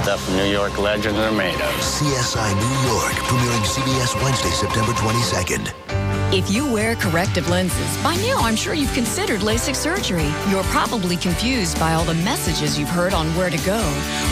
stuff New York legends are made of. CSI New York, premiering CBS Wednesday, September 22nd. If you wear corrective lenses, by now I'm sure you've considered LASIK surgery. You're probably confused by all the messages you've heard on where to go.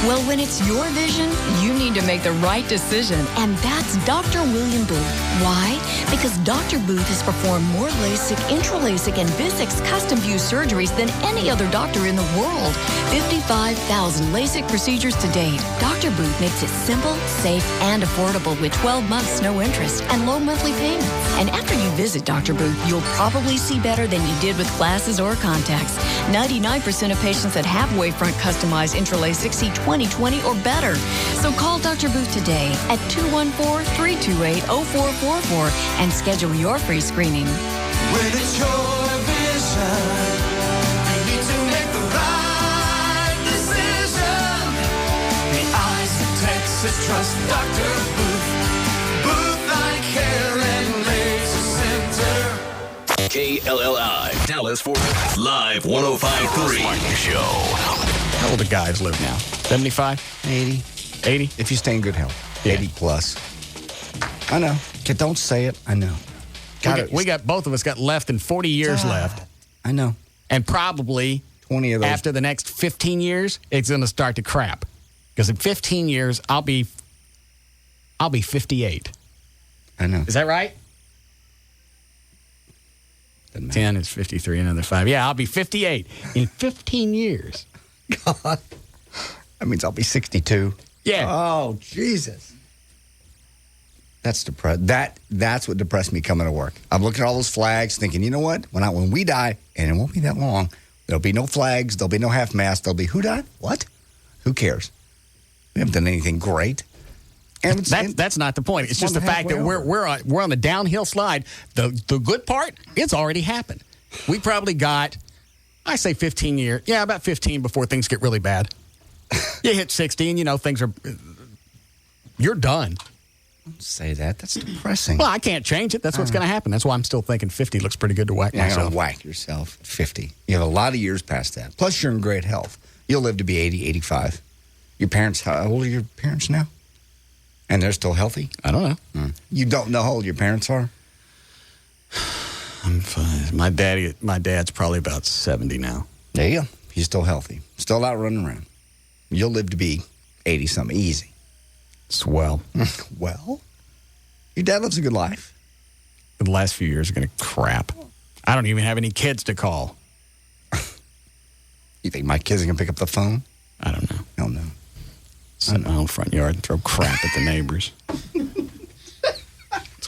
Well, when it's your vision, you need to make the right decision, and that's Dr. William Booth. Why? Because Dr. Booth has performed more LASIK, intraLASIK, and Vizix custom view surgeries than any other doctor in the world. 55,000 LASIK procedures to date. Dr. Booth makes it simple, safe, and affordable with 12 months no interest and low monthly payments. And after you visit Dr. Booth, you'll probably see better than you did with glasses or contacts. 99% of patients that have Wavefront customized intraLASIK see 20/20 or better. So call Dr. Booth today at 214-328-0444 and schedule your free screening. When it's your vision, you need to make the right decision. The eyes of Texas trust Dr. Booth. Booth Eye Care and Laser Center. KLLI, Dallas Fort Worth, live 105.3 show. How old do guys live now? 75? 80. 80? If you stay in good health. Yeah. 80 plus. I know. Don't say it. I know. We got both of us got less than 40 years left. I know. And probably 20 of those. after the next 15 years, it's going to start to crap. Because in 15 years, I'll be 58. I know. Is that right? 10 is 53, another 5. Yeah, I'll be 58 in 15 years. God. That means I'll be 62. Yeah. Oh, Jesus. That's depressed. That's what depressed me coming to work. I'm looking at all those flags thinking, you know what? When we die, and it won't be that long, there'll be no flags, there'll be no half-mast, there'll be who died? What? Who cares? We haven't done anything great. And that's not the point. It's just the fact that we're on the downhill slide. The good part, it's already happened. We probably got, I say 15 years. Yeah, about 15 before things get really bad. You hit 60 and, things are, you're done. Don't say that. That's depressing. Well, I can't change it. That's what's going to happen. That's why I'm still thinking 50 looks pretty good to whack myself. You're going to whack yourself at 50. You have a lot of years past that. Plus, you're in great health. You'll live to be 80, 85. Your parents, how old are your parents now? And they're still healthy? I don't know. You don't know how old your parents are? I'm fine. My dad's probably about 70 now. There you go. He's still healthy. Still out running around. You'll live to be 80-something. Easy. Swell. Well, your dad lives a good life. The last few years are going to crap. I don't even have any kids to call. You think my kids are going to pick up the phone? I don't know. Hell no. Sit in my own front yard and throw crap at the neighbors.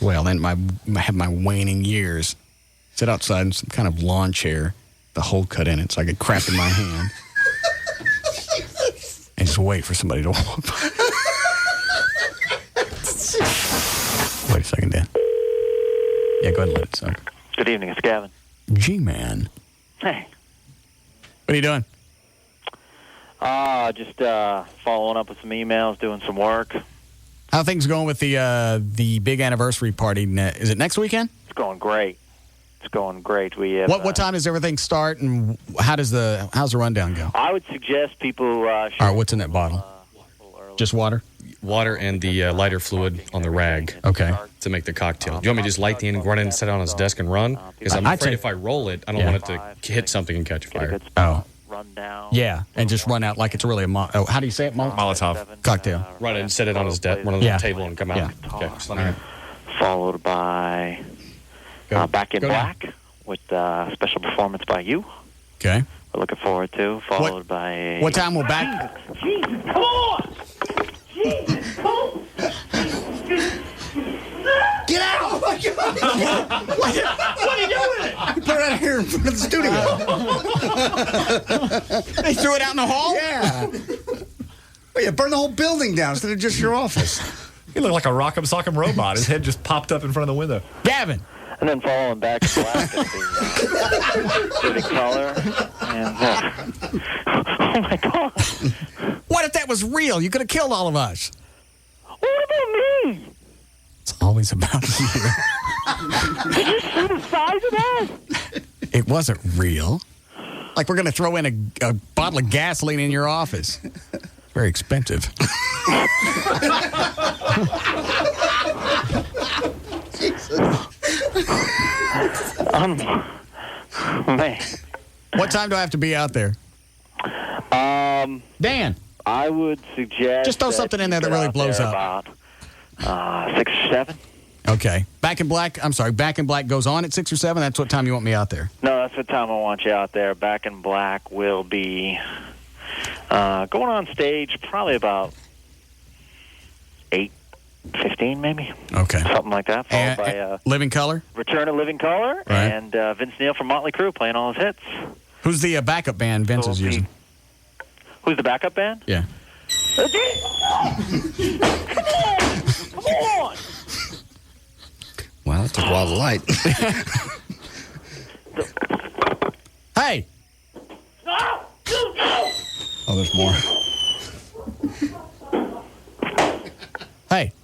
Well, then I have my waning years. Sit outside in some kind of lawn chair, the hole cut in it so I get crap in my hand. And just wait for somebody to walk by. Wait a second, Dan. Yeah, go ahead and let it suck. Good evening, it's Gavin. G-Man. Hey. What are you doing? Just following up with some emails, doing some work. How are things going with the big anniversary party? Is it next weekend? It's going great. It's going great. We have, what time does everything start, and how's the rundown go? I would suggest people. All right, what's in that bottle? Just water. Water and the lighter fluid on the rag. Okay. To make the cocktail. Do you want me to just light the end and run in and set it on his desk and run? Because I'm afraid if I roll it, I don't want it to hit something and catch fire. Oh. Run down. Yeah, and just run out like it's really a how do you say it? Molotov. Cocktail. Run it and set it on his desk, one on the table, and come out. Yeah. Okay. Just let me know. Followed by Back in Black with special performance by you. Okay. We're looking forward to. Followed by. What time will Back? Jesus, come on! Jesus, come on! Get out! Oh, my God! What are you doing? You put it out here in front of the studio. They threw it out in the hall? Yeah. Well, you burn the whole building down instead of just your office. He looked like a Rock'em Sock'em robot. His head just popped up in front of the window. Gavin! And then following Back in Black is the Living Color. And oh, my God. What if that was real? You could have killed all of us. What about me? It's always about you. Did you see the size of that? It wasn't real. Like we're going to throw in a bottle of gasoline in your office. Very expensive. Man. What time do I have to be out there? Dan. I would suggest just throw something in there that really blows up. About 6 or 7. Okay. Back in Black goes on at 6 or 7? That's what time you want me out there? No, that's what time I want you out there. Back in Black will be going on stage probably about 8:15 maybe. Okay. Something like that. Followed by Living Color? Return of Living Color. Right. And Vince Neil from Motley Crue playing all his hits. Who's the backup band Vince is using? Who's the backup band? Yeah. Come on! Well, it took a while to light. Hey! No! Oh, there's more. Hey.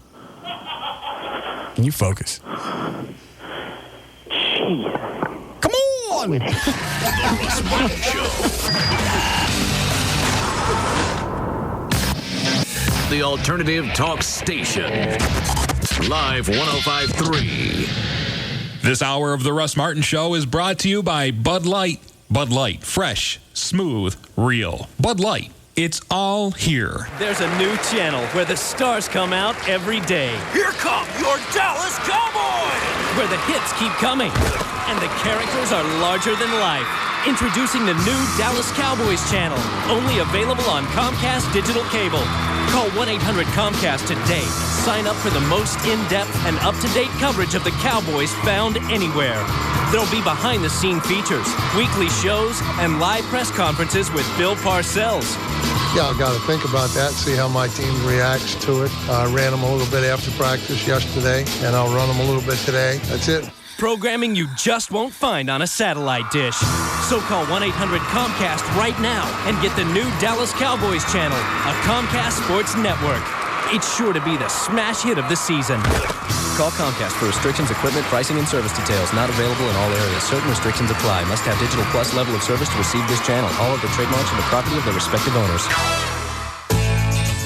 Can you focus? Jeez. Come on! The Russ Martin Show. The alternative talk station. Live 105.3. This hour of the Russ Martin Show is brought to you by Bud Light. Bud Light, fresh, smooth, real. Bud Light, it's all here. There's a new channel where the stars come out every day. Here come your Dallas Cowboys! Where the hits keep coming and the characters are larger than life. Introducing the new Dallas Cowboys channel, only available on Comcast Digital Cable. Call 1-800-COMCAST today. Sign up for the most in-depth and up-to-date coverage of the Cowboys found anywhere. There'll be behind-the-scene features, weekly shows, and live press conferences with Bill Parcells. Yeah, I've got to think about that, see how my team reacts to it. I ran them a little bit after practice yesterday, and I'll run them a little bit today. That's it. Programming you just won't find on a satellite dish. So call 1-800-COMCAST right now and get the new Dallas Cowboys channel, a Comcast Sports Network. It's sure to be the smash hit of the season. Call Comcast for restrictions, equipment, pricing, and service details. Not available in all areas. Certain restrictions apply. Must have Digital Plus level of service to receive this channel. All of the trademarks are the property of their respective owners.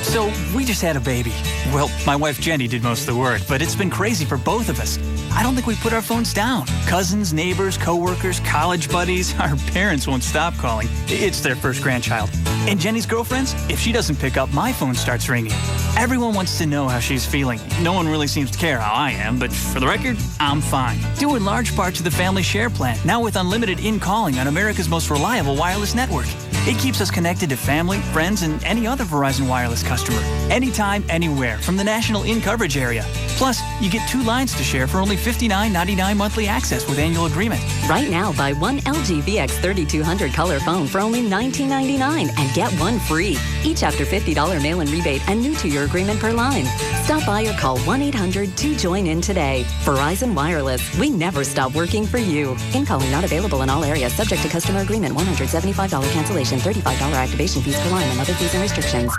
So, we just had a baby. Well, my wife Jenny did most of the work, but it's been crazy for both of us. I don't think we put our phones down. Cousins, neighbors, coworkers, college buddies, our parents won't stop calling. It's their first grandchild. And Jenny's girlfriends, if she doesn't pick up, my phone starts ringing. Everyone wants to know how she's feeling. No one really seems to care how I am, but for the record, I'm fine. Due in large part to the Family Share Plan, now with unlimited in-calling on America's most reliable wireless network. It keeps us connected to family, friends, and any other Verizon Wireless customer. Anytime, anywhere, from the national in-coverage area. Plus, you get 2 lines to share for only $59.99 monthly access with annual agreement. Right now, buy one LG VX3200 color phone for only $19.99 and get one free. Each after $50 mail-in rebate and new to your agreement per line. Stop by or call 1-800-2JOIN-IN today. Verizon Wireless. We never stop working for you. In-calling not available in all areas. Subject to customer agreement. $175 cancellation. $35 activation fees per line and other fees and restrictions.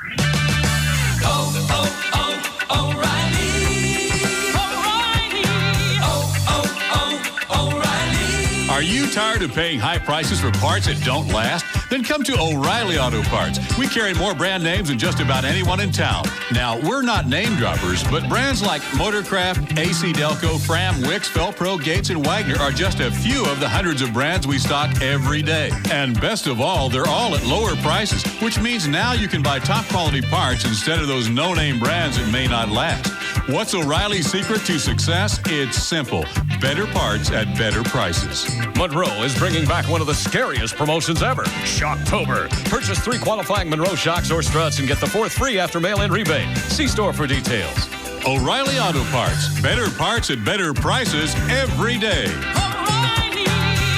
O'Reilly. Are you tired of paying high prices for parts that don't last? Then come to O'Reilly Auto Parts. We carry more brand names than just about anyone in town. Now, we're not name droppers, but brands like Motorcraft, AC Delco, Fram, Wix, Felpro, Gates, and Wagner are just a few of the hundreds of brands we stock every day. And best of all, they're all at lower prices, which means now you can buy top quality parts instead of those no-name brands that may not last. What's O'Reilly's secret to success? It's simple. Better parts at better prices. Monroe is bringing back one of the scariest promotions ever, Shocktober. Purchase 3 qualifying Monroe shocks or struts and get the 4th free after mail-in rebate. See store for details. O'Reilly Auto Parts. Better parts at better prices every day.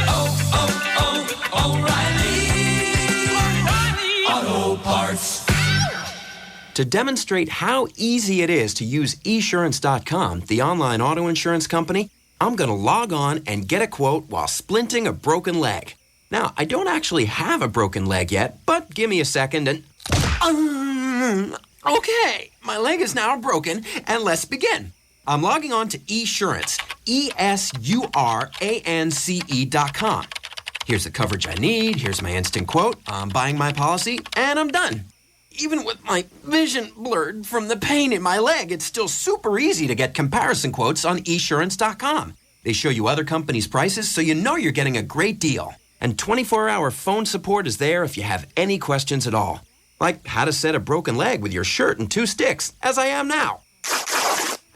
O'Reilly. O'Reilly Auto Parts. To demonstrate how easy it is to use esurance.com, the online auto insurance company, I'm going to log on and get a quote while splinting a broken leg. Now, I don't actually have a broken leg yet, but give me a second and... okay, my leg is now broken, and let's begin. I'm logging on to esurance, esurance.com. Here's the coverage I need, here's my instant quote, I'm buying my policy, and I'm done. even with my vision blurred from the pain in my leg, it's still super easy to get comparison quotes on esurance.com. They show you other companies' prices so you know you're getting a great deal. And 24-hour phone support is there if you have any questions at all. Like how to set a broken leg with your shirt and 2 sticks, as I am now.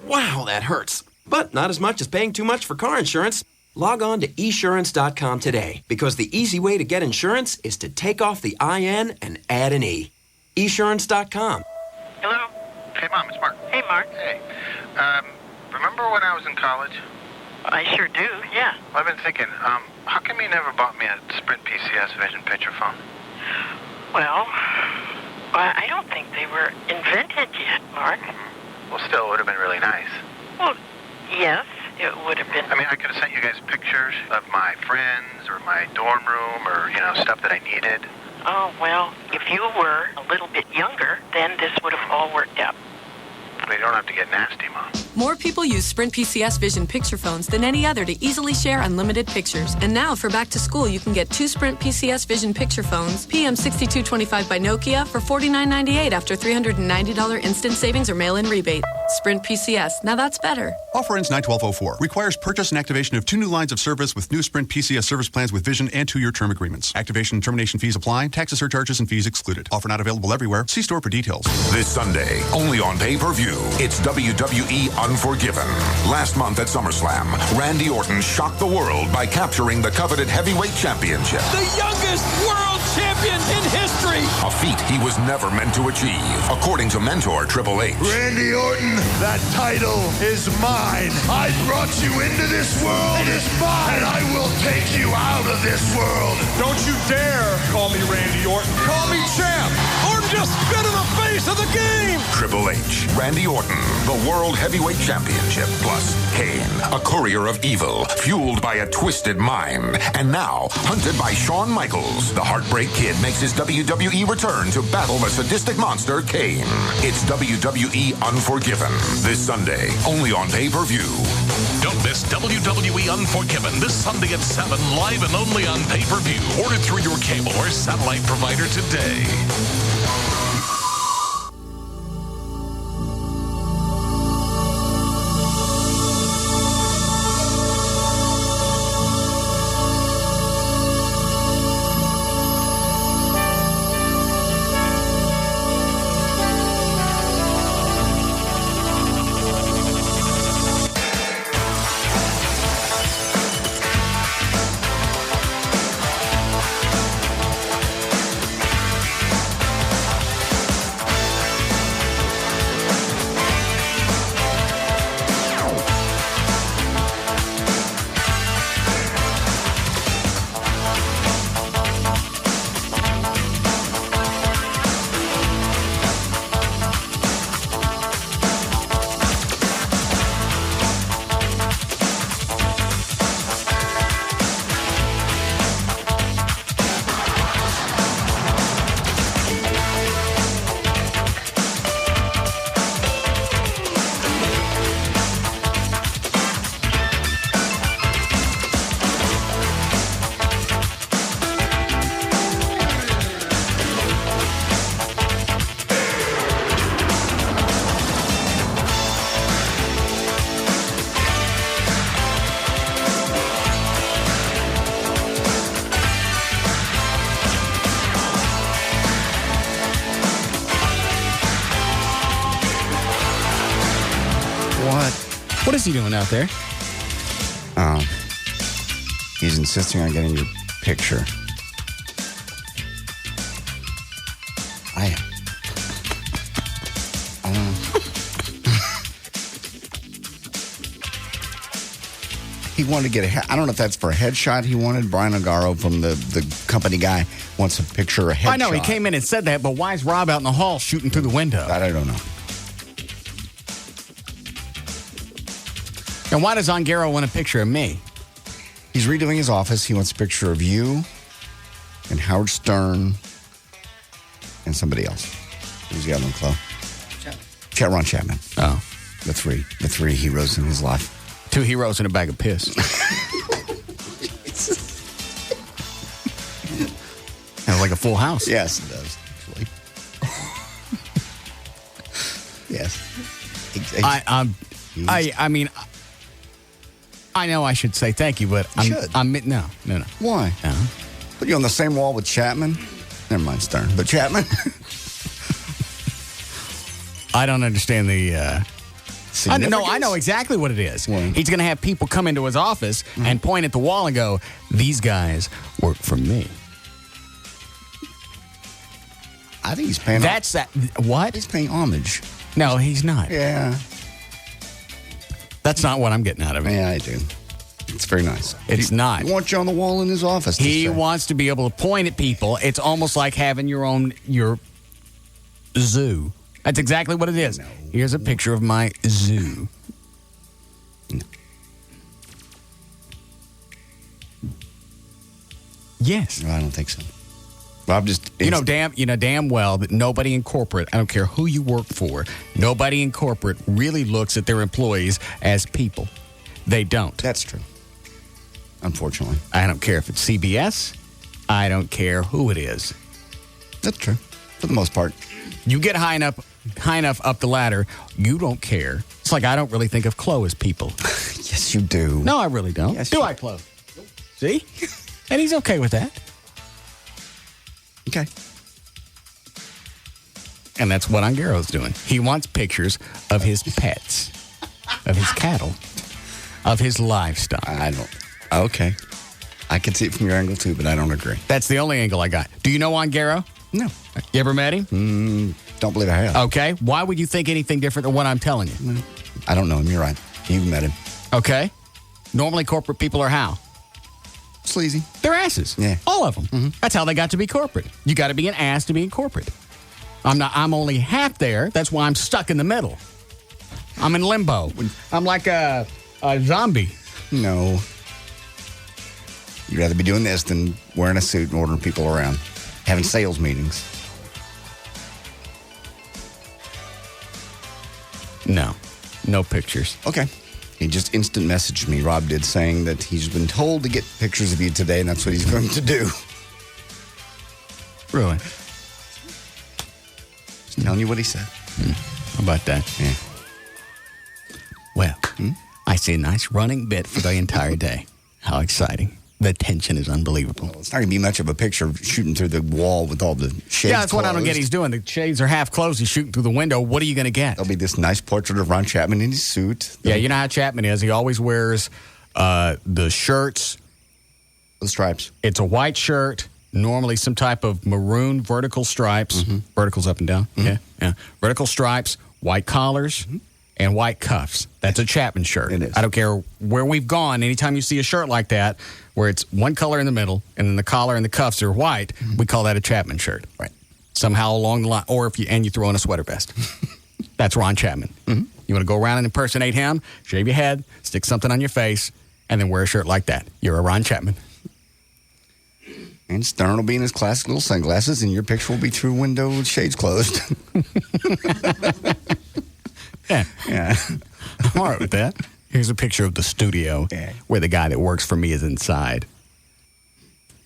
Wow, that hurts. But not as much as paying too much for car insurance. Log on to esurance.com today, because the easy way to get insurance is to take off the IN and add an E. Esurance.com. Hello? Hey, Mom, it's Mark. Hey, Mark. Hey. Remember when I was in college? I sure do, yeah. Well, I've been thinking, how come you never bought me a Sprint PCS Vision picture phone? Well, I don't think they were invented yet, Mark. Well, still, it would have been really nice. Well, yes, it would have been. I mean, I could have sent you guys pictures of my friends or my dorm room or, stuff that I needed. Oh, well, if you were a little bit younger, then this would have all worked out. But you don't have to get nasty, Mom. More people use Sprint PCS Vision picture phones than any other to easily share unlimited pictures. And now for back to school, you can get 2 Sprint PCS Vision picture phones, PM6225 by Nokia, for $49.98 after $390 instant savings or mail-in rebate. Sprint PCS. Now that's better. Offer ends 9/12/04. Requires purchase and activation of 2 new lines of service with new Sprint PCS service plans with Vision and 2-year term agreements. Activation and termination fees apply. Taxes, surcharges, and fees excluded. Offer not available everywhere. See store for details. This Sunday, only on pay-per-view, it's WWE Unforgiven. Last month at SummerSlam, Randy Orton shocked the world by capturing the coveted heavyweight championship. The youngest world champion in history. A feat he was never meant to achieve, according to mentor Triple H. Randy Orton, that title is mine. I brought you into this world. It is mine. And I will take you out of this world. Don't you dare call me Randy Orton. Call me champ, or just spit in the face of the game. Triple H, Randy Orton, the World Heavyweight Championship, plus Kane, a courier of evil, fueled by a twisted mind. And now, hunted by Shawn Michaels, the Heartbreak Kid makes his WWE return to battle the sadistic monster, Kane. It's WWE Unforgiven, this Sunday, only on pay-per-view. Don't miss WWE Unforgiven this Sunday at 7, live and only on pay-per-view. Order through your cable or satellite provider today. What is he doing out there? He's insisting on getting your picture. He wanted to get I don't know if that's for a headshot he wanted. Brian Ogaro from the company guy wants a picture, a headshot. I know, he came in and said that, but why is Rob out in the hall shooting through the window? That I don't know. And why does Ongaro want a picture of me? He's redoing his office. He wants a picture of you and Howard Stern and somebody else. Who's the other one, Chloe? Ron Chapman. Oh. The three heroes in his life. 2 heroes in a bag of piss. Sounds like a full house. Yes, it does, actually. Yes. I mean, I know I should say thank you, but no. Why? No. Put you on the same wall with Chapman? Never mind Stern, but Chapman? I don't understand the... I know exactly what it is. He's going to have people come into his office and point at the wall and go, these guys work for me. I think he's paying... What? He's paying homage. No, he's not. Yeah. That's not what I'm getting out of it. Yeah, I do. It's very nice. It's not. He wants you on the wall in his office. He wants to be able to point at people. It's almost like having your zoo. That's exactly what it is. No. Here's a picture of my zoo. No. Yes. No, I don't think so. Rob just... You know damn well that nobody in corporate, I don't care who you work for, nobody in corporate really looks at their employees as people. They don't. That's true. Unfortunately. I don't care if it's CBS. I don't care who it is. That's true. For the most part. You get high enough up the ladder, you don't care. It's like I don't really think of Chloe as people. Yes, you do. No, I really don't. Yes, do I, Chloe? See? And he's okay with that. Okay. And that's what Angero's doing. He wants pictures of his pets, of his cattle, of his livestock. I don't. Okay. I can see it from your angle too, but I don't agree. That's the only angle I got. Do you know Angero? No. You ever met him? Don't believe I have. Okay. Why would you think anything different than what I'm telling you? I don't know him. You're right. You've met him. Okay. Normally corporate people are how? Sleazy. They're asses. Yeah. All of them. Mm-hmm. That's how they got to be corporate. You got to be an ass to be in corporate. I'm only half there. That's why I'm stuck in the middle. I'm in limbo. I'm like a zombie. No. You'd rather be doing this than wearing a suit and ordering people around. Having sales meetings. No. No pictures. Okay. He just instant messaged me, Rob did, saying that he's been told to get pictures of you today, and that's what he's going to do. Really? Just telling you what he said. How about that? Yeah. Well, I see a nice running bit for the entire day. How exciting. The tension is unbelievable. Well, it's not going to be much of a picture of shooting through the wall with all the shades Yeah, that's closed. what I don't get he's doing. The shades are half closed. He's shooting through the window. What are you going to get? There'll be this nice portrait of Ron Chapman in his suit. Yeah, you know how Chapman is. He always wears the shirts. The stripes. It's a white shirt, normally some type of maroon vertical stripes. Verticals up and down. Yeah. Vertical stripes, white collars, and white cuffs. That's a Chapman shirt. It is. I don't care where we've gone. Anytime you see a shirt like that, where it's one color in the middle, and then the collar and the cuffs are white, we call that a Chapman shirt. Right. Somehow along the line, or if you throw in a sweater vest. That's Ron Chapman. You want to go around and impersonate him, shave your head, stick something on your face, and then wear a shirt like that. You're a Ron Chapman. And Stern will be in his classic little sunglasses, and your picture will be through a window with shades closed. Yeah. I'm all right with that. Here's a picture of the studio where the guy that works for me is inside.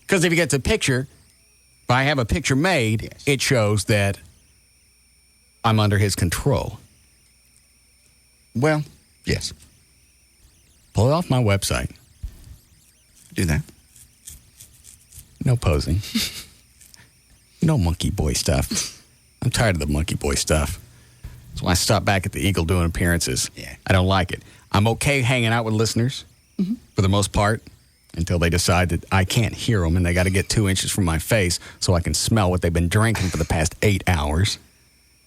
Because if you get the picture, if I have a picture made, it shows that I'm under his control. Well, yes. Pull it off my website. Do that. No posing. No monkey boy stuff. I'm tired of the monkey boy stuff. That's why I stopped back at the Eagle doing appearances. Yeah. I don't like it. I'm okay hanging out with listeners for the most part until they decide that I can't hear them and they got to get 2 inches from my face so I can smell what they've been drinking for the past 8 hours.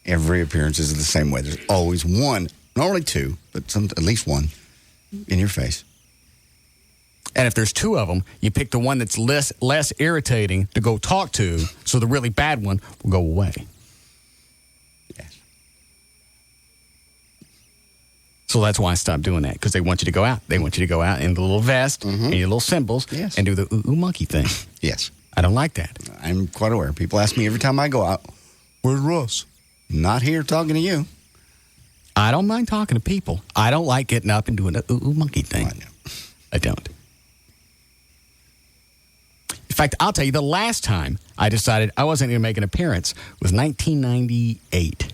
Every appearance is the same way. There's always one, not only two, but at least one in your face. And if there's two of them, you pick the one that's less irritating to go talk to so the really bad one will go away. Yes. So that's why I stopped doing that, because they want you to go out. They want you to go out in the little vest and your little symbols and do the ooh monkey thing. Yes. I don't like that. I'm quite aware. People ask me every time I go out, where's Russ? Not here talking to you. I don't mind talking to people. I don't like getting up and doing the ooh monkey thing. I don't. In fact, I'll tell you, the last time I decided I wasn't going to make an appearance was 1998.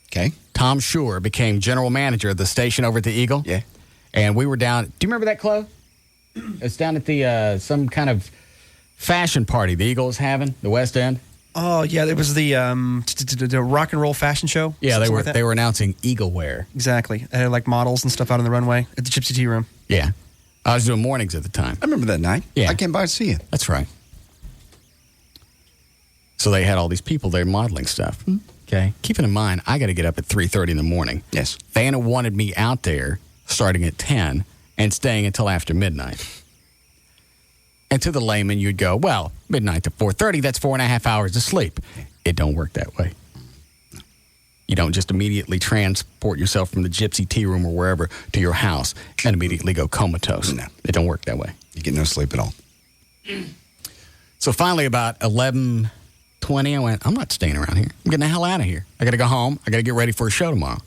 Okay. Tom Schur became general manager of the station over at the Eagle. Yeah. And we were down. Do you remember that, Chloe? It's down at the some kind of fashion party the Eagle was having, the West End. Oh yeah, it was the rock and roll fashion show. Yeah, Something like that. they were announcing Eagle wear. Exactly. They had like models and stuff out on the runway at the Gypsy Tea Room. Yeah, I was doing mornings at the time. I remember that night. Yeah, I came by to see you. That's right. So they had all these people there modeling stuff. Okay, keeping in mind, I got to get up at 3:30 in the morning. Yes, Vanna wanted me out there starting at 10 and staying until after midnight. And to the layman, you'd go, well, midnight to 4:30, that's 4.5 hours of sleep. It don't work that way. You don't just immediately transport yourself from the Gypsy Tea Room or wherever to your house and immediately go comatose. No. It don't work that way. You get no sleep at all. So finally, about 11:20, I went, I'm not staying around here. I'm getting the hell out of here. I got to go home. I got to get ready for a show tomorrow.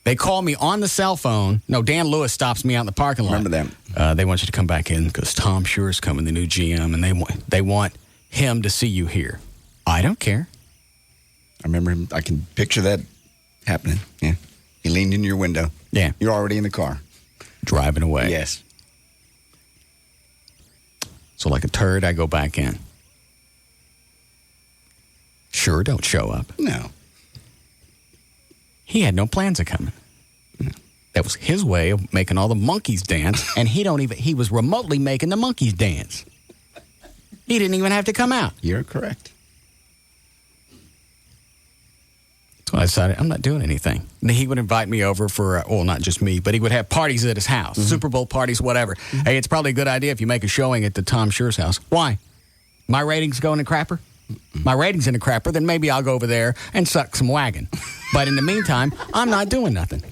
They call me on the cell phone. No, Dan Lewis stops me out in the parking lot. Remember them. They want you to come back in because Tom Schur's coming, the new GM, and they want him to see you here. I don't care. I remember him. I can picture that happening. Yeah. He leaned in your window. Yeah. You're already in the car. Driving away. Yes. So like a turd, I go back in. Schur don't show up. No. He had no plans of coming. That was his way of making all the monkeys dance, and he was remotely making the monkeys dance. He didn't even have to come out. You're correct. So I decided I'm not doing anything. And he would invite me over for, well, not just me, but he would have parties at his house, Super Bowl parties, whatever. Hey, it's probably a good idea if you make a showing at the Tom Schur's house. Why? My ratings go in the crapper? My ratings in the crapper, then maybe I'll go over there and suck some wagon. But in the meantime, I'm not doing nothing.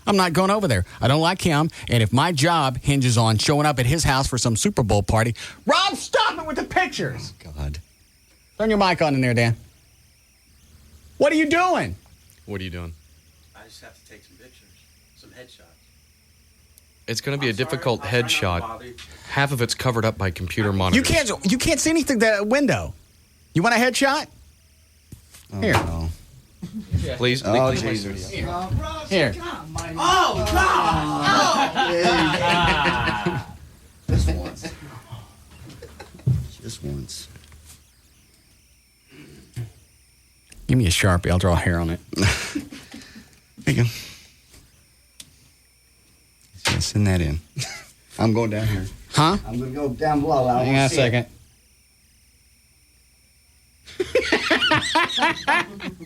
I'm not going over there. I don't like him, and if my job hinges on showing up at his house for some Super Bowl party, Rob, stop it with the pictures! God. Turn your mic on in there, Dan. What are you doing? What are you doing? I just have to take some pictures, some headshots. It's going to be a difficult headshot. Half of it's covered up by computer monitors. You can't see anything that window. You want a headshot? Here. No. Please. Oh, please. Jesus. Here. Oh, God! Just once. Just once. Give me a Sharpie. I'll draw hair on it. There you go. Yeah, send that in. I'm going down here. Huh? I'm going to go down below. Hang on a second.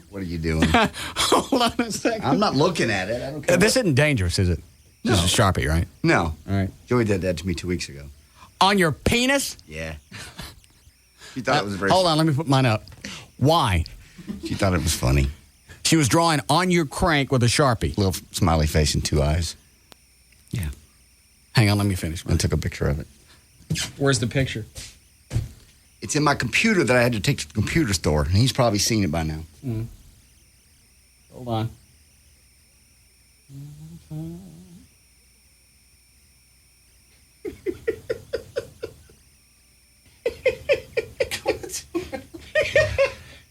What are you doing? Hold on a second. I'm not looking at it. I don't care. This isn't dangerous, is it? No. This is a Sharpie, right? No. All right. Joey did that to me 2 weeks ago. On your penis? Yeah. She thought it was very... Hold on, let me put mine up. Why? She thought it was funny. She was drawing on your crank with a Sharpie. Little smiley face and two eyes. Yeah. Hang on, let me finish. I took a picture of it. Where's the picture? It's in my computer that I had to take to the computer store, and he's probably seen it by now. Hold on.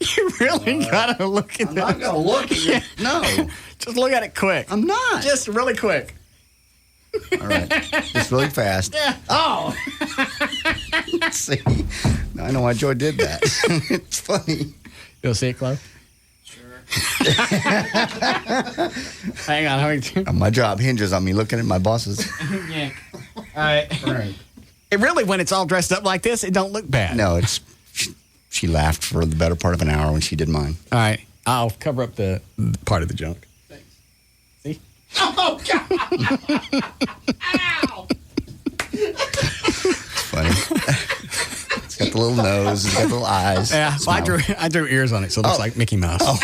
You really gotta look at I'm that. not gonna look at it. No. Just look at it quick. I'm not. Just really quick. All right. Just really fast. Yeah. Oh. See? Now I know why Joy did that. It's funny. You'll see it, Chloe? Sure. Hang on. My job hinges on me looking at my bosses. Yeah. All right. It really, when it's all dressed up like this, it don't look bad. No, it's... She laughed for the better part of an hour when she did mine. All right. I'll cover up the part of the junk. Thanks. See? Oh, God! Ow! It's funny. It's got the little nose. It's got the little eyes. Yeah, well, I drew ears on it, so it looks like Mickey Mouse. Oh.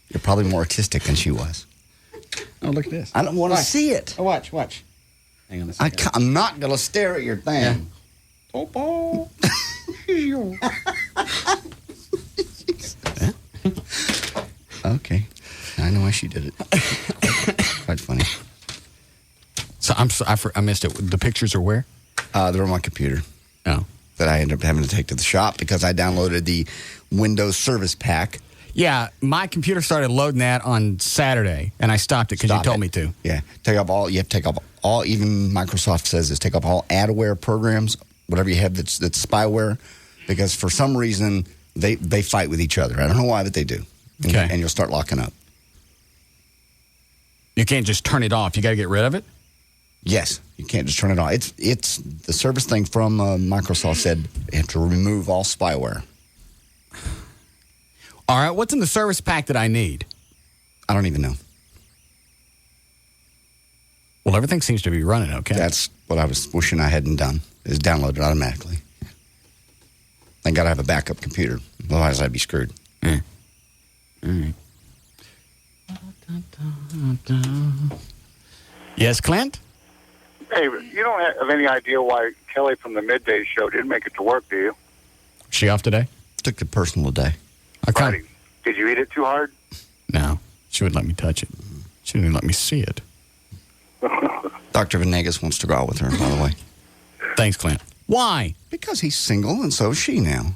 You're probably more artistic than she was. Oh, look at this. I don't want to see it. Oh, watch. Hang on a second. I'm not going to stare at your thing. Yeah. Topo. Okay. I know why she did it. Quite funny. So I missed it. The pictures are where? They're on my computer. Oh. That I ended up having to take to the shop because I downloaded the Windows Service Pack. Yeah, my computer started loading that on Saturday, and I stopped it because you told me to. Yeah, you have to take off all, even Microsoft says this, take off all adware programs, whatever you have that's spyware, because for some reason they fight with each other. I don't know why, but they do. Okay. And you'll start locking up. You can't just turn it off. You got to get rid of it? Yes, you can't just turn it off. It's the service thing from Microsoft said you have to remove all spyware. All right, what's in the service pack that I need? I don't even know. Well, everything seems to be running okay. That's what I was wishing I hadn't done, is download it automatically. I got to have a backup computer. Otherwise, I'd be screwed. All right. Yes, Clint? Hey, you don't have any idea why Kelly from the Midday Show didn't make it to work, do you? She off today? Took the personal day. Okay. Did you eat it too hard? No. She wouldn't let me touch it. She didn't even let me see it. Dr. Venegas wants to go out with her, by the way. Thanks, Clint. Why? Because he's single, and so is she now.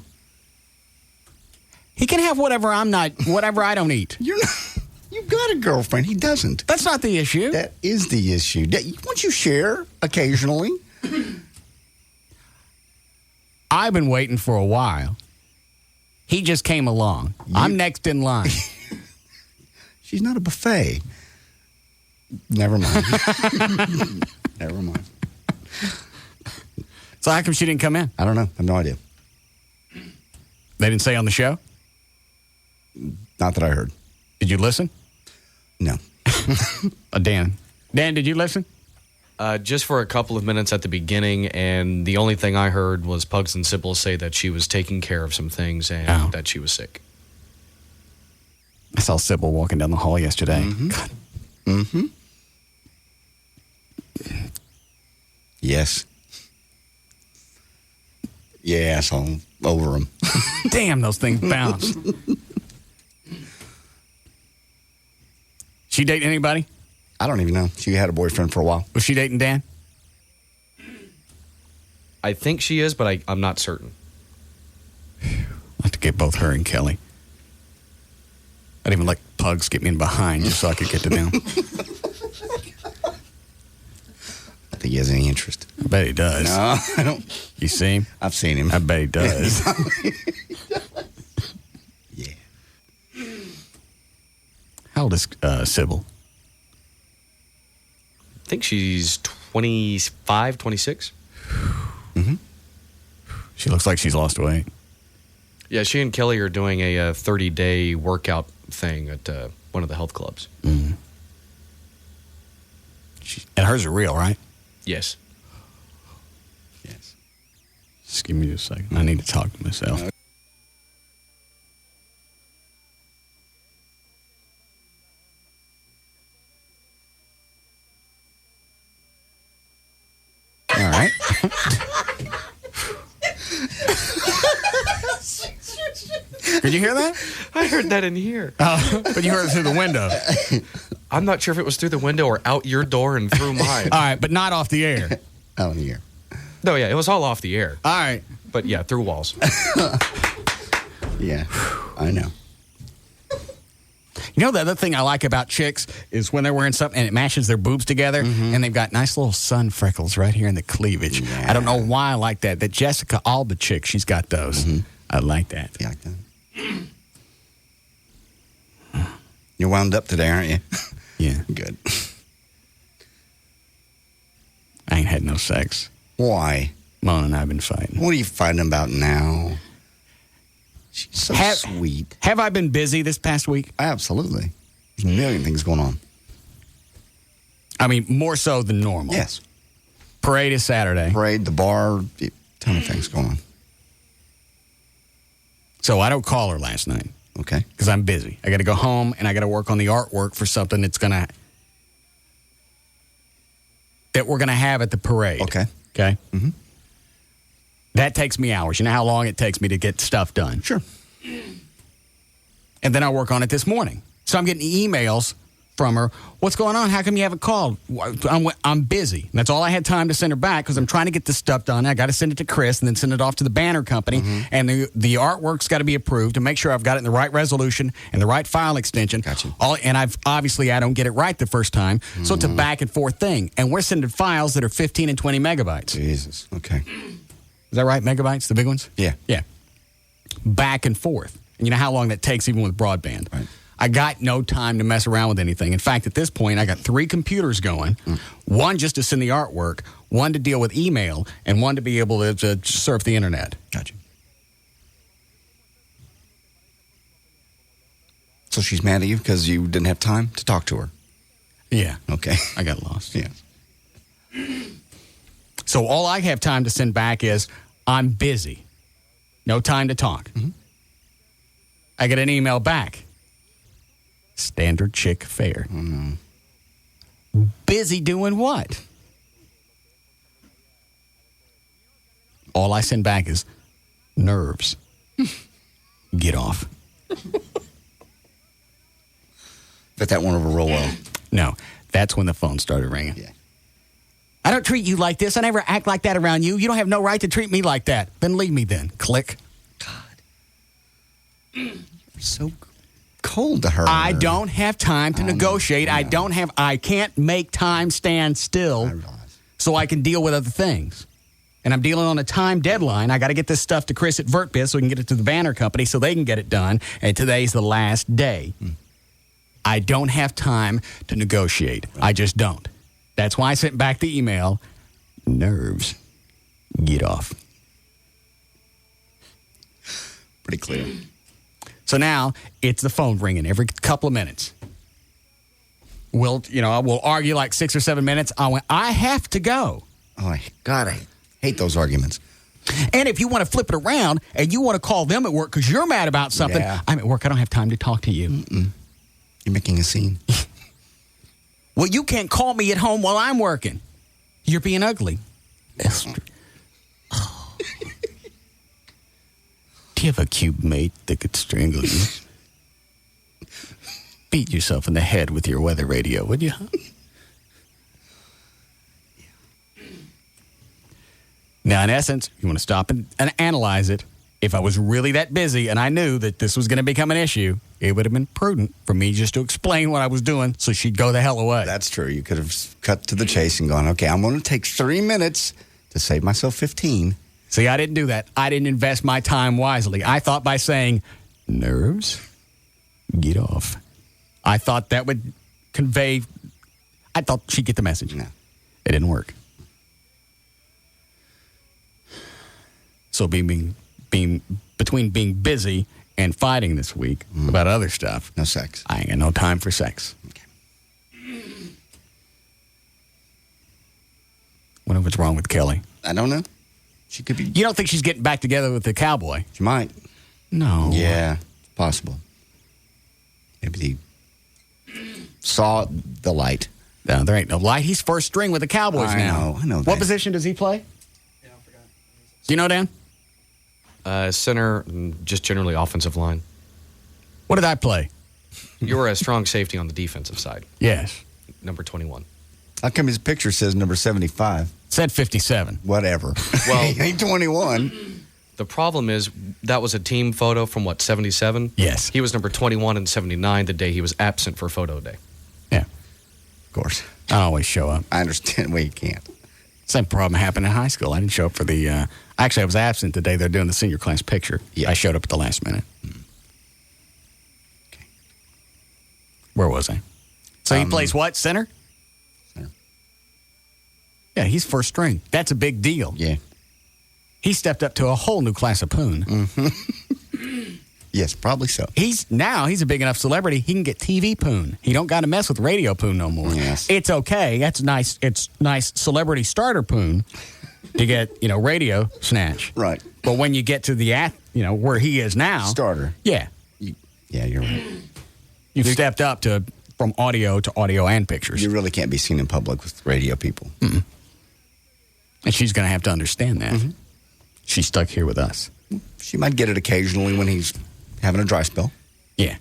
He can have whatever I don't eat. You've got a girlfriend. He doesn't. That's not the issue. That is the issue. Won't you share occasionally? I've been waiting for a while. He just came along. I'm next in line. She's not a buffet. Never mind. Never mind. So how come she didn't come in? I don't know. I have no idea. They didn't say on the show? Not that I heard. Did you listen? No. Dan, did you listen? Just for a couple of minutes at the beginning, and the only thing I heard was Pugs and Sybil say that she was taking care of some things and that she was sick. I saw Sybil walking down the hall yesterday. Mm-hmm. Yes. Yeah, I saw him over him. Damn, those things bounce. She dating anybody? I don't even know. She had a boyfriend for a while. Was she dating Dan? I think she is, but I'm not certain. I'll have to get both her and Kelly. I'd even let Pugs get me in behind just so I could get to them. I think he has any interest. I bet he does. No, I don't. You see him? I've seen him. I bet he does. Yeah. How old is Sybil? I think she's 25, 26. Mm-hmm. She looks like she's lost weight. Yeah, she and Kelly are doing a 30-day workout thing at one of the health clubs. Mm. And hers are real, right? Yes. Yes. Just give me just a second. I need to talk to myself. All right. Did you hear that? I heard that in here. But you heard it through the window. I'm not sure if it was through the window or out your door and through mine. All right, but not off the air. Out of the air. No, yeah, it was all off the air. All right. But yeah, through walls. Yeah, I know. You know, the other thing I like about chicks is when they're wearing something and it matches their boobs together, and they've got nice little sun freckles right here in the cleavage. Yeah. I don't know why I like that. That Jessica Alba chick, she's got those. I like that. You like that? You're wound up today, aren't you? Yeah. Good. I ain't had no sex. Why? Mona and I have been fighting. What are you fighting about now? She's so sweet. Have I been busy this past week? Absolutely. There's a million things going on. I mean, more so than normal. Yes. Parade is Saturday. Parade, the bar, a ton of things going on. So I don't call her last night. Okay. Because I'm busy. I got to go home and I got to work on the artwork for something that we're going to have at the parade. Okay. Okay? Mm-hmm. That takes me hours. You know how long it takes me to get stuff done? Sure. And then I work on it this morning. So I'm getting emails from her. What's going on? How come you haven't called? I'm busy. And that's all I had time to send her back because I'm trying to get this stuff done. I got to send it to Chris and then send it off to the banner company. And the artwork's got to be approved to make sure I've got it in the right resolution and the right file extension. Gotcha. And I don't get it right the first time. So it's a back and forth thing. And we're sending files that are 15 and 20 megabytes. Jesus. Okay. Is that right? Megabytes, the big ones? Yeah. Yeah. Back and forth. And you know how long that takes even with broadband. Right. I got no time to mess around with anything. In fact, at this point, I got 3 computers going. One just to send the artwork, one to deal with email, and one to be able to surf the internet. Gotcha. So she's mad at you because you didn't have time to talk to her? Yeah. Okay. I got lost. Yeah. So all I have time to send back is, I'm busy. No time to talk. I get an email back. Standard chick fare. Busy doing what? All I send back is nerves. Get off. Bet that won't ever roll well. No, that's when the phone started ringing. Yeah. I don't treat you like this. I never act like that around you. You don't have no right to treat me like that. Then leave me then. Click. You're so cold to her. I don't have time to negotiate. I can't make time stand still so I can deal with other things. And I'm dealing on a time deadline. I got to get this stuff to Chris at VertBiz so we can get it to the banner company so they can get it done. And today's the last day. I don't have time to negotiate. I just don't. That's why I sent back the email. Nerves. Get off. Pretty clear. So now it's the phone ringing every couple of minutes. We'll argue like 6 or 7 minutes. I have to go. Oh, God, I hate those arguments. And if you want to flip it around and you want to call them at work because you're mad about something, I'm at work. I don't have time to talk to you. You're making a scene. Well, you can't call me at home while I'm working. You're being ugly. Esther. Oh. Do you have a cube mate that could strangle you? Beat yourself in the head with your weather radio, would you? Now, in essence, you want to stop and analyze it. If I was really that busy and I knew that this was going to become an issue, it would have been prudent for me just to explain what I was doing so she'd go the hell away. That's true. You could have cut to the chase and gone, okay, I'm going to take 3 minutes to save myself 15. See, I didn't do that. I didn't invest my time wisely. I thought by saying, nerves, get off. I thought that would convey, I thought she'd get the message. No. It didn't work. So between being busy and fighting this week about other stuff. No sex. I ain't got no time for sex. Okay. Wonder what's wrong with Kelly. I don't know. She could be. You don't think she's getting back together with the cowboy? She might. No. Yeah, possible. Maybe he saw the light. No, there ain't no light. He's first string with the Cowboys now. I know that. What position does he play? Yeah, I forgot. Do you know, Dan? Center, and just generally offensive line. What did I play? You were a strong safety on the defensive side. Yes. Number 21. How come his picture says number 75? Said 57. Whatever. Well, he ain't 21. The problem is that was a team photo from, 77? Yes. He was number 21 and 79 the day he was absent for photo day. Yeah. Of course. I don't always show up. I understand why you can't. Same problem happened in high school. I didn't show up for the... Actually, I was absent the day they're doing the senior class picture. Yeah. I showed up at the last minute. Okay. Where was I? So he plays what? Center? Center. Yeah, he's first string. That's a big deal. Yeah. He stepped up to a whole new class of poon. Mm-hmm. Yes, probably so. He's a big enough celebrity, he can get TV poon. He don't got to mess with radio poon no more. Yes. It's okay. That's nice. It's nice celebrity starter poon to get, radio snatch. Right. But when you get to the, where he is now. Starter. Yeah. Yeah, you're right. You've stepped up from audio to audio and pictures. You really can't be seen in public with radio people. Mm-mm. And she's going to have to understand that. Mm-hmm. She's stuck here with us. She might get it occasionally when he's having a dry spell. Yeah.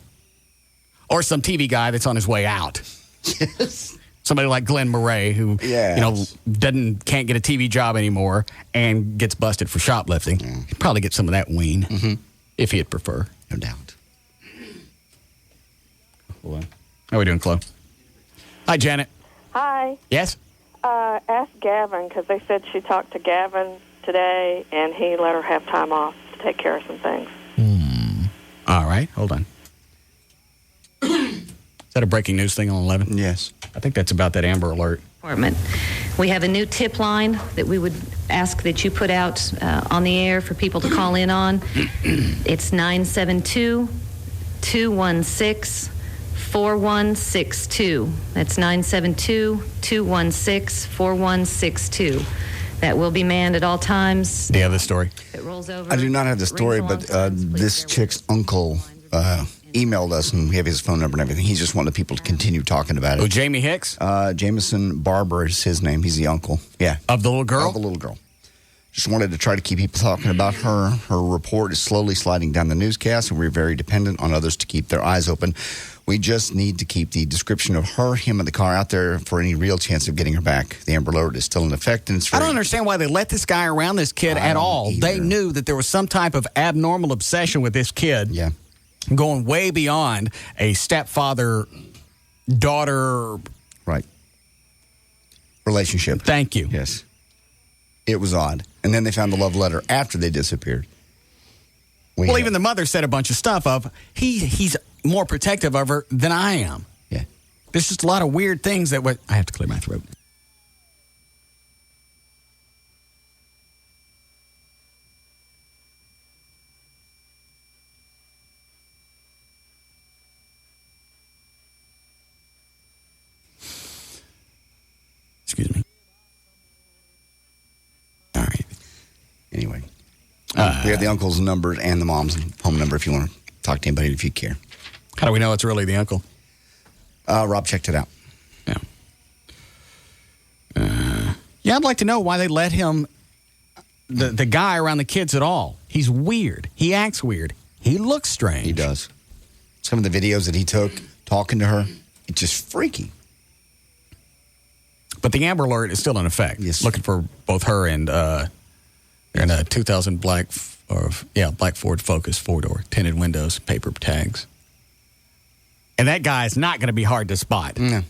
Or some TV guy that's on his way out. Yes. Somebody like Glenn Murray, who can't get a TV job anymore and gets busted for shoplifting. He'd probably get some of that ween if he'd prefer. No doubt. How are we doing, Chloe? Hi, Janet. Hi. Yes? Ask Gavin, because they said she talked to Gavin today, and he let her have time off to take care of some things. All right, hold on. Is that a breaking news thing on 11? Yes. I think that's about that Amber Alert. We have a new tip line that we would ask that you put out on the air for people to call in on. It's 972-216-4162. That's 972-216-4162. That will be manned at all times. Do you have the story? It rolls over. I do not have the story, but this chick's uncle emailed us, and we have his phone number and everything. He's just wanted people to continue talking about it. Oh, Jamie Hicks? Jameson Barber is his name. He's the uncle. Yeah. Of the little girl? Of the little girl. Just wanted to try to keep people talking about her. Her report is slowly sliding down the newscast, and we're very dependent on others to keep their eyes open. We just need to keep the description of her, him, and the car out there for any real chance of getting her back. The Amber Alert is still in effect, and it's I don't understand why they let this guy around this kid at all. either. They knew that there was some type of abnormal obsession with this kid. Yeah. Going way beyond a stepfather-daughter relationship. Thank you. Yes. It was odd. And then they found the love letter after they disappeared. Even the mother said a bunch of stuff of, he's more protective of her than I am. Yeah. There's just a lot of weird things that I have to clear my throat. Excuse me. All right. Anyway. We have the uncle's numbers and the mom's home number if you want to talk to anybody if you care. How do we know it's really the uncle? Rob checked it out. Yeah, I'd like to know why they let him, the guy around the kids at all. He's weird. He acts weird. He looks strange. He does. Some of the videos that he took talking to her, it's just freaky. But the Amber Alert is still in effect. Yes. Looking for both her and a 2000 black Ford Focus 4-door, tinted windows, paper tags. And that guy is not going to be hard to spot. No.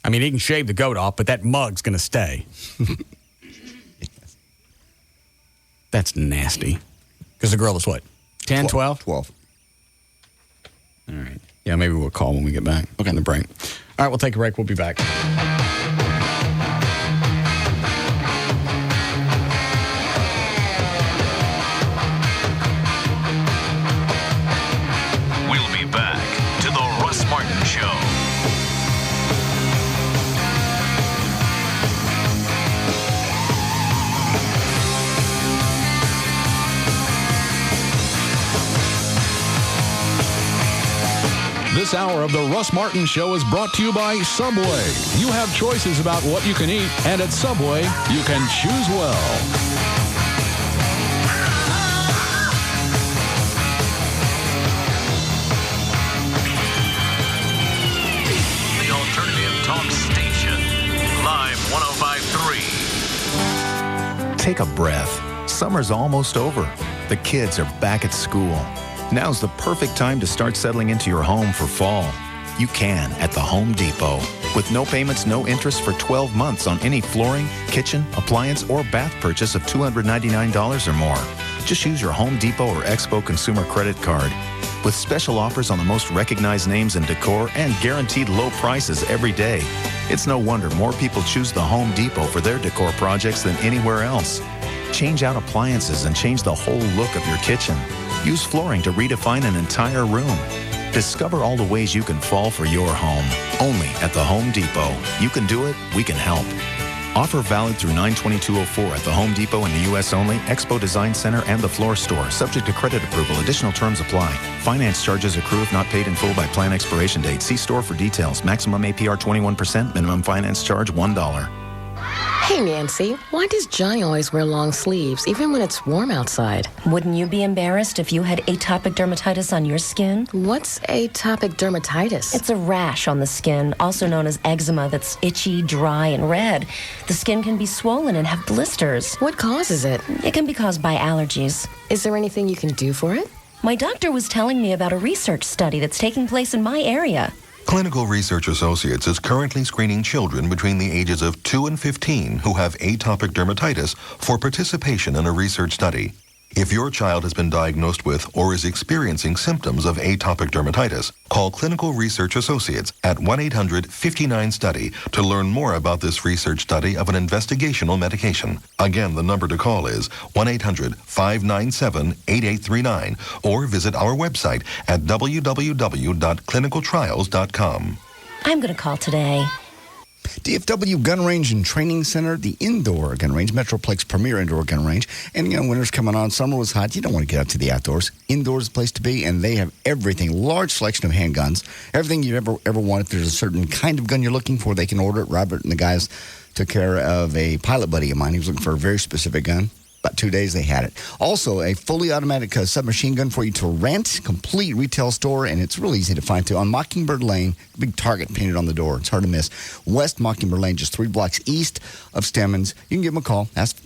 I mean, he can shave the goat off, but that mug's going to stay. That's nasty. Because the girl is what? 10, 12? 12. All right. Yeah, maybe we'll call when we get back. Okay, in the break. All right, we'll take a break. We'll be back. We'll be back to the Russ Martin Show. This hour of the Russ Martin Show is brought to you by Subway. You have choices about what you can eat, and at Subway, you can choose well. The alternative talk station. Live 105.3. Take a breath. Summer's almost over. The kids are back at school. Now's the perfect time to start settling into your home for fall. You can at the Home Depot. With no payments, no interest for 12 months on any flooring, kitchen, appliance, or bath purchase of $299 or more. Just use your Home Depot or Expo Consumer Credit Card. With special offers on the most recognized names in decor and guaranteed low prices every day. It's no wonder more people choose the Home Depot for their decor projects than anywhere else. Change out appliances and change the whole look of your kitchen. Use flooring to redefine an entire room. Discover all the ways you can fall for your home. Only at the Home Depot. You can do it, we can help. Offer valid through 9/22/04 at the Home Depot in the U.S. only, Expo Design Center, and the floor store. Subject to credit approval. Additional terms apply. Finance charges accrue if not paid in full by plan expiration date. See store for details. Maximum APR 21%. Minimum finance charge $1. Hey, Nancy, why does Johnny always wear long sleeves, even when it's warm outside? Wouldn't you be embarrassed if you had atopic dermatitis on your skin? What's atopic dermatitis? It's a rash on the skin, also known as eczema, that's itchy, dry, and red. The skin can be swollen and have blisters. What causes it? It can be caused by allergies. Is there anything you can do for it? My doctor was telling me about a research study that's taking place in my area. Clinical Research Associates is currently screening children between the ages of 2 and 15 who have atopic dermatitis for participation in a research study. If your child has been diagnosed with or is experiencing symptoms of atopic dermatitis, call Clinical Research Associates at 1-800-59-STUDY to learn more about this research study of an investigational medication. Again, the number to call is 1-800-597-8839 or visit our website at www.clinicaltrials.com. I'm going to call today. DFW Gun Range and Training Center, the indoor gun range, Metroplex premier indoor gun range. And, winter's coming on. Summer was hot. You don't want to get out to the outdoors. Indoors is the place to be, and they have everything. Large selection of handguns. Everything you ever want. If there's a certain kind of gun you're looking for, they can order it. Robert and the guys took care of a pilot buddy of mine. He was looking for a very specific gun. About 2 days, they had it. Also, a fully automatic submachine gun for you to rent. Complete retail store, and it's really easy to find, too. On Mockingbird Lane, big target painted on the door. It's hard to miss. West Mockingbird Lane, just 3 blocks east of Stemmons. You can give them a call. Ask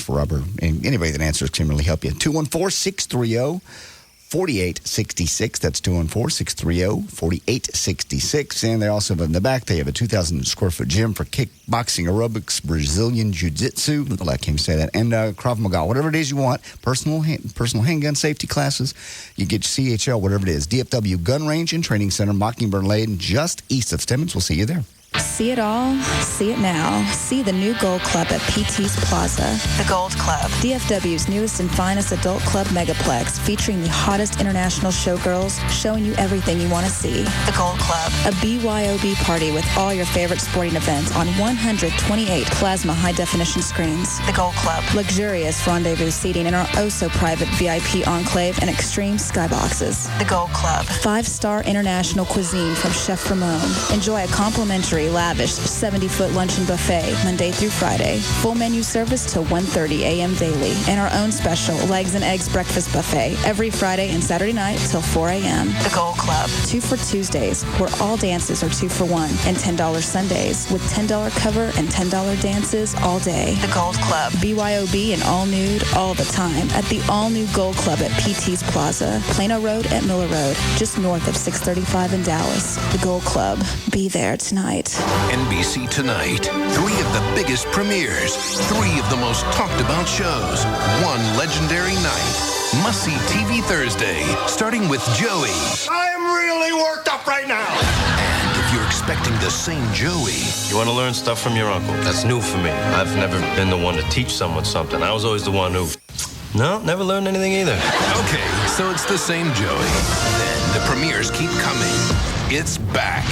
for Robert. And anybody that answers can really help you. 214-630-4866. That's 214-630-4866. And they also have in the back, they have a 2,000-square-foot gym for kickboxing, aerobics, Brazilian jiu-jitsu. I can't say that. And Krav Maga, whatever it is you want. Personal handgun safety classes. You get your CHL, whatever it is. DFW Gun Range and Training Center, Mockingbird Lane, just east of Stemmons. We'll see you there. See it all, see it now. See the new Gold Club at PT's Plaza. The Gold Club, DFW's newest and finest adult club megaplex, featuring the hottest international showgirls, showing you everything you want to see. The Gold Club, a BYOB party with all your favorite sporting events on 128 plasma high-definition screens. The Gold Club, luxurious rendezvous seating in our oh-so-private VIP enclave and extreme skyboxes. The Gold Club, 5-star international cuisine from Chef Ramon. Enjoy a complimentary lavish 70-foot luncheon buffet Monday through Friday. Full menu service till 1:30 a.m. daily. And our own special legs and eggs breakfast buffet every Friday and Saturday night till 4 a.m. The Gold Club. 2 for Tuesdays, where all dances are 2 for 1. And $10 Sundays with $10 cover and $10 dances all day. The Gold Club. BYOB and all nude all the time at the all-new Gold Club at PT's Plaza, Plano Road at Miller Road, just north of 635 in Dallas. The Gold Club. Be there tonight. NBC Tonight. 3 of the biggest premieres. 3 of the most talked about shows. 1 legendary night. Must-see TV Thursday, starting with Joey. I am really worked up right now. And if you're expecting the same Joey... You want to learn stuff from your uncle? That's new for me. I've never been the one to teach someone something. I was always the one who... No, never learned anything either. Okay, so it's the same Joey. Then the premieres keep coming. It's back.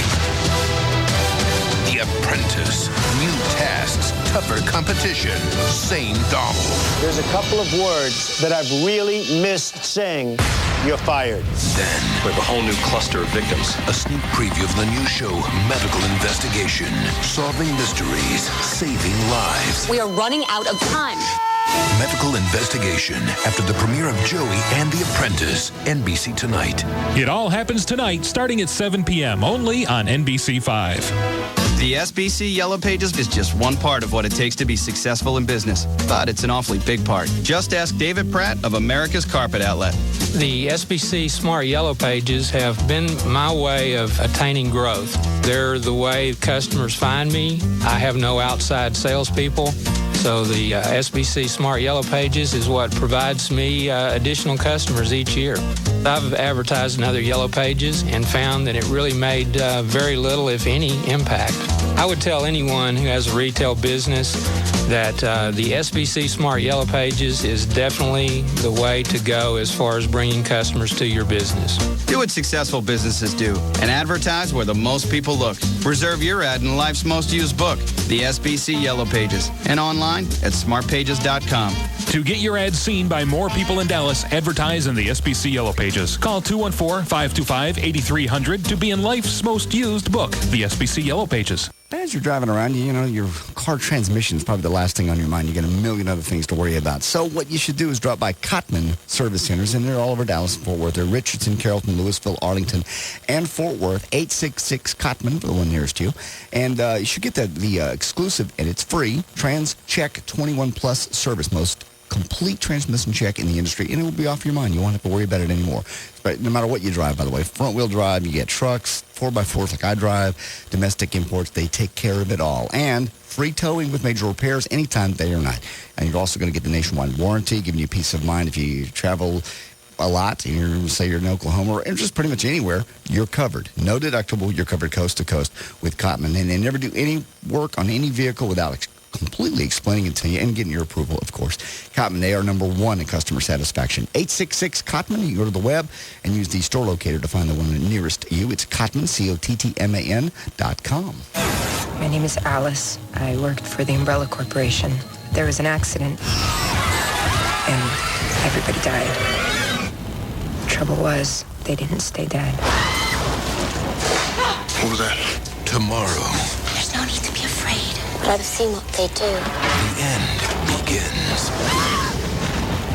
The Apprentice. New tasks, tougher competition. Sane Donald. There's a couple of words that I've really missed saying. You're fired. Then we have a whole new cluster of victims. A sneak preview of the new show, Medical Investigation. Solving mysteries, saving lives. We are running out of time. Medical Investigation. After the premiere of Joey and The Apprentice. NBC Tonight. It all happens tonight, starting at 7 p.m. only on NBC5. The SBC Yellow Pages is just one part of what it takes to be successful in business, but it's an awfully big part. Just ask David Pratt of America's Carpet Outlet. The SBC Smart Yellow Pages have been my way of attaining growth. They're the way customers find me. I have no outside salespeople. So the SBC Smart Yellow Pages is what provides me additional customers each year. I've advertised in other Yellow Pages and found that it really made very little, if any, impact. I would tell anyone who has a retail business that the SBC Smart Yellow Pages is definitely the way to go as far as bringing customers to your business. Do what successful businesses do and advertise where the most people look. Reserve your ad in life's most used book, the SBC Yellow Pages, and online at smartpages.com. To get your ad seen by more people in Dallas, advertise in the SBC Yellow Pages. Call 214-525-8300 to be in life's most used book, the SBC Yellow Pages. As you're driving around, you know, your car transmission is probably the last thing on your mind. You got a million other things to worry about. So what you should do is drop by Cotman Service Centers, and they're all over Dallas and Fort Worth. They're Richardson, Carrollton, Louisville, Arlington, and Fort Worth. 866-COTMAN for the one nearest you. And you should get the exclusive, and it's free, Trans Check 21 Plus service. Most complete transmission check in the industry, and it will be off your mind. You won't have to worry about it anymore. But no matter what you drive, by the way, front-wheel drive, you get trucks, 4x4s like I drive, domestic imports, they take care of it all. And free towing with major repairs anytime, day or night. And you're also going to get the nationwide warranty, giving you peace of mind if you travel a lot, and say you're in Oklahoma or just pretty much anywhere, you're covered. No deductible, you're covered coast to coast with Cotman. And they never do any work on any vehicle without completely explaining it to you and getting your approval, of course. Cotman, they are number one in customer satisfaction. 866-COTMAN. You can go to the web and use the store locator to find the one nearest you. It's Cotman, COTTMAN.com. My name is Alice. I worked for the Umbrella Corporation. There was an accident, and everybody died. The trouble was, they didn't stay dead. What was that? Tomorrow, There's no need to be afraid. But I've seen what they do. the end begins.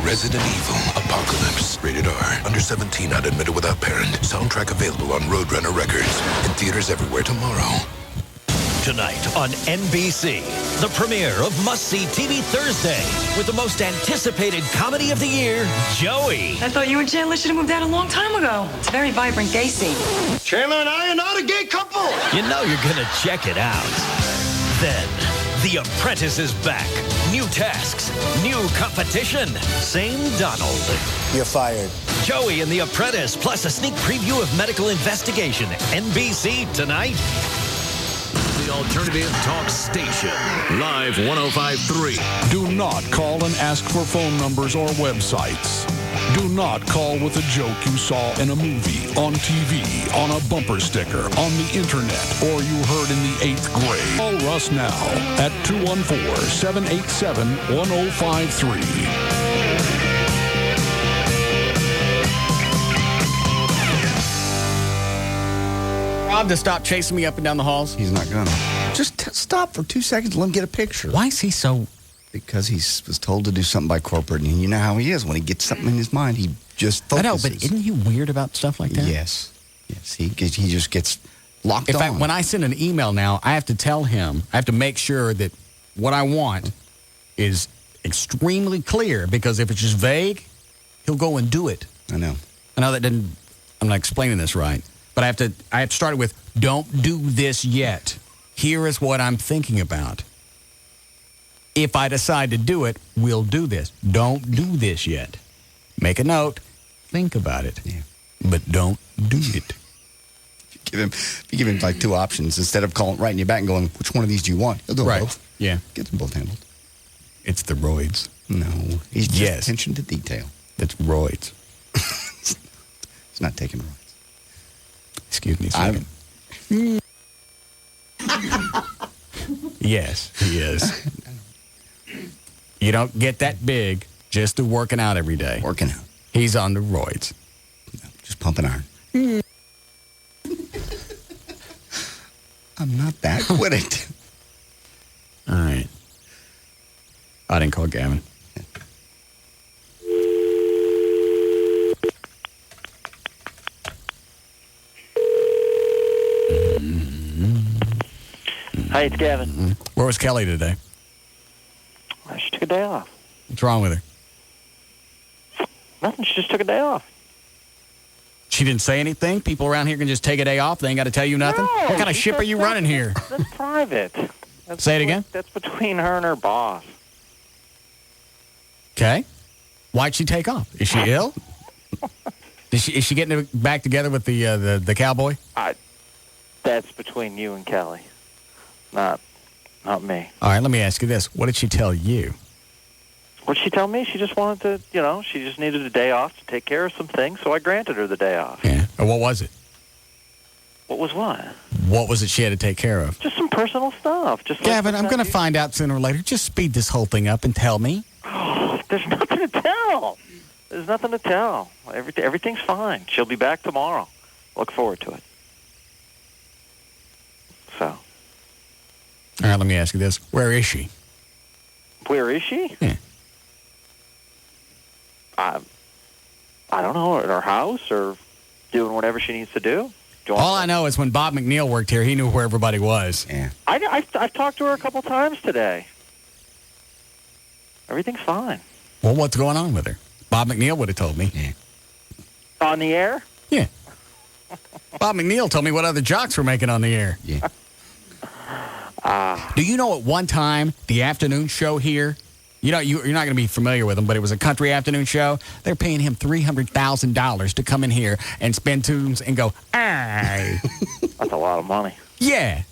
Resident Evil Apocalypse. Rated R. Under 17, not admitted without parent. Soundtrack available on Roadrunner Records. In theaters everywhere tomorrow. Tonight on NBC, the premiere of Must See TV Thursday with the most anticipated comedy of the year, Joey. I thought you and Chandler should have moved out a long time ago. It's a very vibrant gay scene. Chandler and I are not a gay couple. You know you're gonna check it out. Then, The Apprentice is back. New tasks, new competition, same Donald. You're fired. Joey and The Apprentice, plus a sneak preview of Medical Investigation. NBC tonight. The Alternative Talk Station. Live 105.3. Do not call and ask for phone numbers or websites. Do not call with a joke you saw in a movie, on TV, on a bumper sticker, on the internet, or you heard in the 8th grade. Call Russ now at 214-787-1053. Rob to stop chasing me up and down the halls? He's not gonna. Just stop for 2 seconds and let him get a picture. Why is he so... Because he was told to do something by corporate, and you know how he is. When he gets something in his mind, he just focuses. I know, but isn't he weird about stuff like that? Yes. Yes, he just gets locked on. In fact, when I send an email now, I have to tell him, I have to make sure that what I want is extremely clear, because if it's just vague, he'll go and do it. I know. I know that didn't, I'm not explaining this right, but I have to start it with, don't do this yet. Here is what I'm thinking about. If I decide to do it, we'll do this. Don't do this yet. Make a note. Think about it. Yeah. But don't do it. If you give him like two options, instead of writing you back and going, which one of these do you want? He'll do them both. Yeah. Get them both handled. It's the roids. No. He's just attention to detail. It's roids. He's not taking roids. Excuse me a second. Yes, he is. You don't get that big just through working out every day. Working out. He's on the roids. No, just pumping iron. I'm not that. Quit it. All right. I didn't call Gavin. Hi, it's Gavin. Where was Kelly today? She took a day off. What's wrong with her? Nothing. She just took a day off. She didn't say anything? People around here can just take a day off? They ain't got to tell you nothing? No, What kind of ship are you running here? That's private. Say it again? That's between her and her boss. Okay. Why'd she take off? Is she ill? Is she getting back together with the cowboy? That's between you and Kelly, not me. All right, let me ask you this. What did she tell you? What did she tell me? She just wanted to, she just needed a day off to take care of some things, so I granted her the day off. Yeah. Or what was it? What was what? What was it she had to take care of? Just some personal stuff. Just Gavin, I'm going to find out sooner or later. Just speed this whole thing up and tell me. There's nothing to tell. There's nothing to tell. Everything's fine. She'll be back tomorrow. Look forward to it. So. All right, let me ask you this. Where is she? Where is she? Yeah. I don't know, at her house or doing whatever she needs to do. All I know is when Bob McNeil worked here, he knew where everybody was. Yeah. I've talked to her a couple times today. Everything's fine. Well, what's going on with her? Bob McNeil would have told me. Yeah. On the air? Yeah. Bob McNeil told me what other jocks were making on the air. Yeah. Do you know at one time, the afternoon show here, you know, you're not going to be familiar with him, but it was a country afternoon show. They're paying him $300,000 to come in here and spin tunes and go, "Aye." That's a lot of money. Yeah.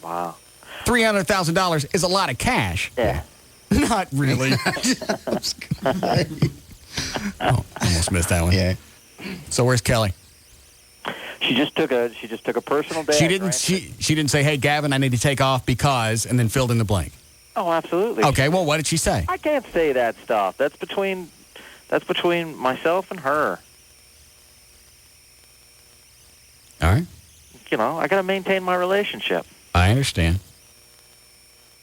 Wow. $300,000 is a lot of cash. Yeah. Not really. Almost missed that one. Yeah. So where's Kelly? She just took a personal day. She didn't say, "Hey Gavin, I need to take off because," and then filled in the blank. Oh, absolutely. Okay, well, what did she say? I can't say that stuff. That's between myself and her. All right. You know, I got to maintain my relationship. I understand.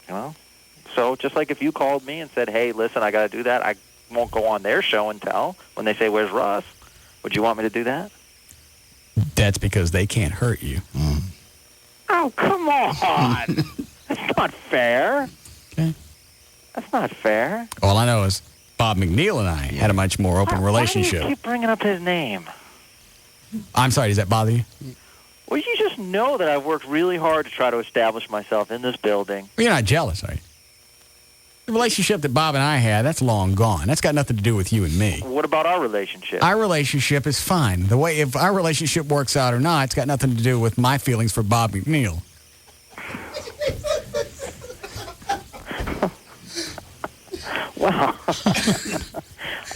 You know? So just like if you called me and said, "Hey, listen, I got to do that," I won't go on their show and tell when they say, "Where's Russ?" Would you want me to do that? That's because they can't hurt you. Mm. Oh, come on. That's not fair. Okay. That's not fair. All I know is Bob McNeil and I had a much more open relationship. Why do you keep bringing up his name? I'm sorry, does that bother you? Well, you just know that I've worked really hard to try to establish myself in this building. Well, you're not jealous, are you? The relationship that Bob and I had, that's long gone. That's got nothing to do with you and me. What about our relationship? Our relationship is fine. The way, if our relationship works out or not, it's got nothing to do with my feelings for Bob McNeil. Well,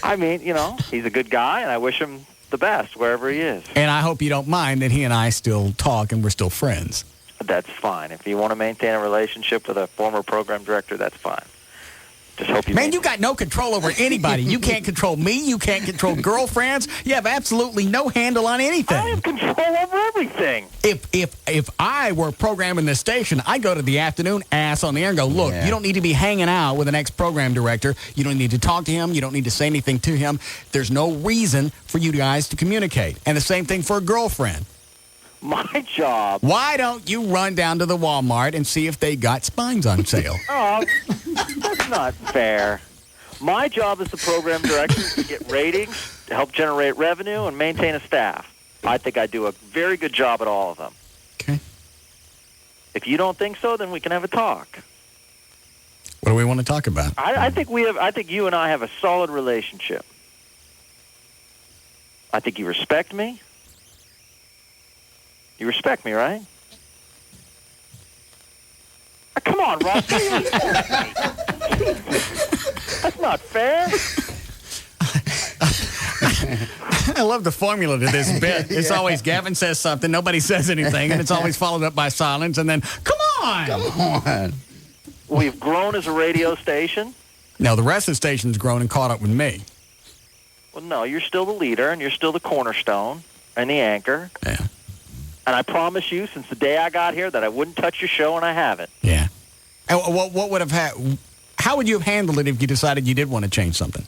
I mean, you know, he's a good guy, and I wish him the best wherever he is. And I hope you don't mind that he and I still talk and we're still friends. That's fine. If you want to maintain a relationship with a former program director, that's fine. Just hope you... Man, you got no control over anybody. You can't control me. You can't control girlfriends. You have absolutely no handle on anything. I have control over everything. If I were programming this station, I'd go to the afternoon ass on the air and go, "Look, you don't need to be hanging out with an ex-program director. You don't need to talk to him. You don't need to say anything to him. There's no reason for you guys to communicate." And the same thing for a girlfriend. My job... Why don't you run down to the Walmart and see if they got spines on sale? Oh, that's not fair. My job as the program director is to get ratings, to help generate revenue, and maintain a staff. I think I do a very good job at all of them. Okay. If you don't think so, then we can have a talk. What do we want to talk about? I think you and I have a solid relationship. I think you respect me. You respect me, right? Come on, Ross. That's not fair. I love the formula to this bit. It's always Gavin says something, nobody says anything, and it's always followed up by silence, and then, come on! Come on. We've grown as a radio station. No, the rest of the station's grown and caught up with me. Well, no, you're still the leader, and you're still the cornerstone and the anchor. Yeah. And I promise you, since the day I got here, that I wouldn't touch your show, and I haven't. Yeah. And what would have how would you have handled it if you decided you did want to change something?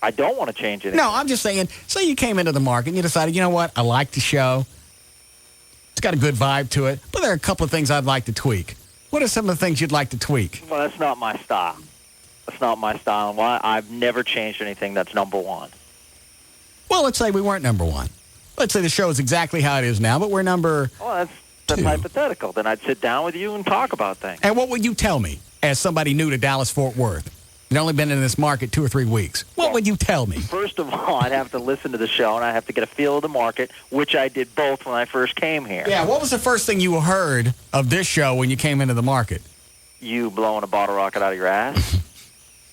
I don't want to change it. No, I'm just saying, say you came into the market and you decided, you know what, I like the show. It's got a good vibe to it, but there are a couple of things I'd like to tweak. What are some of the things you'd like to tweak? Well, that's not my style. That's not my style. And I've never changed anything that's number one. Well, let's say we weren't number one. Let's say the show is exactly how it is now, but we're number Well, that's hypothetical. Then I'd sit down with you and talk about things. And what would you tell me as somebody new to Dallas-Fort Worth? You've only been in this market 2 or 3 weeks. What would you tell me? First of all, I'd have to listen to the show, and I'd have to get a feel of the market, which I did both when I first came here. Yeah, what was the first thing you heard of this show when you came into the market? You blowing a bottle rocket out of your ass.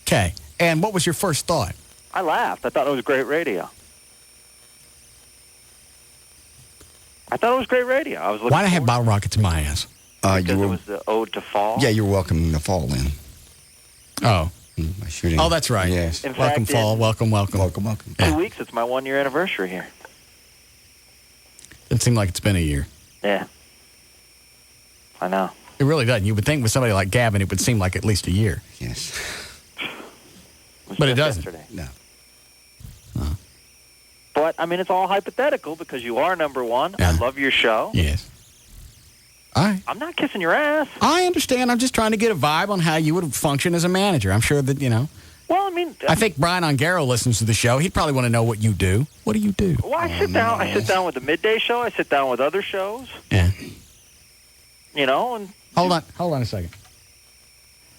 Okay. And what was your first thought? I laughed. I thought it was great radio. I thought it was great radio. I was looking. Why'd I have bottle rockets in my ass? Because it was the ode to fall. Yeah, you're welcoming the fall in. Oh. By shooting. Oh, that's right. Yes. In Welcome, fact, fall. Welcome. Welcome. 2 weeks, it's my 1-year anniversary here. It seemed like it's been a year. Yeah. I know. It really doesn't. You would think with somebody like Gavin, it would seem like at least a year. Yes. But it doesn't. Yesterday. No. But, I mean, it's all hypothetical because you are number one. Yeah. I love your show. Yes. All right. I'm not kissing your ass. I understand. I'm just trying to get a vibe on how you would function as a manager. I'm sure that, Well, I mean... I think Brian Ongaro listens to the show. He'd probably want to know what you do. What do you do? Well, I sit down with the midday show. I sit down with other shows. Yeah. And... Hold on a second.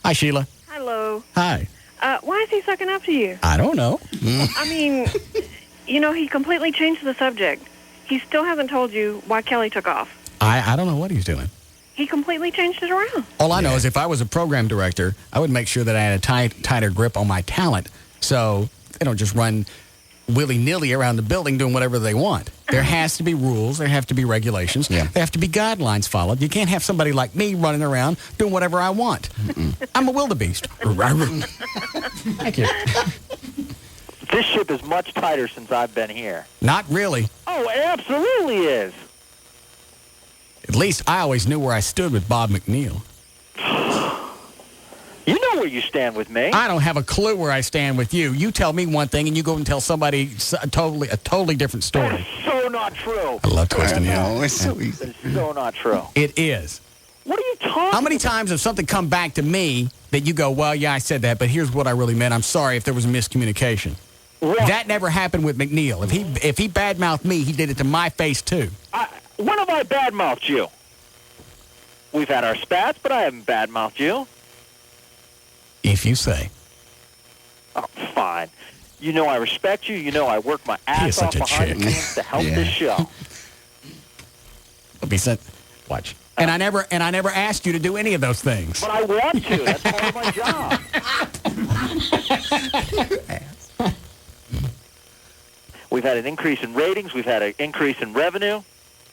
Hi, Sheila. Hello. Hi. Why is he sucking up to you? I don't know. I mean, he completely changed the subject. He still hasn't told you why Kelly took off. I don't know what he's doing. He completely changed it around. All I know is if I was a program director, I would make sure that I had a tighter grip on my talent so they don't just run willy-nilly around the building doing whatever they want. There has to be rules. There have to be regulations. Yeah. There have to be guidelines followed. You can't have somebody like me running around doing whatever I want. I'm a wildebeest. Thank you. This ship is much tighter since I've been here. Not really. Oh, it absolutely is. At least I always knew where I stood with Bob McNeil. You know where you stand with me. I don't have a clue where I stand with you. You tell me one thing, and you go and tell somebody a totally different story. That's so not true. I love twisting you. No, it's so easy. It's so not true. It is. What are you talking How many times has something come back to me that you go, well, yeah, I said that, but here's what I really meant. I'm sorry if there was a miscommunication. What? That never happened with McNeil. If he badmouthed me, he did it to my face, too. When have I badmouthed you? We've had our spats, but I haven't badmouthed you. If you say. Oh, fine. You know I respect you. You know I work my ass off behind the scenes to help this show. Watch. And I never asked you to do any of those things. But I want to. That's part of my job. We've had an increase in ratings. We've had an increase in revenue.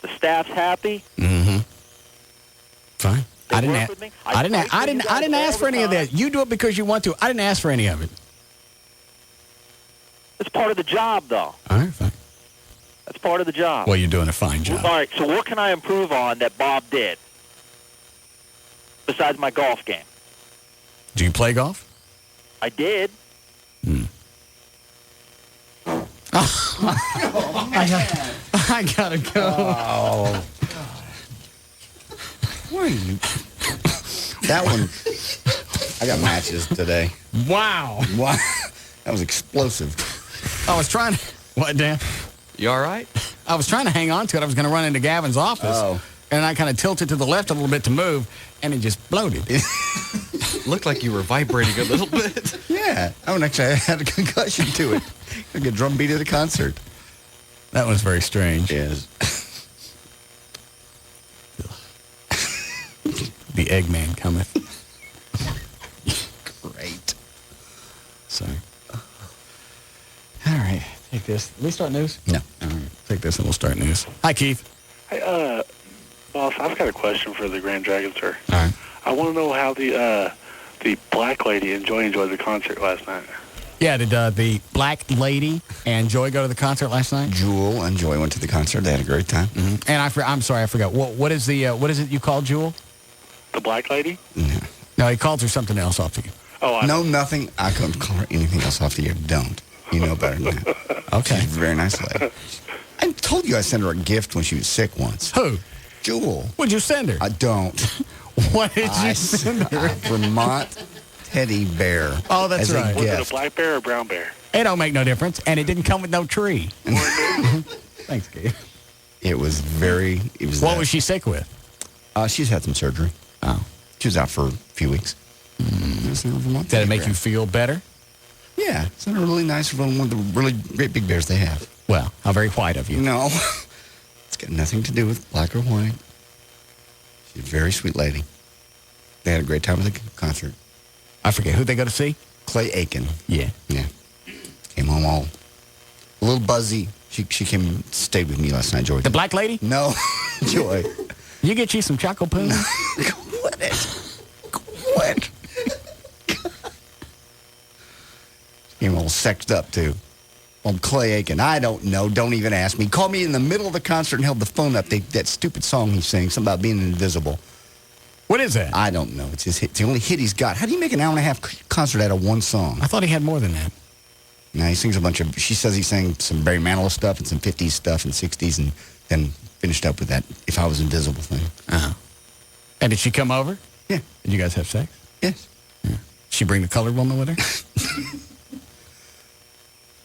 The staff's happy. Mm-hmm. Fine. I didn't ask for any of that. You do it because you want to. I didn't ask for any of it. It's part of the job, though. All right, fine. That's part of the job. Well, you're doing a fine job. All right, so what can I improve on that Bob did besides my golf game? Do you play golf? I did. I gotta go. Oh. What are you? That one. I got matches today. Wow. That was explosive. I was trying to. What, Dan? You all right? I was trying to hang on to it. I was going to run into Gavin's office. Oh. And I kind of tilted to the left a little bit to move, and it just bloated. Looked like you were vibrating a little bit. Yeah. I had a concussion to it. Like a drum beat at a concert. That was very strange. Yes. The Eggman cometh. Great. Sorry. All right. Take this. Did we start news? No. All right. Take this and we'll start news. Hi, Keith. Hey, boss, I've got a question for the Grand Dragon, sir. All right. I want to know how the black lady and Joy enjoyed the concert last night. Yeah, did the black lady and Joy go to the concert last night? Jewel and Joy went to the concert. They had a great time. Mm-hmm. And I'm sorry, I forgot. What is it you call Jewel? The black lady? No, he called her something else off to you. Oh, no, nothing. I couldn't call her anything else off to you. Don't. You know better than that. Okay. She's a very nice lady. I told you I sent her a gift when she was sick once. Who? Jewel. What'd you send her? I don't. What did you send her? A Vermont teddy bear. Oh, that's right. Was it a black bear or brown bear? It don't make no difference, and it didn't come with no tree. Thanks, Keith. What was she sick with? She's had some surgery. Oh. She was out for a few weeks. Did it make you feel better? Yeah. It's a really nice one of the really great big bears they have. Well, how very white of you. No. It's got nothing to do with black or white. She's a very sweet lady. They had a great time at the concert. I forget who they go to see? Clay Aiken. Yeah. Yeah. Came home all a little buzzy. She came and stayed with me last night, Joy. The black lady? No. Joy. You get you some Choco Poon? Quit. Came all sexed up, too. On Clay Aiken. I don't know. Don't even ask me. Called me in the middle of the concert and held the phone up. That stupid song he sings, something about being invisible. What is that? I don't know. It's his hit. It's the only hit he's got. How do you make an hour-and-a-half concert out of one song? I thought he had more than that. No, he sings a bunch of... She says he sang some Barry Manilow stuff and some 50s stuff and 60s and then finished up with that If I Was Invisible thing. Uh-huh. And did she come over? Yeah. Did you guys have sex? Yes. Yeah. Did she bring the colored woman with her?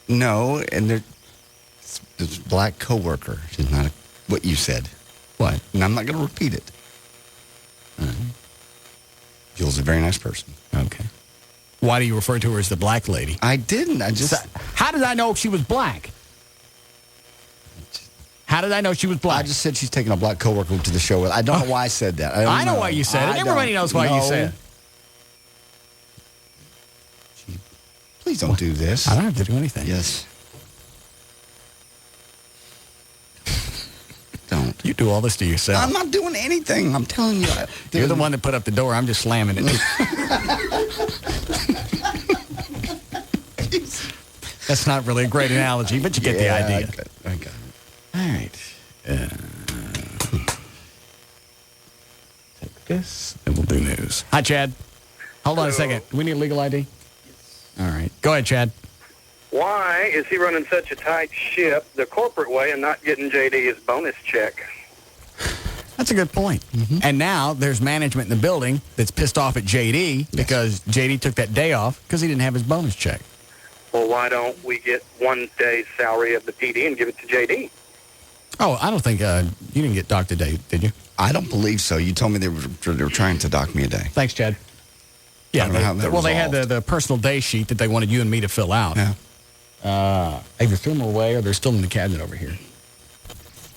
No, and there's a black coworker. She's not what you said. What? And I'm not going to repeat it. Jill's a very nice person. Okay. Why do you refer to her as the black lady? I didn't. How did I know she was black? How did I know she was black? I just said she's taking a black coworker to the show. I don't know why I said that. I know why you said it. Everybody knows why you said it. Please don't do this. I don't have to do anything. Yes. Don't. You do all this to yourself. I'm not doing anything. I'm telling you. You're the one that put up the door. I'm just slamming it. That's not really a great analogy, but you get the idea. I got it. All right. Take this, and we'll do news. Hi, Chad. Hold on a second. Do we need legal ID? Yes. All right. Go ahead, Chad. Why is he running such a tight ship the corporate way and not getting JD his bonus check? That's a good point. Mm-hmm. And now there's management in the building that's pissed off at JD because JD took that day off because he didn't have his bonus check. Well, why don't we get 1 day's salary of the PD and give it to JD? Oh, I don't think you didn't get docked a day, did you? I don't believe so. You told me they were trying to dock me a day. Thanks, Chad. Yeah, they had the personal day sheet that they wanted you and me to fill out. Yeah. Either threw them away or they're still in the cabinet over here.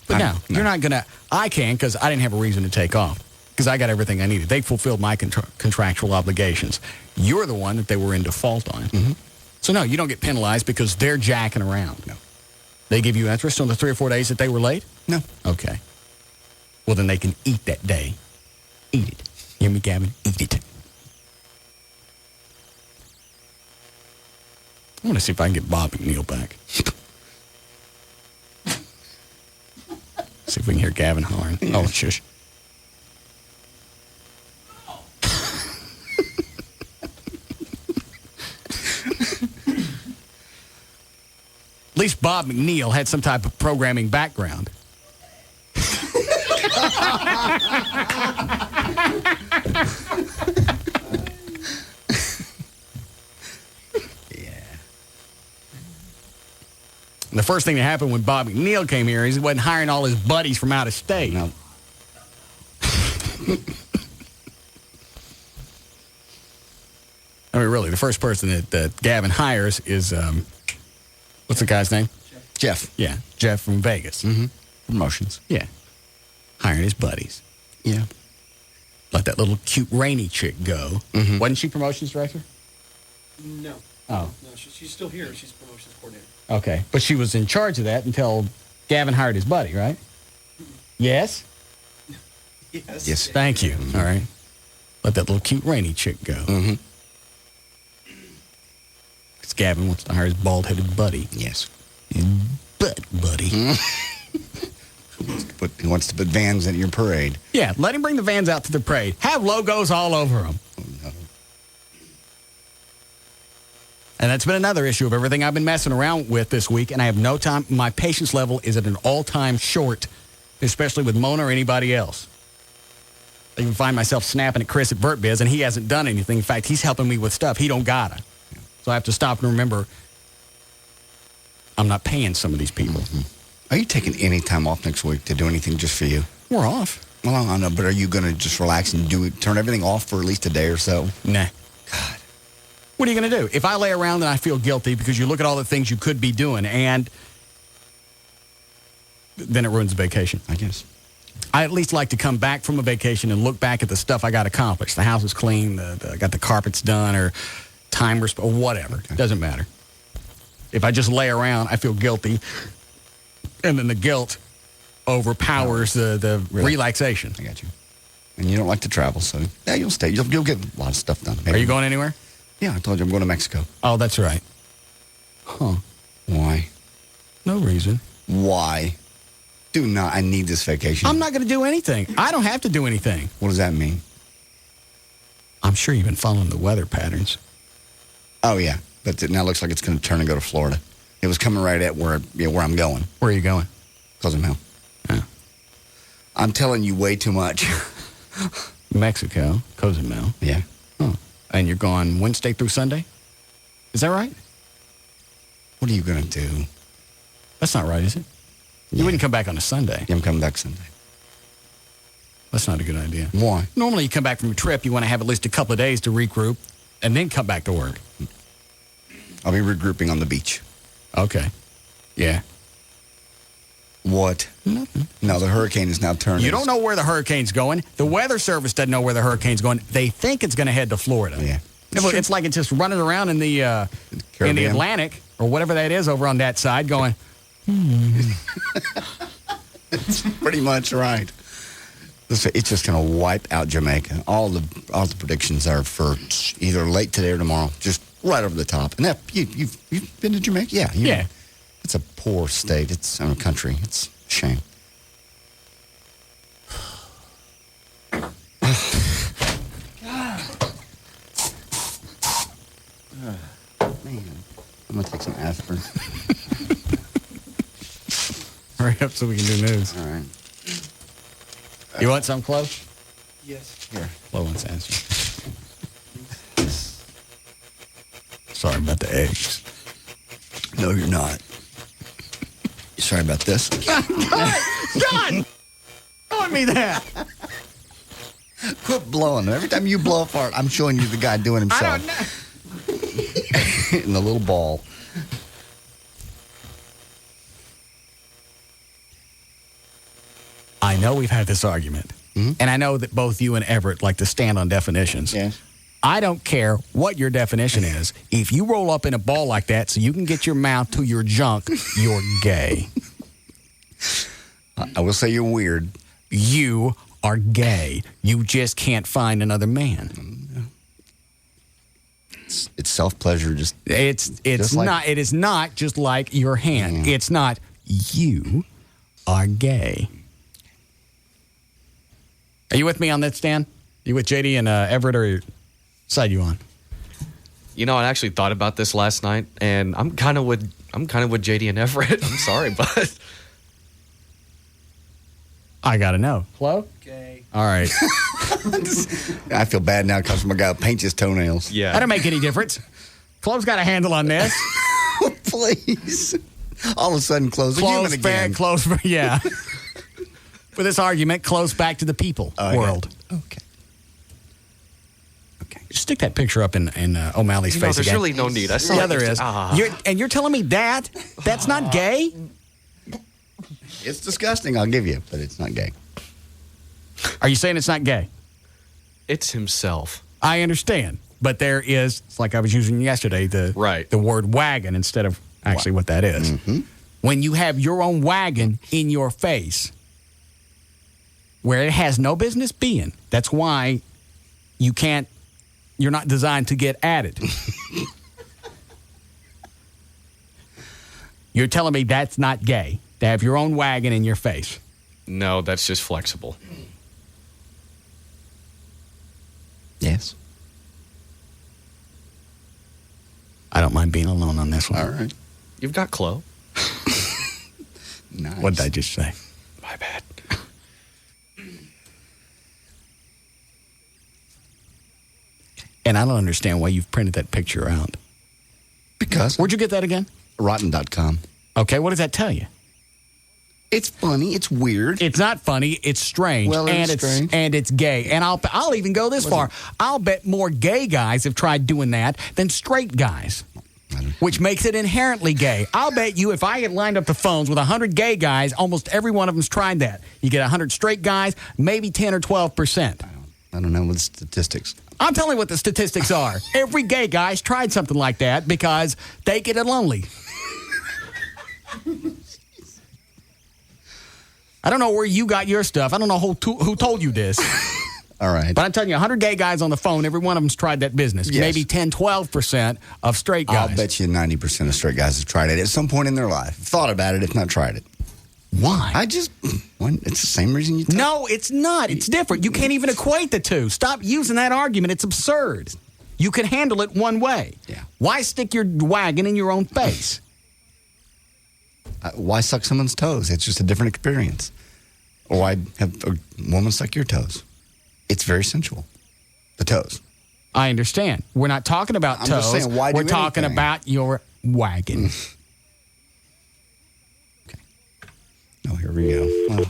But no, you're not going to... I can because I didn't have a reason to take off because I got everything I needed. They fulfilled my contractual obligations. You're the one that they were in default on. Mm-hmm. So, no, you don't get penalized because they're jacking around. No. They give you interest on the 3 or 4 days that they were late? No. Okay. Well, then they can eat that day. Eat it. Hear me, Gavin? Eat it. I want to see if I can get Bob McNeil back. See if we can hear Gavin hollering. Oh, shush. At least Bob McNeil had some type of programming background. And the first thing that happened when Bob McNeil came here is he wasn't hiring all his buddies from out of state. No. I mean, really, the first person that Gavin hires is, what's the guy's name? Jeff. Yeah, Jeff from Vegas. Mm-hmm. Promotions. Yeah. Hiring his buddies. Yeah. Let that little cute rainy chick go. Mm-hmm. Wasn't she promotions director? No. Oh. No, she's still here. She's promotions coordinator. Okay. But she was in charge of that until Gavin hired his buddy, right? Yes? Yes. Yes. Thank you. All right. Let that little cute rainy chick go. Mm-hmm. Because Gavin wants to hire his bald-headed buddy. Yes. His butt buddy. He wants to put vans in your parade. Yeah, let him bring the vans out to the parade. Have logos all over them. Oh, no. And that's been another issue of everything I've been messing around with this week, and I have no time. My patience level is at an all-time short, especially with Mona or anybody else. I even find myself snapping at Chris at VertBiz, and he hasn't done anything. In fact, he's helping me with stuff. He don't gotta. So I have to stop and remember I'm not paying some of these people. Mm-hmm. Are you taking any time off next week to do anything just for you? We're off. Well, I know, but are you going to just relax and turn everything off for at least a day or so? Nah. God. What are you going to do? If I lay around and I feel guilty because you look at all the things you could be doing and then it ruins the vacation. I guess. I at least like to come back from a vacation and look back at the stuff I got accomplished. The house is clean, I got the carpets done or timers or whatever. Okay. Doesn't matter. If I just lay around, I feel guilty. And then the guilt overpowers the relaxation. I got you. And you don't like to travel, so yeah, you'll stay. You'll get a lot of stuff done. Maybe. Are you going anywhere? Yeah, I told you I'm going to Mexico. Oh, that's right. Huh. Why? No reason. Why? Do not. I need this vacation. I'm not going to do anything. I don't have to do anything. What does that mean? I'm sure you've been following the weather patterns. Oh, yeah. But it now looks like it's going to turn and go to Florida. It was coming right at where I'm going. Where are you going? Cozumel. Yeah. I'm telling you way too much. Mexico, Cozumel. Yeah. Oh. And you're going Wednesday through Sunday? Is that right? What are you going to do? That's not right, is it? You wouldn't come back on a Sunday. Yeah, I'm coming back Sunday. That's not a good idea. Why? Normally you come back from a trip, you want to have at least a couple of days to regroup and then come back to work. I'll be regrouping on the beach. Okay. Yeah. What? Nothing. No, the hurricane is now turning. You don't know where the hurricane's going. The Weather Service doesn't know where the hurricane's going. They think it's going to head to Florida. Yeah. It's like it's just running around in the Atlantic or whatever that is over on that side going, It's pretty much right. It's just going to wipe out Jamaica. All the predictions are for either late today or tomorrow, just right over the top. And that you've been to Jamaica? Yeah. Yeah. It's a poor state. It's a country. It's a shame. Man, I'm going to take some aspirin. Hurry up so we can do news. All right. You want some, Chloe? Yes. Here. Chloe wants to answer. Sorry about the eggs. No, you're not. Sorry about this. God! Tell me that. Quit blowing. Every time you blow a fart, I'm showing you the guy doing himself. I don't know. In the little ball. I know we've had this argument, and I know that both you and Everett like to stand on definitions. Yes. I don't care what your definition is. If you roll up in a ball like that so you can get your mouth to your junk, you're gay. I will say you're weird. You are gay. You just can't find another man. It's self-pleasure. It's like, not. It is not just like your hand. Yeah. It's not. You are gay. Are you with me on that, Stan? You with JD and Everett, or side you on? You know, I actually thought about this last night, and I'm kind of with JD and Everett. I'm sorry, but I gotta know. Flo? Okay. All right. I feel bad now because my guy paints his toenails. yeah. That don't make any difference. Chloe's got a handle on this. Please. All of a sudden, Chloe's a human again. Yeah. For this argument, close back to the people world. Okay. Just stick that picture up in O'Malley's face there's again. really no need. I saw Yeah, it. there is. You're telling me that's not gay? It's disgusting, I'll give you, but it's not gay. Are you saying it's not gay? It's himself. I understand. But there is, it's like I was using yesterday, the word wagon instead of actually what that is. Mm-hmm. When you have your own wagon in your face, where it has no business being, that's why you're not designed to get at it. You're telling me that's not gay, to have your own wagon in your face? No, that's just flexible. Yes. I don't mind being alone on this one. All right. You've got Chloe. Nice. What did I just say? My bad. And I don't understand why you've printed that picture out. Because. Where'd you get that again? Rotten.com. Okay, what does that tell you? It's funny. It's weird. It's not funny. It's strange. Well, and it's strange. And it's gay. And I'll even go this far. I'll bet more gay guys have tried doing that than straight guys, which makes it inherently gay. I'll bet you if I had lined up the phones with 100 gay guys, almost every one of them's tried that. You get 100 straight guys, maybe 10 or 12%. I don't know what the statistics. I'm telling you what the statistics are. Every gay guy's tried something like that because they get lonely. I don't know where you got your stuff. I don't know who told you this. All right. But I'm telling you, 100 gay guys on the phone, every one of them's tried that business. Yes. Maybe 10, 12% of straight guys. I'll bet you 90% of straight guys have tried it at some point in their life. Thought about it, if not tried it. Why? It's the same reason you tow. No, it's not. It's different. You can't even equate the two. Stop using that argument. It's absurd. You can handle it one way. Yeah. Why stick your wagon in your own face? Why suck someone's toes? It's just a different experience. Or why have a woman suck your toes? It's very sensual. The toes. I understand. We're not talking about toes. Just saying, why We're do talking anything? about your wagon. Okay. Oh, here we go. Oh.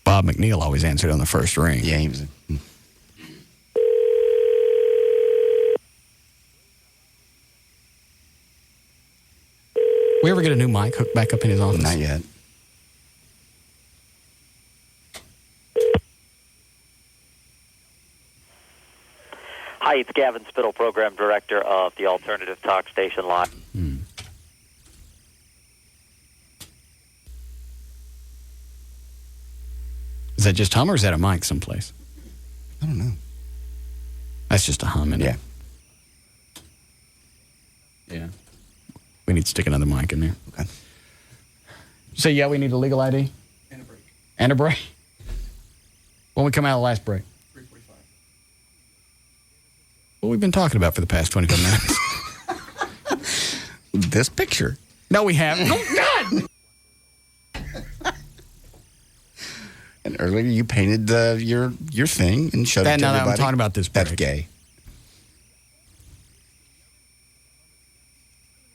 Bob McNeil always answered on the first ring. Yeah, he was. We ever get a new mic hooked back up in his office? Not yet. Hi, it's Gavin Spittle, Program Director of the Alternative Talk Station Live. Is that just hum or is that a mic someplace? I don't know. That's just a hum, isn't it? Yeah. We need to stick another mic in there. Okay. So, yeah, we need a legal ID? And a break. And a break? When we come out of the last break? 3:45. What we've been talking about for the past 25 minutes. This picture. No, we haven't. Oh, God! And earlier you painted your thing and showed it to No, everybody. I'm talking about this break. That's gay.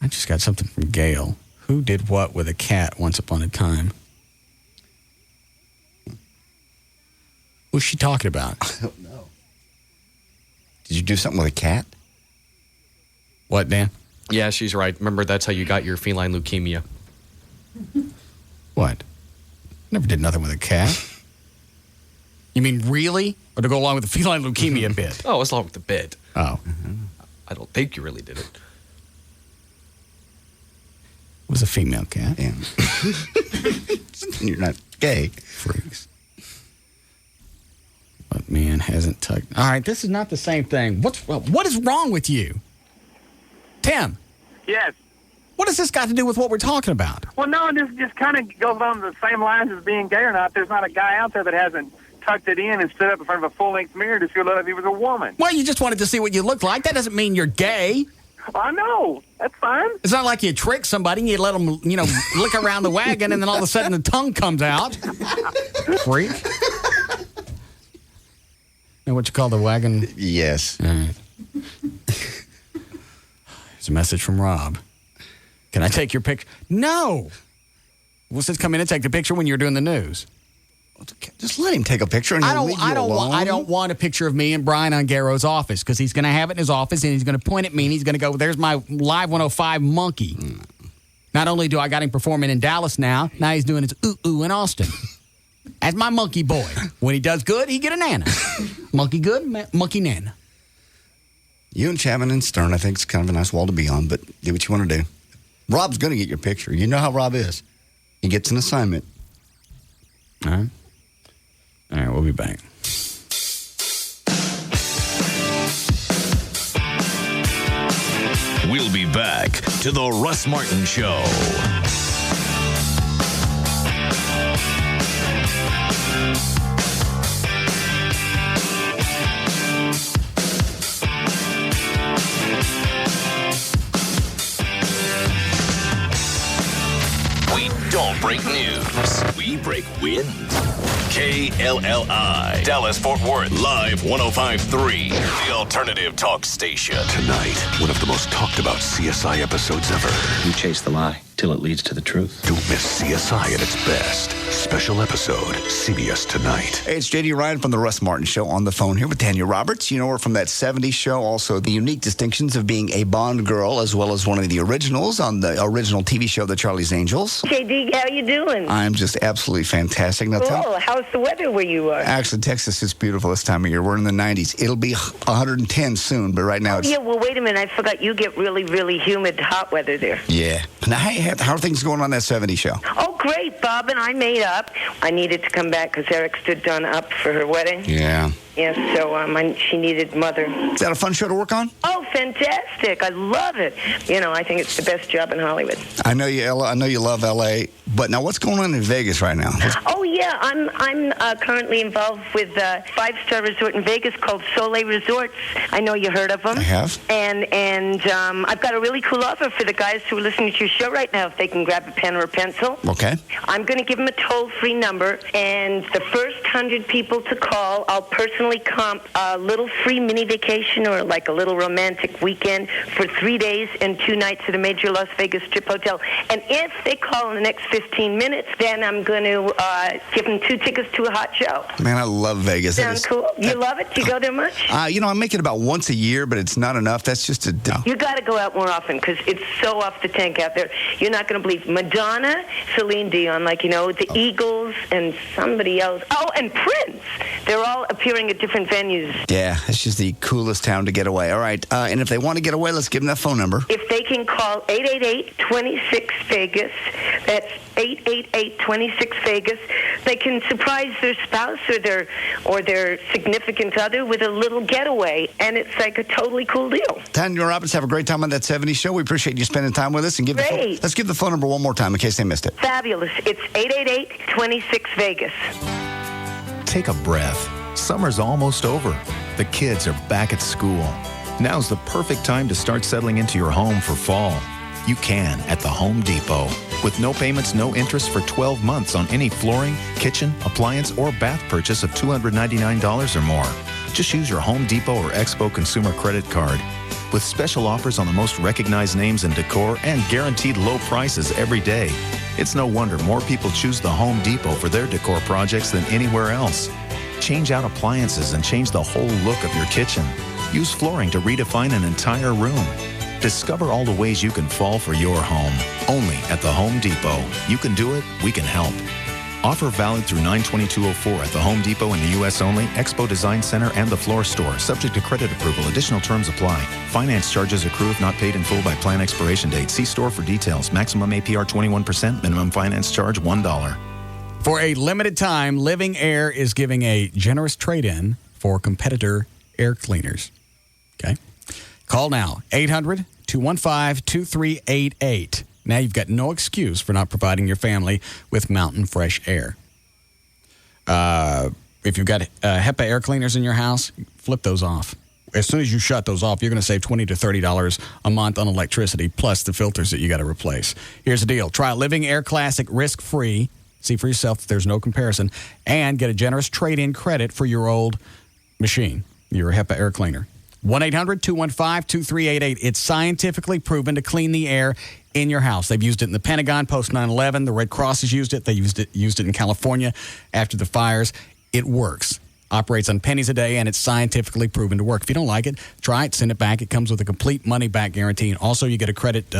I just got something from Gail. Who did what with a cat once upon a time? What's she talking about? I don't know. Did you do something with a cat? What, Dan? Yeah, she's right. Remember, that's how you got your feline leukemia. What? Never did nothing with a cat. You mean really? Or to go along with the feline leukemia bit? Oh, it's along with the bit. Oh. I don't think you really did it. It was a female cat. Yeah. You're not gay. Freaks. But man hasn't tucked. All right, this is not the same thing. What is wrong with you? Tim, Yes. what has this got to do with what we're talking about? Well, no, this just kind of goes on the same lines as being gay or not. There's not a guy out there that hasn't tucked it in and stood up in front of a full-length mirror to feel if he was a woman. Well, you just wanted to see what you looked like. That doesn't mean you're gay. I know. That's fine. It's not like you trick somebody and you let them, lick around the wagon and then all of a sudden the tongue comes out. Freak. Know what you call the wagon? Yes. All right. Here's a message from Rob. Can I take your picture? No. Well, says come in and take the picture when you're doing the news. Just let him take a picture and he'll leave you alone. I don't want a picture of me and Brian Ongaro's office because he's going to have it in his office and he's going to point at me and he's going to go, there's my Live 105 monkey. Not only do I got him performing in Dallas now he's doing his ooh-ooh in Austin. As my monkey boy. When he does good, he get a nana. Monkey good, monkey nana. You and Chapman and Stern, I think it's kind of a nice wall to be on, but do what you want to do. Rob's going to get your picture. You know how Rob is. He gets an assignment. All right. All right, we'll be back. We'll be back to the Russ Martin Show. We don't break news. We break wind. KLLI, Dallas-Fort Worth, Live 105.3, the alternative talk station. Tonight, one of the most talked about CSI episodes ever. You chase the lie till it leads to the truth. Don't miss CSI at its best. Special episode, CBS Tonight. Hey, it's J.D. Ryan from the Russ Martin Show on the phone here with Tanya Roberts. You know her from that 70s show. Also, the unique distinctions of being a Bond girl as well as one of the originals on the original TV show, The Charlie's Angels. JD, how you doing? I'm just absolutely fantastic. Now, Cool. How's the weather where you are? Actually, Texas is beautiful this time of year. We're in the 90s. It'll be 110 soon, but right now it's... Yeah, well, wait a minute. I forgot you get really, really humid hot weather there. Yeah. Now, hey, how are things going on that 70 show? Oh, great, Bob, and I made up. I needed to come back because Eric stood Donna up for her wedding. Yeah. Yes, so she needed mother. Is that a fun show to work on? Oh, fantastic. I love it. I think it's the best job in Hollywood. I know you love L.A., but now what's going on in Vegas right now? Oh, yeah. I'm currently involved with a 5-star resort in Vegas called Soleil Resorts. I know you heard of them. I have. And I've got a really cool offer for the guys who are listening to your show right now, if they can grab a pen or a pencil. Okay. I'm going to give them a toll-free number, and the first 100 people to call, I'll personally comp a little free mini vacation or like a little romantic weekend for 3 days and 2 nights at a major Las Vegas Strip hotel. And if they call in the next 15 minutes, then I'm going to give them 2 tickets to a hot show. Man, I love Vegas. Sound cool? You love it? Do you go there much? I make it about once a year, but it's not enough. That's just You got to go out more often because it's so off the tank out there. You're not going to believe Madonna, Celine Dion, the Eagles, and somebody else. Oh, and Prince. They're all appearing at different venues. Yeah, it's just the coolest town to get away. All right, and if they want to get away, let's give them that phone number. If they can call 888-26-VEGAS, that's 888-26-VEGAS, they can surprise their spouse or their significant other with a little getaway, and it's like a totally cool deal. Tanya Robbins, have a great time on that 70s show. We appreciate you spending time with us. And let's give the phone number one more time in case they missed it. Fabulous. It's 888-26-VEGAS. Take a breath. Summer's almost over. The kids are back at school. Now's the perfect time to start settling into your home for fall. You can at the Home Depot. With no payments, no interest for 12 months on any flooring, kitchen, appliance, or bath purchase of $299 or more. Just use your Home Depot or Expo Consumer Credit Card. With special offers on the most recognized names in decor and guaranteed low prices every day. It's no wonder more people choose the Home Depot for their decor projects than anywhere else. Change out appliances and change the whole look of your kitchen. Use flooring to redefine an entire room. Discover all the ways you can fall for your home. Only at the Home Depot. You can do it, we can help. Offer valid through 9/22/04 at the Home Depot in the U.S. only, Expo Design Center, and the floor store. Subject to credit approval. Additional terms apply. Finance charges accrue if not paid in full by plan expiration date. See store for details. Maximum APR 21%. Minimum finance charge $1. For a limited time, Living Air is giving a generous trade-in for competitor air cleaners. Okay? Call now, 800-215-2388. Now you've got no excuse for not providing your family with mountain fresh air. If you've got HEPA air cleaners in your house, flip those off. As soon as you shut those off, you're going to save $20 to $30 a month on electricity, plus the filters that you got to replace. Here's the deal. Try Living Air Classic risk-free. See for yourself if there's no comparison. And get a generous trade-in credit for your old machine, your HEPA air cleaner. 1-800-215-2388. It's scientifically proven to clean the air in your house. They've used it in the Pentagon post 9/11. The Red Cross has used it. They used it in California after the fires. It works. Operates on pennies a day, and it's scientifically proven to work. If you don't like it, try it, send it back. It comes with a complete money-back guarantee. And also, you get a credit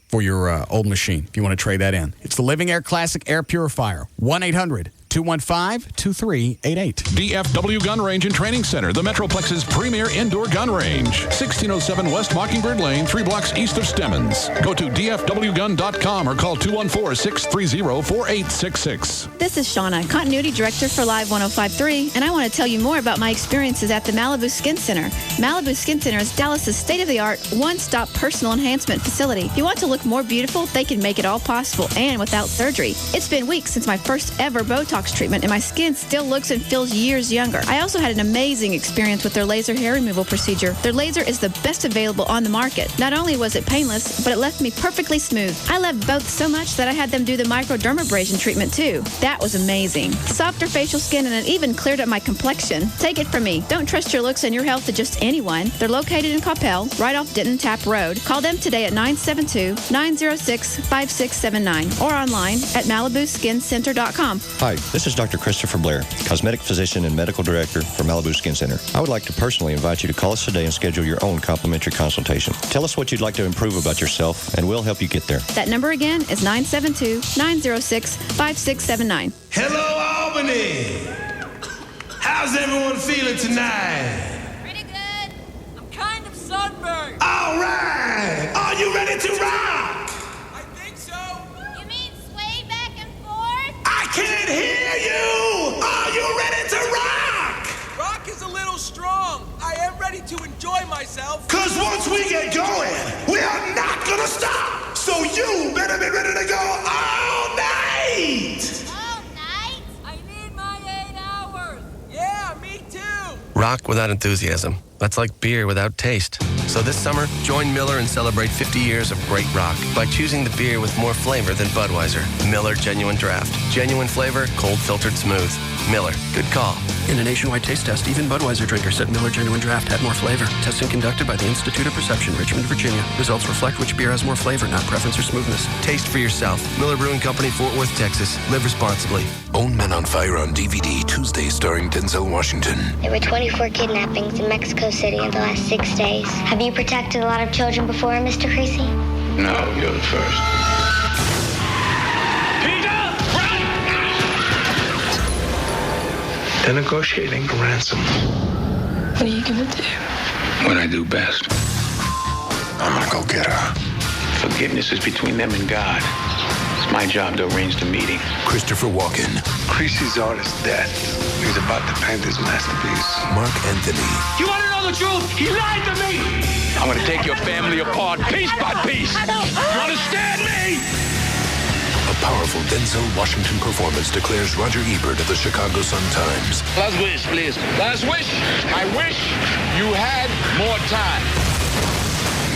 for your old machine if you want to trade that in. It's the Living Air Classic Air Purifier. 1-800-215-2388. DFW Gun Range and Training Center, the Metroplex's premier indoor gun range. 1607 West Mockingbird Lane, 3 blocks east of Stemmons. Go to dfwgun.com or call 214-630-4866. This is Shauna, Continuity Director for Live 105.3, and I want to tell you more about my experiences at the Malibu Skin Center. Malibu Skin Center is Dallas's state-of-the-art, one-stop personal enhancement facility. If you want to look more beautiful, they can make it all possible and without surgery. It's been weeks since my first ever Botox treatment, and my skin still looks and feels years younger. I also had an amazing experience with their laser hair removal procedure. Their laser is the best available on the market. Not only was it painless, but it left me perfectly smooth. I loved both so much that I had them do the microdermabrasion treatment too. That was amazing. Softer facial skin, and it even cleared up my complexion. Take it from me. Don't trust your looks and your health to just anyone. They're located in Coppell, right off Denton Tap Road. Call them today at 972-906-5679 or online at MalibuSkinCenter.com. Hi, this is Dr. Christopher Blair, cosmetic physician and medical director for Malibu Skin Center. I would like to personally invite you to call us today and schedule your own complimentary consultation. Tell us what you'd like to improve about yourself, and we'll help you get there. That number again is 972-906-5679. Hello, Albany. How's everyone feeling tonight? Pretty good. I'm kind of sunburned. All right. Are you ready to rock? I think so. to enjoy myself. Because once we get going, we are not going to stop. So you better be ready to go all night. All night? I need my 8 hours. Yeah, me too. Rock without enthusiasm. That's like beer without taste. So this summer, join Miller and celebrate 50 years of great rock by choosing the beer with more flavor than Budweiser. Miller Genuine Draft. Genuine flavor, cold filtered smooth. Miller, good call. In a nationwide taste test, even Budweiser drinkers said Miller Genuine Draft had more flavor. Testing conducted by the Institute of Perception, Richmond, Virginia. Results reflect which beer has more flavor, not preference or smoothness. Taste for yourself. Miller Brewing Company, Fort Worth, Texas. Live responsibly. Own Men on Fire on DVD Tuesday, starring Denzel Washington. There were 24 kidnappings in Mexico City in the last 6 days. Have you protected a lot of children before, Mr. Creasy? No, you're the first. They're negotiating a ransom. What are you gonna do? What I do best. I'm gonna go get her. Forgiveness is between them and God. It's my job to arrange the meeting. Christopher Walken. Creasy's artist dead. He's about to paint his masterpiece. Mark Anthony. You want to know the truth? He lied to me. I'm gonna take your family apart piece by piece. You understand me? A powerful Denzel Washington performance declares Roger Ebert of the Chicago Sun-Times. Last wish, please. Last wish. I wish you had more time.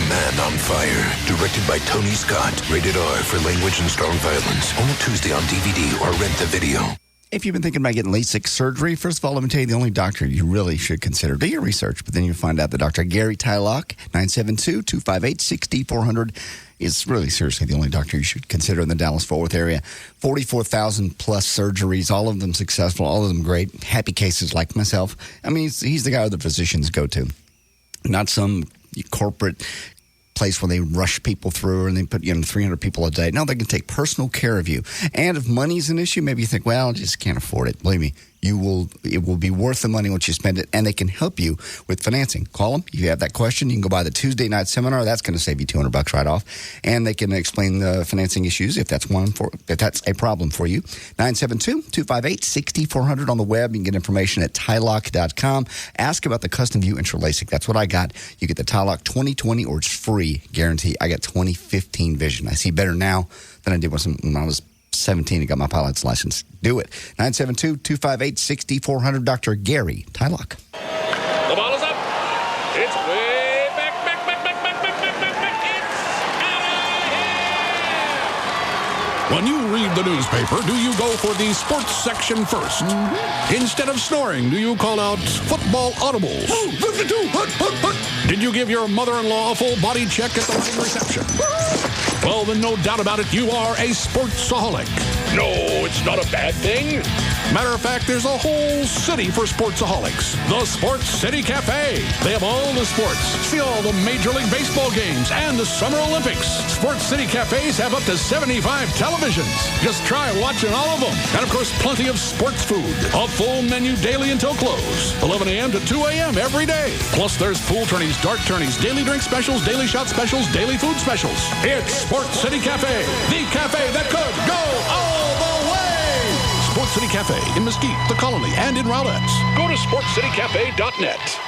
Man on Fire, directed by Tony Scott. Rated R for language and strong violence. Only Tuesday on DVD or rent the video. If you've been thinking about getting LASIK surgery, first of all, let me tell you, the only doctor you really should consider. Do your research, but then you'll find out that Dr. Gary Tylock, 972-258-6400, is really seriously the only doctor you should consider in the Dallas-Fort Worth area. 44,000 plus surgeries, all of them successful, all of them great. Happy cases like myself. I mean, he's the guy the physicians go to, not some corporate place where they rush people through and they put 300 people a day. No, they can take personal care of you. And if money's an issue, maybe you think, well, I just can't afford it. Believe me, it will be worth the money once you spend it, and they can help you with financing. Call them if you have that question. You can go by the Tuesday night seminar. That's going to save you $200 right off, and they can explain the financing issues if that's a problem for you. 972-258-6400 on the web. You can get information at tylock.com. Ask about the custom view intra LASIK. That's what I got. You get the Tylock 2020 or it's free guarantee. I got 2015 vision. I see better now than I did when I was 17 and got my pilot's license. Do it. 972-258-6400. Dr. Gary Tylock. The ball is up. It's way back. When you read the newspaper, do you go for the sports section first? Instead of snoring, do you call out football audibles? Did you give your mother-in-law a full body check at the wedding reception? Well, then no doubt about it, you are a sportsaholic. No, it's not a bad thing. Matter of fact, there's a whole city for sportsaholics. The Sports City Cafe. They have all the sports. See all the Major League Baseball games and the Summer Olympics. Sports City Cafes have up to 75 televisions. Just try watching all of them. And, of course, plenty of sports food. A full menu daily until close. 11 a.m. to 2 a.m. every day. Plus, there's pool tourneys, dart tourneys, daily drink specials, daily shot specials, daily food specials. It's Sports City Cafe, the cafe that could go all the way. Sports City Cafe in Mesquite, the Colony, and in Rowlett. Go to sportscitycafe.net.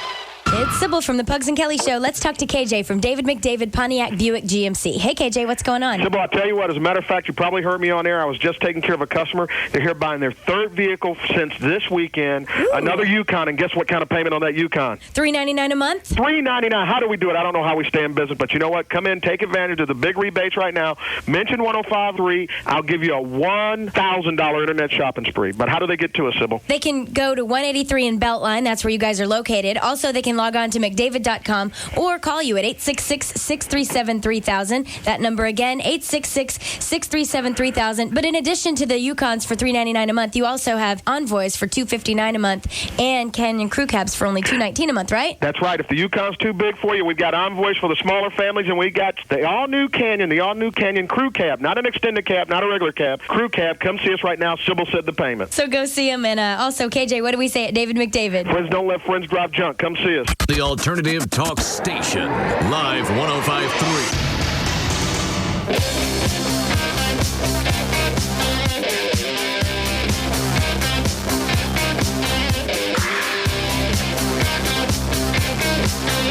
It's Sybil from the Pugs and Kelly Show. Let's talk to KJ from David McDavid Pontiac Buick GMC. Hey, KJ, what's going on? Sybil, I'll tell you what, as a matter of fact, you probably heard me on air. I was just taking care of a customer. They're here buying their third vehicle since this weekend. Ooh. Another Yukon, and guess what kind of payment on that Yukon? $399 a month? $399. How do we do it? I don't know how we stay in business, but you know what? Come in, take advantage of the big rebates right now. Mention 105.3. I'll give you a $1,000 internet shopping spree. But how do they get to us, Sybil? They can go to 183 in Beltline. That's where you guys are located. Also, they can log on to McDavid.com or call you at 866-637-3000. That number again, 866-637-3000. But in addition to the Yukons for $399 a month, you also have Envoys for $259 a month and Canyon Crew Cabs for only $219 a month, right? That's right. If the Yukon's too big for you, we've got Envoys for the smaller families, and we got the all-new Canyon Crew Cab. Not an extended cab, not a regular cab. Crew Cab. Come see us right now. Sybil said the payment. So go see them. And also, KJ, what do we say at David McDavid? Friends don't let friends drive junk. Come see us. The Alternative Talk Station, Live 105.3.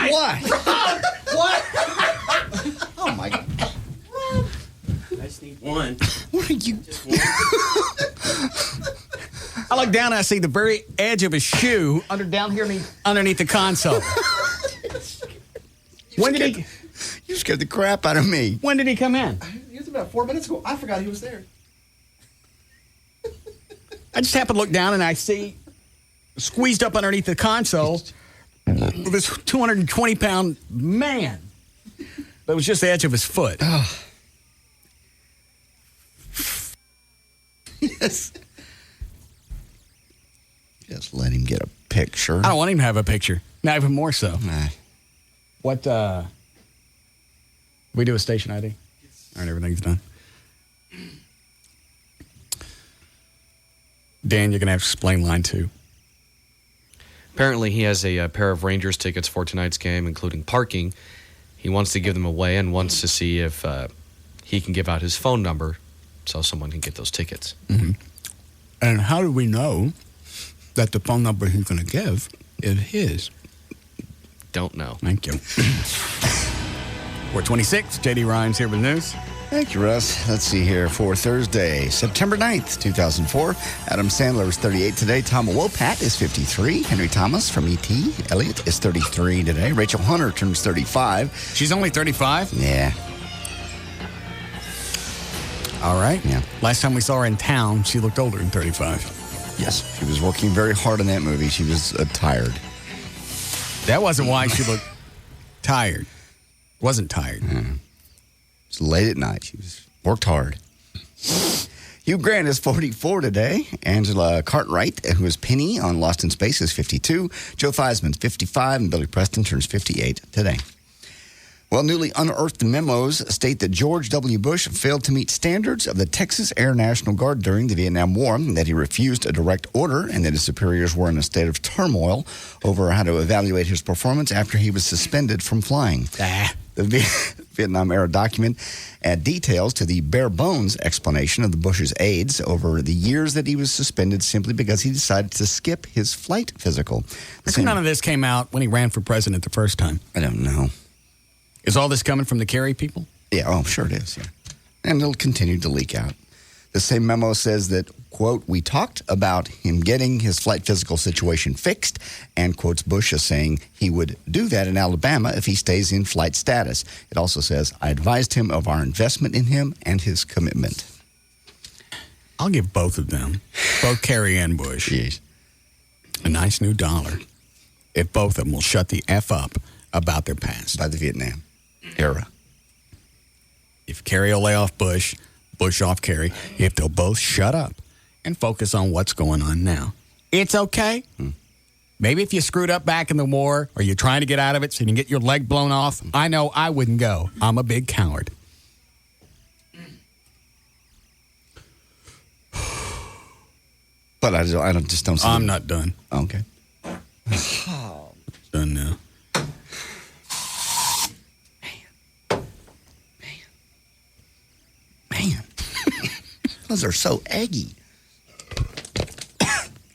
What? What? Oh, my God. I just need one. What are you? Just one. I look down and I see the very edge of his shoe down here underneath the console. When did he? You scared the crap out of me. When did he come in? He was about 4 minutes ago. I forgot he was there. I just happened to look down and I see squeezed up underneath the console this 220-pound man. That was just the edge of his foot. Oh. Yes. Just let him get a picture. I don't want him to have a picture. Not even more so. Nah. What, we do a station ID? All right, everything's done. Dan, you're going to have to explain line 2. Apparently, he has a pair of Rangers tickets for tonight's game, including parking. He wants to give them away and wants to see if he can give out his phone number so someone can get those tickets. Mm-hmm. And how do we know that the phone number he's going to give is his? Don't know. Thank you. 426, J.D. Ryan's here with news. Thank you, Russ. Let's see here. For Thursday, September 9th, 2004, Adam Sandler is 38 today. Tom Wopat is 53. Henry Thomas from E.T. Elliott is 33 today. Rachel Hunter turns 35. She's only 35? Yeah. All right. Yeah. Last time we saw her in town, she looked older than 35. Yes. She was working very hard on that movie. She was tired. That wasn't why she looked tired. Wasn't tired. It's late at night. She was worked hard. Hugh Grant is 44 today. Angela Cartwright, who is Penny on Lost in Space, is 52. Joe Theismann's 55, and Billy Preston turns 58 today. Well, newly unearthed memos state that George W. Bush failed to meet standards of the Texas Air National Guard during the Vietnam War, that he refused a direct order, and that his superiors were in a state of turmoil over how to evaluate his performance after he was suspended from flying. The Vietnam-era document add details to the bare-bones explanation of the Bush's aides over the years that he was suspended simply because he decided to skip his flight physical. None of this came out when he ran for president the first time. I don't know. Is all this coming from the Kerry people? Yeah, oh, sure it is, yeah. And it'll continue to leak out. The same memo says that, quote, we talked about him getting his flight physical situation fixed, and quotes Bush as saying he would do that in Alabama if he stays in flight status. It also says, I advised him of our investment in him and his commitment. I'll give both of them, both Kerry and Bush, Jeez. a nice new $1 if both of them will shut the F up about their past. By the Vietnam era. If Kerry will lay off Bush, Bush off Kerry, if they'll both shut up and focus on what's going on now. It's okay. Maybe if you screwed up back in the war or you're trying to get out of it so you can get your leg blown off, I know I wouldn't go. I'm a big coward. But I just don't see I'm not done. Okay. Done now. Man. Those are so eggy.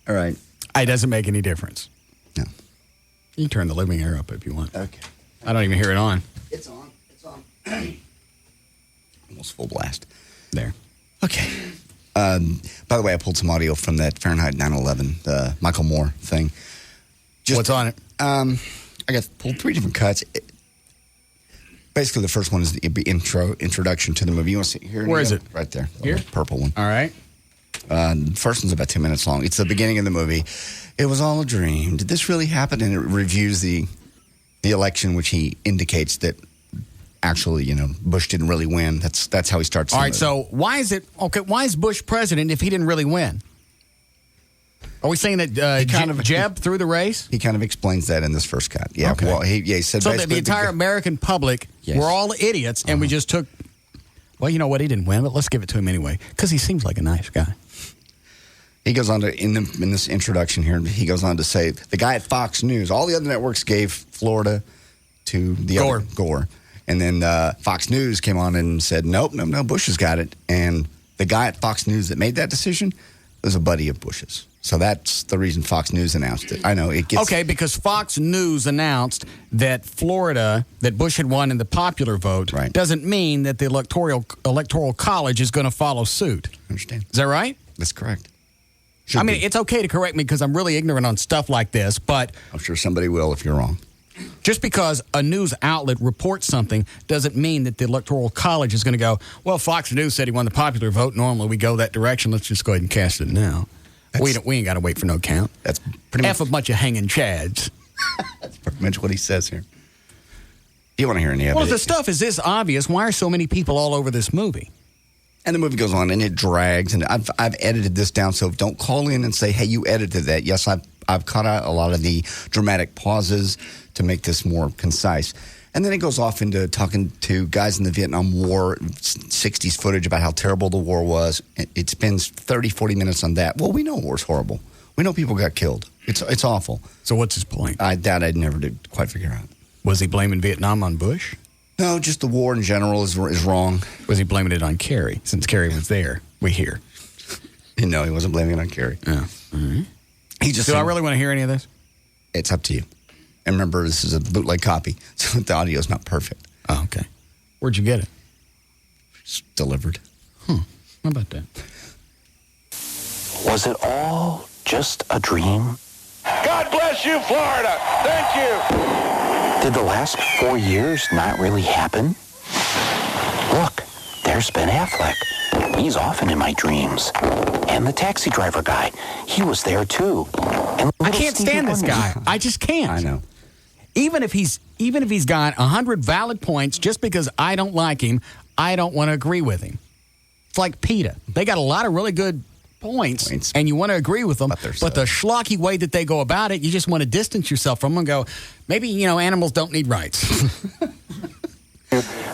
All right. It doesn't make any difference. No. You can turn the living air up if you want. Okay. I don't even hear it on. It's on. It's on. Almost full blast. There. Okay. By the way, I pulled some audio from that Fahrenheit 9/11, the Michael Moore thing. What's on it? I got pulled 3 different cuts. Basically, the first one is the introduction to the movie. You want to see here? Where is it? Right there. Here? The purple one. All right. The first one's about 10 minutes long. It's the beginning of the movie. It was all a dream. Did this really happen? And it reviews the election, which he indicates that actually, Bush didn't really win. That's how he starts. All right. So why is Bush president if he didn't really win? Are we saying that Jeb threw the race? He kind of explains that in this first cut. Yeah. Okay. Well, he said so basically that the entire American public Yes. were all idiots, and we just took. Well, you know what? He didn't win, but let's give it to him anyway because he seems like a nice guy. He goes on to in this introduction here. He goes on to say the guy at Fox News. All the other networks gave Florida to the Gore, and then Fox News came on and said, "Nope, no, Bush has got it." And the guy at Fox News that made that decision was a buddy of Bush's. So that's the reason Fox News announced it. I know it gets Okay, because Fox News announced that Florida, that Bush had won in the popular vote, doesn't mean that the electoral college is going to follow suit. Understand? Is that right? That's correct. I mean, it's okay to correct me because I'm really ignorant on stuff like this, but I'm sure somebody will if you're wrong. Just because a news outlet reports something doesn't mean that the Electoral College is going to go, well, Fox News said he won the popular vote. Normally we go that direction. Let's just go ahead and cast it now. We ain't got to wait for no count. That's pretty much a bunch of hanging chads. That's pretty much what he says here. Do you want to hear any of it? Well, if the stuff is this obvious, why are so many people all over this movie? And the movie goes on, and it drags. And I've edited this down, so don't call in and say, hey, you edited that. Yes, I've cut out a lot of the dramatic pauses to make this more concise. And then it goes off into talking to guys in the Vietnam War, 60s footage about how terrible the war was. It spends 30, 40 minutes on that. Well, we know war's horrible. We know people got killed. It's awful. So what's his point? That I never did quite figure out. Was he blaming Vietnam on Bush? No, just the war in general is wrong. Was he blaming it on Kerry? Since Kerry was there, we hear. No, he wasn't blaming it on Kerry. Oh. Mm-hmm. He just Do I really want to hear any of this? It's up to you. And remember, this is a bootleg copy, so the audio is not perfect. Oh, okay. Where'd you get it? It's delivered. How about that? Was it all just a dream? God bless you, Florida. Thank you. Did the last 4 years not really happen? Look, there's Ben Affleck. He's often in my dreams. And the taxi driver guy, he was there too. And I can't stand this guy. I just can't. I know. Even if he's got 100 valid points, just because I don't like him, I don't want to agree with him. It's like PETA. They got a lot of really good points. And you want to agree with them, but the schlocky way that they go about it, you just want to distance yourself from them and go, maybe, animals don't need rights.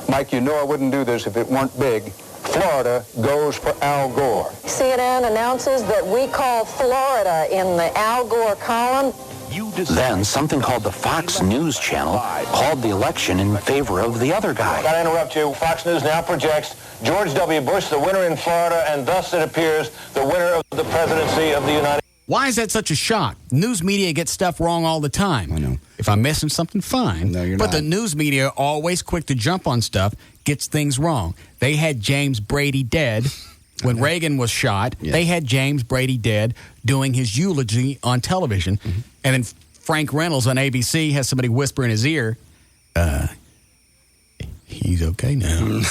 Mike, you know I wouldn't do this if it weren't big. Florida goes for Al Gore. CNN announces that we call Florida in the Al Gore column. Then something called the Fox News Channel called the election in favor of the other guy. Got to interrupt you. Fox News now projects George W. Bush the winner in Florida, and thus it appears the winner of the presidency of the United States. Why is that such a shock? News media gets stuff wrong all the time. I know. If I'm missing something, fine. No, you're but not. The news media, always quick to jump on stuff, gets things wrong. They had James Brady dead when Reagan was shot. Yeah. They had James Brady dead doing his eulogy on television. Mm-hmm. And then Frank Reynolds on ABC has somebody whisper in his ear, he's okay now.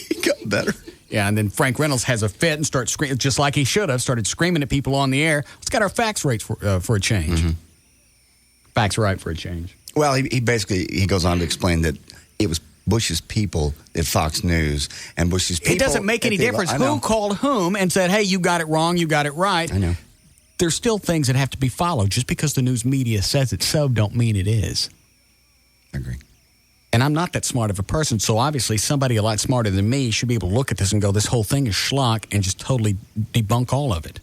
He got better. Yeah, and then Frank Reynolds has a fit and starts screaming, just like he should have, started screaming at people on the air. Let's get our facts right for a change. Mm-hmm. Facts right for a change. Well, he basically goes on to explain that it was Bush's people at Fox News and Bush's people. It doesn't make any difference who called whom and said, hey, you got it wrong, you got it right. I know. There's still things that have to be followed. Just because the news media says it's so, don't mean it is. I agree. And I'm not that smart of a person, so obviously somebody a lot smarter than me should be able to look at this and go, this whole thing is schlock, and just totally debunk all of it.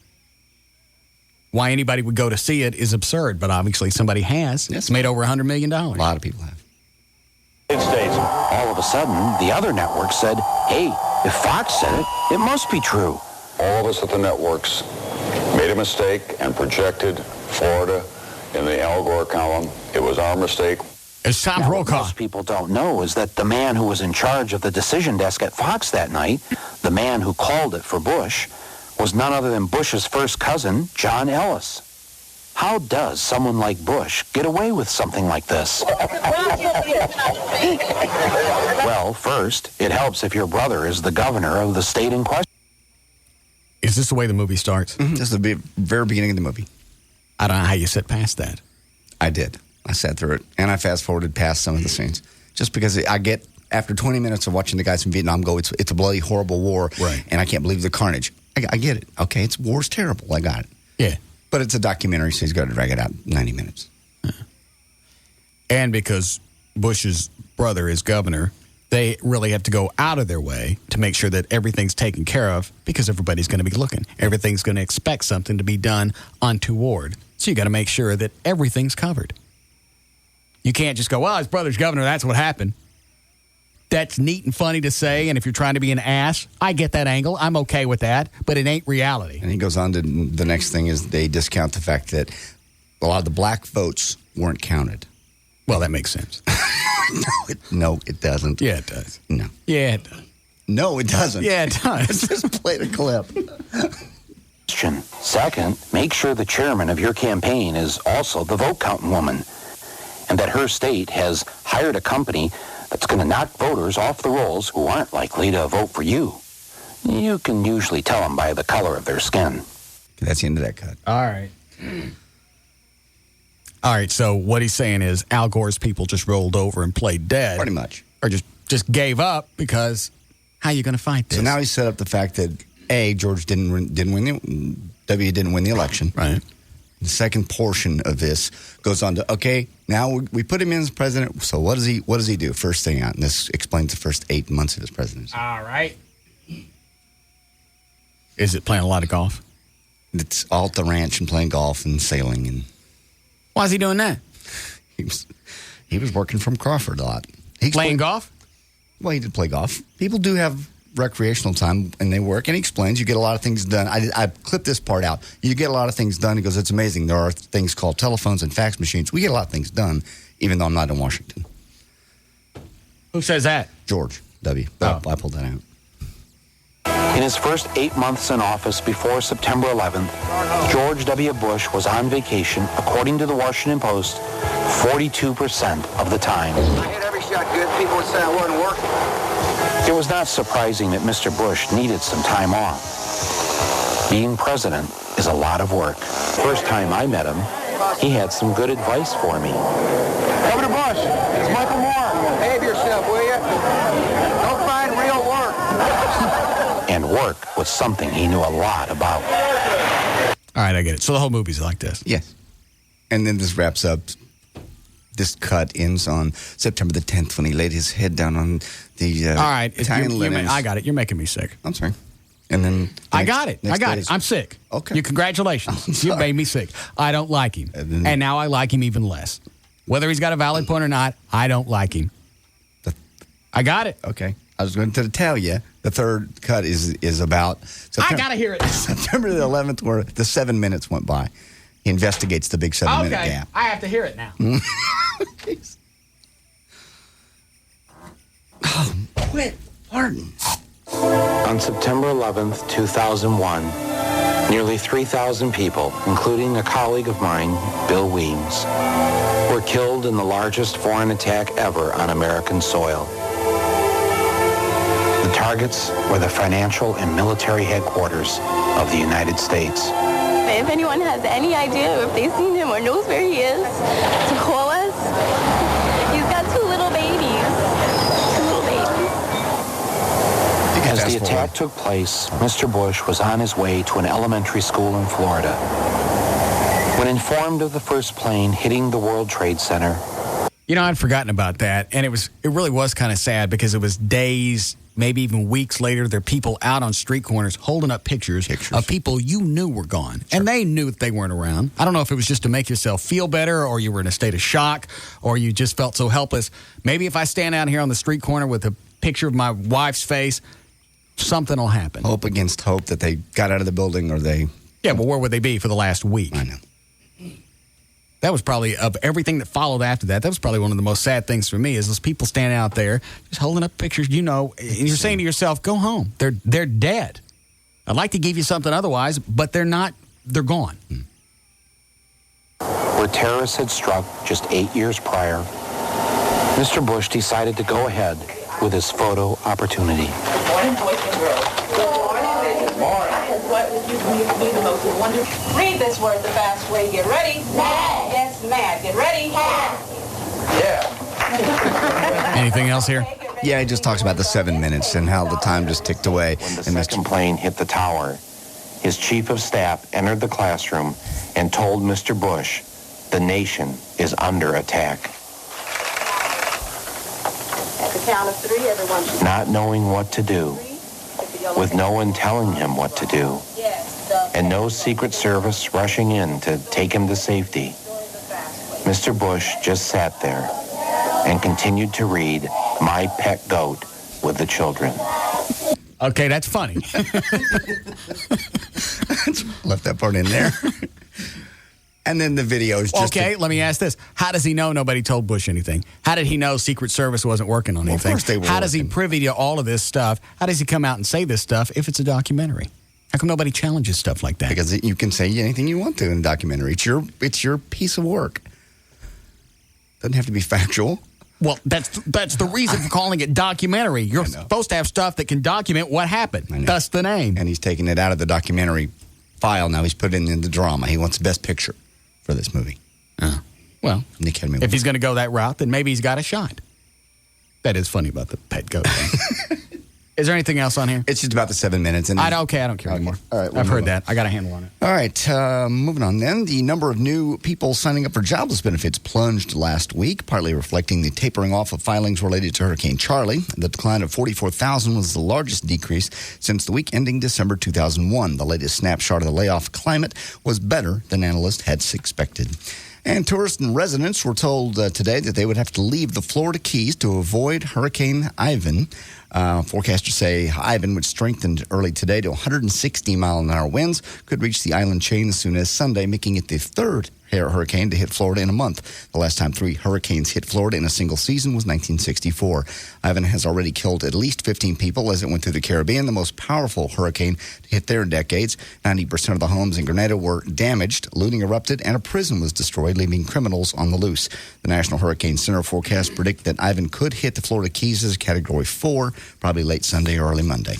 Why anybody would go to see it is absurd, but obviously somebody has. It's made over $100 million. A lot of people have. States. All of a sudden, the other network said, hey, if Fox said it, it must be true. All of us at the networks made a mistake and projected Florida in the Al Gore column. It was our mistake. It's Tom Brokaw. What most people don't know is that the man who was in charge of the decision desk at Fox that night, the man who called it for Bush, was none other than Bush's first cousin, John Ellis. How does someone like Bush get away with something like this? Well, first, it helps if your brother is the governor of the state in question. Is this the way the movie starts? Mm-hmm. This is the very beginning of the movie. I don't know how you sit past that. I did. I sat through it, and I fast-forwarded past some of the scenes. Just because I get, after 20 minutes of watching the guys from Vietnam go, it's a bloody, horrible war, right? And I can't believe the carnage. I get it. Okay, war's terrible. I got it. Yeah. But it's a documentary, so he's got to drag it out 90 minutes. Yeah. And because Bush's brother is governor, they really have to go out of their way to make sure that everything's taken care of because everybody's going to be looking. Everything's going to expect something to be done untoward. So you got to make sure that everything's covered. You can't just go, well, his brother's governor, that's what happened. that's neat and funny to say, and if you're trying to be an ass, I get that angle. I'm okay with that, but it ain't reality. And he goes on to the next thing is they discount the fact that a lot of the black votes weren't counted. Well, that makes sense. No, it doesn't. Yeah, it does. No. Yeah, it does. No, it doesn't. Yeah, it does. Just play the clip. Second, make sure the chairman of your campaign is also the vote counting woman, and that her state has hired a company that's going to knock voters off the rolls who aren't likely to vote for you. You can usually tell them by the color of their skin. That's the end of that cut. All right. All right, so what he's saying is Al Gore's people just rolled over and played dead. Pretty much. Or just gave up because how are you going to fight this? So now he set up the fact that, A, George didn't win the election. Right. The second portion of this goes on to, okay, now we put him in as president, so what does he do? First thing out, and this explains the first 8 months of his presidency. All right. Is it playing a lot of golf? It's all at the ranch and playing golf and sailing. And why is he doing that? He was working from Crawford a lot. Playing golf? Well, he did play golf. People do have recreational time and they work, and he explains you get a lot of things done. I clipped this part out. You get a lot of things done. He goes, it's amazing. There are things called telephones and fax machines. We get a lot of things done, even though I'm not in Washington. Who says that? George W. Oh. I pulled that out. In his first 8 months in office before September 11th, George W. Bush was on vacation, according to the Washington Post, 42% of the time. I hit every shot good. People would say I wasn't working. It was not surprising that Mr. Bush needed some time off. Being president is a lot of work. First time I met him, he had some good advice for me. Governor Bush, it's Michael Moore. Behave yourself, will you? Don't find real work. And work was something he knew a lot about. All right, I get it. So the whole movie's like this. Yes. And then this wraps up. This cut ends on September the 10th when he laid his head down on the all right, Italian linens. I got it. You're making me sick. I'm sorry. And then I got it. I'm sick. Okay. You congratulations. You made me sick. I don't like him. And now I like him even less. Whether he's got a valid point or not, I don't like him. I got it. Okay. I was going to tell you the third cut is about I got to hear it. September the 11th, where the 7 minutes went by. He investigates the big 7 minute gap. I have to hear it now. Oh, quit farting. On September 11th, 2001, nearly 3,000 people, including a colleague of mine, Bill Weems, were killed in the largest foreign attack ever on American soil. The targets were the financial and military headquarters of the United States. If anyone has any idea, if they've seen him or knows where he is, to call us. He's got two little babies. As the attack took place, Mr. Bush was on his way to an elementary school in Florida. When informed of the first plane hitting the World Trade Center, you know, I'd forgotten about that, and it really was kind of sad because it was days, maybe even weeks later, there are people out on street corners holding up pictures of people you knew were gone, and they knew that they weren't around. I don't know if it was just to make yourself feel better, or you were in a state of shock, or you just felt so helpless. Maybe if I stand out here on the street corner with a picture of my wife's face, something will happen. Hope against hope that they got out of the building or they... Yeah, but where would they be for the last week? I know. That was probably, of everything that followed after that, that was probably one of the most sad things for me is those people standing out there just holding up pictures, you know, and you're saying to yourself, go home. They're dead. I'd like to give you something otherwise, but they're not. They're gone. Where terrorists had struck just 8 years prior, Mr. Bush decided to go ahead with his photo opportunity. Good morning, boys and girls. Good morning. Good morning. What would you be the most wonderful? Read this word the fast way. Get ready. Mad. Yes, mad. Get ready. Yeah. Anything else here? Yeah, he just talks about the 7 minutes and how the time just ticked away. When the second plane hit the tower, his chief of staff entered the classroom and told Mr. Bush, the nation is under attack. At the count of three, everyone should... Not knowing what to do, with no one telling him what to do, and no Secret Service rushing in to take him to safety, Mr. Bush just sat there and continued to read My Pet Goat with the children. Okay, that's funny. Left that part in there. And then the video is just... Okay, let me ask this. How does he know nobody told Bush anything? How did he know Secret Service wasn't working on anything? Of course they were How does he working. privy to all of this stuff? How does he come out and say this stuff if it's a documentary? How come nobody challenges stuff like that? Because you can say anything you want to in a documentary. It's your piece of work. Doesn't have to be factual. Well, that's the reason for calling it documentary. You're supposed to have stuff that can document what happened. That's the name. And he's taking it out of the documentary file. Now he's putting it in the drama. He wants the best picture for this movie. Well, Academy if he's going to go that route, then maybe he's got a shot. That is funny about the pet goat thing. Is there anything else on here? It's just about the 7 minutes. And I don't care anymore. All right, I've heard that. I got a handle on it. All right, moving on then. The number of new people signing up for jobless benefits plunged last week, partly reflecting the tapering off of filings related to Hurricane Charlie. The decline of 44,000 was the largest decrease since the week ending December 2001. The latest snapshot of the layoff climate was better than analysts had expected. And tourists and residents were told today that they would have to leave the Florida Keys to avoid Hurricane Ivan. Forecasters say Ivan, which strengthened early today to 160-mile-an-hour winds, could reach the island chain as soon as Sunday, making it the third hurricane to hit Florida in a month. The last time 3 hurricanes hit Florida in a single season was 1964. Ivan has already killed at least 15 people as it went through the Caribbean, the most powerful hurricane to hit there in decades. 90% of the homes in Grenada were damaged, looting erupted, and a prison was destroyed, leaving criminals on the loose. The National Hurricane Center forecast predict that Ivan could hit the Florida Keys as a Category 4, probably late Sunday or early Monday.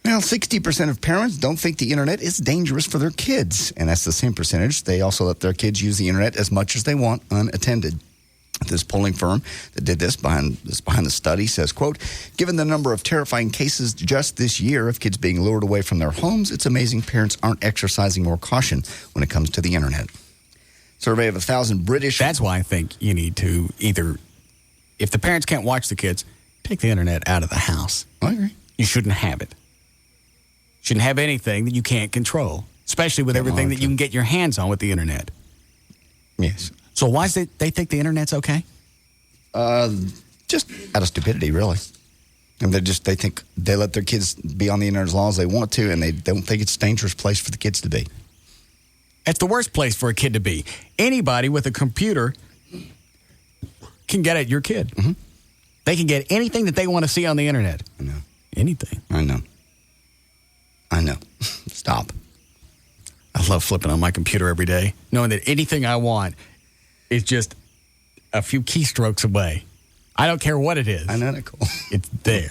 Well, 60% of parents don't think the internet is dangerous for their kids, and that's the same percentage. They also let their kids use the internet as much as they want unattended. This polling firm that did this behind the study says, quote, given the number of terrifying cases just this year of kids being lured away from their homes, it's amazing parents aren't exercising more caution when it comes to the internet. Survey of 1,000 British... That's why I think you need to either, if the parents can't watch the kids, take the internet out of the house. I agree. You shouldn't have it. Shouldn't have anything that you can't control, especially with everything that you can get your hands on with the internet. Yes. So why is they think the internet's okay? Just out of stupidity, really. And they think they let their kids be on the internet as long as they want to, and they don't think it's a dangerous place for the kids to be. It's the worst place for a kid to be. Anybody with a computer can get at your kid. Mm-hmm. They can get anything that they want to see on the internet. I know. Anything. I know. Stop. I love flipping on my computer every day, knowing that anything I want is just a few keystrokes away. I don't care what it is. I know, that cool. It's there.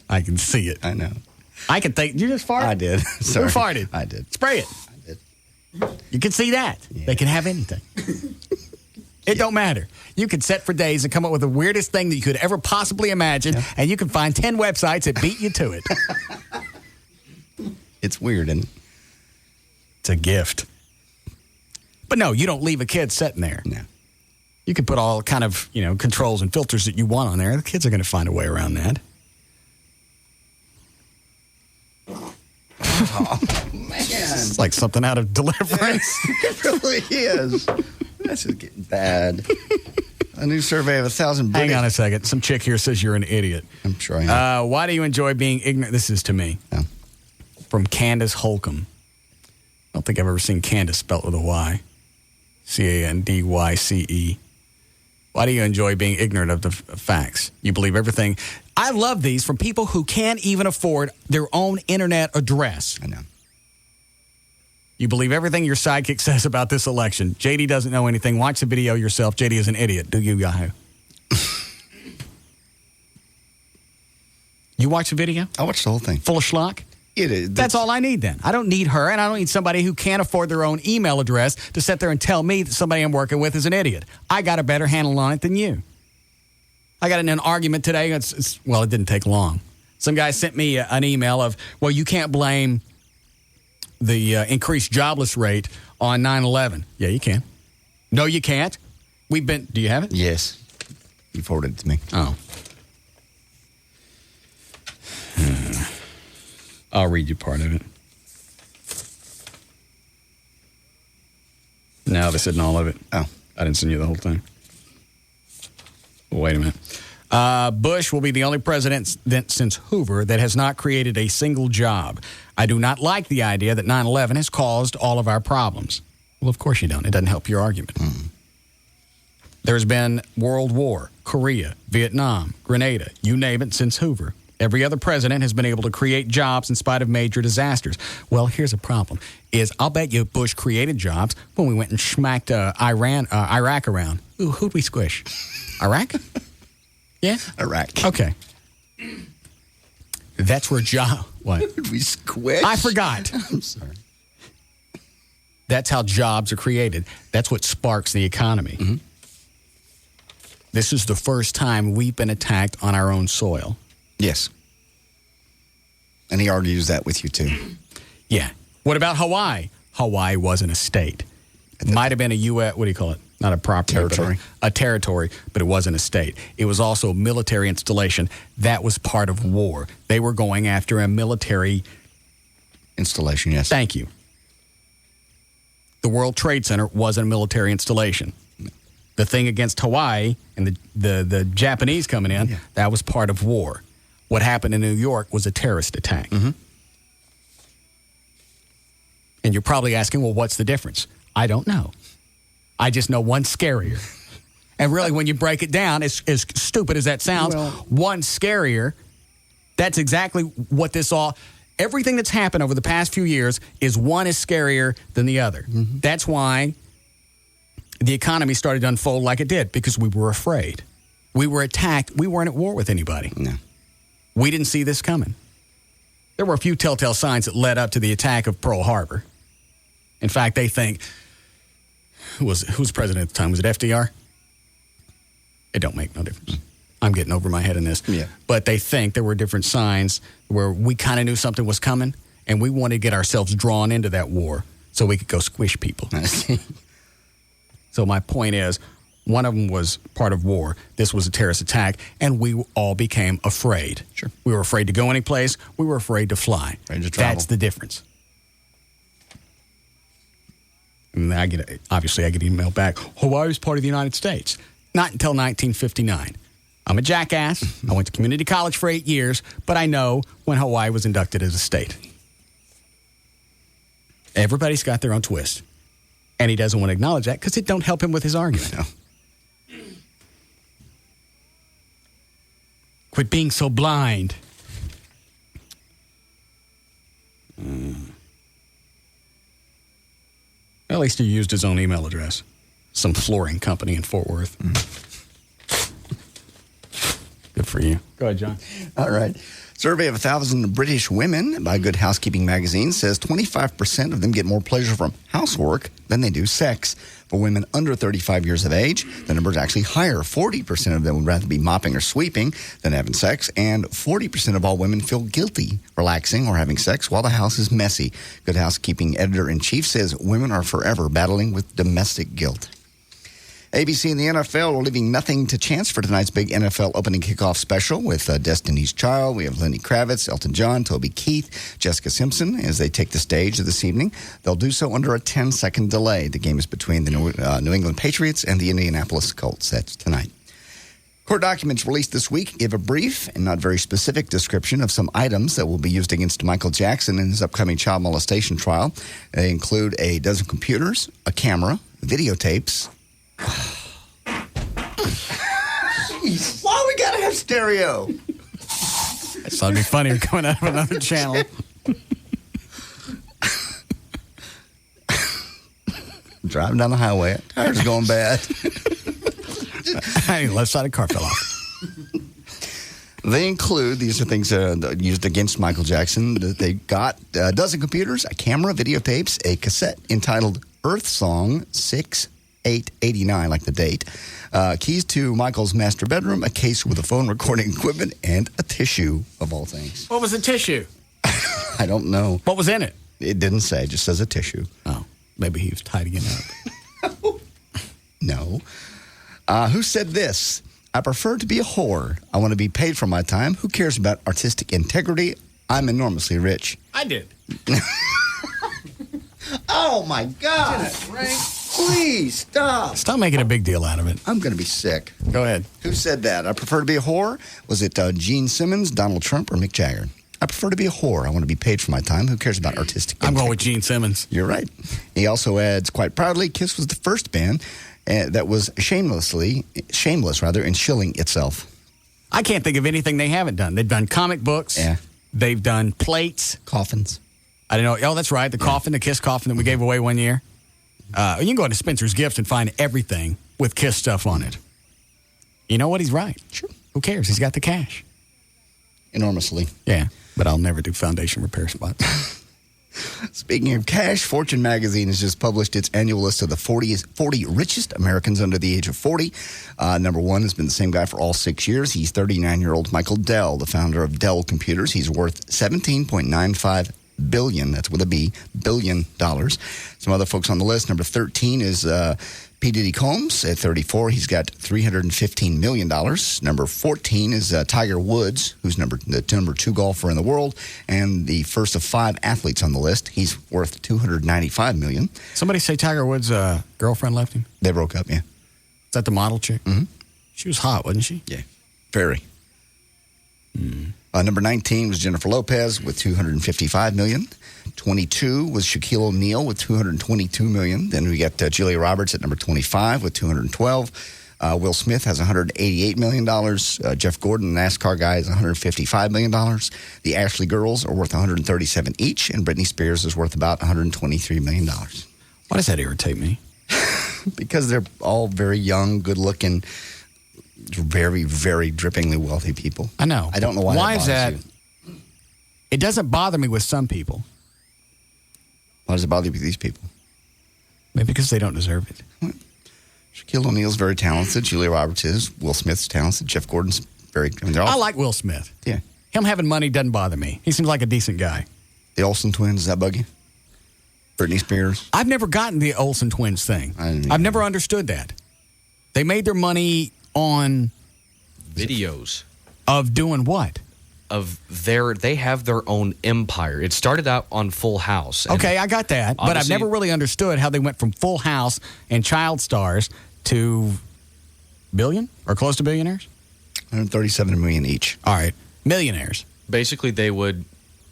I can see it. I know. I can think. You just farted? I did. Sorry. Who farted? I did. Spray it. I did. You can see that. Yeah. They can have anything. It don't matter. You can set for days and come up with the weirdest thing that you could ever possibly imagine, and you can find 10 websites that beat you to it. It's weird, and it's a gift. But no, you don't leave a kid sitting there. No. You can put all kind of, controls and filters that you want on there. The kids are going to find a way around that. Oh, man. It's like something out of Deliverance. It really is. This is getting bad. A new survey of 1,000 British... Hang on a second. Some chick here says you're an idiot. I'm sure I am. Why do you enjoy being ignorant? This is to me. Yeah. From Candace Holcomb. I don't think I've ever seen Candace spelled with a Y. Candyce. Why do you enjoy being ignorant of the facts? You believe everything. I love these from people who can't even afford their own internet address. I know. You believe everything your sidekick says about this election. JD doesn't know anything. Watch the video yourself. JD is an idiot. Do you, Yahoo? You watch the video? I watched the whole thing. Full of schlock? It is. That's all I need then. I don't need her, and I don't need somebody who can't afford their own email address to sit there and tell me that somebody I'm working with is an idiot. I got a better handle on it than you. I got in an argument today. It didn't take long. Some guy sent me an email of, well, you can't blame the increased jobless rate on 9/11. Yeah, you can. No, you can't. Do you have it? Yes. You forwarded it to me. Oh. I'll read you part of it. No, this isn't all of it. Oh. I didn't send you the whole thing. Wait a minute. Bush will be the only president since Hoover that has not created a single job. I do not like the idea that 9/11 has caused all of our problems. Well, of course you don't. It doesn't help your argument. There's been World War, Korea, Vietnam, Grenada, you name it, since Hoover. Every other president has been able to create jobs in spite of major disasters. Well, here's a problem. I'll bet you Bush created jobs when we went and smacked Iraq around. Ooh, who'd we squish? Iraq? Yeah? Iraq. Okay. That's where what? Did we squish? I forgot. I'm sorry. That's how jobs are created. That's what sparks the economy. Mm-hmm. This is the first time we've been attacked on our own soil. Yes. And he argues that with you, too. Yeah. What about Hawaii? Hawaii wasn't a state. It might have been a U.S., what do you call it? Not a property. Territory. A territory, but it wasn't a state. It was also a military installation. That was part of war. They were going after a military installation, yes. Thank you. The World Trade Center wasn't a military installation. The thing against Hawaii and the Japanese coming in, that was part of war. What happened in New York was a terrorist attack. Mm-hmm. And you're probably asking, well, what's the difference? I don't know. I just know one's scarier. And really, when you break it down, as stupid as that sounds, one's scarier. That's exactly what everything that's happened over the past few years is one is scarier than the other. Mm-hmm. That's why the economy started to unfold like it did, because we were afraid. We were attacked. We weren't at war with anybody. No. We didn't see this coming. There were a few telltale signs that led up to the attack of Pearl Harbor. In fact, they think, who was president at the time? Was it FDR? It don't make no difference. I'm getting over my head in this. Yeah. But they think there were different signs where we kind of knew something was coming, and we wanted to get ourselves drawn into that war so we could go squish people. So my point is, one of them was part of war. This was a terrorist attack, and we all became afraid. Sure. We were afraid to go any place. We were afraid to fly. Afraid to travel. That's the difference. And I get email back, Hawaii was part of the United States. Not until 1959. I'm a jackass. I went to community college for 8 years, but I know when Hawaii was inducted as a state. Everybody's got their own twist. And he doesn't want to acknowledge that because it don't help him with his argument. No. Quit being so blind. At least he used his own email address. Some flooring company in Fort Worth. Good for you. Go ahead, John. All right. Survey of 1,000 British women by Good Housekeeping magazine says 25% of them get more pleasure from housework than they do sex. For women under 35 years of age, the number is actually higher. 40% of them would rather be mopping or sweeping than having sex, and 40% of all women feel guilty relaxing or having sex while the house is messy. Good Housekeeping editor-in-chief says women are forever battling with domestic guilt. ABC and the NFL are leaving nothing to chance for tonight's big NFL opening kickoff special with Destiny's Child. We have Lenny Kravitz, Elton John, Toby Keith, Jessica Simpson as they take the stage this evening. They'll do so under a 10-second delay. The game is between the New England Patriots and the Indianapolis Colts. That's tonight. Court documents released this week give a brief and not very specific description of some items that will be used against Michael Jackson in his upcoming child molestation trial. They include a dozen computers, a camera, videotapes. Jeez, why we gotta have stereo? I thought it'd be funnier coming out of another channel. Driving down the highway, tires going bad. Hey, left side of the car fell off. They include, these are things used against Michael Jackson. They got a dozen computers, a camera, videotapes, a cassette entitled Earth Song 6889, like the date, keys to Michael's master bedroom, a case with a phone recording equipment, and a tissue, of all things. What was the tissue? I don't know. What was in it? It didn't say. It just says a tissue. Oh, maybe he was tidying it up. No. Who said this? I prefer to be a whore. I want to be paid for my time. Who cares about artistic integrity? I'm enormously rich. I did. Oh, my God. Please stop. Stop making a big deal out of it. I'm going to be sick. Go ahead. Who said that? I prefer to be a whore. Was it Gene Simmons, Donald Trump, or Mick Jagger? I prefer to be a whore. I want to be paid for my time. Who cares about artistic? I'm going with Gene Simmons. You're right. He also adds quite proudly, Kiss was the first band that was shameless in shilling itself. I can't think of anything they haven't done. They've done comic books. Yeah. They've done plates. Coffins. I don't know. Oh, that's right. The coffin, the Kiss coffin that we gave away one year. You can go into Spencer's Gifts and find everything with Kiss stuff on it. You know what? He's right. Sure. Who cares? He's got the cash. Enormously. Yeah, but I'll never do foundation repair spots. Speaking of cash, Fortune magazine has just published its annual list of the 40 richest Americans under the age of 40. Number one has been the same guy for all 6 years. He's 39-year-old Michael Dell, the founder of Dell Computers. He's worth $17.95 billion, that's with a B, billion dollars. Some other folks on the list. Number 13 is P. Diddy Combs. At 34, he's got $315 million. Number 14 is Tiger Woods, who's the number 2 golfer in the world, and the first of 5 athletes on the list. He's worth $295 million. Somebody say Tiger Woods' girlfriend left him? They broke up, yeah. Is that the model chick? Mm-hmm. She was hot, wasn't she? Yeah, very. Number 19 was Jennifer Lopez with $255 million. 22 was Shaquille O'Neal with $222 million. Then we got Julia Roberts at number 25 with $212. Will Smith has $188 million. Jeff Gordon, the NASCAR guy, is $155 million. The Ashley girls are worth $137 each, and Britney Spears is worth about $123 million. Why does that irritate me? Because they're all very young, good-looking, very, very drippingly wealthy people. I know. I don't know why is that? You. It doesn't bother me with some people. Why does it bother you with these people? Maybe because they don't deserve it. Shaquille O'Neal's very talented. Julia Roberts is. Will Smith's talented. Jeff Gordon's very... I like Will Smith. Yeah. Him having money doesn't bother me. He seems like a decent guy. The Olsen twins, does that bug you? Britney Spears? I've never gotten the Olsen twins thing. I've never understood that. They made their money on... videos. Of doing what? They have their own empire. It started out on Full House. Okay, I got that. But I've never really understood how they went from Full House and Child Stars to billion or close to billionaires? $137 million each. All right. Millionaires. Basically, they would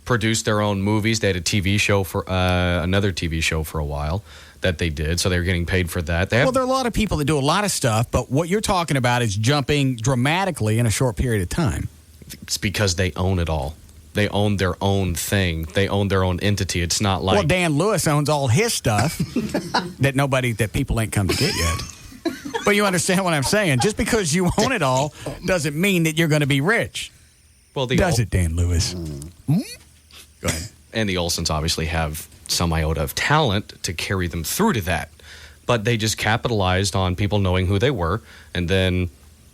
produce their own movies. They had a TV show for another TV show for a while that they did, so they were getting paid for that. Well, there are a lot of people that do a lot of stuff, but what you're talking about is jumping dramatically in a short period of time. It's because they own it all. They own their own thing. They own their own entity. It's not like... Well, Dan Lewis owns all his stuff that people ain't come to get yet. But you understand what I'm saying? Just because you own it all doesn't mean that you're going to be rich. Well, Does it, Dan Lewis? Go ahead. And the Olsens obviously have some iota of talent to carry them through to that. But they just capitalized on people knowing who they were and then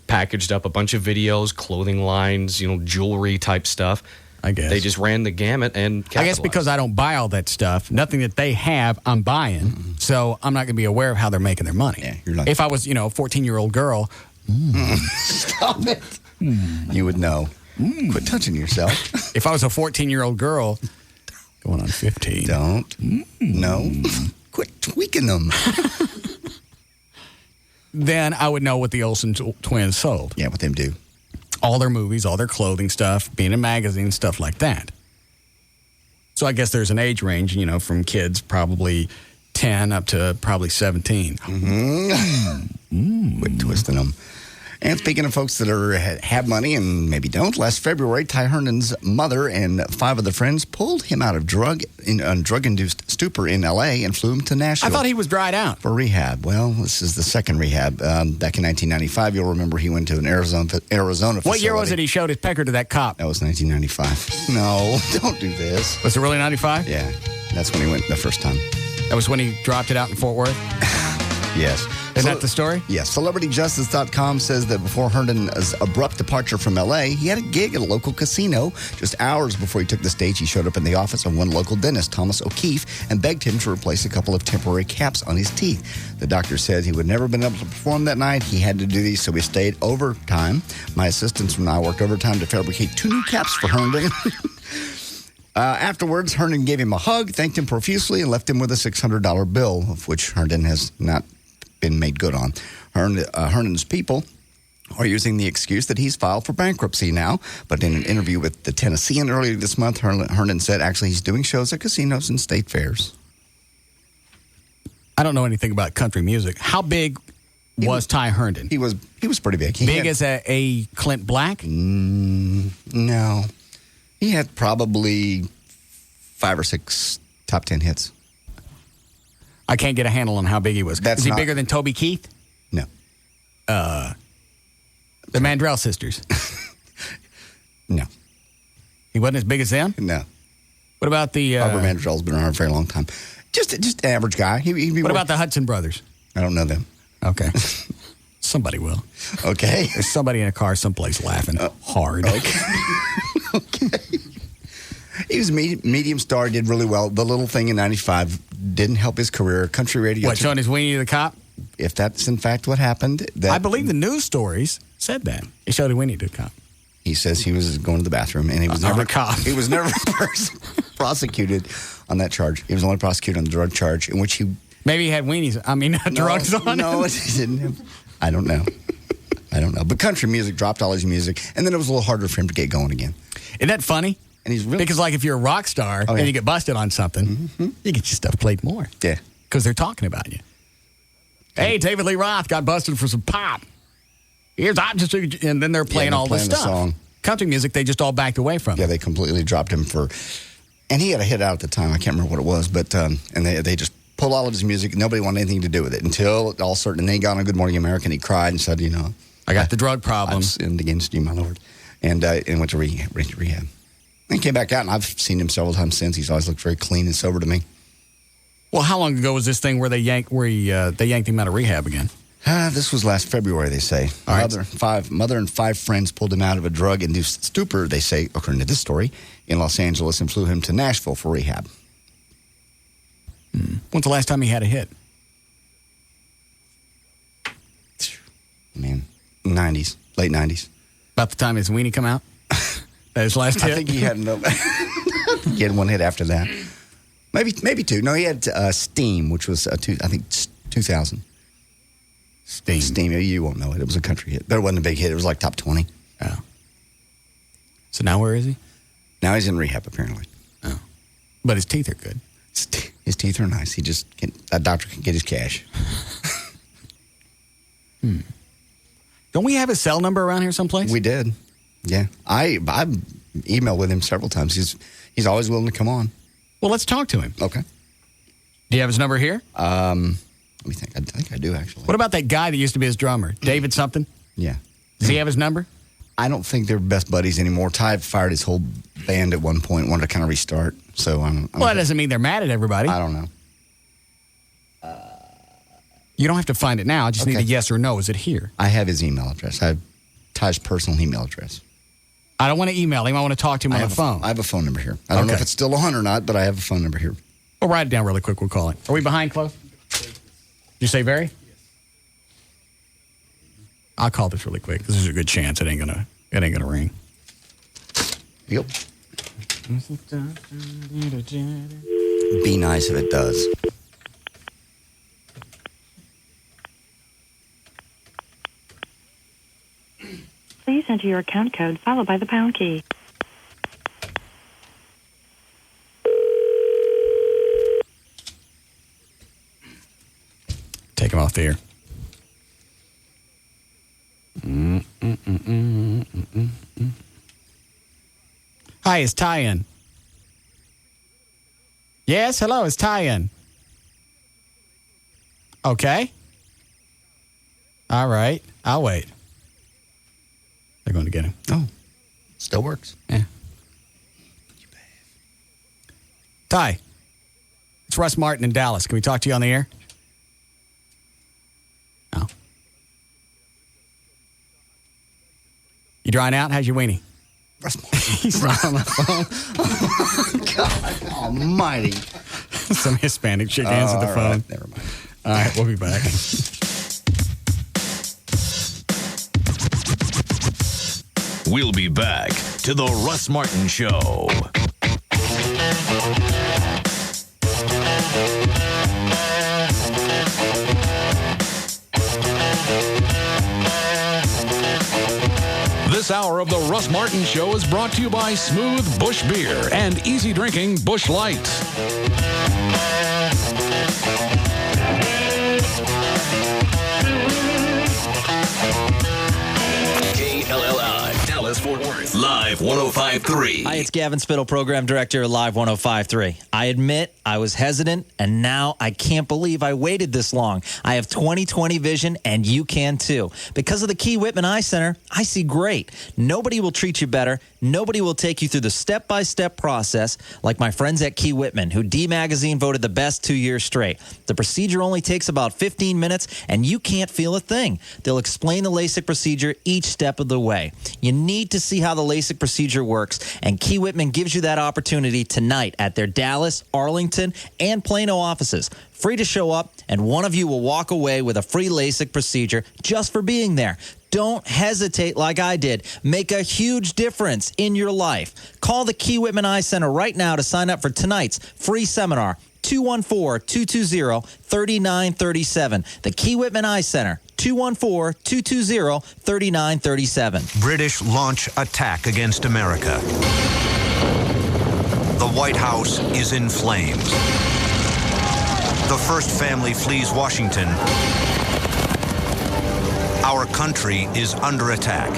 packaged up a bunch of videos, clothing lines, jewelry type stuff. I guess. They just ran the gamut and capitalized. I guess because I don't buy all that stuff, nothing that they have, I'm buying. Mm-hmm. So I'm not going to be aware of how they're making their money. Yeah, you're like, if I was, a 14-year-old girl. Stop it. You would know. Quit touching yourself. If I was a 14-year-old girl going on 15. Don't. No. Quit tweaking them. Then I would know what the Olsen twins sold. Yeah, what they do. All their movies, all their clothing stuff, being in magazines, stuff like that. So I guess there's an age range, from kids probably 10 up to probably 17. Quit twisting them. And speaking of folks that have money and maybe don't, last February, Ty Herndon's mother and 5 other friends pulled him out of drug-induced stupor in L.A. and flew him to Nashville. I thought he was dried out. For rehab. Well, this is the second rehab. Back in 1995, you'll remember he went to an Arizona facility. What year was it he showed his pecker to that cop? That was 1995. No, don't do this. Was it really 95? Yeah, that's when he went the first time. That was when he dropped it out in Fort Worth? Yes. Is that the story? Yes. CelebrityJustice.com says that before Herndon's abrupt departure from L.A., he had a gig at a local casino. Just hours before he took the stage, he showed up in the office of one local dentist, Thomas O'Keefe, and begged him to replace a couple of temporary caps on his teeth. The doctor said he would never been able to perform that night. He had to do these, so he stayed overtime. My assistants and I worked overtime to fabricate 2 new caps for Herndon. Afterwards, Herndon gave him a hug, thanked him profusely, and left him with a $600 bill, of which Herndon has not been made good on. Herndon's people are using the excuse that he's filed for bankruptcy now. But in an interview with the Tennessean earlier this month, Herndon said actually he's doing shows at casinos and state fairs. I don't know anything about country music. How big was Ty Herndon? He was pretty big. Big as a Clint Black? No. He had probably 5 or 6 top 10 hits. I can't get a handle on how big he was. Is he bigger than Toby Keith? No. The Mandrell sisters? No. He wasn't as big as them? No. What about the... Barbara Mandrell's been around for a very long time. Just an average guy. What about the Hudson brothers? I don't know them. Okay. Somebody will. Okay. There's somebody in a car someplace laughing hard. Okay. He was a medium star, did really well. The little thing in 95 didn't help his career. Country radio. What, showing his weenie to the cop? If that's in fact what happened. I believe the news stories said that. He showed a weenie to the cop. He says he was going to the bathroom, and he was never a cop. He was never prosecuted on that charge. He was only prosecuted on the drug charge, in which he... Maybe he had weenies. Drugs on him? No, he didn't have... I don't know. But country music dropped all his music, and then it was a little harder for him to get going again. Isn't that funny? And he's really... Because, like, if you're a rock star and you get busted on something, you get your stuff played more. Yeah. Because they're talking about you. Hey, David Lee Roth got busted for some pop. Here's and then they're playing all this stuff. Song. Country music, they just all backed away from. Yeah, they completely dropped him for... And he had a hit out at the time. I can't remember what it was, but... and they just pulled all of his music. Nobody wanted anything to do with it until all certain... And then he got on Good Morning America, and he cried and said, I got the drug problem. I've sinned against you, my Lord. And went to rehab. And came back out, and I've seen him several times since. He's always looked very clean and sober to me. Well, how long ago was this thing where they yanked him out of rehab again? This was last February, they say. Mother and 5 friends pulled him out of a drug-induced stupor, they say, according to this story, in Los Angeles, and flew him to Nashville for rehab. When's the last time he had a hit? Man, 90s, late 90s. About the time his weenie come out? That his last hit? I think he had he had one hit after that. Maybe 2. No, he had Steam, which was, 2000. Steam. You won't know it. It was a country hit. But it wasn't a big hit. It was like top 20. Oh. So now where is he? Now he's in rehab, apparently. Oh. But his teeth are good. His teeth are nice. That doctor can get his cash. Don't we have his cell number around here someplace? We did. Yeah. I emailed with him several times. He's always willing to come on. Well, let's talk to him. Okay. Do you have his number here? Let me think. I think I do, actually. What about that guy that used to be his drummer? David something? Yeah. Does he have his number? I don't think they're best buddies anymore. Ty fired his whole band at one point, wanted to kind of restart. So that doesn't mean they're mad at everybody. I don't know. You don't have to find it now. I just need a yes or no. Is it here? I have his email address. I have Ty's personal email address. I don't want to email him. I want to talk to him on the phone. I have a phone number here. I don't know if it's still on or not, but I have a phone number here. We'll write it down really quick. We'll call it. Are we behind close? Did you say Barry? Yes. I'll call this really quick because there's a good chance it ain't gonna ring. Yep. Be nice if it does. Please enter your account code followed by the pound key. Take him off the air. Hi, it's Ty-In. Yes, hello, it's Ty-In. Okay. All right, I'll wait. They're going to get him. Oh, still works. Yeah. Ty, it's Russ Martin in Dallas. Can we talk to you on the air? No. You drying out? How's your weenie? Russ Martin. He's not on the phone. Oh, God almighty. Some Hispanic chick answered the phone. Right, never mind. All right, we'll be back. We'll be back to the Russ Martin Show. This hour of the Russ Martin Show is brought to you by Smooth Bush Beer and easy drinking Bush Light. KLLI, Dallas-Fort Worth, Live 105.3. Hi, it's Gavin Spittle, Program Director of Live 105.3. I admit I was hesitant, and now I can't believe I waited this long. I have 20/20 vision, and you can too. Because of the Key Whitman Eye Center, I see great. Nobody will treat you better. Nobody will take you through the step-by-step process like my friends at Key Whitman, who D Magazine voted the best 2 years straight. The procedure only takes about 15 minutes, and you can't feel a thing. They'll explain the LASIK procedure each step of the way. You need to see how the LASIK procedure works, and Key Whitman gives you that opportunity tonight at their Dallas, Arlington, and Plano offices. Free to show up, and one of you will walk away with a free LASIK procedure just for being there. Don't hesitate like I did. Make a huge difference in your life. Call the Key Whitman Eye Center right now to sign up for tonight's free seminar. 214-220-3937. The Key Whitman Eye Center. 214-220-3937. British launch attack against America. The White House is in flames. The first family flees Washington. Our country is under attack.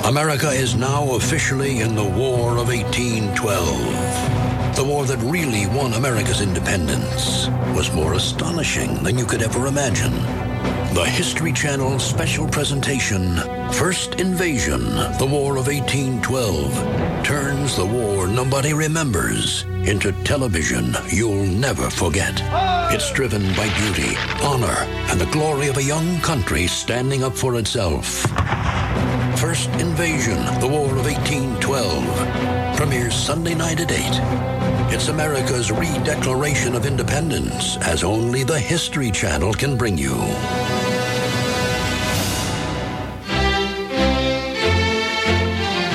America is now officially in the War of 1812. The war that really won America's independence was more astonishing than you could ever imagine. The History Channel special presentation, First Invasion, the War of 1812, turns the war nobody remembers into television you'll never forget. It's driven by duty, honor, and the glory of a young country standing up for itself. First Invasion, the War of 1812, premieres Sunday night at 8. It's America's re-declaration of independence, as only the History Channel can bring you.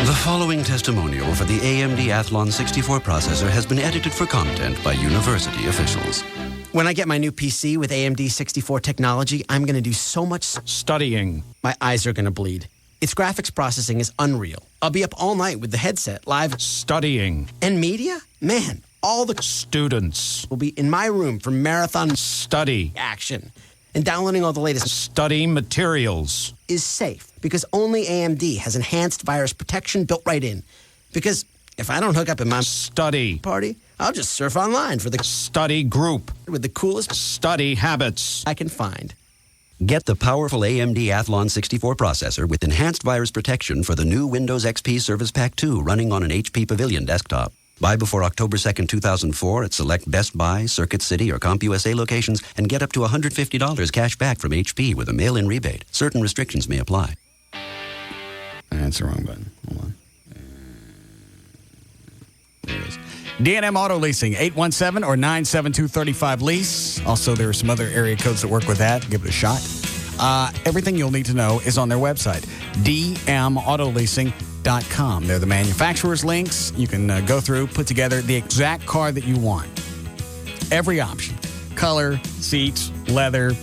The following testimonial for the AMD Athlon 64 processor has been edited for content by university officials. When I get my new PC with AMD 64 technology, I'm going to do so much studying. My eyes are going to bleed. Its graphics processing is unreal. I'll be up all night with the headset, live studying. And media? Man, all the students will be in my room for marathon study action. And downloading all the latest study materials is safe because only AMD has enhanced virus protection built right in. Because if I don't hook up in my study party, I'll just surf online for the study group with the coolest study habits I can find. Get the powerful AMD Athlon 64 processor with enhanced virus protection for the new Windows XP Service Pack 2 running on an HP Pavilion desktop. Buy before October 2nd, 2004 at select Best Buy, Circuit City, or CompUSA locations and get up to $150 cash back from HP with a mail-in rebate. Certain restrictions may apply. That's the wrong button. Hold on. There it is. D&M Auto Leasing, 817 or 972-35-LEASE. Also, there are some other area codes that work with that. Give it a shot. Everything you'll need to know is on their website, dmautoleasing.com. They're the manufacturer's links. You can go through, put together the exact car that you want. Every option. Color, seats, leather,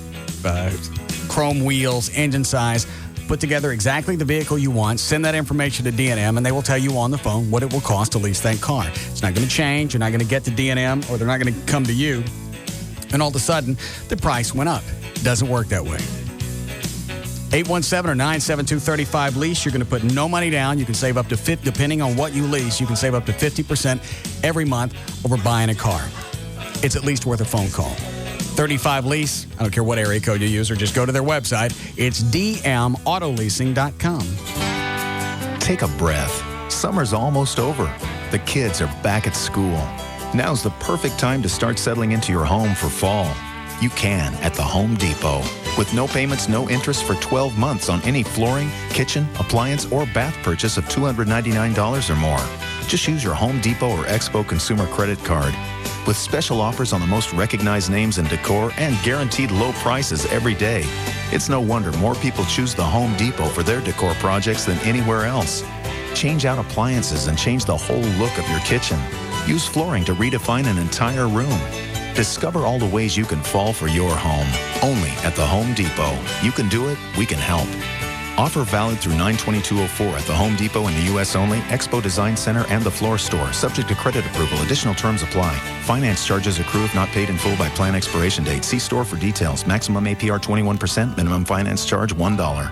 chrome wheels, engine size. Put together exactly the vehicle you want. Send that information to D&M, and they will tell you on the phone what it will cost to lease that car. It's not going to change. You're not going to get to D&M, or they're not going to come to you, and all of a sudden, the price went up. It doesn't work that way. 817 or 972-35-LEASE. You're going to put no money down. You can save up to 50, depending on what you lease, you can save up to 50% every month over buying a car. It's at least worth a phone call. 35-LEASE. I don't care what area code you use, or just go to their website. It's dmautoleasing.com. Take a breath. Summer's almost over. The kids are back at school. Now's the perfect time to start settling into your home for fall. You can at the Home Depot. With no payments, no interest for 12 months on any flooring, kitchen, appliance, or bath purchase of $299 or more. Just use your Home Depot or Expo Consumer Credit Card. With special offers on the most recognized names in decor and guaranteed low prices every day, it's no wonder more people choose the Home Depot for their decor projects than anywhere else. Change out appliances and change the whole look of your kitchen. Use flooring to redefine an entire room. Discover all the ways you can fall for your home. Only at the Home Depot. You can do it, we can help. Offer valid through 9/22/04 at the Home Depot in the U.S. only, Expo Design Center, and the floor store. Subject to credit approval. Additional terms apply. Finance charges accrue if not paid in full by plan expiration date. See store for details. Maximum APR 21%. Minimum finance charge $1.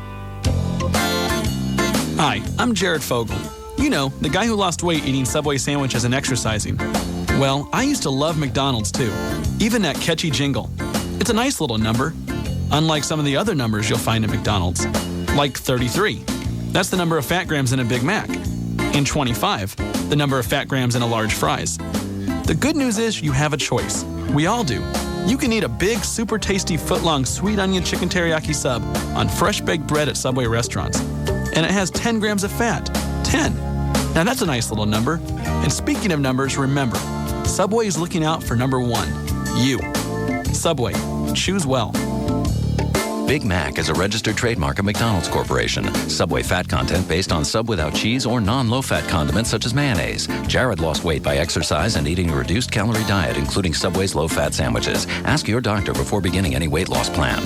Hi, I'm Jared Fogle. You know, the guy who lost weight eating Subway sandwiches and exercising. Well, I used to love McDonald's too, even that catchy jingle. It's a nice little number, unlike some of the other numbers you'll find at McDonald's. Like 33. That's the number of fat grams in a Big Mac. And 25, the number of fat grams in a large fries. The good news is you have a choice. We all do. You can eat a big, super tasty foot-long sweet onion chicken teriyaki sub on fresh baked bread at Subway restaurants. And it has 10 grams of fat. 10. Now that's a nice little number. And speaking of numbers, remember, Subway is looking out for number one, you. Subway. Choose well. Big Mac is a registered trademark of McDonald's Corporation. Subway fat content based on sub without cheese or non-low-fat condiments such as mayonnaise. Jared lost weight by exercise and eating a reduced calorie diet, including Subway's low-fat sandwiches. Ask your doctor before beginning any weight loss plan.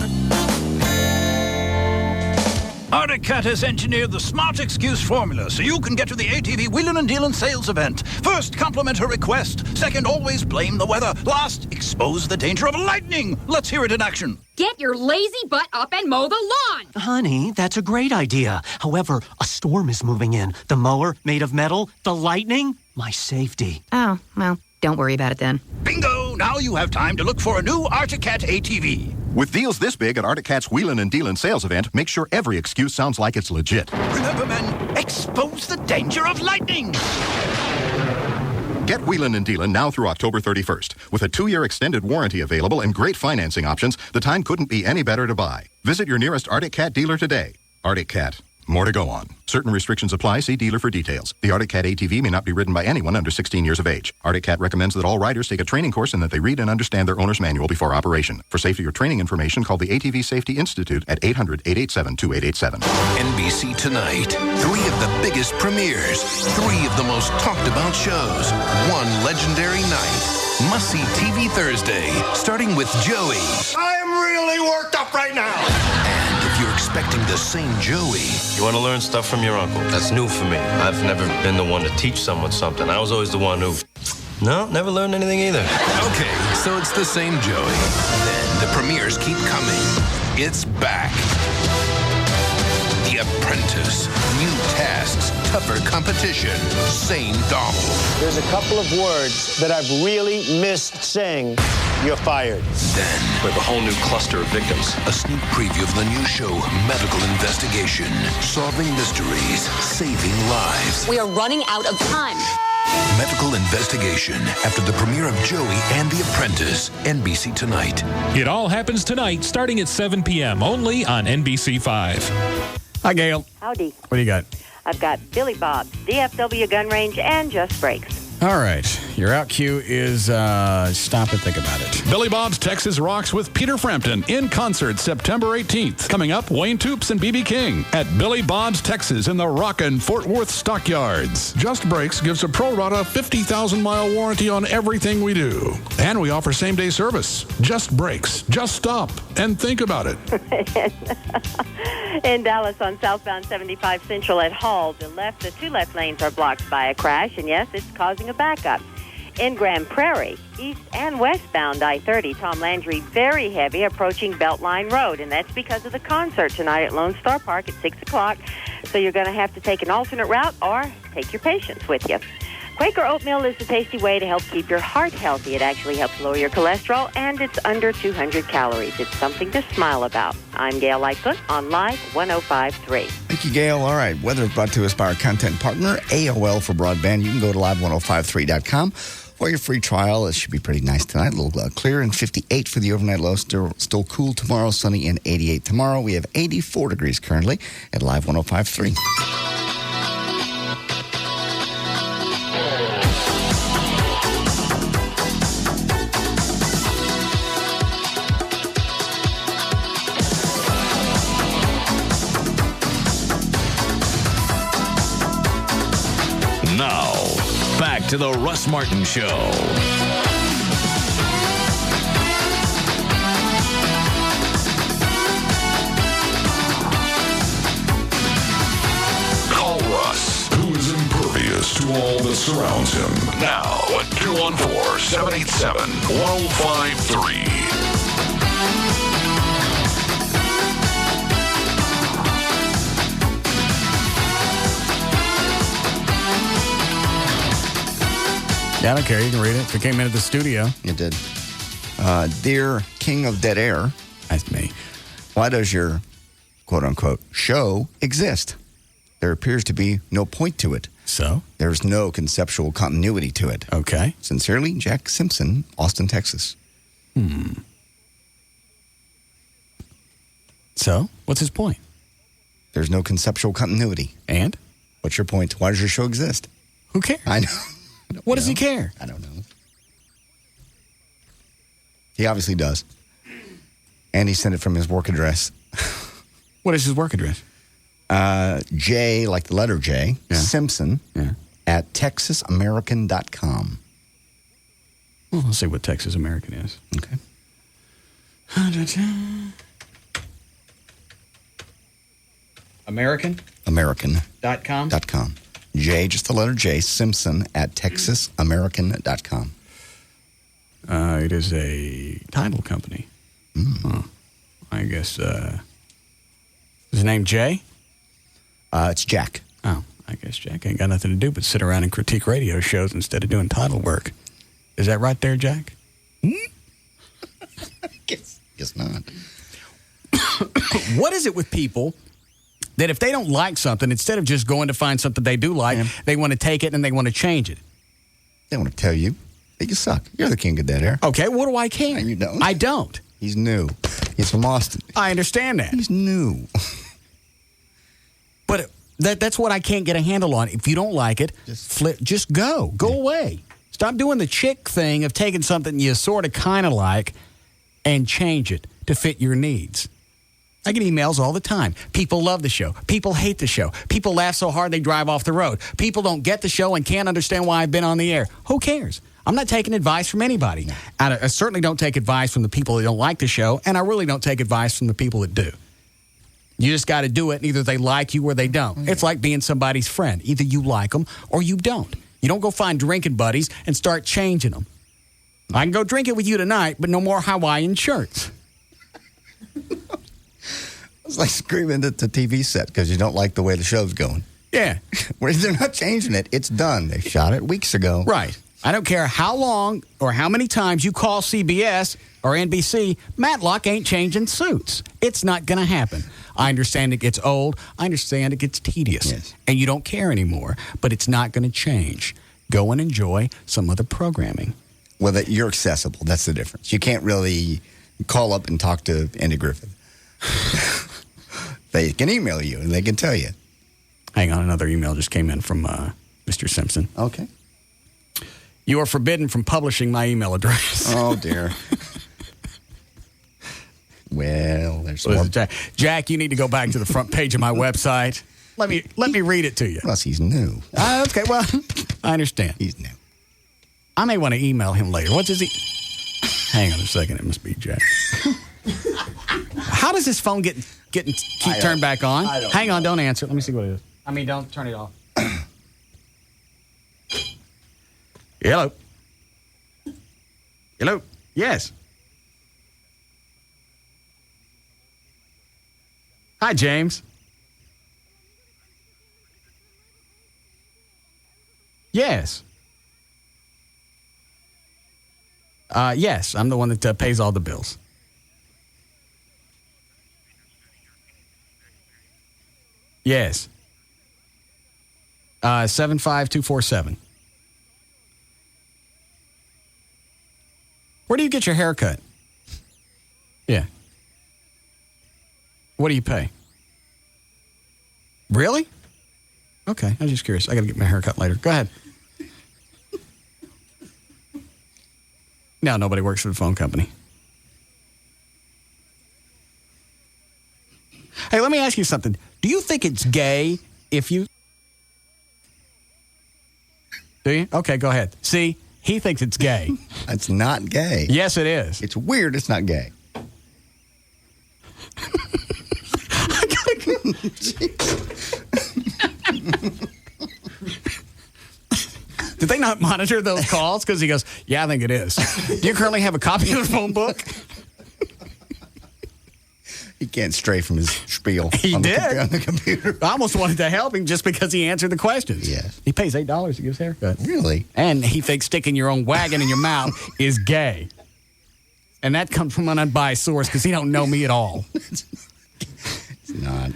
Arctic Cat has engineered the smart excuse formula so you can get to the ATV Wheelin' and Dealin' sales event. First, compliment her request. Second, always blame the weather. Last, expose the danger of lightning. Let's hear it in action. Get your lazy butt up and mow the lawn! Honey, that's a great idea. However, a storm is moving in. The mower, made of metal, the lightning, my safety. Oh, well, don't worry about it then. Bingo! Now you have time to look for a new Arctic Cat ATV. With deals this big at Arctic Cat's Wheelin' and Dealin' sales event, make sure every excuse sounds like it's legit. Remember, men, expose the danger of lightning. Get Wheelin' and Dealin' now through October 31st. With a 2-year extended warranty available and great financing options, the time couldn't be any better to buy. Visit your nearest Arctic Cat dealer today. Arctic Cat. More to go on. Certain restrictions apply. See dealer for details. The Arctic Cat ATV may not be ridden by anyone under 16 years of age. Arctic Cat recommends that all riders take a training course and that they read and understand their owner's manual before operation. For safety or training information, call the ATV Safety Institute at 800-887-2887. NBC Tonight. 3 of the biggest premieres. 3 of the most talked about shows. One legendary night. Must-see TV Thursday, starting with Joey. I am really worked up right now. And if you're expecting the same Joey. You want to learn stuff from your uncle? That's new for me. I've never been the one to teach someone something. I was always the one who... No, never learned anything either. Okay, so it's the same Joey. Then the premieres keep coming. It's back. The Apprentice. New tasks, tougher competition. Sane Donald. There's a couple of words that I've really missed saying. You're fired. Then we have a whole new cluster of victims. A sneak preview of the new show, Medical Investigation. Solving mysteries, saving lives. We are running out of time. Medical Investigation. After the premiere of Joey and The Apprentice. NBC Tonight. It all happens tonight, starting at 7 p.m. only on NBC5. Hi, Gail. Howdy. What do you got? I've got Billy Bob's, DFW Gun Range, and Just Brakes. All right. Your out cue is stop and think about it. Billy Bob's Texas Rocks with Peter Frampton in concert September 18th. Coming up, Wayne Toops and B.B. King at Billy Bob's Texas in the Rockin' Fort Worth Stockyards. Just Brakes gives a pro rata 50,000-mile warranty on everything we do. And we offer same-day service. Just Brakes. Just stop and think about it. In Dallas on southbound 75 Central at Hall, the 2 left lanes are blocked by a crash, and yes, it's causing a backup. In Grand Prairie, east and westbound I-30, Tom Landry, very heavy, approaching Beltline Road, and that's because of the concert tonight at Lone Star Park at 6 o'clock, so you're going to have to take an alternate route or take your patients with you. Quaker oatmeal is a tasty way to help keep your heart healthy. It actually helps lower your cholesterol, and it's under 200 calories. It's something to smile about. I'm Gail Lightfoot on Live 105.3. Thank you, Gail. All right, weather brought to us by our content partner, AOL for broadband. You can go to live1053.com for your free trial. It should be pretty nice tonight. A little clear and 58 for the overnight low. Still cool tomorrow, sunny and 88 tomorrow. We have 84 degrees currently at Live 105.3. to the Russ Martin Show. Call Russ, who is impervious to all that surrounds him. Now at 214-787-1053. Yeah, I don't care. You can read it. If it came into the studio. It did. Dear King of Dead Air. That's me. Why does your quote-unquote show exist? There appears to be no point to it. So? There's no conceptual continuity to it. Okay. Sincerely, Jack Simpson, Austin, Texas. So? What's his point? There's no conceptual continuity. And? What's your point? Why does your show exist? Who cares? I know. What does he care? I don't know. He obviously does. And he sent it from his work address. What is his work address? J, like the letter J, Simpson, at TexasAmerican.com. Well, let's see what Texas American is. Okay. American? American.com. .com. J, just the letter J, Simpson at TexasAmerican.com. It is a title company. I guess, is his name Jay? It's Jack. Oh, I guess Jack ain't got nothing to do but sit around and critique radio shows instead of doing title work. Is that right there, Jack? Guess not. What is it with people that if they don't like something, instead of just going to find something they do like, they want to take it and they want to change it? They want to tell you that you suck. You're the king of dead air. Okay, what do I care? You don't. I don't. He's new. He's from Austin. I understand that. He's new. But that's what I can't get a handle on. If you don't like it, just go. Go away. Stop doing the chick thing of taking something you sort of kind of like and change it to fit your needs. I get emails all the time. People love the show. People hate the show. People laugh so hard they drive off the road. People don't get the show and can't understand why I've been on the air. Who cares? I'm not taking advice from anybody. I certainly don't take advice from the people that don't like the show, and I really don't take advice from the people that do. You just got to do it, and either they like you or they don't. It's like being somebody's friend. Either you like them or you don't. You don't go find drinking buddies and start changing them. I can go drink it with you tonight, but no more Hawaiian shirts. It's like screaming at the TV set because you don't like the way the show's going. Yeah. They're not changing it. It's done. They shot it weeks ago. Right. I don't care how long or how many times you call CBS or NBC, Matlock ain't changing suits. It's not going to happen. I understand it gets old. I understand it gets tedious. Yes. And you don't care anymore, but it's not going to change. Go and enjoy some other programming. Well, you're accessible. That's the difference. You can't really call up and talk to Andy Griffith. They can email you and they can tell you. Hang on, another email just came in from Mr. Simpson. Okay. You are forbidden from publishing my email address. Oh, dear. Well, there's more. Jack, you need to go back to the front page of my website. Let me read it to you. Plus, he's new. Okay, well, I understand. He's new. I may want to email him later. What does he... Hang on a second. It must be Jack. How does his phone keep turned back on? Hang on, don't answer. Let me see what it is. I mean, don't turn it off. Hello. Hello. Yes. Hi, James. Yes. Yes, I'm the one that pays all the bills. Yes. 75247. Where do you get your hair cut? Yeah. What do you pay? Really? Okay, I'm just curious. I got to get my hair cut later. Go ahead. No, nobody works for the phone company. Hey, let me ask you something. Do you think it's gay if you... Do you? Okay, go ahead. See, he thinks it's gay. It's not gay. Yes, it is. It's weird. It's not gay. Did they not monitor those calls? Because he goes, yeah, I think it is. Do you currently have a copy of the phone book? He can't stray from his spiel. He did. On the computer. I almost wanted to help him just because he answered the questions. Yes. He pays $8 to get his haircut. Really? And he thinks sticking your own wagon in your mouth is gay. And that comes from an unbiased source because he don't know me at all. It's not.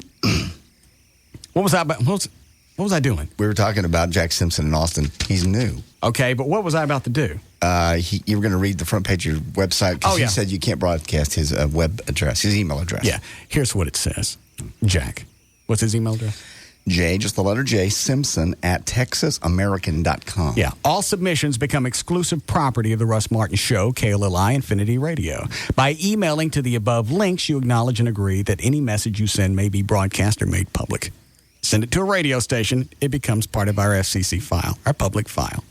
What was I about? What was I doing? We were talking about Jack Simpson in Austin. He's new. Okay, but what was I about to do? You were going to read the front page of your website because he said you can't broadcast his web address, his email address. Yeah. Here's what it says. Jack, what's his email address? J, just the letter J, Simpson at TexasAmerican.com. Yeah. All submissions become exclusive property of the Russ Martin Show, KLLI Infinity Radio. By emailing to the above links, you acknowledge and agree that any message you send may be broadcast or made public. Send it to a radio station. It becomes part of our FCC file, our public file.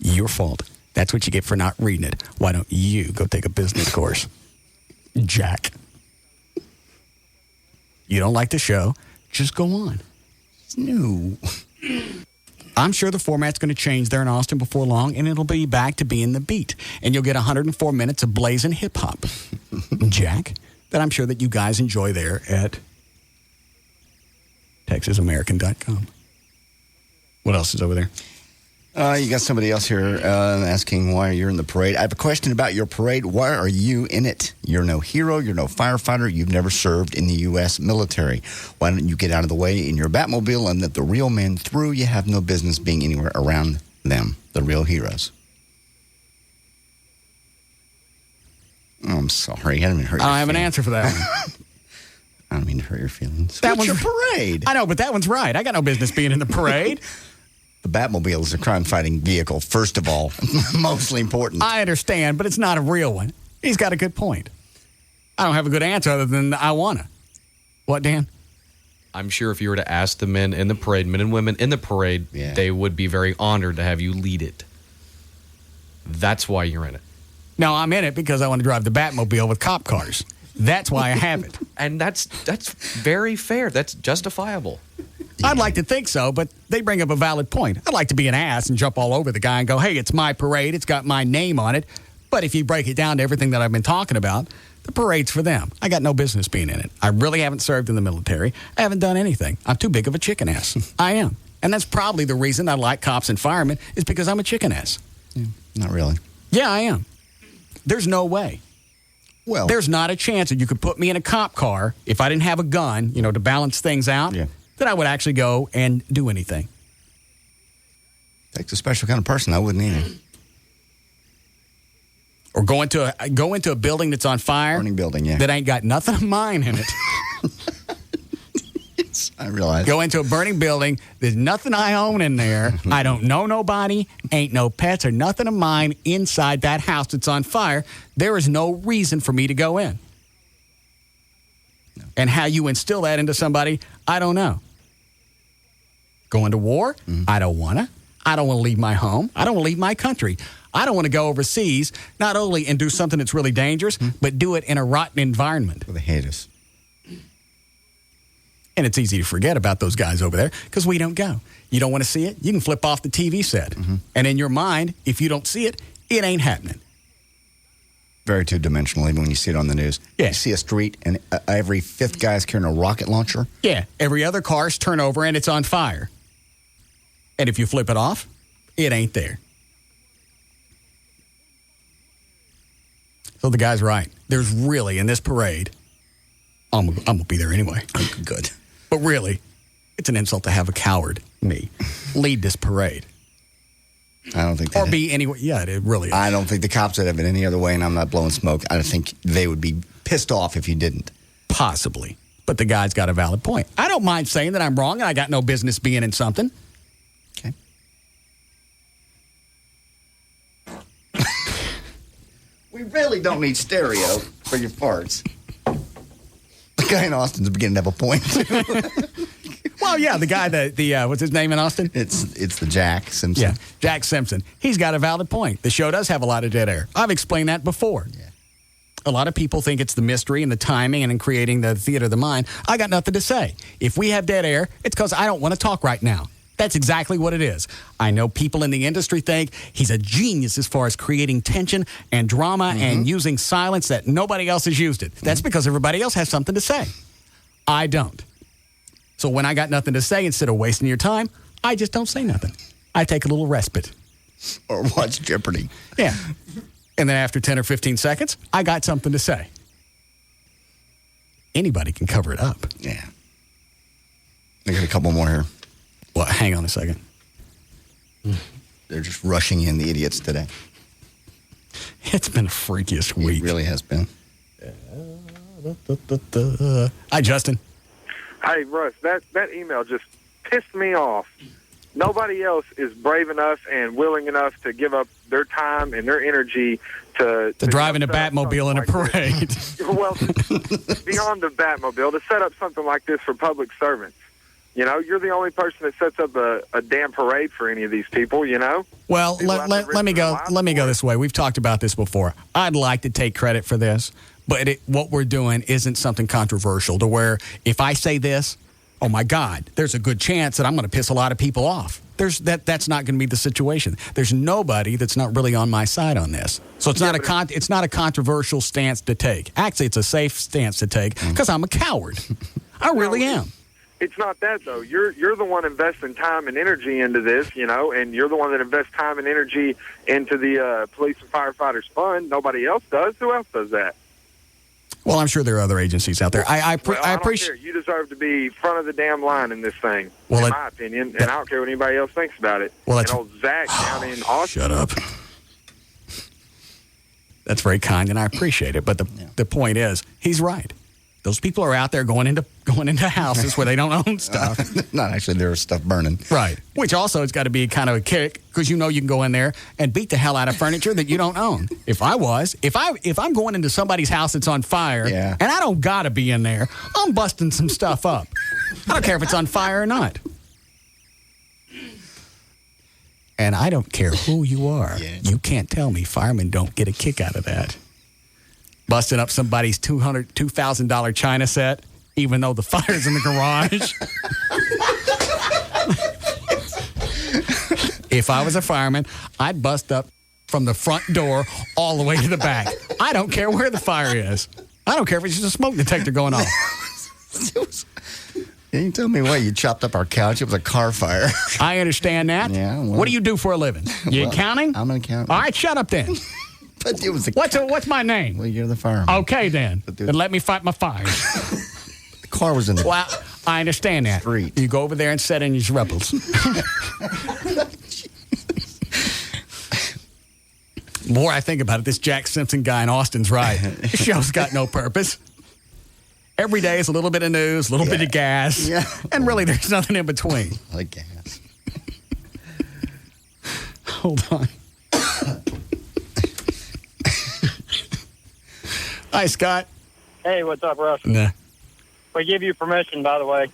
Your fault. That's what you get for not reading it. Why don't you go take a business course? Jack. You don't like the show? Just go on. It's new. I'm sure the format's going to change there in Austin before long, and it'll be back to being the beat. And you'll get 104 minutes of blazing hip-hop. Jack, that I'm sure that you guys enjoy there at TexasAmerican.com. What else is over there? You got somebody else here asking why you're in the parade. I have a question about your parade. Why are you in it? You're no hero. You're no firefighter. You've never served in the U.S. military. Why don't you get out of the way in your Batmobile and let the real men through? You have no business being anywhere around them, the real heroes. Oh, I'm sorry. I didn't mean to hurt your I have an feelings. answer for that one. I don't mean to hurt your feelings. That What's one's your parade? I know, but that one's right. I got no business being in the parade. The Batmobile is a crime-fighting vehicle, first of all. Mostly important. I understand, but it's not a real one. He's got a good point. I don't have a good answer other than I wanna. What, Dan? I'm sure if you were to ask the men in the parade, men and women in the parade, they would be very honored to have you lead it. That's why you're in it. No, I'm in it because I want to drive the Batmobile with cop cars. That's why I have it. And that's very fair. That's justifiable. I'd like to think so, but they bring up a valid point. I'd like to be an ass and jump all over the guy and go, hey, it's my parade. It's got my name on it. But if you break it down to everything that I've been talking about, the parade's for them. I got no business being in it. I really haven't served in the military. I haven't done anything. I'm too big of a chicken ass. I am. And that's probably the reason I like cops and firemen is because I'm a chicken ass. Yeah, not really. Yeah, I am. There's no way. Well, there's not a chance that you could put me in a cop car if I didn't have a gun, to balance things out, that I would actually go and do anything. Takes a special kind of person. I wouldn't either. Or go into a building that's on fire. Burning building, yeah. That ain't got nothing of mine in it. I realize. Go into a burning building. There's nothing I own in there. I don't know nobody. Ain't no pets or nothing of mine inside that house that's on fire. There is no reason for me to go in. No. And how you instill that into somebody, I don't know. Going to war? I don't want to. I don't want to leave my home. I don't want to leave my country. I don't want to go overseas, not only and do something that's really dangerous, but do it in a rotten environment. Where they hate us. And it's easy to forget about those guys over there because we don't go. You don't want to see it? You can flip off the TV set. And in your mind, if you don't see it, it ain't happening. Very two-dimensional, even when you see it on the news. Yeah. You see a street, and every fifth guy is carrying a rocket launcher. Yeah. Every other car's turned over, and it's on fire. And if you flip it off, it ain't there. So the guy's right. There's really, in this parade, I'm going to be there anyway. Good. But really, it's an insult to have a coward, me, lead this parade. I don't think or be anywhere. Yeah, it really is. I don't think the cops would have it any other way, and I'm not blowing smoke. I think they would be pissed off if you didn't. Possibly. But the guy's got a valid point. I don't mind saying that I'm wrong and I got no business being in something. Okay. We really don't need stereo for your farts. The guy in Austin's beginning to have a point. Well, yeah, the guy what's his name in Austin? It's the Jack Simpson. Yeah, Jack Simpson. He's got a valid point. The show does have a lot of dead air. I've explained that before. Yeah. A lot of people think it's the mystery and the timing and in creating the theater of the mind. I got nothing to say. If we have dead air, it's because I don't want to talk right now. That's exactly what it is. I know people in the industry think he's a genius as far as creating tension and drama and using silence that nobody else has used it. That's because everybody else has something to say. I don't. So when I got nothing to say, instead of wasting your time, I just don't say nothing. I take a little respite. Or watch Jeopardy. Yeah. And then after 10 or 15 seconds, I got something to say. Anybody can cover it up. Yeah. I got a couple more here. Well, hang on a second. They're just rushing in, the idiots, today. It's been the freakiest week. It really has been. Hi, Justin. Hey, Russ, that email just pissed me off. Nobody else is brave enough and willing enough to give up their time and their energy to drive in a Batmobile in a parade. Well, beyond the Batmobile, to set up something like this for public servants. You know, you're the only person that sets up a damn parade for any of these people, you know? Well, let me go this way. We've talked about this before. I'd like to take credit for this, but what we're doing isn't something controversial to where if I say this, oh, my God, there's a good chance that I'm going to piss a lot of people off. That's not going to be the situation. There's nobody that's not really on my side on this. So it's not a controversial stance to take. Actually, it's a safe stance to take because I'm a coward. I really am. It's not that, though. You're the one investing time and energy into this, you know, and you're the one that invests time and energy into the police and firefighters fund. Nobody else does. Who else does that? Well, I'm sure there are other agencies out there. I appreciate. You deserve to be front of the damn line in this thing, in my opinion, and I don't care what anybody else thinks about it. Well, and old Zach down in Austin. Shut up. That's very kind, and I appreciate it. But the point is, he's right. Those people are out there going into houses where they don't own stuff. Not actually, there's stuff burning. Right. Which also has got to be kind of a kick because you know you can go in there and beat the hell out of furniture that you don't own. If I'm going into somebody's house that's on fire and I don't got to be in there, I'm busting some stuff up. I don't care if it's on fire or not. And I don't care who you are. Yeah. You can't tell me firemen don't get a kick out of that. Busting up somebody's $2,000 China set, even though the fire's in the garage. If I was a fireman, I'd bust up from the front door all the way to the back. I don't care where the fire is. I don't care if it's just a smoke detector going off. You tell me what, you chopped up our couch. It was a car fire. I understand that. Yeah. Well, what do you do for a living? You accounting? I'm an accountant. All right, shut up then. But it was what's my name? Well, you're the fireman. Okay, then. Then let me fight my fires. The car was in the Well, I understand that. Street. You go over there and set in your rebels. The more I think about it, this Jack Simpson guy in Austin's right. This show's got no purpose. Every day is a little bit of news, a little bit of gas, and really there's nothing in between. Like gas. Hold on. Hi, Scott. Hey, what's up, Russ? Nah. We give you permission, by the way.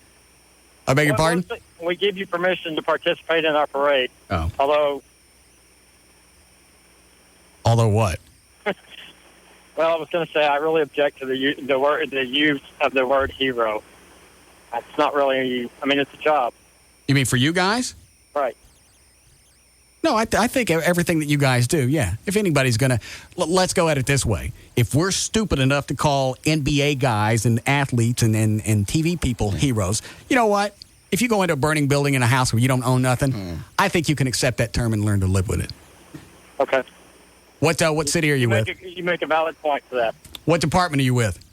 I beg your pardon? We give you permission to participate in our parade. Oh. Although what? Well, I was going to say I really object to the use of the word hero. It's not really. I mean, it's a job. You mean for you guys? Right. No, I think everything that you guys do, yeah. If anybody's going to, let's go at it this way. If we're stupid enough to call NBA guys and athletes and TV people heroes, you know what? If you go into a burning building in a house where you don't own nothing, I think you can accept that term and learn to live with it. Okay. What city are you with? You make a valid point for that. What department are you with?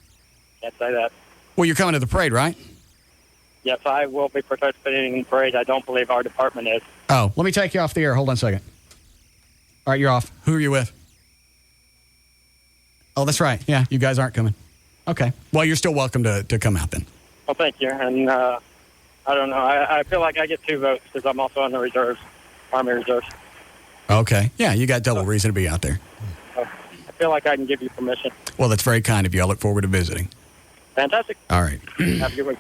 Can't say that. Well, you're coming to the parade, right? Yes, I will be participating in the parade. I don't believe our department is. Oh, let me take you off the air. Hold on a second. All right, you're off. Who are you with? Oh, that's right. Yeah, you guys aren't coming. Okay. Well, you're still welcome to come out then. Well, thank you. And I don't know. I feel like I get 2 votes because I'm also on the reserves, Army Reserves. Okay. Yeah, you got double reason to be out there. I feel like I can give you permission. Well, that's very kind of you. I look forward to visiting. Fantastic. All right. Have a good week.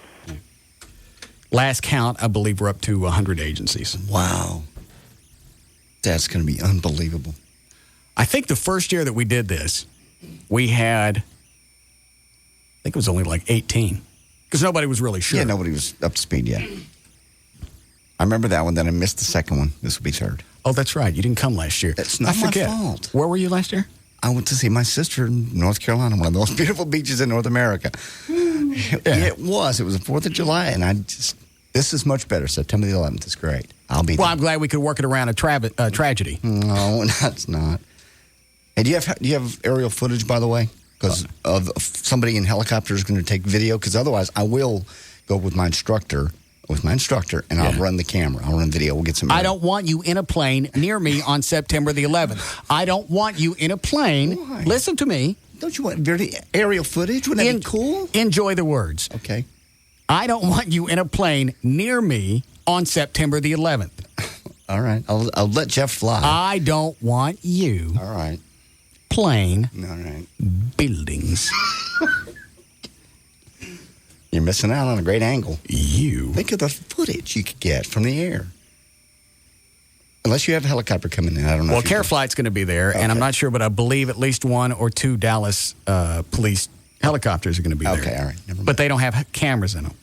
Last count, I believe we're up to 100 agencies. Wow. That's going to be unbelievable. I think the first year that we did this, we had, I think it was only like 18. Because nobody was really sure. Yeah, nobody was up to speed yet. I remember that one, then I missed the second one. This will be third. Oh, that's right. You didn't come last year. It's not my fault. Where were you last year? I went to see my sister in North Carolina, one of the most beautiful beaches in North America. It was. It was the 4th of July, and this is much better. September the 11th is great. I'll be there. Well, I'm glad we could work it around a tragedy. No, that's not. Hey, do you have aerial footage, by the way? Because of somebody in helicopter is going to take video. Because otherwise, I will go with my instructor, and I'll run the camera. I'll run video. We'll get some. I don't want you in a plane near me on September the 11th. I don't want you in a plane. Why? Listen to me. Don't you want aerial footage? Wouldn't that be cool? Enjoy the words. Okay. I don't want you in a plane near me on September the 11th. All right. I'll let Jeff fly. I don't want you. All right. Plane. All right. Buildings. You're missing out on a great angle. You. Think of the footage you could get from the air. Unless you have a helicopter coming in. I don't know. Well, Care Flight's going to be there, and I'm not sure, but I believe at least 1 or 2 Dallas police helicopters are going to be there. Okay, all right. Never mind. But they don't have cameras in them.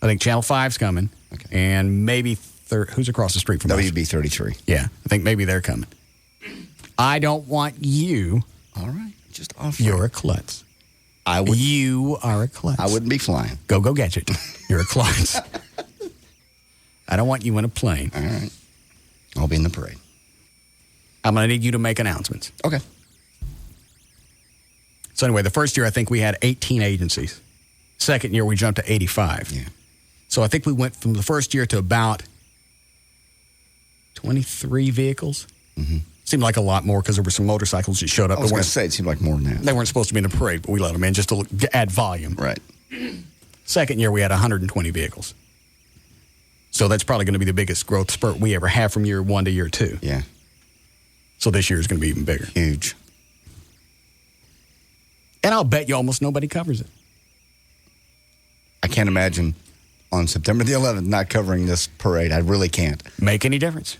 I think Channel 5's coming, and maybe who's across the street from us? WB 33. Yeah, I think maybe they're coming. I don't want you. All right, just off. You're a klutz. You are a klutz. I wouldn't be flying. Go get it. You're a klutz. I don't want you in a plane. All right. I'll be in the parade. I'm going to need you to make announcements. Okay. So anyway, the first year I think we had 18 agencies. Second year we jumped to 85. Yeah. So I think we went from the first year to about 23 vehicles. Mm-hmm. Seemed like a lot more because there were some motorcycles that showed up. I was going to say it seemed like more than that. They weren't supposed to be in the parade, but we let them in just to add volume. Right. Second year we had 120 vehicles. So that's probably going to be the biggest growth spurt we ever have from year 1 to year 2. Yeah. So this year is going to be even bigger. Huge. And I'll bet you almost nobody covers it. I can't imagine on September the 11th not covering this parade. I really can't. Make any difference.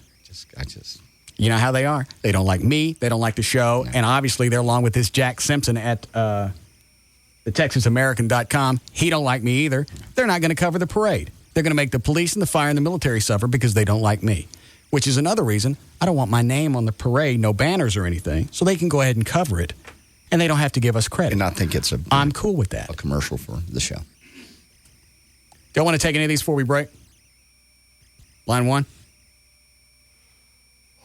I just. You know how they are. They don't like me. They don't like the show. No. And obviously they're along with this Jack Simpson at the TexasAmerican.com. He don't like me either. They're not going to cover the parade. They're going to make the police and the fire and the military suffer because they don't like me, which is another reason I don't want my name on the parade, no banners or anything, so they can go ahead and cover it, and they don't have to give us credit. And I think it's I'm cool with that. A commercial for the show. Don't want to take any of these before we break? Line 1.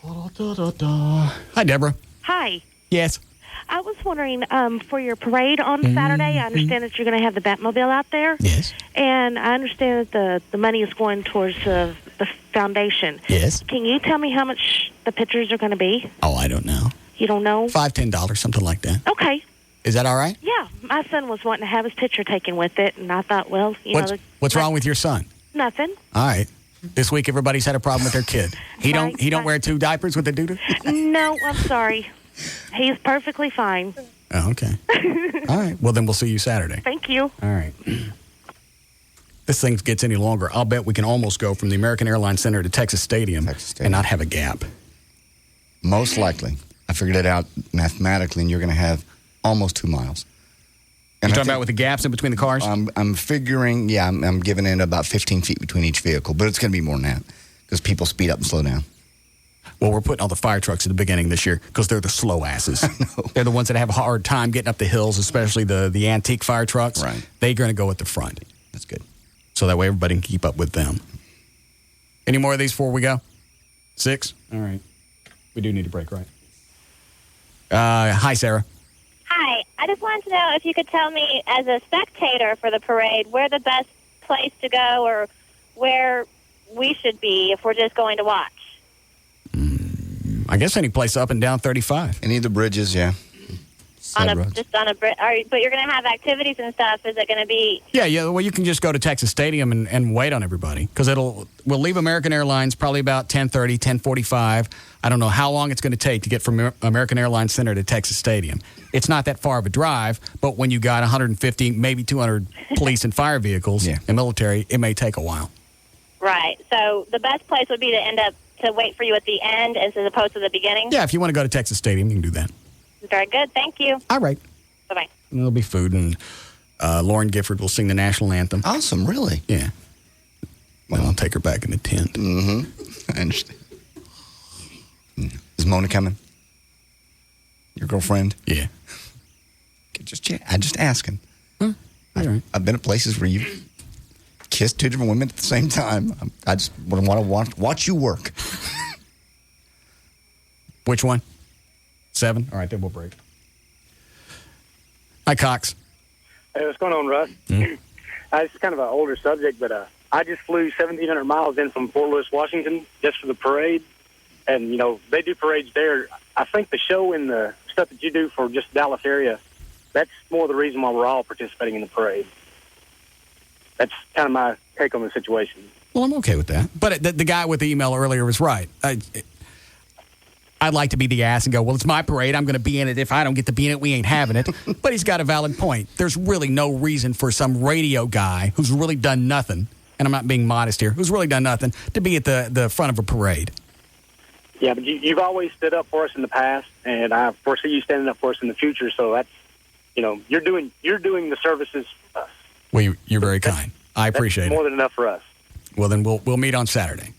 Hi, Deborah. Hi. Yes. I was wondering, for your parade on Saturday, I understand that you're going to have the Batmobile out there. Yes. And I understand that the money is going towards the foundation. Yes. Can you tell me how much the pictures are going to be? Oh, I don't know. You don't know? $5, $10, something like that. Okay. Is that all right? Yeah. My son was wanting to have his picture taken with it, and I thought, well, What's wrong with your son? Nothing. All right. This week, everybody's had a problem with their kid. He don't wear 2 diapers with a doo-doo? No, I'm sorry. He's perfectly fine. Oh, okay. All right. Well, then we'll see you Saturday. Thank you. All right. This thing gets any longer, I'll bet we can almost go from the American Airlines Center to Texas Stadium and not have a gap. Most likely. I figured it out mathematically, and you're going to have almost 2 miles. And you're talking about with the gaps in between the cars? I'm figuring, I'm giving it about 15 feet between each vehicle, but it's going to be more than that because people speed up and slow down. Well, we're putting all the fire trucks at the beginning this year because they're the slow asses. They're the ones that have a hard time getting up the hills, especially the antique fire trucks. Right. They're going to go at the front. That's good. So that way everybody can keep up with them. Any more of these before we go? 6? All right. We do need a break, right? Hi, Sarah. Hi. I just wanted to know if you could tell me, as a spectator for the parade, where the best place to go or where we should be if we're just going to watch. I guess any place up and down 35. Any of the bridges, yeah. Just on a bridge. But you're going to have activities and stuff. Is it going to be? Yeah. Well, you can just go to Texas Stadium and wait on everybody because we'll leave American Airlines probably about 10:30, 10:45. I don't know how long it's going to take to get from American Airlines Center to Texas Stadium. It's not that far of a drive, but when you got 150, maybe 200 police and fire vehicles and military, it may take a while. Right. So the best place would be to wait for you at the end as opposed to the beginning? Yeah, if you want to go to Texas Stadium, you can do that. Very good. Thank you. All right. Bye-bye. And there'll be food, and Lauren Gifford will sing the national anthem. Awesome, really? Yeah. Well, I'll take her back in the tent. Mm-hmm. I understand. Is Mona coming? Your girlfriend? Yeah. I'm just asking. All right. I've been at places where you kissed two different women at the same time. I just want to watch you work. Which one? 7? All right, then we'll break. Hi, Cox. Hey, what's going on, Russ? It's kind of an older subject, but I just flew 1,700 miles in from Fort Lewis, Washington, just for the parade. And, you know, they do parades there. I think the show and the stuff that you do for just Dallas area, that's more the reason why we're all participating in the parade. That's kind of my take on the situation. Well, I'm okay with that. But the guy with the email earlier was right. I'd like to be the ass and go, well, it's my parade. I'm going to be in it. If I don't get to be in it, we ain't having it. But he's got a valid point. There's really no reason for some radio guy who's really done nothing, and I'm not being modest here, who's really done nothing, to be at the front of a parade. Yeah, but you've always stood up for us in the past, and I foresee you standing up for us in the future. So that's, you know, you're doing the services for us. Well, you're very kind. I appreciate it. More than enough for us. Well, then we'll meet on Saturday.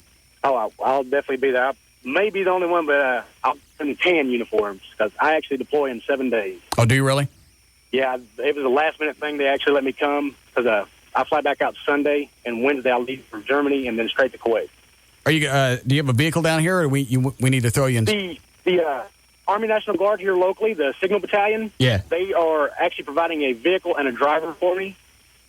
Oh, I'll definitely be there. I may be the only one, but I'll be in the tan uniforms because I actually deploy in 7 days. Oh, do you really? Yeah, it was a last-minute thing. They actually let me come because I fly back out Sunday, and Wednesday I'll leave for Germany and then straight to Kuwait. Are you? Do you have a vehicle down here, or we need to throw you in? The Army National Guard here locally, the Signal Battalion. Yeah. They are actually providing a vehicle and a driver for me,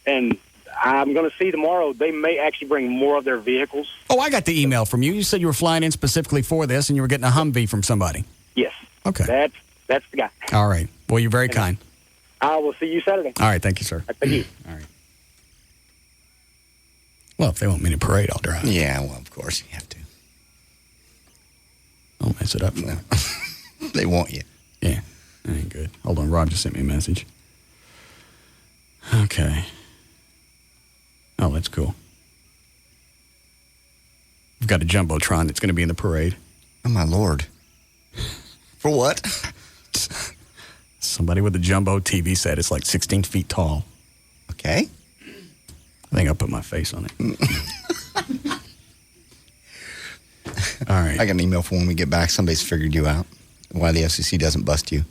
and I'm going to see tomorrow. They may actually bring more of their vehicles. Oh, I got the email from you. You said you were flying in specifically for this, and you were getting a Humvee from somebody. Yes. Okay. That's the guy. All right. Well, you're very kind. I will see you Saturday. All right. Thank you, sir. Thank you. All right. Well, if they want me to parade, I'll drive. Yeah, well, of course you have to. Don't mess it up. No. They want you. Yeah, that ain't good. Hold on, Rob just sent me a message. Okay. Oh, that's cool. We've got a Jumbotron that's going to be in the parade. Oh, my Lord. For what? Somebody with a jumbo TV set. It's like 16 feet tall. Okay. I think I'll put my face on it. All right. I got an email for when we get back. Somebody's figured you out. Why the FCC doesn't bust you.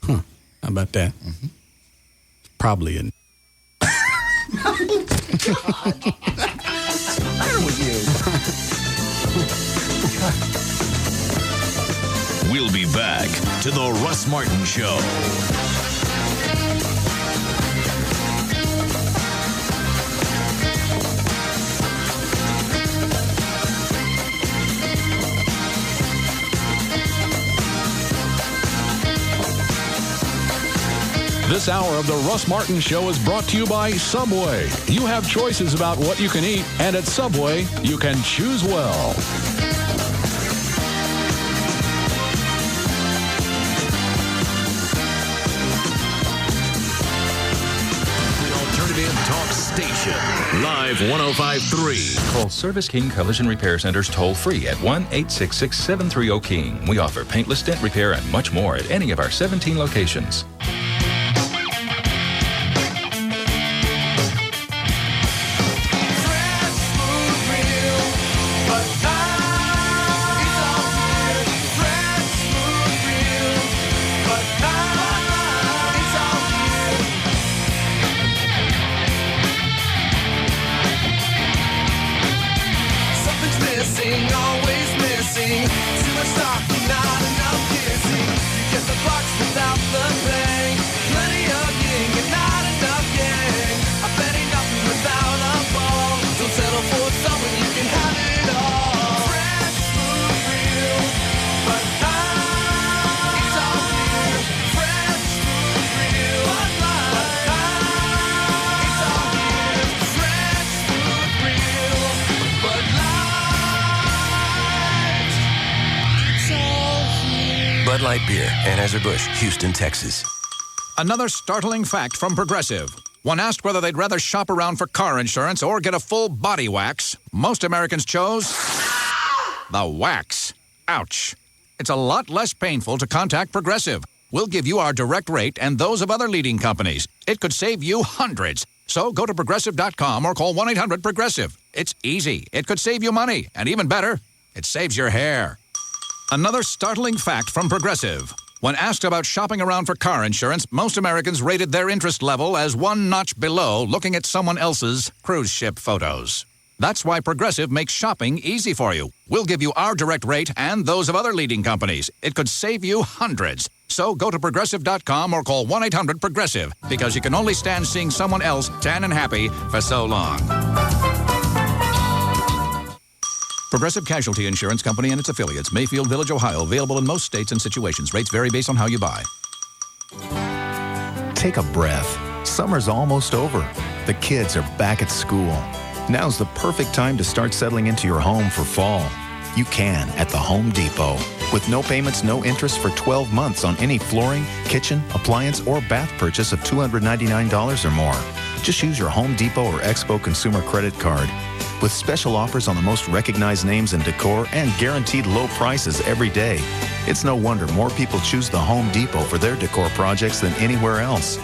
Huh. How about that? Mm-hmm. Probably an... We'll be back to the Russ Martin Show. This hour of the Russ Martin Show is brought to you by Subway. You have choices about what you can eat, and at Subway, you can choose well. The Alternative Talk Station. Live 105.3. Call Service King Collision Repair Centers toll free at 1-866-730-KING. We offer paintless dent repair and much more at any of our 17 locations. Bud Light Beer, Anheuser-Busch, Houston, Texas. Another startling fact from Progressive. When asked whether they'd rather shop around for car insurance or get a full body wax, most Americans chose the wax. Ouch. It's a lot less painful to contact Progressive. We'll give you our direct rate and those of other leading companies. It could save you hundreds. So go to Progressive.com or call 1-800-PROGRESSIVE. It's easy. It could save you money. And even better, it saves your hair. Another startling fact from Progressive. When asked about shopping around for car insurance, most Americans rated their interest level as one notch below looking at someone else's cruise ship photos. That's why Progressive makes shopping easy for you. We'll give you our direct rate and those of other leading companies. It could save you hundreds. So go to Progressive.com or call 1-800-PROGRESSIVE because you can only stand seeing someone else tan and happy for so long. Progressive Casualty Insurance Company and its affiliates, Mayfield Village, Ohio. Available in most states and situations. Rates vary based on how you buy. Take a breath. Summer's almost over. The kids are back at school. Now's the perfect time to start settling into your home for fall. You can at the Home Depot. With no payments, no interest for 12 months on any flooring, kitchen, appliance, or bath purchase of $299 or more. Just use your Home Depot or Expo Consumer Credit Card. With special offers on the most recognized names in decor and guaranteed low prices every day. It's no wonder more people choose the Home Depot for their decor projects than anywhere else.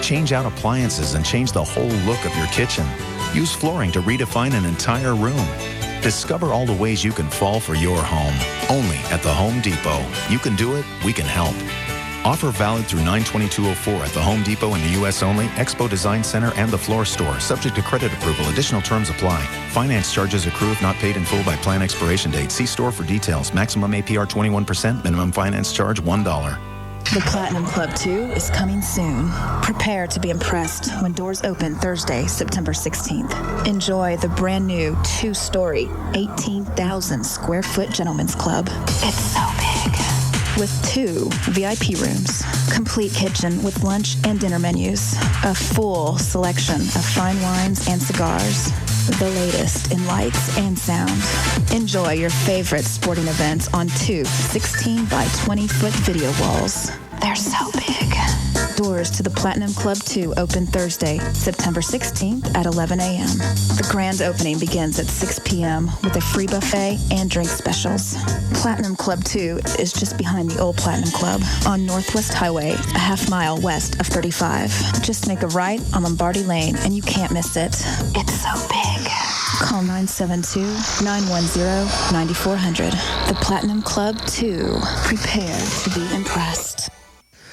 Change out appliances and change the whole look of your kitchen. Use flooring to redefine an entire room. Discover all the ways you can fall for your home. Only at the Home Depot. You can do it, we can help. Offer valid through 9/22/04 at the Home Depot in the U.S. only, Expo Design Center, and the floor store. Subject to credit approval. Additional terms apply. Finance charges accrue if not paid in full by plan expiration date. See store for details. Maximum APR 21%. Minimum finance charge $1. The Platinum Club 2 is coming soon. Prepare to be impressed when doors open Thursday, September 16th. Enjoy the brand new 2-story, 18,000 square foot gentlemen's club. It's so big. With 2 VIP rooms, complete kitchen with lunch and dinner menus, a full selection of fine wines and cigars, the latest in lights and sound. Enjoy your favorite sporting events on 2 16 by 20 foot video walls. They're so big. Doors to the Platinum Club 2 open Thursday, September 16th at 11 a.m. The grand opening begins at 6 p.m. with a free buffet and drink specials. Platinum Club 2 is just behind the old Platinum Club on Northwest Highway, a half-mile west of 35. Just make a right on Lombardi Lane and you can't miss it. It's so big. Call 972-910-9400. The Platinum Club 2. Prepare to be impressed.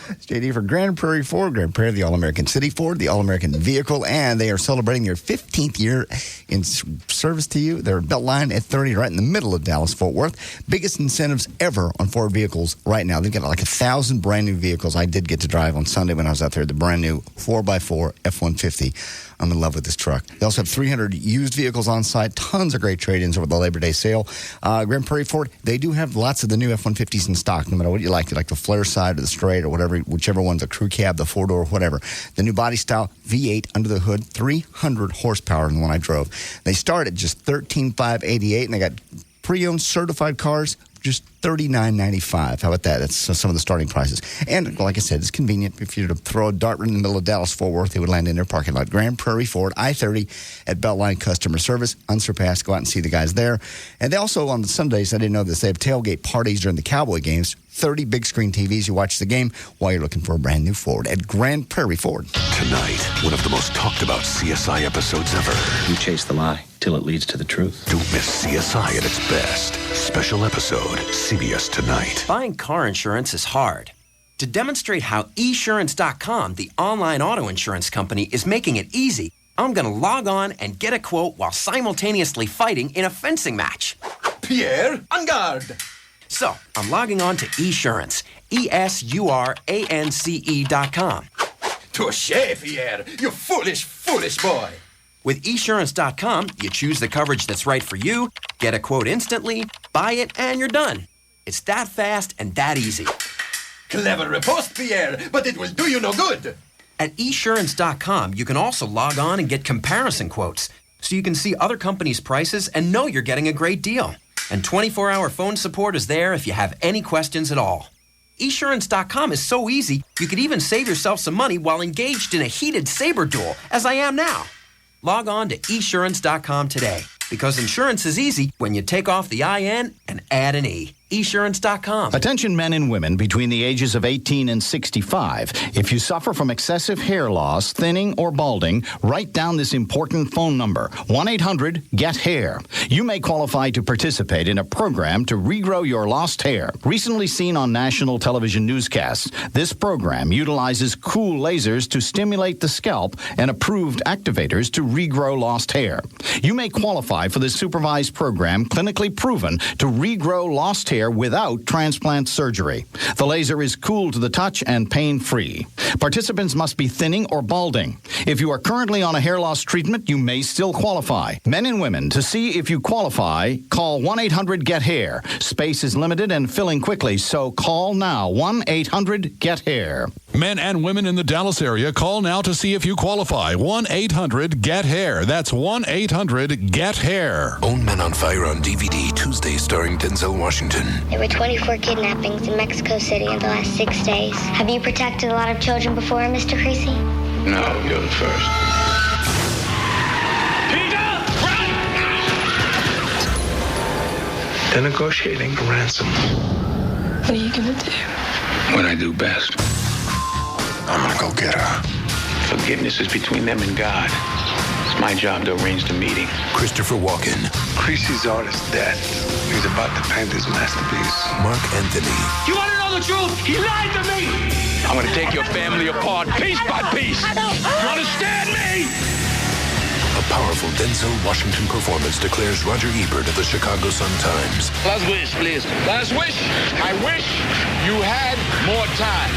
It's JD for Grand Prairie Ford. Grand Prairie, the All-American City Ford, the All-American Vehicle, and they are celebrating their 15th year in service to you. They're Beltline at 30, right in the middle of Dallas-Fort Worth. Biggest incentives ever on Ford vehicles right now. They've got like 1,000 brand new vehicles. I did get to drive on Sunday when I was out there, the brand new 4x4 F-150. I'm in love with this truck. They also have 300 used vehicles on site, tons of great trade-ins over the Labor Day sale. Grand Prairie Ford, they do have lots of the new F-150s in stock, no matter what you like the flare side or the straight or whatever, whichever one's a crew cab, the four-door, whatever. The new body style V8 under the hood, 300 horsepower in the one I drove. They start at just $13,588, and they got pre-owned certified cars, just $39.95. How about that? That's some of the starting prices. And like I said, it's convenient. If you were to throw a dart in the middle of Dallas-Fort Worth, it would land in their parking lot. Grand Prairie Ford, I-30 at Beltline Customer Service. Unsurpassed. Go out and see the guys there. And they also, on the Sundays, I didn't know this, they have tailgate parties during the Cowboy games. 30 big screen TVs. You watch the game while you're looking for a brand new Ford at Grand Prairie Ford. Tonight, one of the most talked about CSI episodes ever. You chase the lie till it leads to the truth. Don't miss CSI at its best. Special episode, CBS Tonight. Buying car insurance is hard. To demonstrate how esurance.com, the online auto insurance company, is making it easy, I'm going to log on and get a quote while simultaneously fighting in a fencing match. Pierre, en garde! So, I'm logging on to eSurance, ESURANCE.com. Touché, Pierre, you foolish, foolish boy. With eSurance.com, you choose the coverage that's right for you, get a quote instantly, buy it, and you're done. It's that fast and that easy. Clever riposte, Pierre, but it will do you no good. At eSurance.com, you can also log on and get comparison quotes, so you can see other companies' prices and know you're getting a great deal. And 24-hour phone support is there if you have any questions at all. Esurance.com is so easy, you could even save yourself some money while engaged in a heated saber duel, as I am now. Log on to Esurance.com today, because insurance is easy when you take off the IN and add an E. Esurance.com. Attention men and women between the ages of 18 and 65. If you suffer from excessive hair loss, thinning, or balding, write down this important phone number, 1-800-GET-HAIR. You may qualify to participate in a program to regrow your lost hair. Recently seen on national television newscasts, this program utilizes cool lasers to stimulate the scalp and approved activators to regrow lost hair. You may qualify for this supervised program, clinically proven to regrow lost hair without transplant surgery. The laser is cool to the touch and pain-free. Participants must be thinning or balding. If you are currently on a hair loss treatment, you may still qualify. Men and women, to see if you qualify, call 1-800-GET-HAIR. Space is limited and filling quickly, so call now, 1-800-GET-HAIR. Men and women in the Dallas area, call now to see if you qualify. 1-800-GET-HAIR. That's 1-800-GET-HAIR. Own Men on Fire on DVD, Tuesday, starring Denzel Washington. There were 24 kidnappings in Mexico City in the last 6 days. Have you protected a lot of children before, Mr. Creasy? No, you're the first. They're negotiating a ransom. What are you gonna do? What I do best. I'm gonna go get her. Forgiveness is between them and God. It's my job to arrange the meeting. Christopher Walken. Creasy's art is dead. He's about to paint his masterpiece. Mark Anthony. You want to know the truth? He lied to me! I'm gonna take your family apart piece by piece. You understand me? A powerful Denzel Washington performance declares Roger Ebert of the Chicago Sun-Times. Last wish, please. Last wish. I wish you had more time.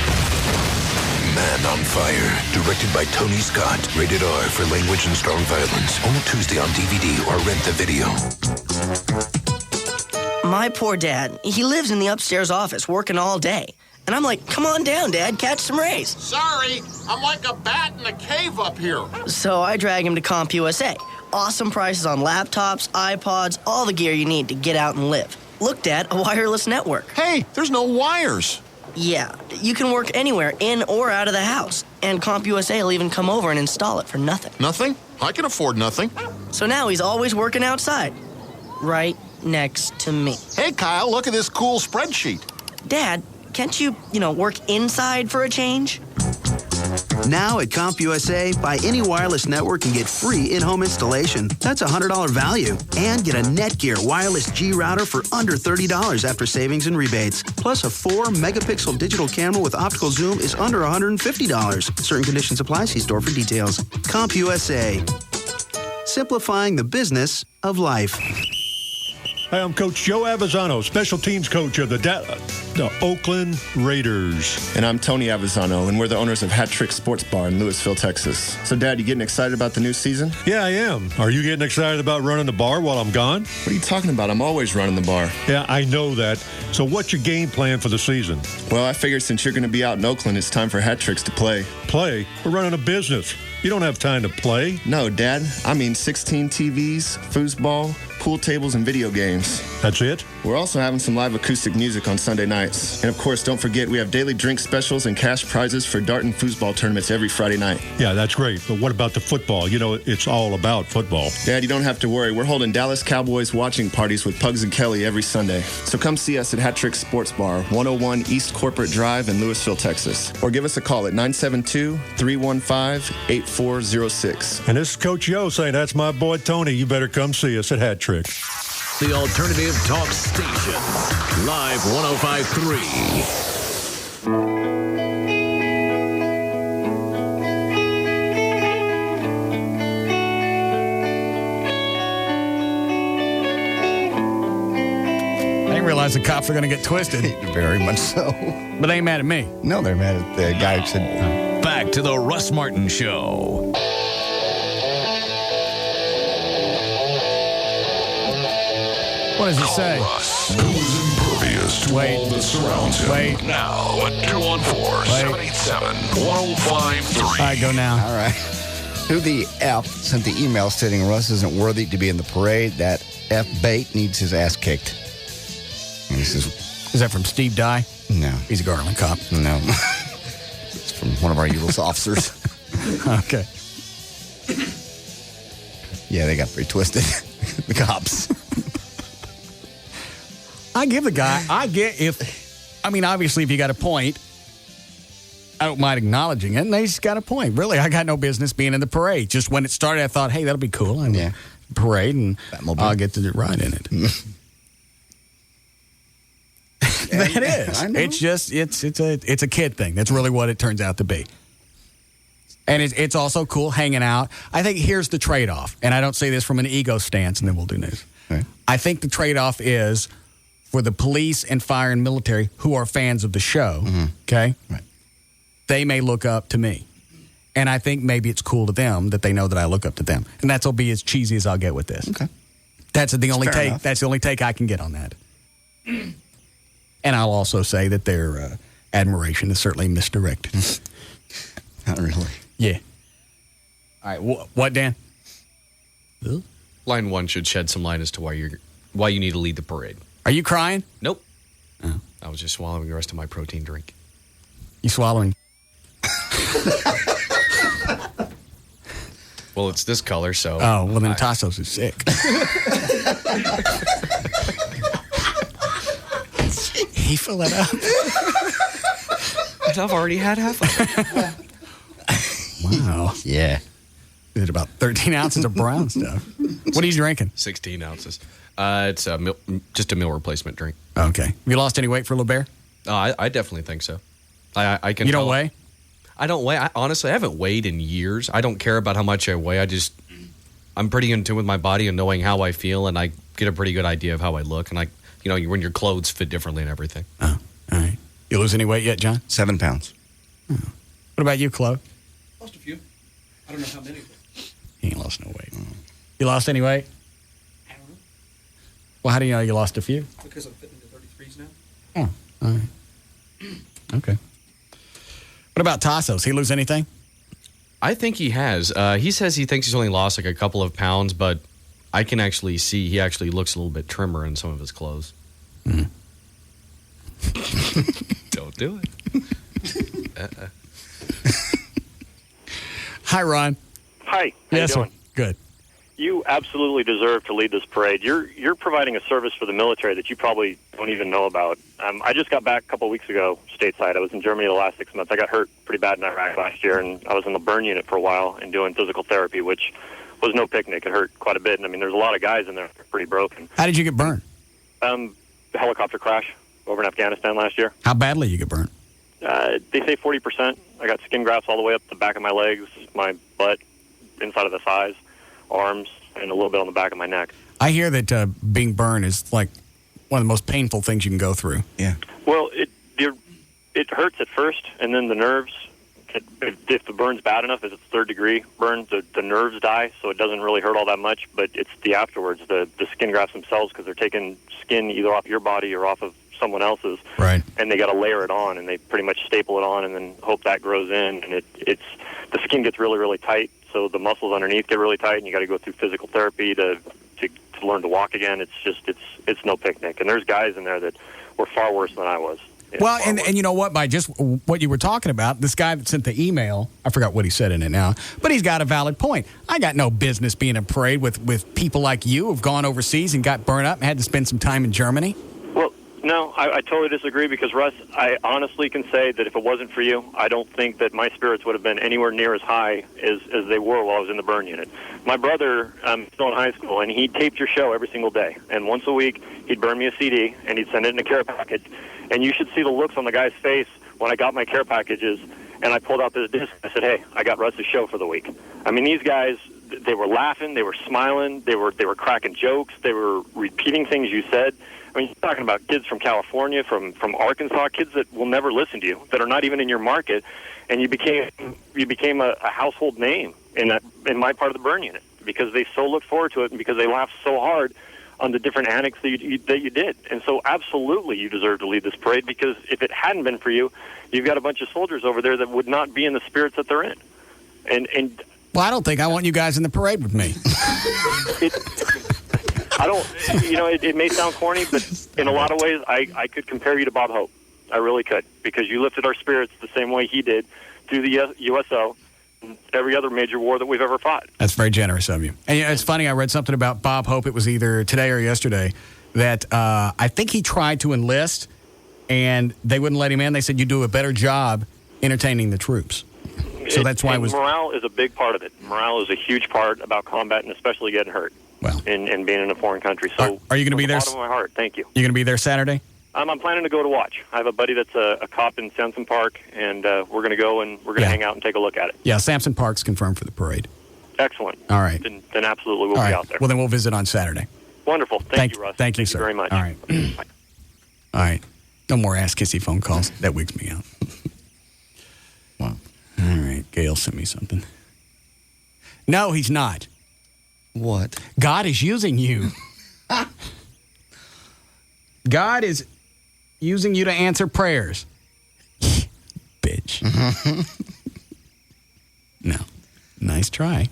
Man on Fire, directed by Tony Scott. Rated R for language and strong violence. Only Tuesday on DVD or rent the video. My poor dad, he lives in the upstairs office working all day. And I'm like, come on down, Dad, catch some rays. Sorry, I'm like a bat in a cave up here. So I drag him to CompUSA. Awesome prices on laptops, iPods, all the gear you need to get out and live. Look, Dad, a wireless network. Hey, there's no wires. Yeah, you can work anywhere, in or out of the house. And CompUSA will even come over and install it for nothing. Nothing? I can afford nothing. So now he's always working outside. Right next to me. Hey, Kyle, look at this cool spreadsheet. Dad, can't you, work inside for a change? Now at CompUSA, buy any wireless network and get free in-home installation. That's a $100 value. And get a Netgear wireless G router for under $30 after savings and rebates. Plus a 4-megapixel digital camera with optical zoom is under $150. Certain conditions apply. See store for details. CompUSA. Simplifying the business of life. Hi, I'm Coach Joe Avezzano, special teams coach of the Oakland Raiders. And I'm Tony Avezzano, and we're the owners of Hat Trick Sports Bar in Louisville, Texas. So, Dad, you getting excited about the new season? Yeah, I am. Are you getting excited about running the bar while I'm gone? What are you talking about? I'm always running the bar. Yeah, I know that. So what's your game plan for the season? Well, I figured since you're going to be out in Oakland, it's time for Hat Tricks to play. Play? We're running a business. You don't have time to play. No, Dad. I mean 16 TVs, foosball, pool tables, and video games. That's it? We're also having some live acoustic music on Sunday nights. And of course, don't forget, we have daily drink specials and cash prizes for dart and foosball tournaments every Friday night. Yeah, that's great. But what about the football? It's all about football. Dad, you don't have to worry. We're holding Dallas Cowboys watching parties with Pugs and Kelly every Sunday. So come see us at Hat Trick Sports Bar, 101 East Corporate Drive in Louisville, Texas. Or give us a call at 972-315-8406. And this is Coach Yo saying, that's my boy Tony. You better come see us at Hat Trick. The Alternative Talk Station. Live 105.3. They realize the cops are going to get twisted. Very much so. But they ain't mad at me. No, they're mad at the guy who said... Back to the Russ Martin Show. What does it say? Russ, who's impervious to all that surrounds him. Now at 214-787-1053. All right, go now. All right. Who the F sent the email stating Russ isn't worthy to be in the parade? That F bait needs his ass kicked. And this is Is that from Steve Dye? No. He's a Garland cop. No. It's from one of our U.S. officers. Okay. Yeah, they got pretty twisted. The cops. Obviously, if you got a point, I don't mind acknowledging it. And he's got a point. Really, I got no business being in the parade. Just when it started, I thought, hey, that'll be cool. And parade, and I'll get to ride in it. That is. It's just, it's a kid thing. That's really what it turns out to be. And it's also cool hanging out. I think here's the trade-off, and I don't say this from an ego stance, and then we'll do news. Right. I think the trade-off is for the police and fire and military who are fans of the show, okay? Right. They may look up to me. And I think maybe it's cool to them that they know that I look up to them. And that'll be as cheesy as I'll get with this. Okay. That's the only take. Enough. That's the only take I can get on that. And I'll also say that their admiration is certainly misdirected. Not really. Yeah. All right. What, Dan? Line 1 should shed some light as to why you need to lead the parade. Are you crying? Nope. Oh. I was just swallowing the rest of my protein drink. You swallowing? Well, it's this color, so. Oh, well, then Tassos is sick. He fill it up. I've already had half of it. Wow. Yeah. Is it about 13 ounces of brown stuff? What are you drinking? 16 ounces. It's just a meal replacement drink. Okay. Have you lost any weight for LeBear? I definitely think so. I can. You don't weigh? I don't weigh. Honestly, I haven't weighed in years. I don't care about how much I weigh. I'm pretty in tune with my body and knowing how I feel, and I get a pretty good idea of how I look. And when your clothes fit differently and everything. Oh, all right. You lose any weight yet, John? 7 pounds. Oh. What about you, Chloe? Lost a few. I don't know how many. You ain't lost no weight. You lost any weight? I don't know. Well, how do you know you lost a few? Because I'm fitting into 33s now. Oh, all right. Okay. What about Tassos? He lose anything? I think he has. He says he thinks he's only lost like a couple of pounds, but I can actually see he actually looks a little bit trimmer in some of his clothes. Don't do it. Hi, Ron. Hi. How yes, you doing? Sir. Good. You absolutely deserve to lead this parade. You're providing a service for the military that you probably don't even know about. I just got back a couple of weeks ago stateside. I was in Germany the last 6 months. I got hurt pretty bad in Iraq last year, and I was in the burn unit for a while and doing physical therapy, which was no picnic. It hurt quite a bit. And I mean, there's a lot of guys in there that are pretty broken. How did you get burned? The helicopter crash over in Afghanistan last year. How badly you get burned? They say 40%. I got skin grafts all the way up the back of my legs, my butt, inside of the thighs, arms, and a little bit on the back of my neck. I hear that being burned is like one of the most painful things you can go through. Yeah. Well, it hurts at first, and then the nerves, if the burn's bad enough, if it's third-degree burn, the nerves die, so it doesn't really hurt all that much, but it's the afterwards, the skin grafts themselves, because they're taking skin either off your body or off of someone else's, right? And they got to layer it on, and they pretty much staple it on, and then hope that grows in, and it's the skin gets really, really tight, so the muscles underneath get really tight, and you got to go through physical therapy to learn to walk again. It's just it's no picnic, and there's guys in there that were far worse than I was. Well, and you know what? By just what you were talking about, this guy that sent the email, I forgot what he said in it now, but he's got a valid point. I got no business being in a parade with people like you who've gone overseas and got burned up and had to spend some time in Germany. Well, no, I totally disagree because, Russ, I honestly can say that if it wasn't for you, I don't think that my spirits would have been anywhere near as high as they were while I was in the burn unit. My brother, still in high school, and he taped your show every single day. And once a week, he'd burn me a CD, and he'd send it in a care package. And you should see the looks on the guy's face when I got my care packages, and I pulled out this disc. I said, hey, I got Russ's show for the week. I mean, these guys, they were laughing, they were smiling, they were cracking jokes, they were repeating things you said. I mean, you're talking about kids from California, from Arkansas, kids that will never listen to you, that are not even in your market, and you became a household name in my part of the burn unit because they so looked forward to it and because they laughed so hard on the different antics that you did. And so absolutely you deserve to lead this parade because if it hadn't been for you, you've got a bunch of soldiers over there that would not be in the spirits that they're in. And well, I don't think I want you guys in the parade with me. I don't, it may sound corny, but In a lot of ways, I could compare you to Bob Hope. I really could, because you lifted our spirits the same way he did through the USO and every other major war that we've ever fought. That's very generous of you. And it's funny, I read something about Bob Hope, it was either today or yesterday, that I think he tried to enlist, and they wouldn't let him in. They said, you do a better job entertaining the troops. So that's why morale is a big part of it. Morale is a huge part about combat, and especially getting hurt and being in a foreign country. So, are you going to be there? From the bottom of my heart, thank you. You going to be there Saturday? I'm planning to go to watch. I have a buddy that's a cop in Sampson Park, and we're going to go and we're going to hang out and take a look at it. Yeah, Sampson Park's confirmed for the parade. Excellent. All right. Then absolutely we'll be out there. Well, then we'll visit on Saturday. Wonderful. Thank you, Russ. Thank you, sir. Very much. All right. All right. No more ass-kissy phone calls. That wigs me out. Wow. All right. Gail sent me something. No, he's not. What? God is using you. God is using you to answer prayers. Bitch. No. Nice try.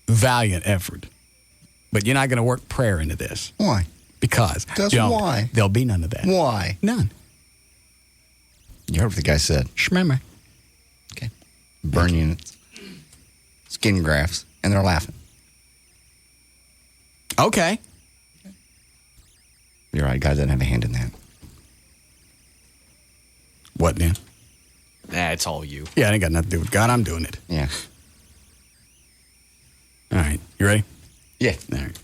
Valiant effort. But you're not going to work prayer into this. Why? Because. Why? There'll be none of that. Why? None. You heard what the guy said. Schmemmer. Okay. Burn units. Skin grafts. And they're laughing. Okay. You're right. God doesn't have a hand in that. What, Dan? Nah, it's all you. Yeah, it ain't got nothing to do with God. I'm doing it. Yeah. All right. You ready? Yeah. All right.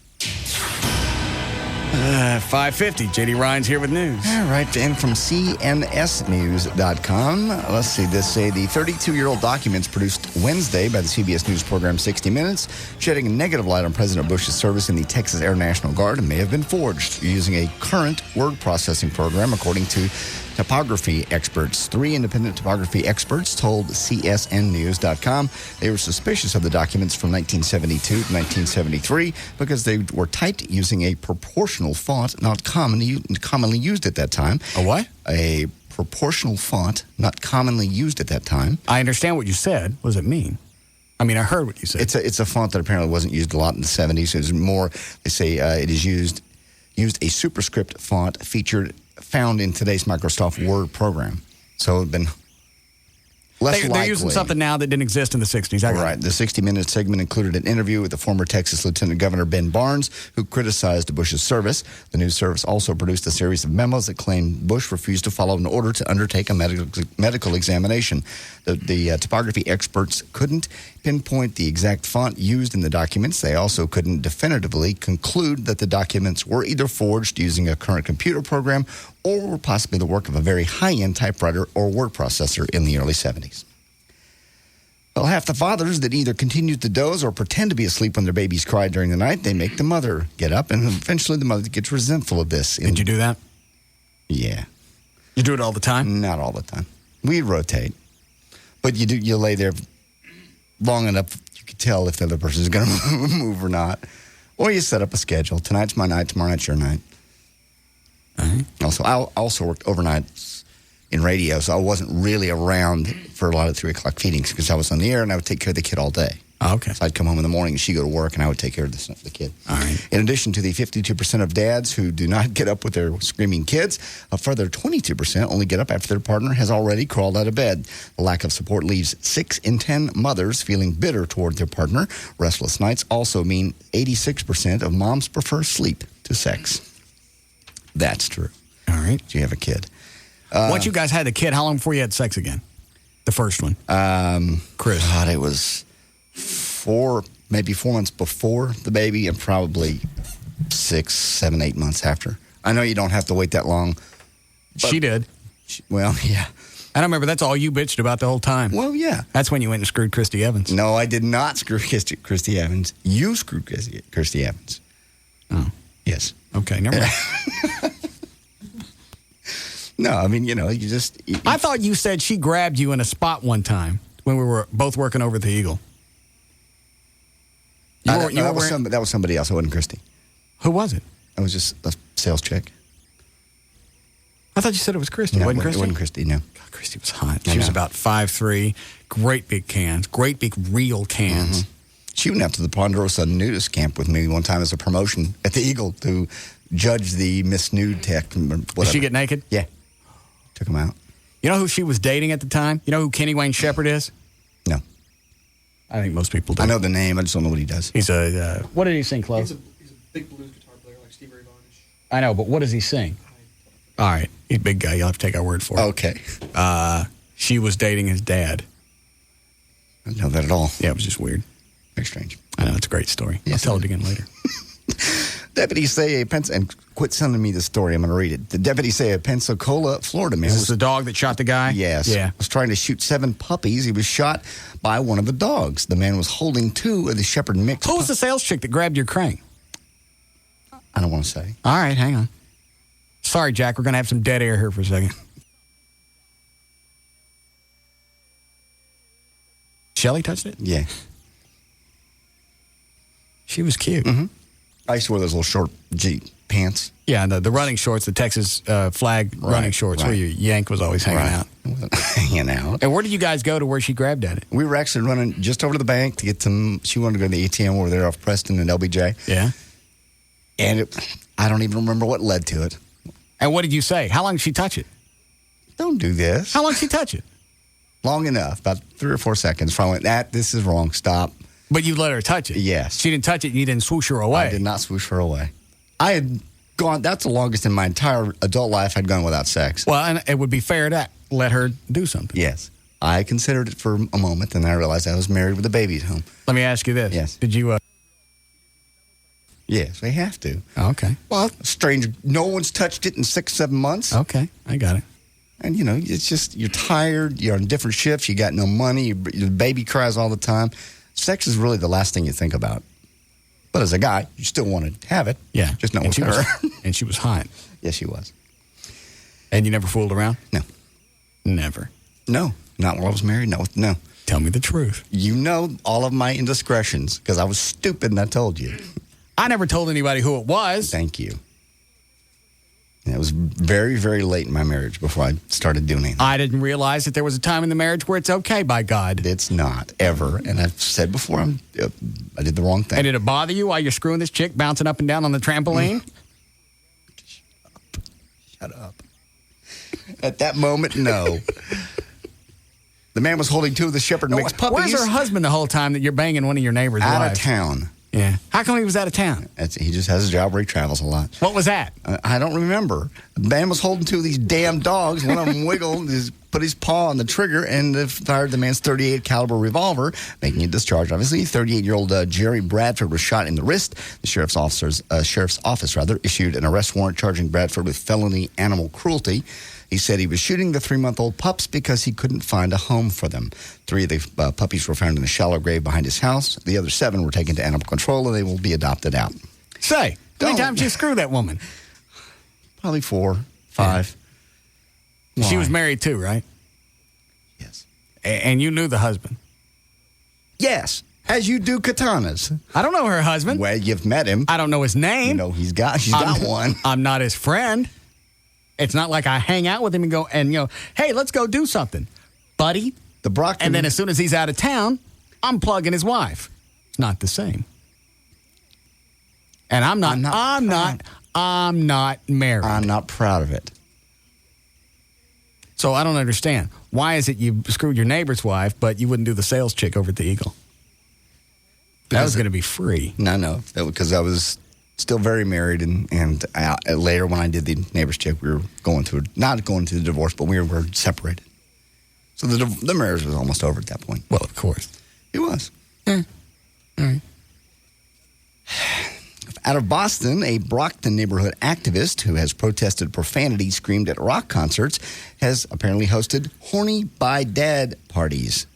5:50. J.D. Ryan's here with news. All right, and from CNSnews.com. Let's see. This say the 32-year-old documents produced Wednesday by the CBS News program 60 Minutes, shedding a negative light on President Bush's service in the Texas Air National Guard, and may have been forged using a current word processing program, according to topography experts. 3 independent topography experts told CSNnews.com they were suspicious of the documents from 1972 to 1973 because they were typed using a proportional font not commonly used at that time. A what? A proportional font not commonly used at that time. I understand what you said. What does it mean? I mean, I heard what you said. It's a font that apparently wasn't used a lot in the 70s. It was more, they say, it is used a superscript font found in today's Microsoft Word program. So it had been less likely. They're using something now that didn't exist in the 60s. Right. The 60-minute segment included an interview with the former Texas Lieutenant Governor Ben Barnes, who criticized Bush's service. The news service also produced a series of memos that claimed Bush refused to follow an order to undertake a medical examination. The topography experts couldn't pinpoint the exact font used in the documents. They also couldn't definitively conclude that the documents were either forged using a current computer program or were possibly the work of a very high-end typewriter or word processor in the early 70s. Well, half the fathers that either continue to doze or pretend to be asleep when their babies cry during the night, they make the mother get up, and eventually the mother gets resentful of this. Did you do that? Yeah. You do it all the time? Not all the time. We rotate. But you lay there long enough, you can tell if the other person is going to move or not. Or you set up a schedule. Tonight's my night, tomorrow night's your night. Also, I also worked overnight in radio, so I wasn't really around for a lot of 3 o'clock feedings because I was on the air and I would take care of the kid all day. Oh, okay. So I'd come home in the morning and she'd go to work and I would take care of the kid. All right. In addition to the 52% of dads who do not get up with their screaming kids, a further 22% only get up after their partner has already crawled out of bed. The lack of support leaves 6 in 10 mothers feeling bitter toward their partner. Restless nights also mean 86% of moms prefer sleep to sex. That's true. All right. So you have a kid. Once you guys had the kid, how long before you had sex again? The first one. Chris. God, it was maybe 4 months before the baby and probably 6, 7, 8 months after. I know you don't have to wait that long. She did. Well, yeah. I don't remember. That's all you bitched about the whole time. Well, yeah. That's when you went and screwed Christy Evans. No, I did not screw Christy Evans. You screwed Christy Evans. Oh. Yes. Okay, never mind. No, I mean, you just... I thought you said she grabbed you in a spot one time when we were both working over at the Eagle. That was somebody else. It wasn't Christy. Who was it? It was just a sales chick. I thought you said it was Christy. No, wasn't Christy? It wasn't Christy, no. God, Christy was hot. She was about 5'3", great big cans, great big real cans. Mm-hmm. She went out to the Ponderosa nudist camp with me one time as a promotion at the Eagle to judge the Miss Nude tech. Did she get naked? Yeah. Took him out. You know who she was dating at the time? You know who Kenny Wayne Shepherd is? No. I think most people do. I know the name. I just don't know what he does. He's a, what did he sing, Chloe? He's a big blues guitar player like Stevie Ray Vaughan. I know, but what does he sing? All right. He's a big guy. You'll have to take our word for it. Okay. She was dating his dad. I didn't know that at all. Yeah, it was just weird. Very strange. I know, it's a great story. Yes, I'll tell it again later. Deputies say and quit sending me the story. I'm going to read it. The deputies say a Pensacola, Florida man. Is this the dog that shot the guy? Yes. Yeah. Was trying to shoot 7 puppies. He was shot by one of the dogs. The man was holding 2 of the Shepherd mix. Who was the sales chick that grabbed your crane? I don't want to say. All right, hang on. Sorry, Jack. We're going to have some dead air here for a second. Shelly touched it? Yeah. She was cute. Mm-hmm. I used to wear those little short pants. Yeah, the running shorts, the Texas flag running shorts, where your yank was always hanging out. It wasn't hanging out. And where did you guys go to where she grabbed at it? We were actually running just over to the bank to get some. She wanted to go to the ATM over there off Preston and LBJ. Yeah. And I don't even remember what led to it. And what did you say? How long did she touch it? Don't do this. How long did she touch it? Long enough, about 3 or 4 seconds. Before I went, this is wrong. Stop. But you let her touch it? Yes. She didn't touch it and you didn't swoosh her away? I did not swoosh her away. I had gone, that's the longest in my entire adult life I'd gone without sex. Well, and it would be fair to let her do something. Yes. I considered it for a moment, and then I realized I was married with a baby at home. Let me ask you this. Yes. Did you... Yes, we have to. Okay. Well, strange. No one's touched it in 6-7 months. Okay, I got it. And, it's just, you're tired, you're on different shifts, you got no money, your baby cries all the time. Sex is really the last thing you think about. But as a guy, you still want to have it. Yeah. Just not with her. And she was hot. Yes, she was. And you never fooled around? No. Never? No. Not while I was married. No. Tell me the truth. You know all of my indiscretions because I was stupid and I told you. I never told anybody who it was. Thank you. And it was very, very late in my marriage before I started doing anything. I didn't realize that there was a time in the marriage where it's okay, by God. It's not, ever. And I've said before, I did the wrong thing. And did it bother you while you're screwing this chick bouncing up and down on the trampoline? Shut up. At that moment, no. The man was holding 2 of the Shepherd mixed puppies. Where's her husband the whole time that you're banging one of your neighbor's Out wives? of town. Yeah. How come he was out of town? He just has a job where he travels a lot. What was that? I don't remember. The man was holding 2 of these damn dogs. One of them wiggled, put his paw on the trigger, and fired the man's .38 caliber revolver, making it discharged. Obviously, 38-year-old Jerry Bradford was shot in the wrist. The sheriff's office issued an arrest warrant charging Bradford with felony animal cruelty. He said he was shooting the 3-month-old pups because he couldn't find a home for them. 3 of the puppies were found in a shallow grave behind his house. The other 7 were taken to animal control, and they will be adopted out. Say, how many times did you screw that woman? Probably 4, 5. Yeah. She was married too, right? Yes. And you knew the husband? Yes. As you do Katana's. I don't know her husband. Well, you've met him. I don't know his name. You know she's got one. I'm not his friend. It's not like I hang out with him and go, hey, let's go do something. Buddy. The Brockton. And then as soon as he's out of town, I'm plugging his wife. It's not the same. And I'm not married. I'm not proud of it. So I don't understand. Why is it you screwed your neighbor's wife, but you wouldn't do the sales chick over at the Eagle? That was going to be free. No. Because I was still very married, and later when I did the neighbor's chick, we were not going to the divorce, but we were separated. So the marriage was almost over at that point. Well, of course. It was. Yeah. All right. Out of Boston, a Brockton neighborhood activist who has protested profanity screamed at rock concerts has apparently hosted horny by dad parties.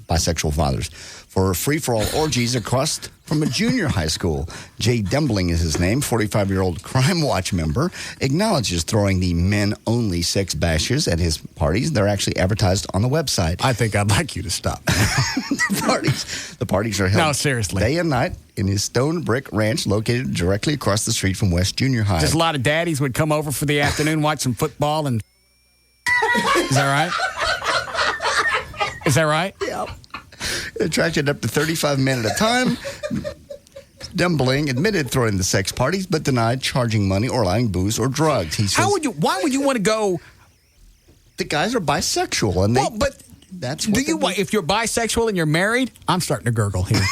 Bisexual fathers, for free-for-all orgies across from a junior high school. Jay Dembling is his name, 45-year-old Crime Watch member, acknowledges throwing the men-only sex bashes at his parties. They're actually advertised on the website. I think I'd like you to stop. The parties are held no, seriously. Day and night in his stone brick ranch located directly across the street from West Junior High. Just a lot of daddies would come over for the afternoon, watch some football, and... Is that right? Is that right? Yeah. It attracted up to 35 men at a time. Dembling admitted throwing the sex parties, but denied charging money or allowing booze or drugs. He says, why would you want to go? The guys are bisexual, and that's what if you're bisexual and you're married, I'm starting to gurgle here.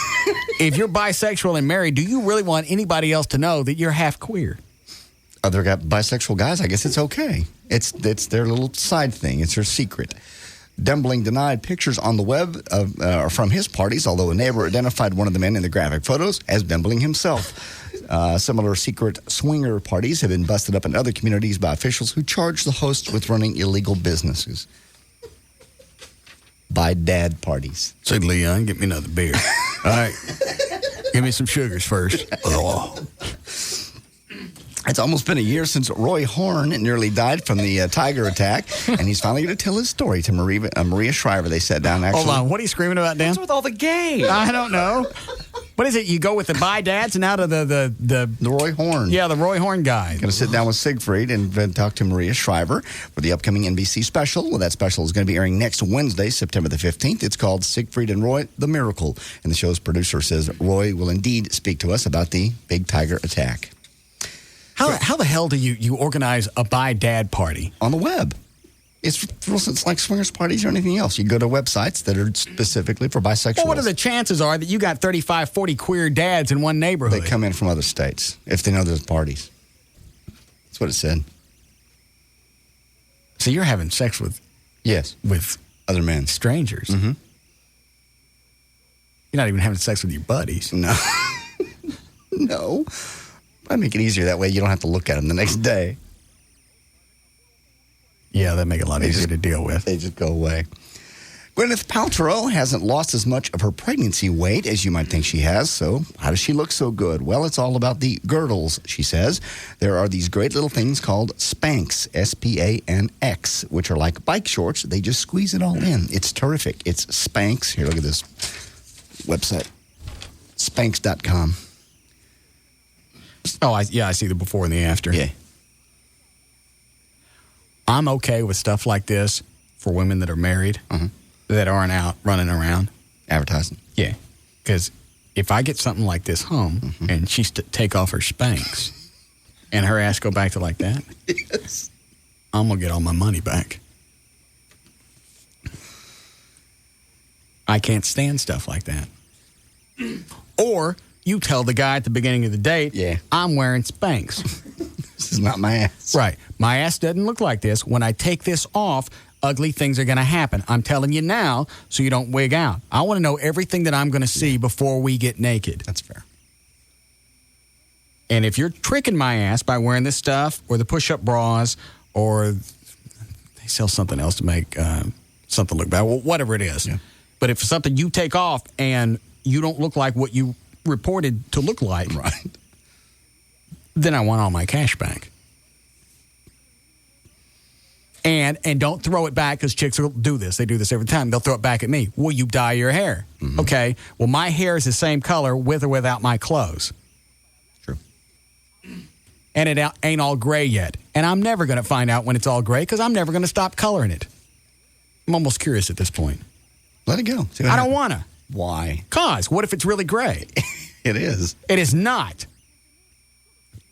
If you're bisexual and married, do you really want anybody else to know that you're half queer? Other bisexual guys, I guess it's okay. It's their little side thing. It's their secret. Dembling denied pictures on the web from his parties, although a neighbor identified one of the men in the graphic photos as Dembling himself. Similar secret swinger parties have been busted up in other communities by officials who charge the hosts with running illegal businesses. By dad parties. Say, Leon, get me another beer. All right. Give me some sugars first. It's almost been a year since Roy Horn nearly died from the tiger attack, and he's finally going to tell his story to Maria Shriver. They sat down, actually. Hold on. What are you screaming about, Dan? What's with all the gays? I don't know. What is it? You go with the bi-dads and now to the Roy Horn. Yeah, the Roy Horn guy. Going to sit down with Siegfried and talk to Maria Shriver for the upcoming NBC special. Well, that special is going to be airing next Wednesday, September the 15th. It's called Siegfried and Roy, The Miracle. And the show's producer says Roy will indeed speak to us about the big tiger attack. How the hell do you organize a bi-dad party? On the web. It's like swingers parties or anything else. You go to websites that are specifically for bisexuals. Well, what are the chances are that you got 35, 40 queer dads in one neighborhood? They come in from other states if they know there's parties. That's what it said. So you're having sex with... Yes. With... other men. Strangers. Mm-hmm. You're not even having sex with your buddies. No. No. I make it easier that way. You don't have to look at them the next day. Yeah, that make it a lot easier to deal with. They just go away. Gwyneth Paltrow hasn't lost as much of her pregnancy weight as you might think she has. So how does she look so good? Well, it's all about the girdles, she says. There are these great little things called Spanx, S-P-A-N-X, which are like bike shorts. They just squeeze it all in. It's terrific. It's Spanx. Here, look at this website. Spanx.com. Oh, I see the before and the after. Yeah. I'm okay with stuff like this for women that are married, that aren't out running around. Advertising. Yeah. Because if I get something like this home and she's to take off her Spanx and her ass go back to like that, yes, I'm going to get all my money back. I can't stand stuff like that. Or... you tell the guy at the beginning of the date, I'm wearing Spanx. This is not my ass. Right. My ass doesn't look like this. When I take this off, ugly things are going to happen. I'm telling you now so you don't wig out. I want to know everything that I'm going to see before we get naked. That's fair. And if you're tricking my ass by wearing this stuff or the push-up bras or they sell something else to make something look bad, well, whatever it is. Yeah. But if it's something you take off and you don't look like what you reported to look like, right, then I want all my cash back. And don't throw it back, because chicks will do this. They do this every time. They'll throw it back at me. Will you dye your hair? Mm-hmm. Okay. Well, my hair is the same color with or without my clothes. True. And it ain't all gray yet. And I'm never going to find out when it's all gray, because I'm never going to stop coloring it. I'm almost curious at this point. Let it go. I don't want to. Why? Because what if it's really gray? It is. It is not.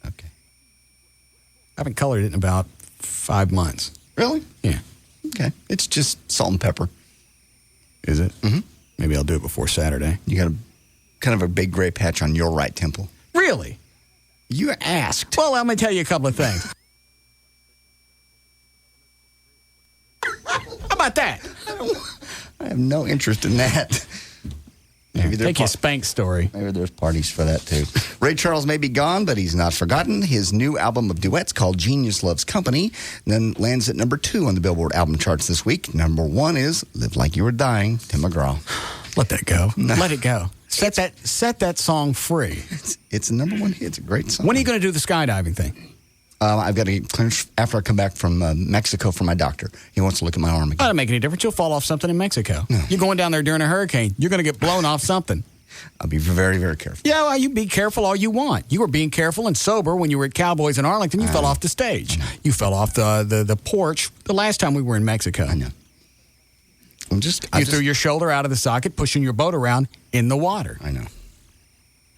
Okay. I haven't colored it in about 5 months. Really? Yeah. Okay. It's just salt and pepper. Is it? Mm-hmm. Maybe I'll do it before Saturday. You got kind of a big gray patch on your right temple. Really? You asked. Well, let me tell you a couple of things. How about that? I have no interest in that. Maybe take your Spanx story. Maybe there's parties for that, too. Ray Charles may be gone, but he's not forgotten. His new album of duets called Genius Loves Company then lands at number 2 on the Billboard album charts this week. Number 1 is Live Like You Were Dying, Tim McGraw. Let that go. No. Let it go. Set that song free. It's a number 1 hit. It's a great song. When are you going to do the skydiving thing? I've got to get clearance after I come back from Mexico from my doctor. He wants to look at my arm again. That doesn't make any difference. You'll fall off something in Mexico. No. You're going down there during a hurricane. You're going to get blown off something. I'll be very, very careful. Yeah, well, you be careful all you want. You were being careful and sober when you were at Cowboys in Arlington. You fell off the stage. You fell off the porch the last time we were in Mexico. I know. You threw your shoulder out of the socket, pushing your boat around in the water. I know.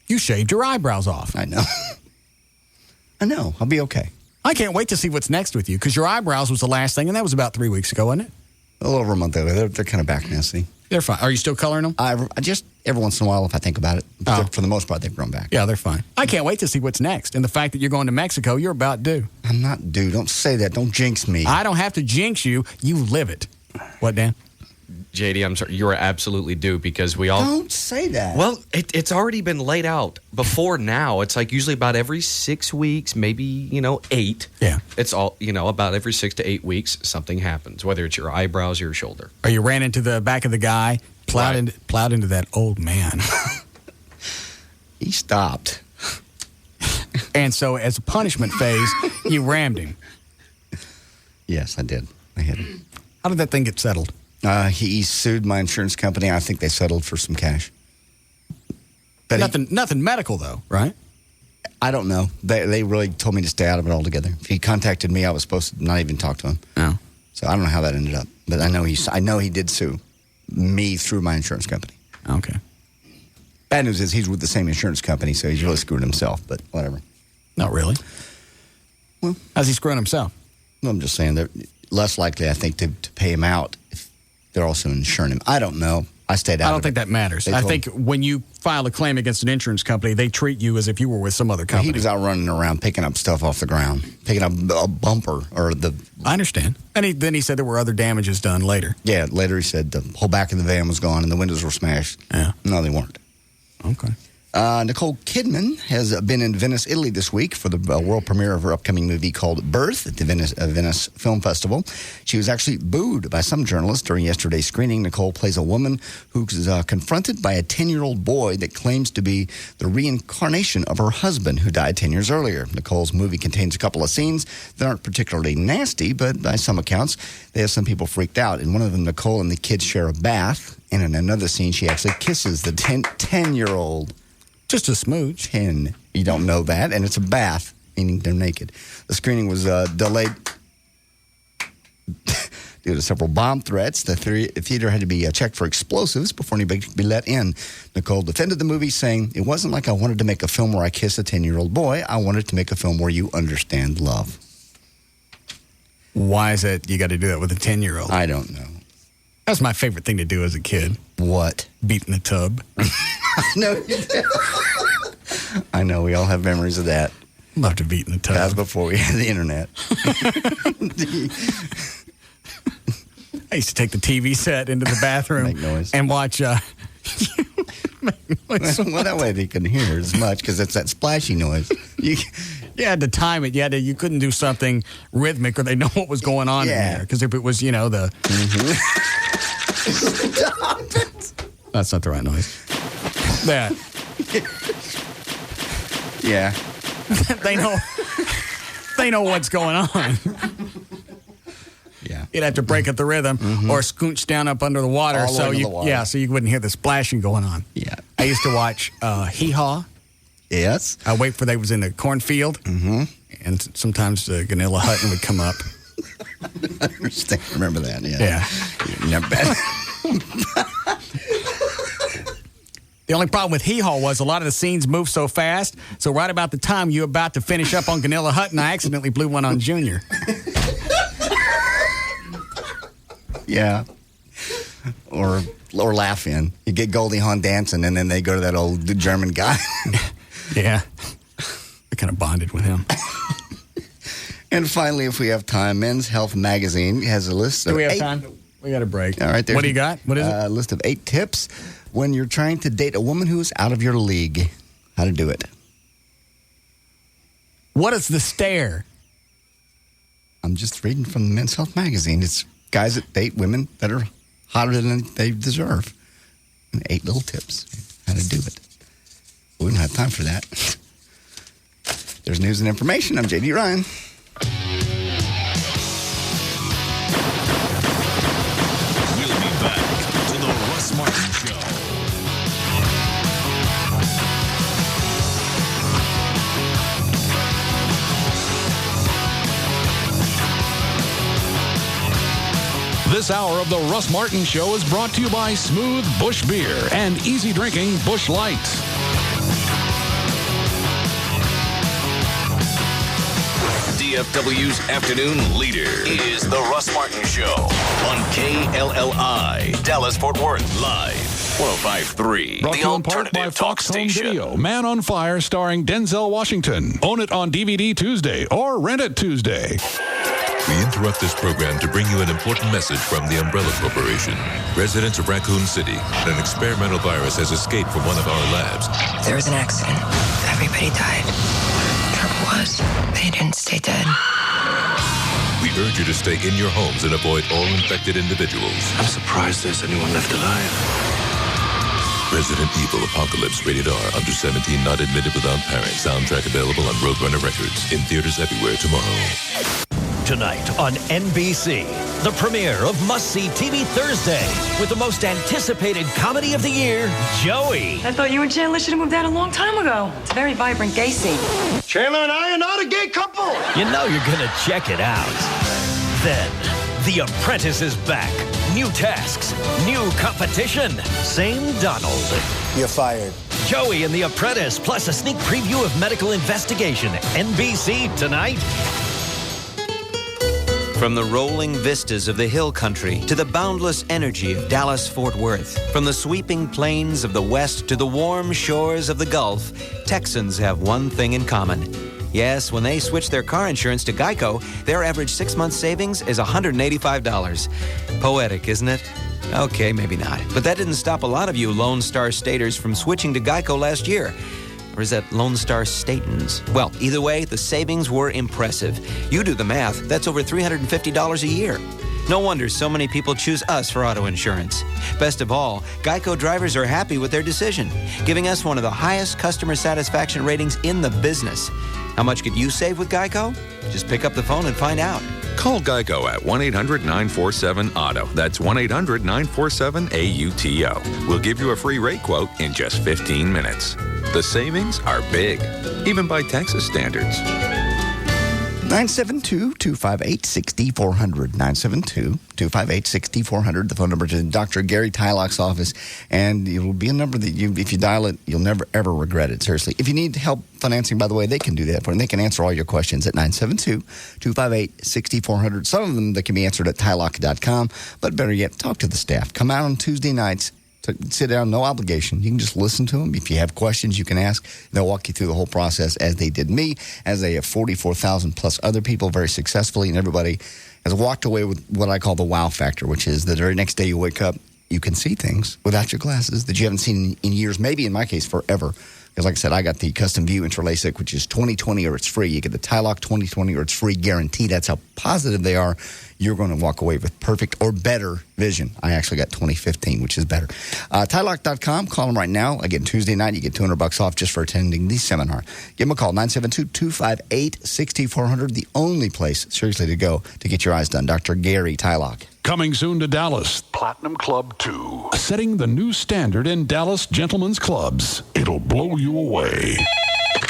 You shaved your eyebrows off. I know. I know. I'll be okay. I can't wait to see what's next with you because your eyebrows was the last thing, and that was about 3 weeks ago, wasn't it? A little over a month ago. They're kind of back now, see? They're fine. Are you still coloring them? I just, every once in a while, if I think about it. For the most part, they've grown back. Yeah, they're fine. I can't wait to see what's next. And the fact that you're going to Mexico, you're about due. I'm not due. Don't say that. Don't jinx me. I don't have to jinx you. You live it. What, Dan? JD, I'm sorry. You are absolutely due because we all... Don't say that. Well, it's already been laid out before now. It's like usually about every 6 weeks, maybe, 8. Yeah. It's all, about every 6 to 8 weeks, something happens, whether it's your eyebrows or your shoulder. Or you ran into the back of the guy, plowed into that old man. He stopped. And so as a punishment phase, you rammed him. Yes, I did. I hit him. How did that thing get settled? He sued my insurance company. I think they settled for some cash. But nothing medical, though, right? I don't know. They really told me to stay out of it altogether. If he contacted me, I was supposed to not even talk to him. Oh. So I don't know how that ended up. But I know he did sue me through my insurance company. Okay. Bad news is he's with the same insurance company, so he's really screwed himself, but whatever. Not really. Well, how's he screwing himself? Well, I'm just saying they're less likely, I think, to pay him out if they're also insuring him. I don't know. I stayed out. I don't think that matters. I think when you file a claim against an insurance company, they treat you as if you were with some other company. He was out running around picking up stuff off the ground, picking up a bumper or the... I understand. And then he said there were other damages done later. Yeah, later he said the whole back of the van was gone and the windows were smashed. Yeah. No, they weren't. Okay. Nicole Kidman has been in Venice, Italy this week for the world premiere of her upcoming movie called Birth at the Venice Film Festival. She was actually booed by some journalists during yesterday's screening. Nicole plays a woman who's confronted by a 10-year-old boy that claims to be the reincarnation of her husband who died 10 years earlier. Nicole's movie contains a couple of scenes that aren't particularly nasty, but by some accounts, they have some people freaked out. In one of them, Nicole and the kids share a bath, and in another scene, she actually kisses the 10-year-old. Just a smooch. 10. You don't know that. And it's a bath, meaning they're naked. The screening was delayed due to several bomb threats. The theater had to be checked for explosives before anybody could be let in. Nicole defended the movie, saying, "It wasn't like I wanted to make a film where I kiss a 10-year-old boy. I wanted to make a film where you understand love." Why is it you got to do that with a 10-year-old? I don't know. That's my favorite thing to do as a kid. What? Beat in the tub. No, you did. I know. We all have memories of that. Love to beat in the tub. That was before we had the internet. I used to take the TV set into the bathroom Make noise. and watch. Well, that way they couldn't hear as much because it's that splashy noise. You had to time it. You couldn't do something rhythmic or they know what was going on in there. Because if it was, the... Stop it. That's not the right noise. That. Yeah. They know what's going on. Yeah. You'd have to break up the rhythm or scooch down up under the water so you wouldn't hear the splashing going on. Yeah. I used to watch Hee Haw. Yes. I wait for they was in the cornfield. And sometimes Ganilla Hutton would come up. I understand. Remember that, yeah. Yeah. Never bad. The only problem with Hee Haw was a lot of the scenes moved so fast, so right about the time you were about to finish up on Ganilla Hutton, I accidentally blew one on Junior. Yeah. Or laugh in. You get Goldie Hawn dancing, and then they go to that old German guy. Yeah. I kind of bonded with him. And finally, if we have time, Men's Health Magazine has a list of Do we have time? We got a break. All right. What do you got? What is it? A list of 8 tips when you're trying to date a woman who is out of your league. How to do it. What is the stare? I'm just reading from the Men's Health Magazine. It's guys that date women that are hotter than they deserve. And 8 little tips how to do it. We don't have time for that. There's news and information. I'm J.D. Ryan. We'll be back to the Russ Martin Show. This hour of the Russ Martin Show is brought to you by Smooth Bush Beer and easy drinking Bush Light. DFW's afternoon leader is The Russ Martin Show on KLLI, Dallas-Fort Worth, live, 105.3. Brought The to you in part by alternative talk Fox Home station. Video, Man on Fire starring Denzel Washington. Own it on DVD Tuesday or rent it Tuesday. We interrupt this program to bring you an important message from the Umbrella Corporation. Residents of Raccoon City, an experimental virus has escaped from one of our labs. There was an accident. Everybody died. Trouble was, they didn't stay dead. We urge you to stay in your homes and avoid all infected individuals. I'm surprised there's anyone left alive. Resident Evil Apocalypse, rated R, under 17, not admitted without parents. Soundtrack available on Roadrunner Records. In theaters everywhere tomorrow. Tonight on NBC, the premiere of Must See TV Thursday with the most anticipated comedy of the year, Joey. I thought you and Chandler should have moved out a long time ago. It's a very vibrant gay scene. Chandler and I are not a gay couple. You know you're gonna check it out. Then, The Apprentice is back. New tasks, new competition, same Donald. You're fired. Joey and The Apprentice, plus a sneak preview of Medical Investigation. NBC tonight. From the rolling vistas of the hill country to the boundless energy of Dallas-Fort Worth, from the sweeping plains of the West to the warm shores of the Gulf, Texans have one thing in common. Yes, when they switch their car insurance to Geico, their average 6-month savings is $185. Poetic, isn't it? Okay, maybe not. But that didn't stop a lot of you Lone Star Staters from switching to Geico last year. Or is that Lone Star Statans? Well, either way, the savings were impressive. You do the math, that's over $350 a year. No wonder so many people choose us for auto insurance. Best of all, Geico drivers are happy with their decision, giving us one of the highest customer satisfaction ratings in the business. How much could you save with Geico? Just pick up the phone and find out. Call Geico at 1-800-947-AUTO. That's 1-800-947-AUTO. We'll give you a free rate quote in just 15 minutes. The savings are big, even by Texas standards. 972-258-6400. 972-258-6400. The phone number to Dr. Gary Tylock's office. And it will be a number that if you dial it, you'll never, ever regret it. Seriously. If you need help financing, by the way, they can do that for you. They can answer all your questions at 972-258-6400. Some of them that can be answered at tylock.com. But better yet, talk to the staff. Come out on Tuesday nights. Sit down, no obligation. You can just listen to them. If you have questions, you can ask. They'll walk you through the whole process as they did me, as they have 44,000 plus other people very successfully, and everybody has walked away with what I call the wow factor, which is the very next day you wake up, you can see things without your glasses that you haven't seen in years, maybe in my case forever. Because like I said, I got the Custom View Intralacic, which is 20/20 or it's free. You get the Tylock 20/20 or it's free guarantee. That's how positive they are. You're going to walk away with perfect or better vision. I actually got 20/15, which is better. Tylock.com. Call them right now. Again, Tuesday night, you get $200 off just for attending the seminar. Give them a call, 972-258-6400. The only place, seriously, to go to get your eyes done. Dr. Gary Tylock. Coming soon to Dallas, Platinum Club 2. Setting the new standard in Dallas gentlemen's clubs. It'll blow you away.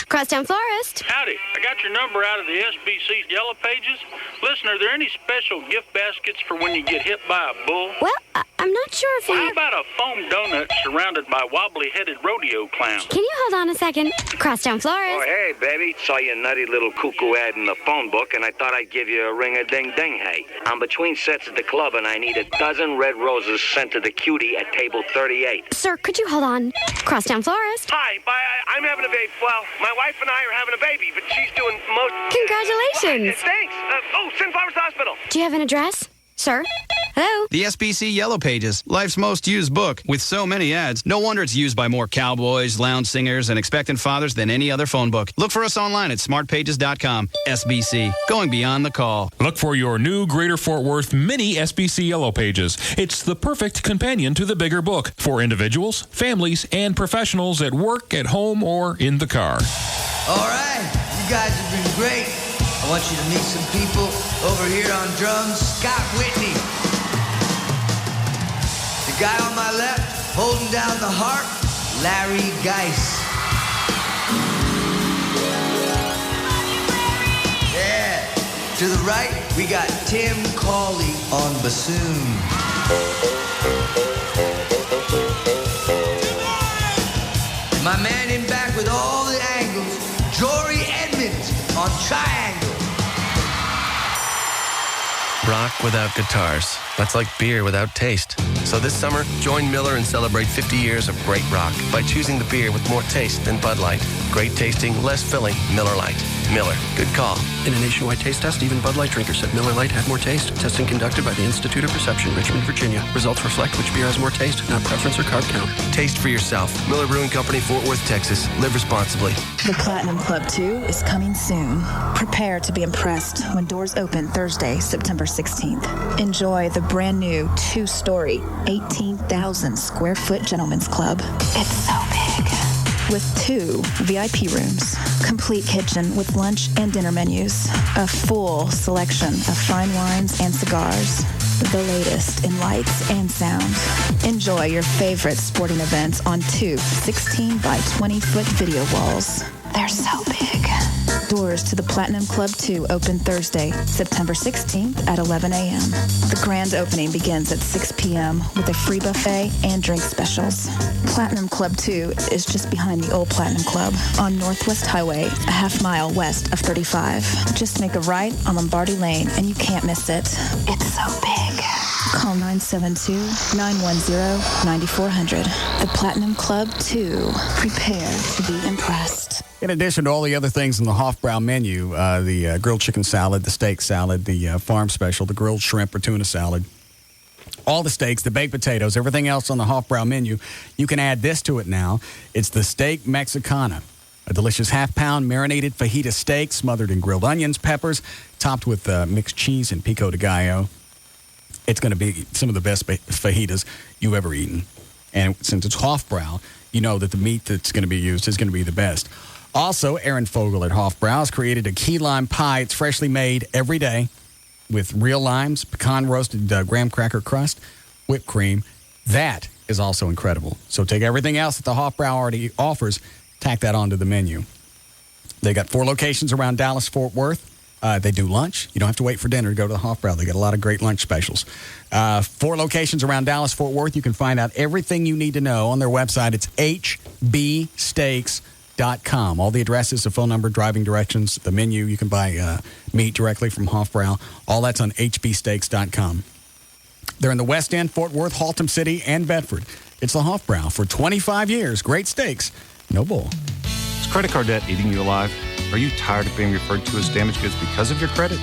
Crosstown Florist. Howdy. I got your number out of the SBC's Yellow Pages. Listen, are there any special gift baskets for when you get hit by a bull? Well, I'm not sure if How about a foam donut surrounded by wobbly-headed rodeo clowns? Can you hold on a second? Crosstown Florist. Oh, hey, baby. Saw your nutty little cuckoo ad in the phone book, and I thought I'd give you a ring-a-ding-ding, hey. I'm between sets at the club, and I need a dozen red roses sent to the cutie at table 38. Sir, could you hold on? Crosstown Florist. Hi, I'm having a baby. Well, my wife and I are having a baby, but she's doing most... Congratulations. Thanks. Sunflowers Hospital. Do you have an address? Sir? Hello? The SBC Yellow Pages, life's most used book. With so many ads, no wonder it's used by more cowboys, lounge singers, and expectant fathers than any other phone book. Look for us online at smartpages.com. SBC, going beyond the call. Look for your new Greater Fort Worth mini SBC Yellow Pages. It's the perfect companion to the bigger book for individuals, families, and professionals at work, at home, or in the car. All right, you guys have been great. I want you to meet some people. Over here on drums, Scott Whitney. The guy on my left, holding down the harp, Larry Geis. Yeah. To the right, we got Tim Cawley on bassoon. My man in back with all the angles, Jory Edmonds on triangle. rock without guitars. That's like beer without taste. So this summer, join Miller and celebrate 50 years of great rock by choosing the beer with more taste than Bud Light. Great tasting, less filling, Miller Lite. Miller, good call. In a nationwide taste test, even Bud Light drinkers said Miller Lite had more taste. Testing conducted by the Institute of Perception, Richmond, Virginia. Results reflect which beer has more taste, not preference or carb count. Taste for yourself. Miller Brewing Company, Fort Worth, Texas. Live responsibly. The Platinum Club 2 is coming soon. Prepare to be impressed when doors open Thursday, September 16th. Enjoy the brand new 2-story, 18,000 square foot gentlemen's club. It's so big. With 2 VIP rooms, complete kitchen with lunch and dinner menus, a full selection of fine wines and cigars, the latest in lights and sound. Enjoy your favorite sporting events on 2 16 by 20 foot video walls. They're so big. Doors to the Platinum Club 2 open Thursday, September 16th at 11 a.m. The grand opening begins at 6 p.m. with a free buffet and drink specials. Platinum Club 2 is just behind the old Platinum Club on Northwest Highway, a half-mile west of 35. Just make a right on Lombardi Lane and you can't miss it. It's so big. Call 972-910-9400. The Platinum Club 2. Prepare to be impressed. In addition to all the other things in the Hofbrau menu, the grilled chicken salad, the steak salad, the farm special, the grilled shrimp or tuna salad, all the steaks, the baked potatoes, everything else on the Hofbrau menu, you can add this to it now. It's the steak Mexicana, a delicious half-pound marinated fajita steak smothered in grilled onions, peppers, topped with mixed cheese and pico de gallo. It's going to be some of the best fajitas you've ever eaten. And since it's Hofbrau, you know that the meat that's going to be used is going to be the best. Also, Aaron Fogel at Hofbrau has created a key lime pie. It's freshly made every day with real limes, pecan roasted graham cracker crust, whipped cream. That is also incredible. So take everything else that the Hofbrau already offers, tack that onto the menu. They got 4 locations around Dallas-Fort Worth. They do lunch. You don't have to wait for dinner to go to the Hofbrau. They got a lot of great lunch specials. 4 locations around Dallas-Fort Worth. You can find out everything you need to know on their website. It's hbsteaks.com. All the addresses, the phone number, driving directions, the menu. You can buy meat directly from Hofbrau. All that's on hbsteaks.com. They're in the West End, Fort Worth, Haltom City, and Bedford. It's the Hofbrau for 25 years. Great steaks, no bull. Is credit card debt eating you alive? Are you tired of being referred to as damaged goods because of your credit?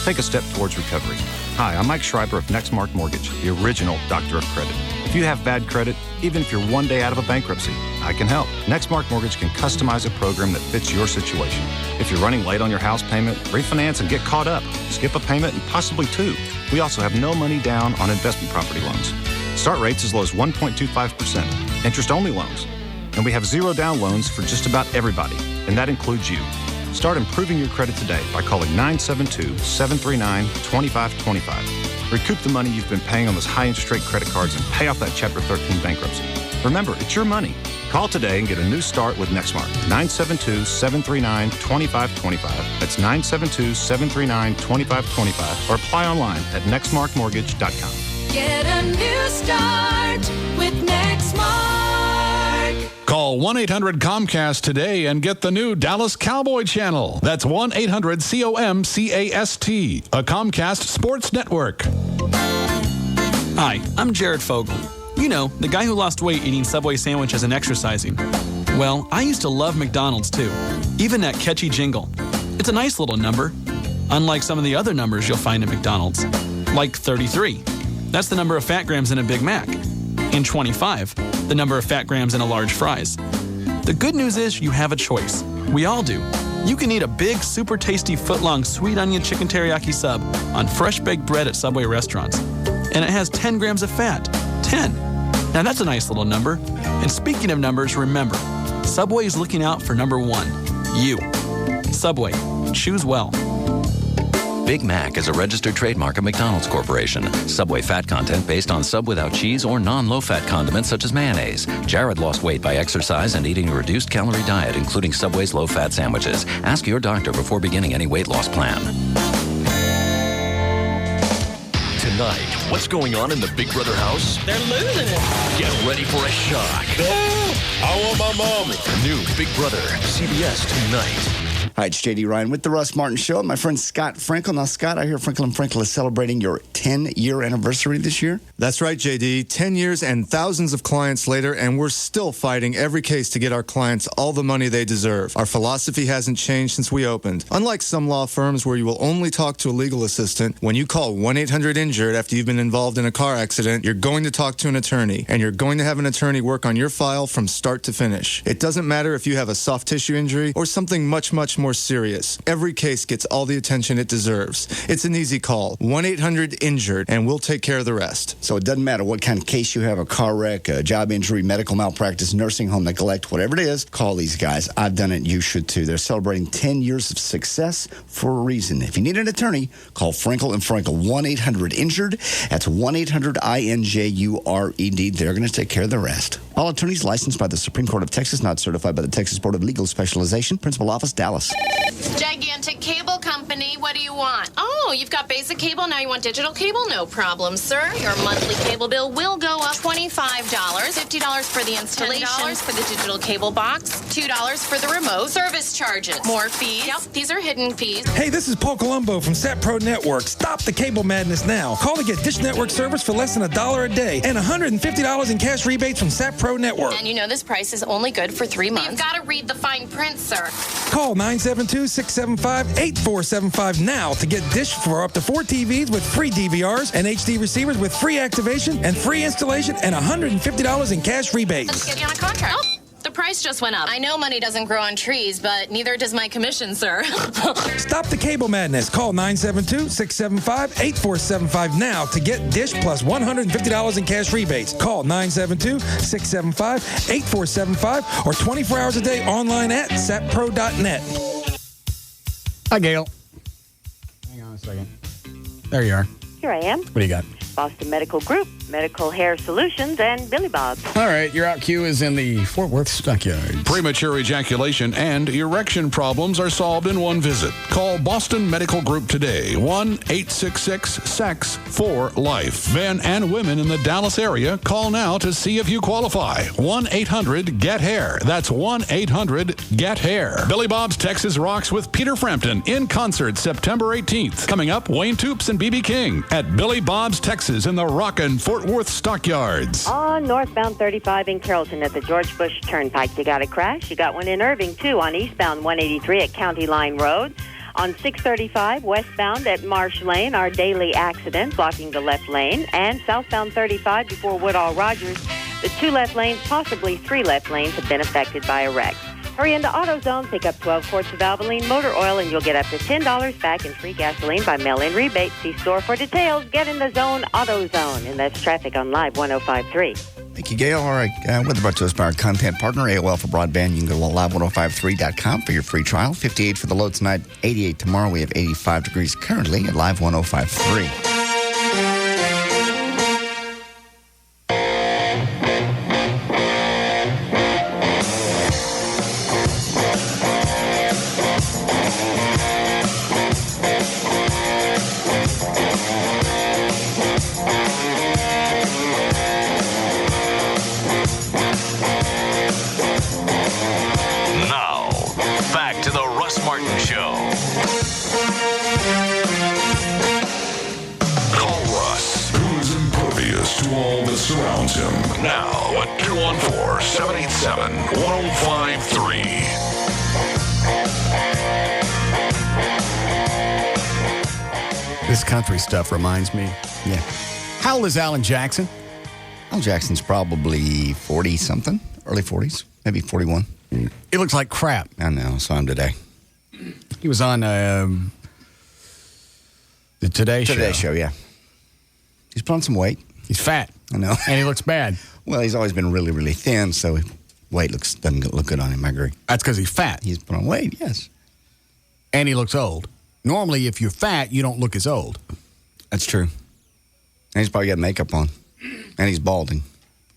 Take a step towards recovery. Hi, I'm Mike Schreiber of Nextmark Mortgage, the original doctor of credit. If you have bad credit, even if you're one day out of a bankruptcy, I can help. Nextmark Mortgage can customize a program that fits your situation. If you're running late on your house payment, refinance and get caught up. Skip a payment and possibly 2. We also have no money down on investment property loans. Start rates as low as 1.25%. Interest-only loans. And we have 0 down loans for just about everybody, and that includes you. Start improving your credit today by calling 972-739-2525. Recoup the money you've been paying on those high-interest rate credit cards and pay off that Chapter 13 bankruptcy. Remember, it's your money. Call today and get a new start with Nextmark. 972-739-2525. That's 972-739-2525. Or apply online at nextmarkmortgage.com. Get a new start with Nextmark. Call 1-800-COMCAST today and get the new Dallas Cowboy channel. That's 1-800-COMCAST, a Comcast sports network. Hi, I'm Jared Fogle. You know, the guy who lost weight eating Subway sandwiches and exercising. Well, I used to love McDonald's too, even that catchy jingle. It's a nice little number, unlike some of the other numbers you'll find at McDonald's. Like 33. That's the number of fat grams in a Big Mac. And 25, the number of fat grams in a large fries. The good news is you have a choice. We all do. You can eat a big, super tasty, foot-long sweet onion chicken teriyaki sub on fresh baked bread at Subway restaurants. And it has 10 grams of fat. 10. Now that's a nice little number. And speaking of numbers, remember, Subway is looking out for number 1, you. Subway. Choose well. Big Mac is a registered trademark of McDonald's Corporation. Subway fat content based on sub without cheese or non-low-fat condiments such as mayonnaise. Jared lost weight by exercise and eating a reduced calorie diet, including Subway's low-fat sandwiches. Ask your doctor before beginning any weight loss plan. Tonight, what's going on in the Big Brother house? They're losing it. Get ready for a shock. I want my mommy. New Big Brother, CBS tonight. Hi, it's J.D. Ryan with the Russ Martin Show. My friend Scott Frankel. Now, Scott, I hear Frankel & Frankel is celebrating your 10-year anniversary this year. That's right, JD. 10 years and thousands of clients later, and we're still fighting every case to get our clients all the money they deserve. Our philosophy hasn't changed since we opened. Unlike some law firms where you will only talk to a legal assistant, when you call 1-800-INJURED after you've been involved in a car accident, you're going to talk to an attorney, and you're going to have an attorney work on your file from start to finish. It doesn't matter if you have a soft tissue injury or something much, much more serious. Every case gets all the attention it deserves. It's an easy call. 1-800-INJURED, and we'll take care of the rest. So it doesn't matter what kind of case you have, a car wreck, a job injury, medical malpractice, nursing home neglect, whatever it is, call these guys. I've done it. You should too. They're celebrating 10 years of success for a reason. If you need an attorney, call Frankel & Frankel. 1-800-INJURED. That's 1-800-INJURED. They're going to take care of the rest. All attorneys licensed by the Supreme Court of Texas, not certified by the Texas Board of Legal Specialization. Principal office, Dallas. Gigantic cable company, what do you want? Oh, you've got basic cable, now you want digital cable? No problem, sir. Your monthly cable bill will go up $25, $50 for the installation, $10 for the digital cable box, $2 for the remote, service charges, more fees. Yep, these are hidden fees. Hey, this is Paul Colombo from Sat Pro Network. Stop the cable madness now. Call to get Dish Network service for less than $1 a day and $150 in cash rebates from Sat Pro Network. And you know this price is only good for 3 months. You've got to read the fine print, sir. Call 972-675-8475 now to get Dish for up to 4 TVs with free DVRs and HD receivers with free activation and free installation and $150 in cash rebates. Let's get you on a contract. Oh, the price just went up. I know money doesn't grow on trees, but neither does my commission, sir. Stop the cable madness. Call 972-675-8475 now to get Dish plus $150 in cash rebates. Call 972-675-8475 or 24 hours a day online at satpro.net. Hi, Gail. Hang on a second. There you are. Here I am. What do you got? Boston Medical Group, Medical Hair Solutions, and Billy Bob. All right, your out cue is in the Fort Worth Stockyards. Premature ejaculation and erection problems are solved in one visit. Call Boston Medical Group today, 1-866-SEX-4-LIFE. Men and women in the Dallas area, call now to see if you qualify. 1-800-GET-HAIR. That's 1-800-GET-HAIR. Billy Bob's Texas Rocks with Peter Frampton in concert September 18th. Coming up, Wayne Toops and B.B. King at Billy Bob's Texas in the Rockin' Fort Worth Stockyards. On northbound 35 in Carrollton at the George Bush Turnpike, you got a crash. You got one in Irving, too, on eastbound 183 at County Line Road. On 635 westbound at Marsh Lane, our daily accident blocking the left lane. And southbound 35 before Woodall Rogers, the 2 left lanes, possibly 3 left lanes, have been affected by a wreck. Hurry into AutoZone, pick up 12 quarts of Valvoline motor oil, and you'll get up to $10 back in free gasoline by mail-in rebate. See store for details. Get in the zone, AutoZone. And that's traffic on Live 105.3. Thank you, Gail. All right, we're brought to us by our content partner, AOL for broadband. You can go to live1053.com for your free trial. 58 for the low tonight, 88 tomorrow. We have 85 degrees currently at Live 105.3. Surrounds him. Now at 214-787-1053. This country stuff reminds me. Yeah. How old is Alan Jackson? Alan Jackson's probably 40-something, early 40s, maybe 41. It looks like crap. I know, saw him today. He was on the Today Show. Today Show, yeah. He's put on some weight. He's fat. I know. And he looks bad. Well, he's always been really, really thin, so weight doesn't look good on him, I agree. That's because he's fat. He's put on weight, yes. And he looks old. Normally, if you're fat, you don't look as old. That's true. And he's probably got makeup on. And he's balding.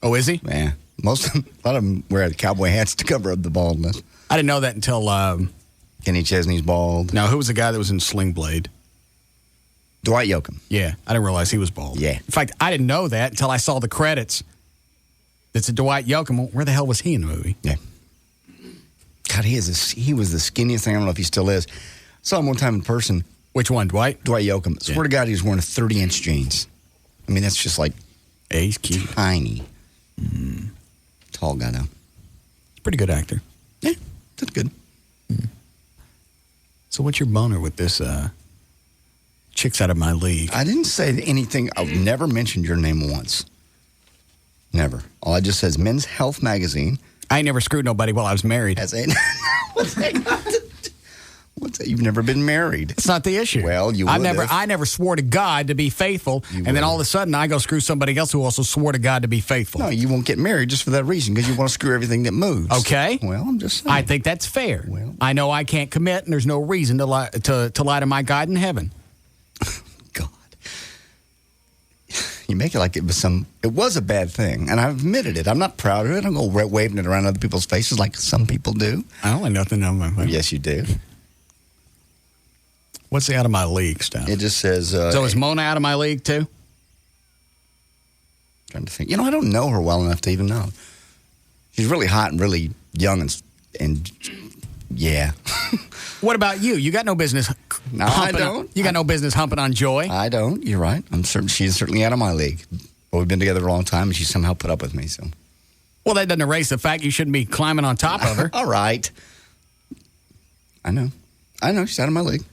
Oh, is he? Yeah. A lot of them wear cowboy hats to cover up the baldness. I didn't know that until... Kenny Chesney's bald. No, who was the guy that was in Sling Blade? Dwight Yoakam. Yeah, I didn't realize he was bald. Yeah. In fact, I didn't know that until I saw the credits. It's a Dwight Yoakam. Where the hell was he in the movie? Yeah. God, he was the skinniest thing. I don't know if he still is. Saw him one time in person. Which one, Dwight? Dwight Yoakam. Swear to God, he was wearing 30-inch jeans. I mean, that's just like... Yeah, he's cute. Tiny. Tall guy, though. Pretty good actor. Yeah, that's good. So what's your boner with this chicks out of my league? I didn't say anything. I've never mentioned your name once. Never. All I just says Men's Health Magazine. I ain't never screwed nobody while I was married. What's that? What's that? You've never been married. That's not the issue. Well, I never swore to God to be faithful, then all of a sudden I go screw somebody else who also swore to God to be faithful. No, you won't get married just for that reason, because you want to screw everything that moves. Okay. Well, I'm just saying. I think that's fair. Well, I know I can't commit, and there's no reason to lie to my God in heaven. God. You make it like it was a bad thing, and I've admitted it. I'm not proud of it. I don't go waving it around other people's faces like some people do. I don't like nothing on my face. Yes, you do. What's the out of my league stuff? It just says... so is Mona out of my league, too? Trying to think. I don't know her well enough to even know. She's really hot and really young and yeah. What about you? You got no business No, I don't. You got no business humping on Joy? I don't. You're right. I'm certain she's certainly out of my league. But we've been together a long time, and she somehow put up with me, so... Well, that doesn't erase the fact you shouldn't be climbing on top of her. All right. I know. She's out of my league.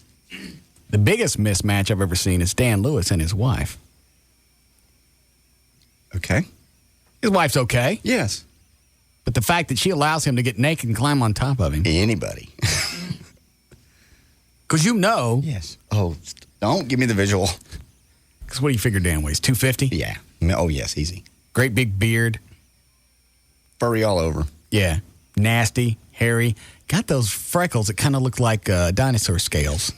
The biggest mismatch I've ever seen is Dan Lewis and his wife. Okay. His wife's okay. Yes. But the fact that she allows him to get naked and climb on top of him. Anybody. Because you know. Yes. Oh, don't give me the visual. Because what do you figure Dan weighs? 250? Yeah. Oh, yes, easy. Great big beard. Furry all over. Yeah. Nasty, hairy. Got those freckles that kind of look like dinosaur scales.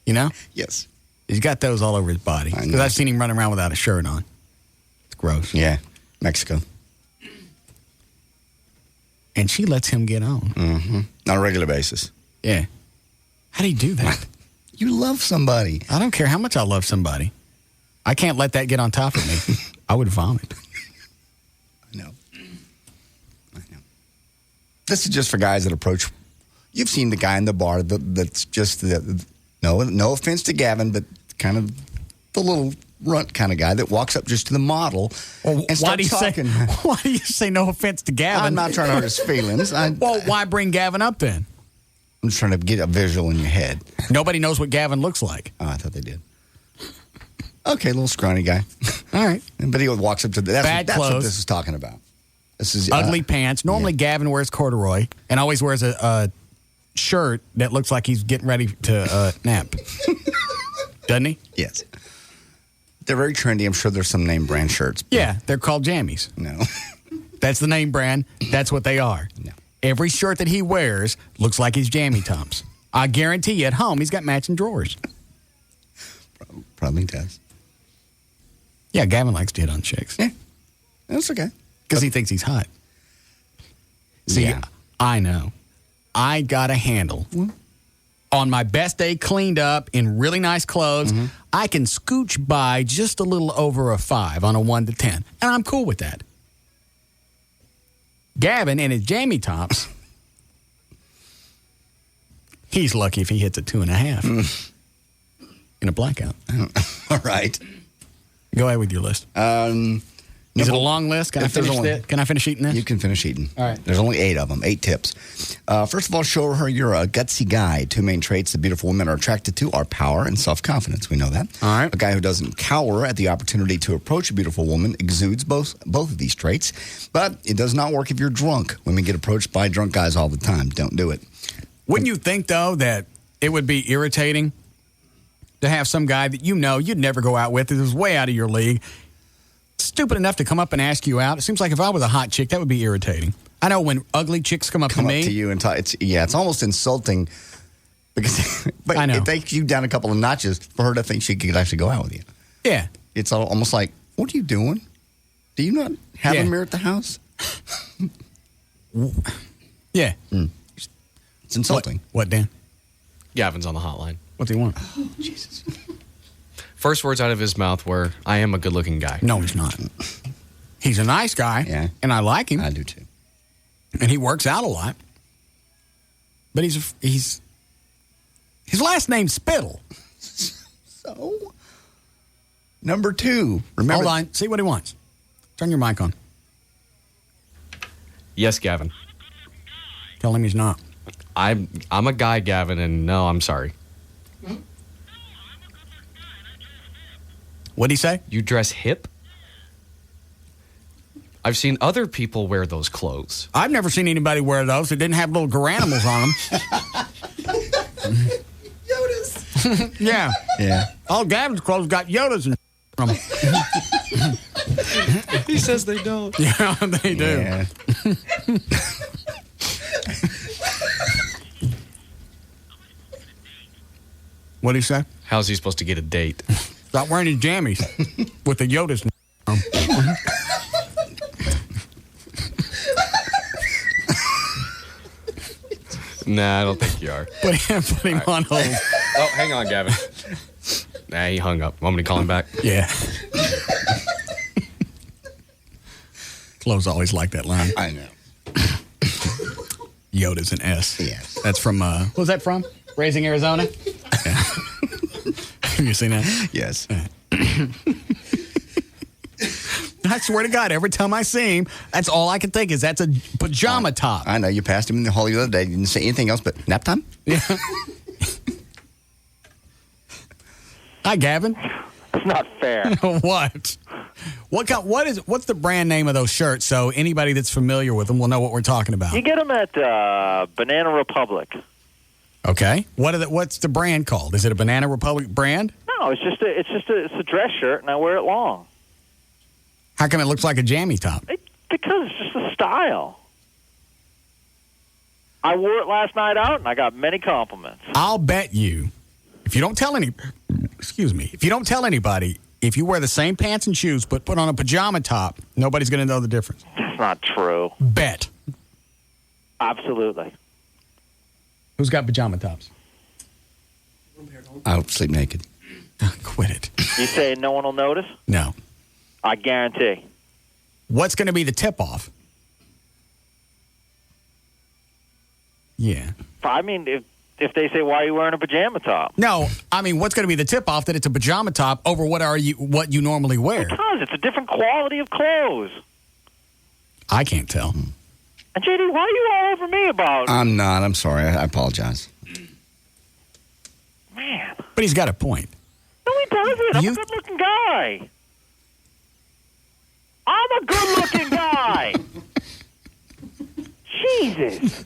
You know? Yes. He's got those all over his body. Because I've seen him running around without a shirt on. It's gross. Yeah. Mexico. And she lets him get on. Mm-hmm. On a regular basis. Yeah. How do you do that? You love somebody. I don't care how much I love somebody. I can't let that get on top of me. I would vomit. I know. This is just for guys that approach. You've seen the guy in the bar that's just no offense to Gavin, but kind of the little runt kind of guy that walks up just to the model and starts talking. Why do you say no offense to Gavin? I'm not trying to hurt his feelings. Well, why bring Gavin up then? I'm just trying to get a visual in your head. Nobody knows what Gavin looks like. Oh, I thought they did. Okay, little scrawny guy. All right. But he walks up to Bad that's clothes. what this is talking about. This is ugly pants. Normally, Gavin wears corduroy and always wears a shirt that looks like he's getting ready to nap. Doesn't he? Yes. They're very trendy. I'm sure there's some name brand shirts. Yeah, they're called jammies. No. That's the name brand. That's what they are. No. Every shirt that he wears looks like his jammy tops. I guarantee you at home he's got matching drawers. Probably does. Yeah, Gavin likes to hit on chicks. Yeah. That's okay. Because he thinks he's hot. See, Yeah. I know. I got a handle. On my best day, cleaned up, in really nice clothes, I can scooch by just a little over a 5 on a 1 to 10. And I'm cool with that. Gavin, in his jammy tops, he's lucky if he hits a 2.5 in a blackout. All right. Go ahead with your list. Is it a long list? Can I finish eating this? You can finish eating. All right. There's only 8 of them, 8 tips. First of all, show her you're a gutsy guy. 2 main traits that beautiful women are attracted to are power and self-confidence. We know that. All right. A guy who doesn't cower at the opportunity to approach a beautiful woman exudes both of these traits. But it does not work if you're drunk. Women get approached by drunk guys all the time. Don't do it. Wouldn't you think, though, that it would be irritating to have some guy that you know you'd never go out with, that is way out of your league, stupid enough to come up and ask you out? It seems like if I was a hot chick, that would be irritating. I know when ugly chicks come up to me. To you and talk. It's almost insulting because but I know. It takes you down a couple of notches for her to think she could actually go out with you. Yeah. It's almost like, what are you doing? Do you not have a mirror at the house? Yeah. It's insulting. What, Dan? Gavin's on the hotline. What do you want? Oh, Jesus. First words out of his mouth were, I am a good-looking guy. No, he's not. He's a nice guy, and I like him. I do, too. And he works out a lot. But he's his last name's Spittle. So, number 2. Remember? Hold on. See what he wants. Turn your mic on. Yes, Gavin. Tell him he's not. I'm a guy, Gavin, and no, I'm sorry. What'd he say? You dress hip? I've seen other people wear those clothes. I've never seen anybody wear those that didn't have little garanimals on them. Yodas. Yeah. Yeah. All Gavin's clothes got Yodas in them. He says they don't. Yeah, they do. Yeah. What'd he say? How's he supposed to get a date? Stop wearing his jammies with the Yodas in them. Nah, I don't think you are. Put him on hold. Oh, hang on, Gavin. Nah, he hung up. Want me to call him back? Yeah. Clothes always like that line. I know. Yoda's an S. Yes. That's from, what was that from? Raising Arizona? Yeah. Have you seen that? Yes. I swear to God, every time I see him, that's all I can think is that's a pajama top. I know. You passed him in the hall the other day. You didn't say anything else but nap time? Yeah. Hi, Gavin. That's not fair. What? What's the brand name of those shirts so anybody that's familiar with them will know what we're talking about? You get them at Banana Republic. Okay. What's the brand called? Is it a Banana Republic brand? No, it's a dress shirt, and I wear it long. How come it looks like a jammy top? Because it's just a style. I wore it last night out, and I got many compliments. I'll bet you, if you don't tell anybody, if you wear the same pants and shoes but put on a pajama top, nobody's going to know the difference. That's not true. Bet. Absolutely. Who's got pajama tops? I'll sleep naked. Quit it. You say no one will notice? No. I guarantee. What's going to be the tip-off? Yeah. I mean, if they say, why are you wearing a pajama top? No, I mean, what's going to be the tip-off that it's a pajama top over what you normally wear? Because it's a different quality of clothes. I can't tell. And JD, why are you all over me about? I'm not. I'm sorry. I apologize. Man. But he's got a point. No, he doesn't. I'm a good-looking guy. I'm a good-looking guy. Jesus.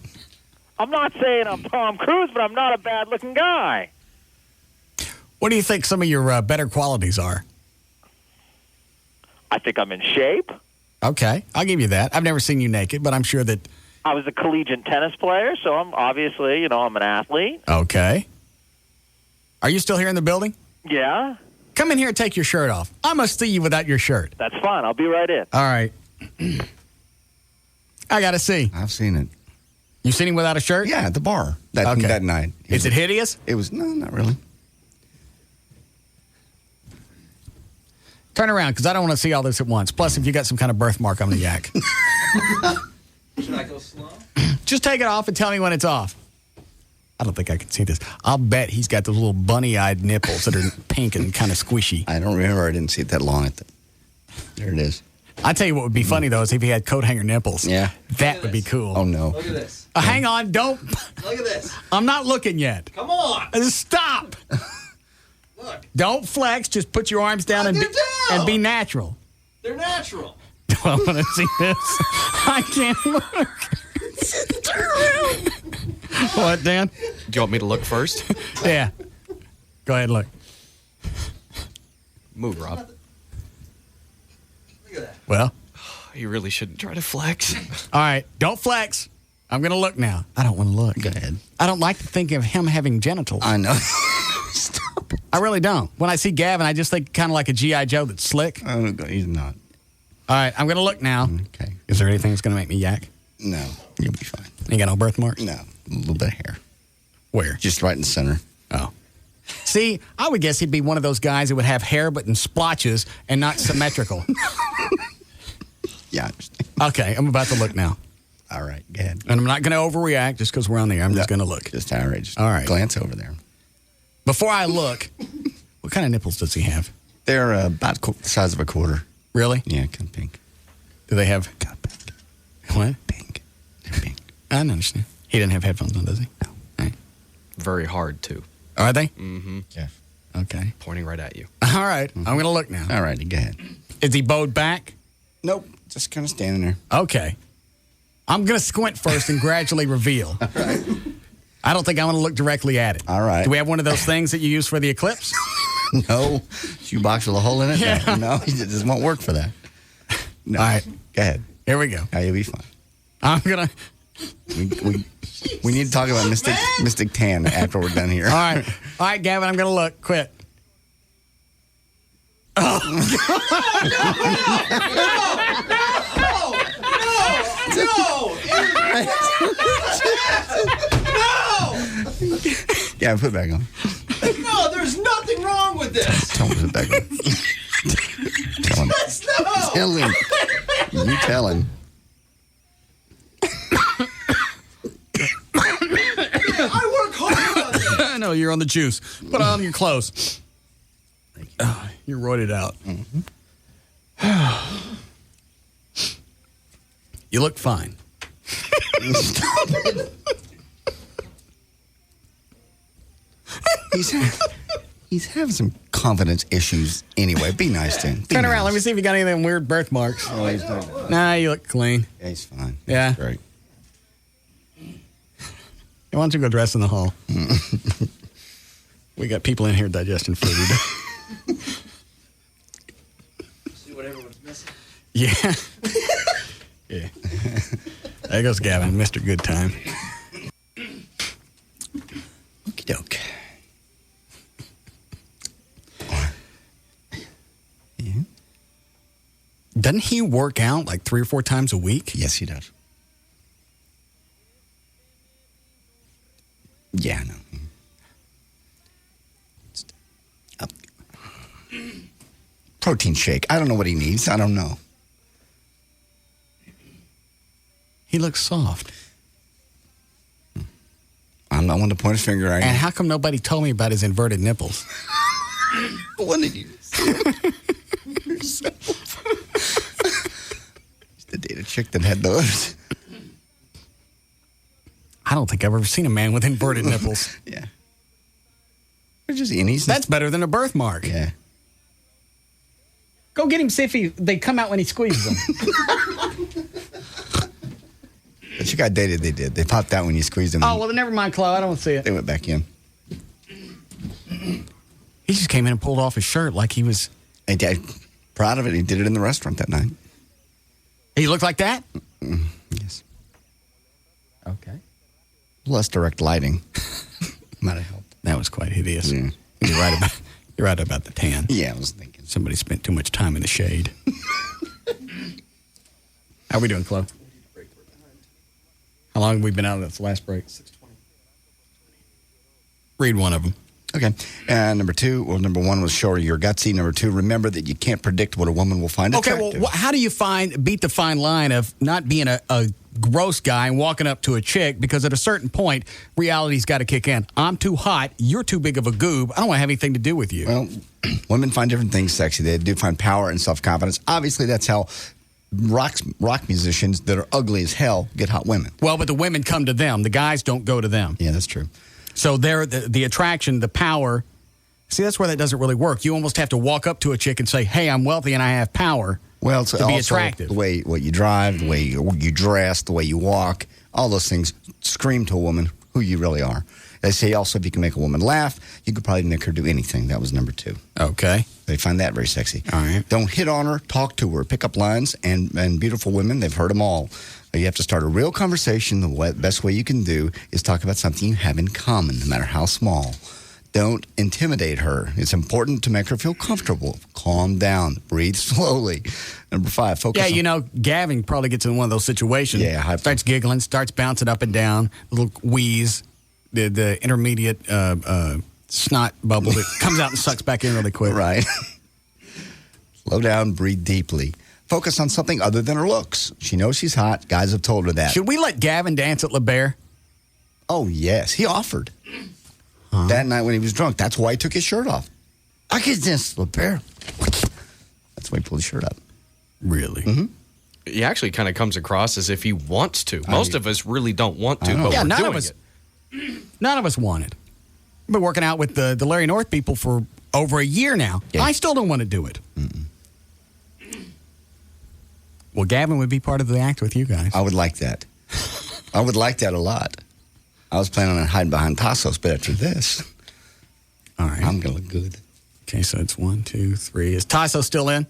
I'm not saying I'm Tom Cruise, but I'm not a bad-looking guy. What do you think some of your better qualities are? I think I'm in shape. Okay, I'll give you that. I've never seen you naked, but I'm sure that... I was a collegiate tennis player, so I'm obviously, I'm an athlete. Okay. Are you still here in the building? Yeah. Come in here and take your shirt off. I must see you without your shirt. That's fine. I'll be right in. All right. I got to see. I've seen it. You seen him without a shirt? Yeah, at the bar that night. Is it hideous? It was, no, not really. Turn around, because I don't want to see all this at once. Plus, if you got some kind of birthmark on the yak. Should I go slow? Just take it off and tell me when it's off. I don't think I can see this. I'll bet he's got those little bunny-eyed nipples that are pink and kind of squishy. I don't remember. I didn't see it that long. There it is. I tell you what would be funny, though, is if he had coat hanger nipples. Yeah. That would be cool. Oh, no. Look at this. Hang on. Don't. Look at this. I'm not looking yet. Come on. Stop. Look. Don't flex. Just put your arms down and be natural. They're natural. I want to see this. I can't look. Turn around. What, Dan? Do you want me to look first? Yeah. Go ahead and look. Move, Rob. Look at that. Well? You really shouldn't try to flex. All right. Don't flex. I'm going to look now. I don't want to look. Go ahead. I don't like to think of him having genitals. I know. Stop it. I really don't. When I see Gavin, I just think kind of like a G.I. Joe that's slick. Oh, he's not. All right. I'm going to look now. Okay. Is there anything that's going to make me yak? No. You'll be fine. You got no birthmarks? No. A little bit of hair. Where? Just right in the center. Oh. See, I would guess he'd be one of those guys that would have hair but in splotches and not symmetrical. Yeah. Okay, I'm about to look now. All right, go ahead. And I'm not going to overreact just because we're on the air. I'm just going to look. Just all right. Just all right. Glance over there. Before I look, what kind of nipples does he have? They're about the size of a quarter. Really? Yeah, kind of pink. Do they have? Kind of pink. What? Pink. They're pink. I don't understand. He didn't have headphones on, does he? No. Right. Very hard, too. Are they? Mm-hmm. Yeah. Okay. Pointing right at you. All right. I'm going to look now. All righty, go ahead. Is he bowed back? Nope. Just kind of standing there. Okay. I'm going to squint first and gradually reveal. All right. I don't think I want to look directly at it. All right. Do we have one of those things that you use for the eclipse? No. Shoebox with a hole in it? Yeah. No, it just won't work for that. No. All right. Go ahead. Here we go. Yeah, you'll be fine. I'm going to... We need to talk about Mystic Tan after we're done here. All right, Gavin, I'm going to look. Quit. Oh. No! Yeah, put it back on. No, there's nothing wrong with this. Tell him to put it back on. Tell him. No! Tell him. You tell him. I work hard on this. I know, you're on the juice. Put on your clothes. Oh, you're roided out. Mm-hmm. You look fine. Stop it. He's having some confidence issues anyway. Be nice to him. Turn around. Let me see if you got any of them weird birthmarks. Oh, he's not. Nah, you look clean. Yeah, he's fine. Yeah. Great. Why don't you go dress in the hall? We got people in here digesting food. See what everyone's missing. Yeah. Yeah. There goes Gavin, Mr. Good Time. Okie doke. Yeah. Doesn't he work out like 3 or 4 times a week? Yes, he does. Yeah, no. Protein shake. I don't know what he needs. I don't know. He looks soft. I'm not one to point his finger at you. And how come nobody told me about his inverted nipples? When did you yourself? The data chick that had those. I don't think I've ever seen a man with inverted nipples. Yeah. They're just innies. That's better than a birthmark. Yeah. Go get him, see if they come out when he squeezes them. The chick I dated, they did. They popped out when you squeezed them. Oh, well, never mind, Chloe. I don't want to see it. They went back in. He just came in and pulled off his shirt like he was... I'm proud of it. He did it in the restaurant that night. He looked like that? Yes. Okay. Less direct lighting might have helped. That was quite hideous. Yeah. You're right about the tan. Yeah, I was thinking. Somebody spent too much time in the shade. How we doing, Chloe? How long have we been out of this last break? 6:20. Read one of them. Okay. Number 1 was show her you're gutsy. Number 2, remember that you can't predict what a woman will find attractive. Okay, well, how do you beat the fine line of not being a gross guy and walking up to a chick? Because at a certain point, reality's got to kick in. I'm too hot. You're too big of a goob. I don't want to have anything to do with you. Well, women find different things sexy. They do find power and self-confidence. Obviously, that's how rock musicians that are ugly as hell get hot women. Well, but the women come to them. The guys don't go to them. Yeah, that's true. So they're the attraction, the power. See, that's where that doesn't really work. You almost have to walk up to a chick and say, hey, I'm wealthy and I have power. Well, it's to be attractive. The way what you drive, the way you dress, the way you walk, all those things scream to a woman who you really are. They say also if you can make a woman laugh, you could probably make her do anything. That was number 2. Okay. They find that very sexy. All right. Don't hit on her, talk to her, pick up lines, and beautiful women, they've heard them all. You have to start a real conversation. The best way you can do is talk about something you have in common, no matter how small. Don't intimidate her. It's important to make her feel comfortable. Calm down. Breathe slowly. Number 5, focus on... Yeah, Gavin probably gets in one of those situations. Yeah. Starts giggling, starts bouncing up and down, little wheeze, the intermediate snot bubble that comes out and sucks back in really quick. Right. Slow down, breathe deeply. focus on something other than her looks. She knows she's hot. Guys have told her that. Should we let Gavin dance at LeBaire? Oh, yes. He offered. That night when he was drunk. That's why he took his shirt off. I could dance at LeBaire. That's why he pulled his shirt up. Really? Mm-hmm. He actually kind of comes across as if he wants to. Most of us really don't want to, but Yeah, we're none doing of us. it. None of us want it. I've been working out with the Larry North people for over a year now. Yeah. I still don't want to do it. Mm-mm. Well, Gavin would be part of the act with you guys. I would like that. I would like that a lot. I was planning on hiding behind Tassos, but after this, all right, I'm going to look good. Okay, so it's 1, 2, 3. Is Tassos still in?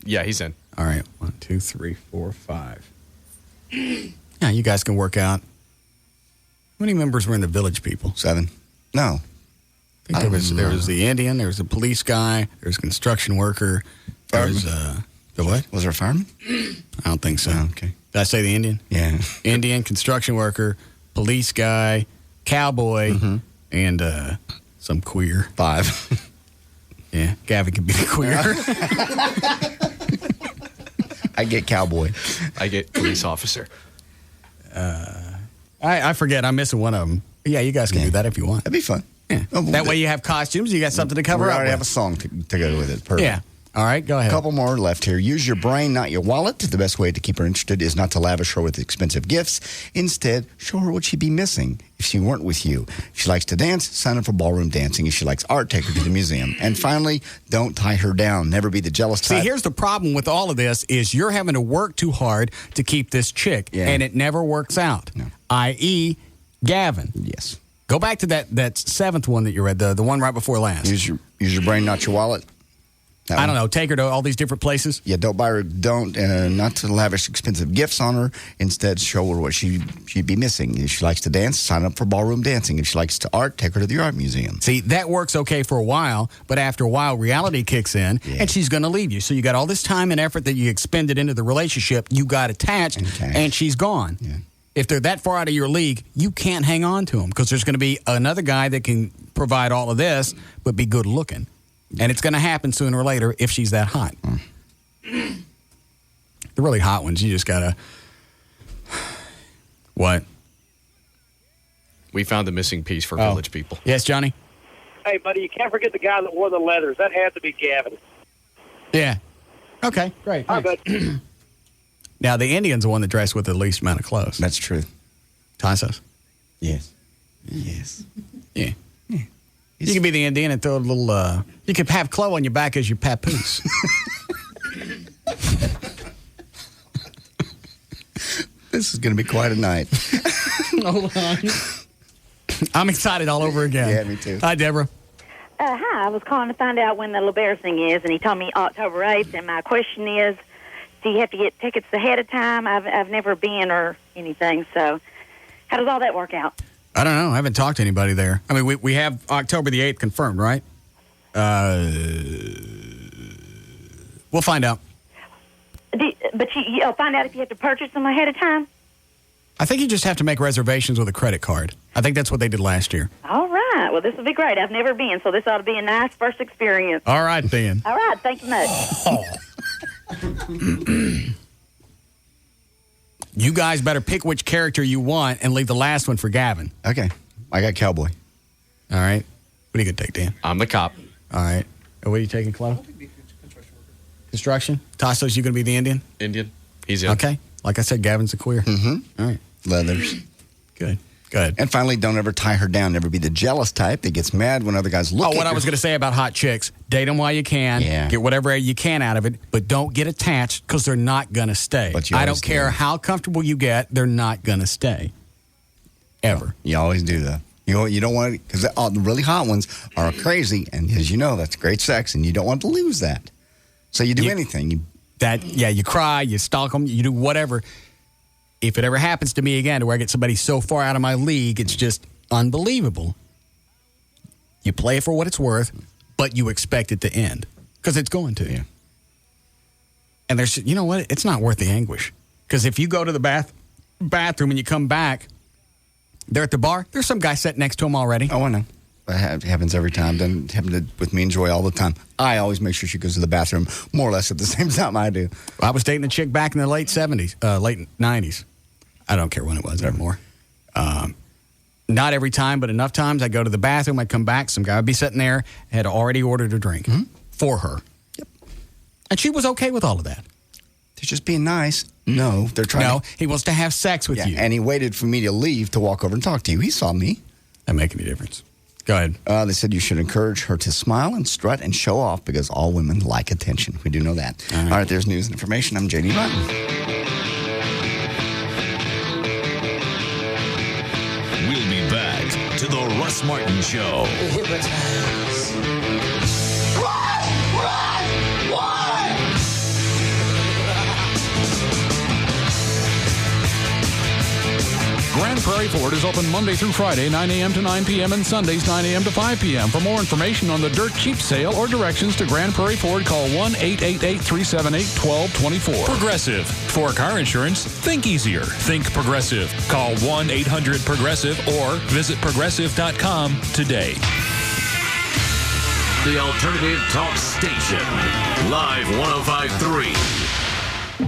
Yeah, he's in. All right, 1, 2, 3, 4, 5. Yeah, you guys can work out. How many members were in the Village People? 7. No. I think there was the Indian, there was a police guy, there was a construction worker, there was the what? Was there a fireman? I don't think so. Oh, okay. Did I say the Indian? Yeah. Indian, construction worker, police guy, cowboy, and some queer. 5. Yeah, Gavin can be the queer. I get cowboy. I get police officer. I forget. I'm missing one of them. Yeah, you guys can do that if you want. That'd be fun. Yeah. That way you have costumes. You got something to cover We up already with. have a song to go with it. Perfect. Yeah. All right, go ahead. A couple more left here. Use your brain, not your wallet. The best way to keep her interested is not to lavish her with expensive gifts. Instead, show her what she'd be missing if she weren't with you. If she likes to dance, sign up for ballroom dancing. If she likes art, take her to the museum. And finally, don't tie her down. Never be the jealous type. See, here's the problem with all of this is you're having to work too hard to keep this chick, and it never works out, i.e. Gavin. Yes. Go back to that seventh one that you read, the one right before last. Use your brain, not your wallet. I don't know. Take her to all these different places. Yeah, don't buy her. Not to lavish expensive gifts on her. Instead, show her what she'd be missing. If she likes to dance, sign up for ballroom dancing. If she likes to art, take her to the art museum. See, that works okay for a while, but after a while, reality kicks in, and she's going to leave you. So you got all this time and effort that you expended into the relationship. You got attached, and she's gone. Yeah. If they're that far out of your league, you can't hang on to them because there's going to be another guy that can provide all of this, but be good looking. And it's going to happen sooner or later if she's that hot. The really hot ones, you just got to... What? We found the missing piece for Village People. Yes, Johnny? Hey, buddy, you can't forget the guy that wore the leathers. That had to be Gavin. Yeah. Okay, great. All right, bud. Now, the Indian's the one that dressed with the least amount of clothes. That's true. Tassos? Yes. Yes. Yeah. You can be the Indian and throw a little... you can have Chloe on your back as your papoose. This is going to be quite a night. Hold on. I'm excited all over again. Yeah, me too. Hi, Deborah. Hi, I was calling to find out when the LeBaire thing is, and he told me October 8th, and my question is, do you have to get tickets ahead of time? I've never been or anything, so how does all that work out? I don't know. I haven't talked to anybody there. I mean, we have October the 8th confirmed, right? We'll find out. But you'll find out if you have to purchase them ahead of time? I think you just have to make reservations with a credit card. I think that's what they did last year. All right. Well, this will be great. I've never been, so this ought to be a nice first experience. All right, then. All right. Thank you much. You guys better pick which character you want and leave the last one for Gavin. Okay. I got cowboy. All right. What are you going to take, Dan? I'm the cop. All right. And what are you taking, Chloe? Construction? Tassos, you going to be the Indian? Indian. He's in. Okay. Like I said, Gavin's a queer. Mm-hmm. All right. Leathers. Good. Good. And finally, don't ever tie her down. Never be the jealous type that gets mad when other guys look at what her. I was going to say about hot chicks, date them while you can. Yeah. Get whatever you can out of it, but don't get attached because they're not going to stay. But you I always don't care do. how comfortable you get, they're not going to stay. Ever. You always do that. You don't want to, because the really hot ones are crazy, and as you know, that's great sex, and you don't want to lose that. So you do anything. You cry, you stalk them, you do whatever. If it ever happens to me again to where I get somebody so far out of my league, it's just unbelievable. You play it for what it's worth, but you expect it to end because it's going to. Yeah. And there's, you know what? It's not worth the anguish because if you go to the bathroom and you come back, they're at the bar. There's some guy sitting next to him already. Oh, I know. It happens every time. Doesn't happen with me and Joy all the time. I always make sure she goes to the bathroom more or less at the same time I do. I was dating a chick back in the late 90s. I don't care when it was anymore. Not every time, but enough times I'd go to the bathroom, I'd come back, some guy would be sitting there, had already ordered a drink for her. Yep. And she was okay with all of that. They're just being nice. No, they're trying No, he wants to have sex with you. And he waited for me to leave to walk over and talk to you. He saw me. That make any difference. Go ahead. They said you should encourage her to smile and strut and show off because all women like attention. We do know that. All right, there's news and information. I'm J.D. Martin. We'll be back to the Russ Martin Show. Grand Prairie Ford is open Monday through Friday, 9 a.m. to 9 p.m. and Sundays, 9 a.m. to 5 p.m. For more information on the Dirt Cheap sale or directions to Grand Prairie Ford, call 1-888-378-1224. Progressive. For car insurance, think easier. Think Progressive. Call 1-800-PROGRESSIVE or visit progressive.com today. The Alternative Talk Station. Live 105.3.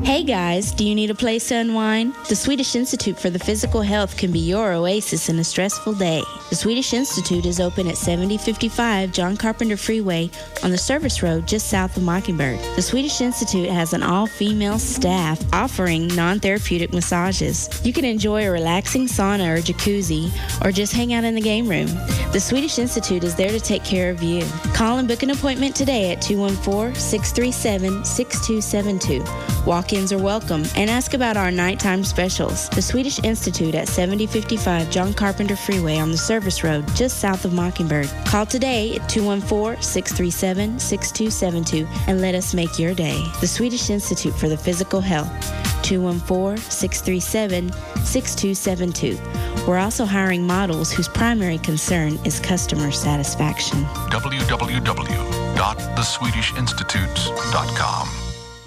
Hey guys, do you need a place to unwind? The Swedish Institute for the Physical Health can be your oasis in a stressful day. The Swedish Institute is open at 7055 John Carpenter Freeway on the service road just south of Mockingbird. The Swedish Institute has an all-female staff offering non-therapeutic massages. You can enjoy a relaxing sauna or jacuzzi or just hang out in the game room. The Swedish Institute is there to take care of you. Call and book an appointment today at 214-637-6272. Walk-ins are welcome, and ask about our nighttime specials. The Swedish Institute at 7055 John Carpenter Freeway on the service road just south of Mockingbird. Call today at 214-637-6272 and let us make your day. The Swedish Institute for the Physical Health, 214-637-6272. We're also hiring models whose primary concern is customer satisfaction. www.theswedishinstitute.com.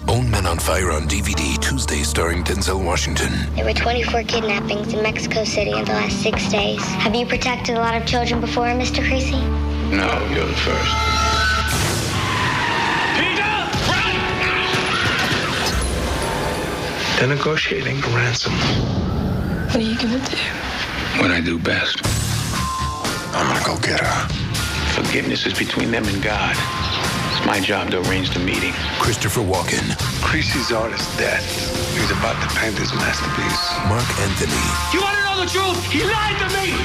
Bone Men on Fire on DVD Tuesday, starring Denzel Washington. There were 24 kidnappings in Mexico City in the last 6 days. Have you protected a lot of children before, Mr. Creasy? No, you're the first. They're negotiating a ransom. What are you gonna do? What I do best. I'm gonna go get her. Forgiveness is between them and God. It's my job to arrange the meeting. Christopher Walken. Creasy's art is dead. He's about to paint his masterpiece. Mark Anthony. You want to know the truth? He lied to me!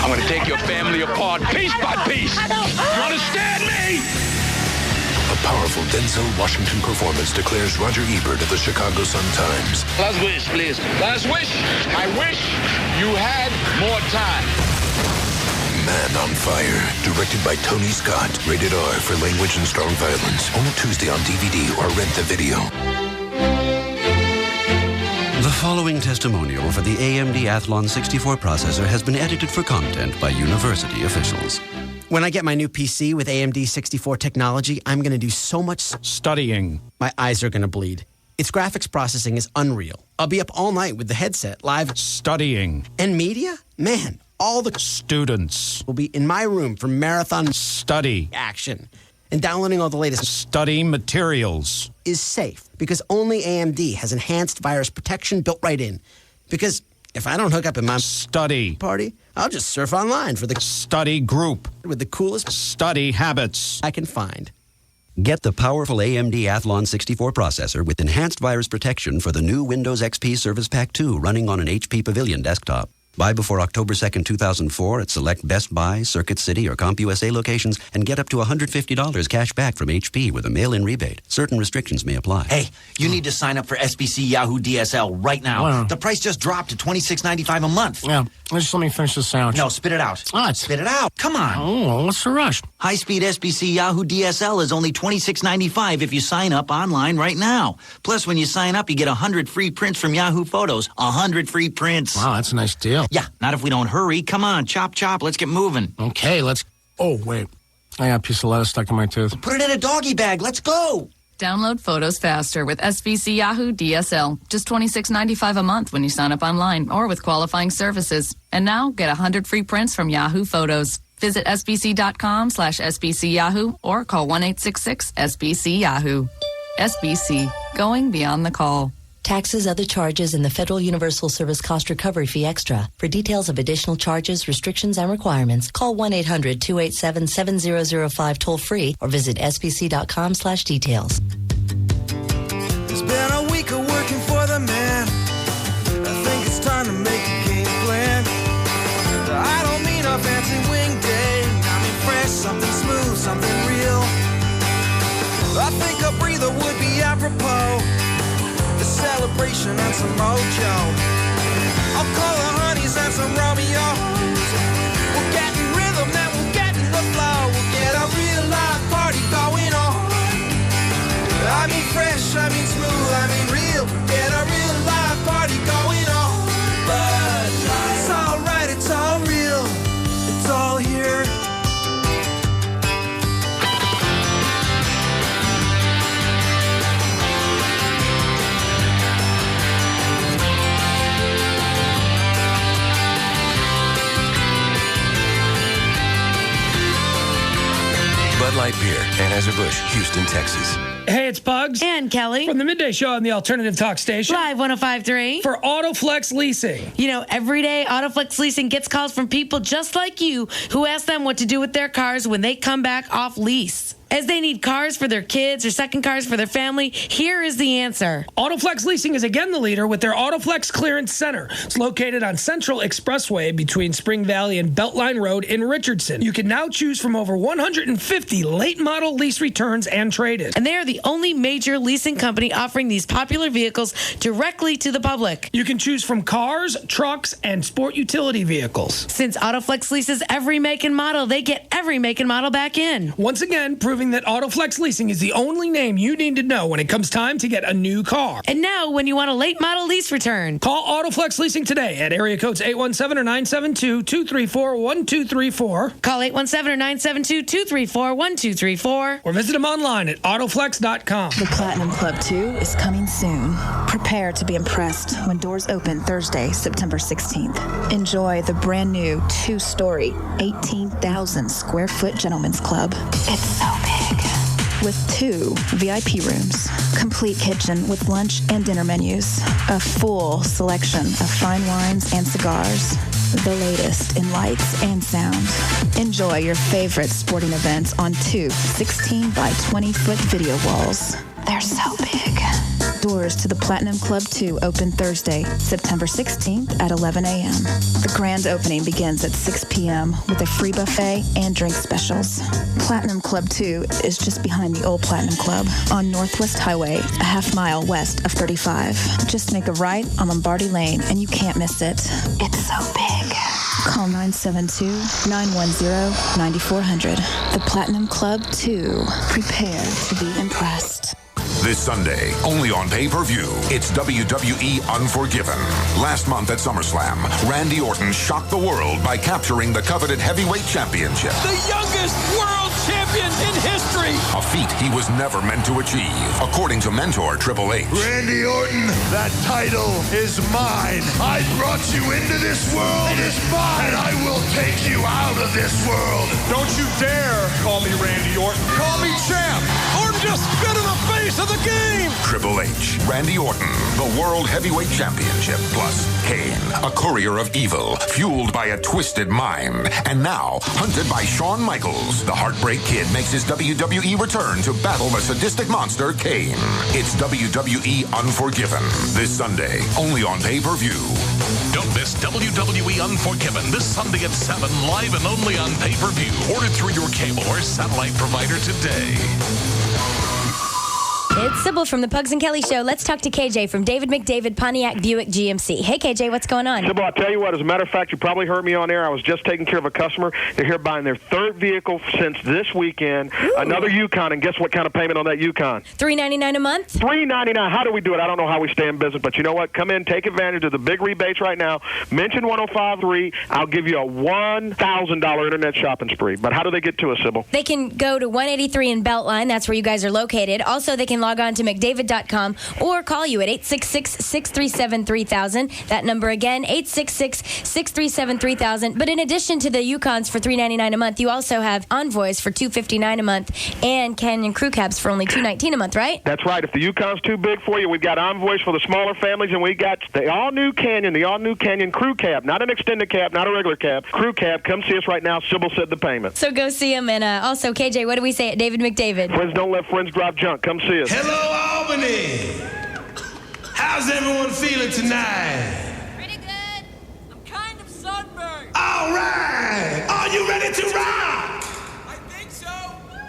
I'm gonna take your family apart piece by piece. You understand me? A powerful Denzel Washington performance declares Roger Ebert of the Chicago Sun-Times. Last wish, please. Last wish. I wish you had more time. Man on Fire, directed by Tony Scott. Rated R for language and strong violence. Only Tuesday on DVD or rent the video. The following testimonial for the AMD Athlon 64 processor has been edited for content by university officials. When I get my new PC with AMD 64 technology, I'm going to do so much studying. My eyes are going to bleed. Its graphics processing is unreal. I'll be up all night with the headset, live studying. And media? Man, all the students will be in my room for marathon study action. And downloading all the latest study materials is safe because only AMD has enhanced virus protection built right in. Because if I don't hook up in my study party, I'll just surf online for the study group with the coolest study habits I can find. Get the powerful AMD Athlon 64 processor with enhanced virus protection for the new Windows XP Service Pack 2 running on an HP Pavilion desktop. Buy before October 2nd, 2004 at select Best Buy, Circuit City, or CompUSA locations and get up to $150 cash back from HP with a mail-in rebate. Certain restrictions may apply. Hey, you need to sign up for SBC Yahoo DSL right now. Wow. The price just dropped to $26.95 a month. Yeah, just let me finish the sandwich. No, spit it out. Spit it out. Come on. Oh, what's the rush? High-speed SBC Yahoo DSL is only $26.95 if you sign up online right now. Plus, when you sign up, you get 100 free prints from Yahoo Photos. 100 free prints. Wow, that's a nice deal. Yeah, not if we don't hurry. Come on, chop, chop. Let's get moving. Okay, let's... Oh, wait. I got a piece of lettuce stuck in my tooth. Put it in a doggy bag. Let's go. Download photos faster with SBC Yahoo DSL. Just $26.95 a month when you sign up online or with qualifying services. And now, get 100 free prints from Yahoo Photos. Visit sbc.com/SBCYahoo or call 1-866-SBC-YAHOO. SBC, going beyond the call. Taxes, other charges, and the Federal Universal Service Cost Recovery Fee Extra. For details of additional charges, restrictions, and requirements, call 1-800-287-7005 toll-free or visit sbc.com/details. It's been a week of working for the man. I think it's time to make a game plan. I don't mean a fancy wing day. I mean fresh, something smooth, something real. I think a breather would be apropos. A celebration and some mojo. I'll call the honeys and some Romeos. We'll get in rhythm, then we'll get in the flow. We'll get a real live party going on. I mean fresh, I mean smooth, I mean real. Get a real live party going on. But it's all right, it's all real. It's all here. Bud Light Beer, Anheuser-Busch, Houston, Texas. Hey, it's Pugs. And Kelly. From the Midday Show on the Alternative Talk Station. Live 105.3. For Autoflex Leasing. You know, every day Autoflex Leasing gets calls from people just like you who ask them what to do with their cars when they come back off lease. As they need cars for their kids or second cars for their family, here is the answer. Autoflex Leasing is again the leader with their Autoflex Clearance Center. It's located on Central Expressway between Spring Valley and Beltline Road in Richardson. You can now choose from over 150 late model lease returns and trade-ins. And they are the only major leasing company offering these popular vehicles directly to the public. You can choose from cars, trucks, and sport utility vehicles. Since Autoflex leases every make and model, they get every make and model back in. Once again, proving that Autoflex Leasing is the only name you need to know when it comes time to get a new car. And now, when you want a late model lease return, call Autoflex Leasing today at area codes 817 or 972-234-1234. Call 817 or 972-234-1234. Or visit them online at autoflex.com. The Platinum Club 2 is coming soon. Prepare to be impressed when doors open Thursday, September 16th. Enjoy the brand new 2-story, 18,000 square foot gentlemen's club. It's so big. With 2 VIP rooms, complete kitchen with lunch and dinner menus, a full selection of fine wines and cigars, the latest in lights and sound. Enjoy your favorite sporting events on 2 16 by 20 foot video walls. They're so big. Doors to the Platinum Club 2 open Thursday, September 16th at 11 a.m. The grand opening begins at 6 p.m. with a free buffet and drink specials. Platinum Club 2 is just behind the old Platinum Club on Northwest Highway, a half-mile west of 35. Just make a right on Lombardi Lane and you can't miss it. It's so big. Call 972-910-9400. The Platinum Club 2. Prepare to be impressed. This Sunday, only on pay-per-view, it's WWE Unforgiven. Last month at SummerSlam, Randy Orton shocked the world by capturing the coveted heavyweight championship. The youngest world champion in history. A feat he was never meant to achieve, according to mentor Triple H. Randy Orton, that title is mine. I brought you into this world. It is mine. And I will take you out of this world. Don't you dare call me Randy Orton. Call me champ. Orton just spit in the face of the game. Triple H, Randy Orton, the World Heavyweight Championship, plus Kane, a courier of evil, fueled by a twisted mind, and now hunted by Shawn Michaels. The Heartbreak Kid makes his WWE return to battle the sadistic monster Kane. It's WWE Unforgiven, this Sunday, only on pay-per-view. Don't miss WWE Unforgiven this Sunday at 7, live and only on pay-per-view. Order through your cable or satellite provider today. It's Sybil from the Pugs and Kelly Show. Let's talk to KJ from David McDavid Pontiac Buick GMC. Hey, KJ, what's going on? Sybil, I'll tell you what, as a matter of fact, you probably heard me on air. I was just taking care of a customer. They're here buying their 3rd vehicle since this weekend. Ooh. Another Yukon, and guess what kind of payment on that Yukon? $399 a month? $399. How do we do it? I don't know how we stay in business, but you know what? Come in, take advantage of the big rebates right now. Mention 105.3. I'll give you a $1,000 internet shopping spree. But how do they get to us, Sybil? They can go to 183 in Beltline. That's where you guys are located. Also, they can log log on to McDavid.com or call you at 866-637-3000. That number again, 866-637-3000. But in addition to the Yukons for $399 a month, you also have Envoys for $259 a month and Canyon Crew Cabs for only $219 a month, right? That's right. If the Yukon's too big for you, we've got Envoys for the smaller families, and we got the all-new Canyon Crew Cab. Not an extended cab, not a regular cab. Crew Cab. Come see us right now. Sybil said the payment. So go see him. And also, KJ, what do we say at David McDavid? Friends don't let friends drive junk. Come see us. Hello, Albany. How's everyone feeling tonight? Pretty good. I'm kind of sunburned. All right. Are you ready to rock? I think so.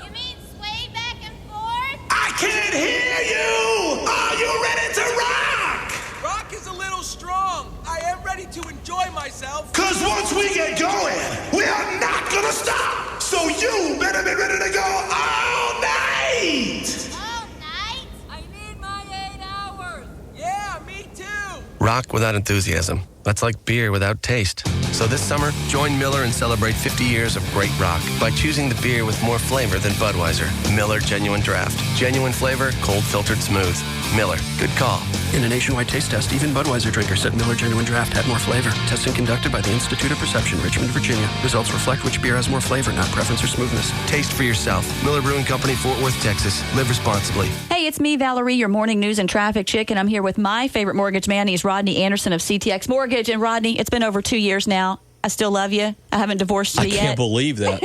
You mean sway back and forth? I can't hear you. Are you ready to rock? Rock is a little strong. I am ready to enjoy myself. Because once we get going, we are not going to stop. So you better be ready to go all night. All night? I need my 8 hours. Yeah, me too. Rock without enthusiasm. That's like beer without taste. So this summer, join Miller and celebrate 50 years of great rock by choosing the beer with more flavor than Budweiser. Miller Genuine Draft. Genuine flavor, cold filtered smooth. Miller, good call. In a nationwide taste test, even Budweiser drinkers said Miller Genuine Draft had more flavor. Testing conducted by the Institute of Perception, Richmond, Virginia. Results reflect which beer has more flavor, not preference or smoothness. Taste for yourself. Miller Brewing Company, Fort Worth, Texas. Live responsibly. Hey, it's me, Valerie, your morning news and traffic chick, and I'm here with my favorite mortgage man. He's Rodney Anderson of CTX Mortgage. And Rodney, it's been over 2 years now. I still love you. I haven't divorced you yet. I can't believe that.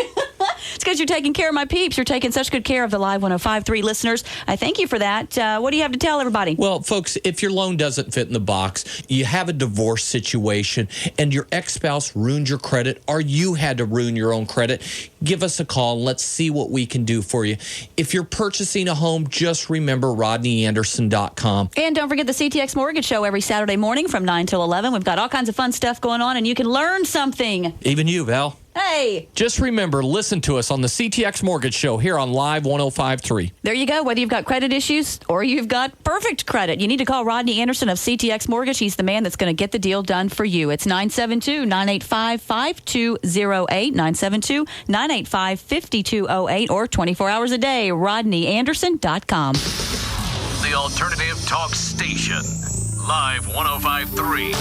It's because you're taking care of my peeps. You're taking such good care of the Live 105.3 listeners. I thank you for that. What do you have to tell everybody? Well, folks, if your loan doesn't fit in the box, you have a divorce situation, and your ex-spouse ruined your credit, or you had to ruin your own credit, give us a call and let's see what we can do for you. If you're purchasing a home, just remember RodneyAnderson.com. And don't forget the CTX Mortgage Show every Saturday morning from 9 till 11. We've got all kinds of fun stuff going on, and you can learn something. Even you, Val. Hey. Just remember, listen to us on the CTX Mortgage Show here on Live 105.3. There you go. Whether you've got credit issues or you've got perfect credit, you need to call Rodney Anderson of CTX Mortgage. He's the man that's going to get the deal done for you. It's 972-985-5208, 972-985-5208, or 24 hours a day, RodneyAnderson.com. The Alternative Talk Station, Live 105.3.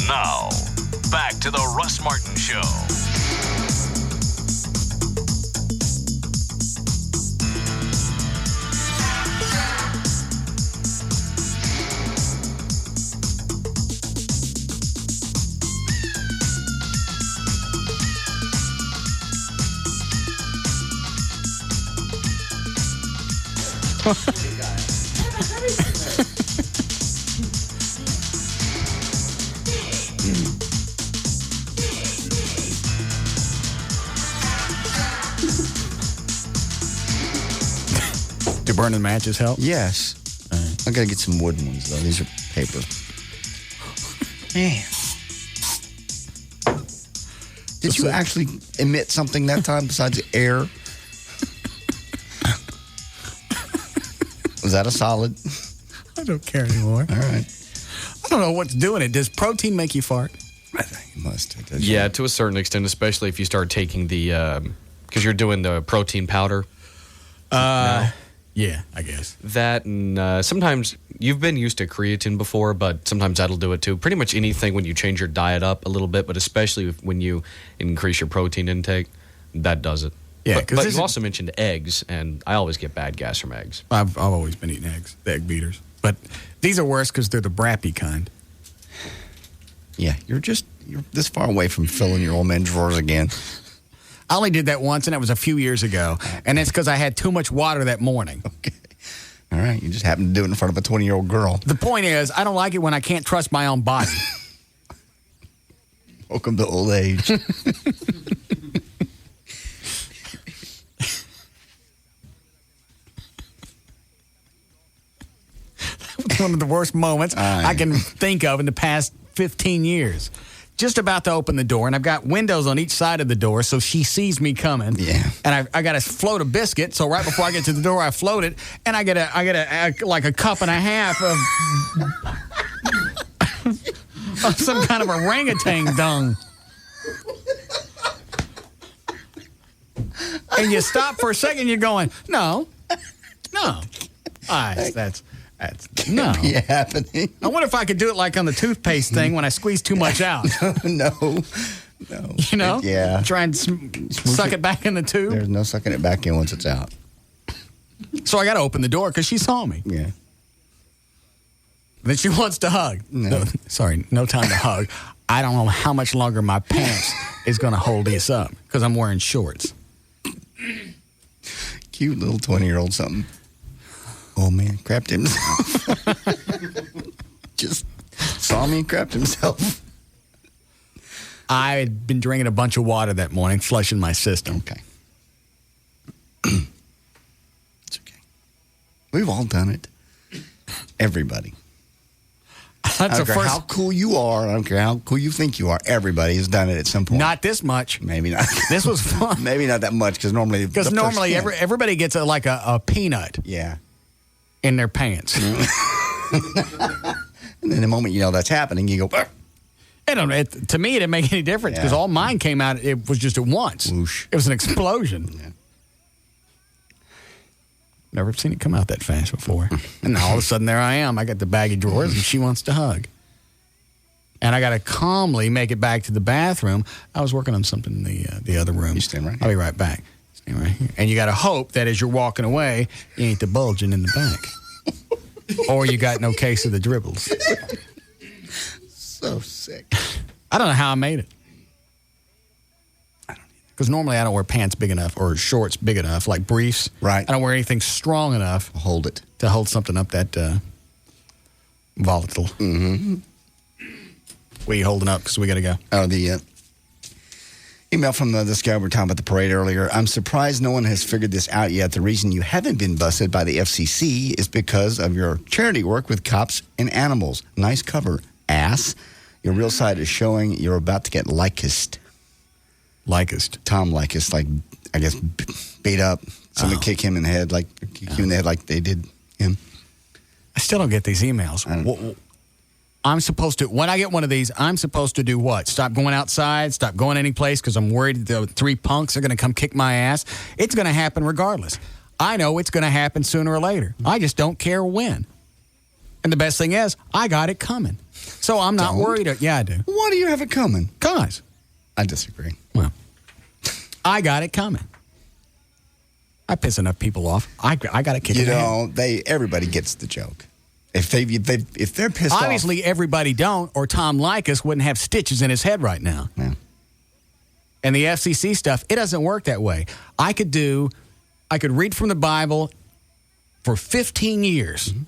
Now, back to the Russ Martin Show. Do burning matches help? Yes. I gotta get some wooden ones though. These are paper. Man. Did you actually emit something that time besides air? Was that a solid? I don't care anymore. All right. I don't know what's doing it. Does protein make you fart? I think it must. Yeah, to a certain extent, especially if you start taking the, because you're doing the protein powder. Yeah, I guess. That and sometimes you've been used to creatine before, but sometimes that'll do it too. Pretty much anything when you change your diet up a little bit, but especially when you increase your protein intake, that does it. Yeah, but you also mentioned eggs, and I always get bad gas from eggs. I've always been eating eggs, the egg beaters. But these are worse because they're the brappy kind. Yeah, you're this far away from filling your old man drawers again. I only did that once, and that was a few years ago. And that's because I had too much water that morning. Okay. All right. You just happened to do it in front of a 20-year-old girl. The point is, I don't like it when I can't trust my own body. Welcome to old age. One of the worst moments I can think of in the past 15 years. just about to open the door, and I've got windows on each side of the door, so she sees me coming. Yeah. And I got to float a biscuit, so right before I get to the door, I float it, and I get like a cup and a half of some kind of orangutan dung. And you stop for a second, you're going, no. That's no. Be happening. I wonder if I could do it like on the toothpaste thing when I squeeze too much out. No. You know? Yeah. Try and suck it back in the tube. There's no sucking it back in once it's out. So I got to open the door because she saw me. Yeah. Then she wants to hug. No, no time to hug. I don't know how much longer my pants is going to hold this up because I'm wearing shorts. Cute little 20-year-old something. Oh, man, crapped himself. Just saw me and crapped himself. I had been drinking a bunch of water that morning, flushing my system. Okay. It's okay. We've all done it. Everybody. I don't care how cool you are. I don't care how cool you think you are. Everybody has done it at some point. Not this much. Maybe not. This was fun. Maybe not that much because normally everybody gets a peanut. Yeah. In their pants. And then the moment you know that's happening, you go. To me, it didn't make any difference because all mine came out. It was just at once. Whoosh. It was an explosion. Yeah. Never seen it come out that fast before. And all of a sudden, there I am. I got the baggy drawers, and she wants to hug. And I got to calmly make it back to the bathroom. I was working on something in the other room. You stand right here. I'll be right back. Stand right here. And you got to hope that as you're walking away, you ain't the bulging in the back. Or you got no case of the dribbles. So sick. I don't know how I made it. Because normally I don't wear pants big enough or shorts big enough, like briefs. Right. I don't wear anything strong enough. Hold it. To hold something up that volatile. Mm-hmm. What are you holding up? Because we got to go. Oh, the email from this guy we were talking about the parade earlier. I'm surprised no one has figured this out yet. The reason you haven't been busted by the FCC is because of your charity work with cops and animals. Nice cover, ass. Your real side is showing you're about to get Lycused. Tom Lycus, like, I guess, beat up. Somebody kick him in the head, like they did him. I still don't get these emails. I'm supposed to, when I get one of these, I'm supposed to do what? Stop going outside, stop going any place because I'm worried the three punks are going to come kick my ass. It's going to happen regardless. I know it's going to happen sooner or later. I just don't care when. And the best thing is, I got it coming. So I'm not worried. Yeah, I do. Why do you have it coming? Guys. I disagree. Well, I got it coming. I piss enough people off. I got to kick it. Everybody gets the joke. If they're pissed off. Obviously, everybody don't, or Tom Lycus wouldn't have stitches in his head right now. Yeah. And the FCC stuff, it doesn't work that way. I could read from the Bible for 15 years. Mm-hmm.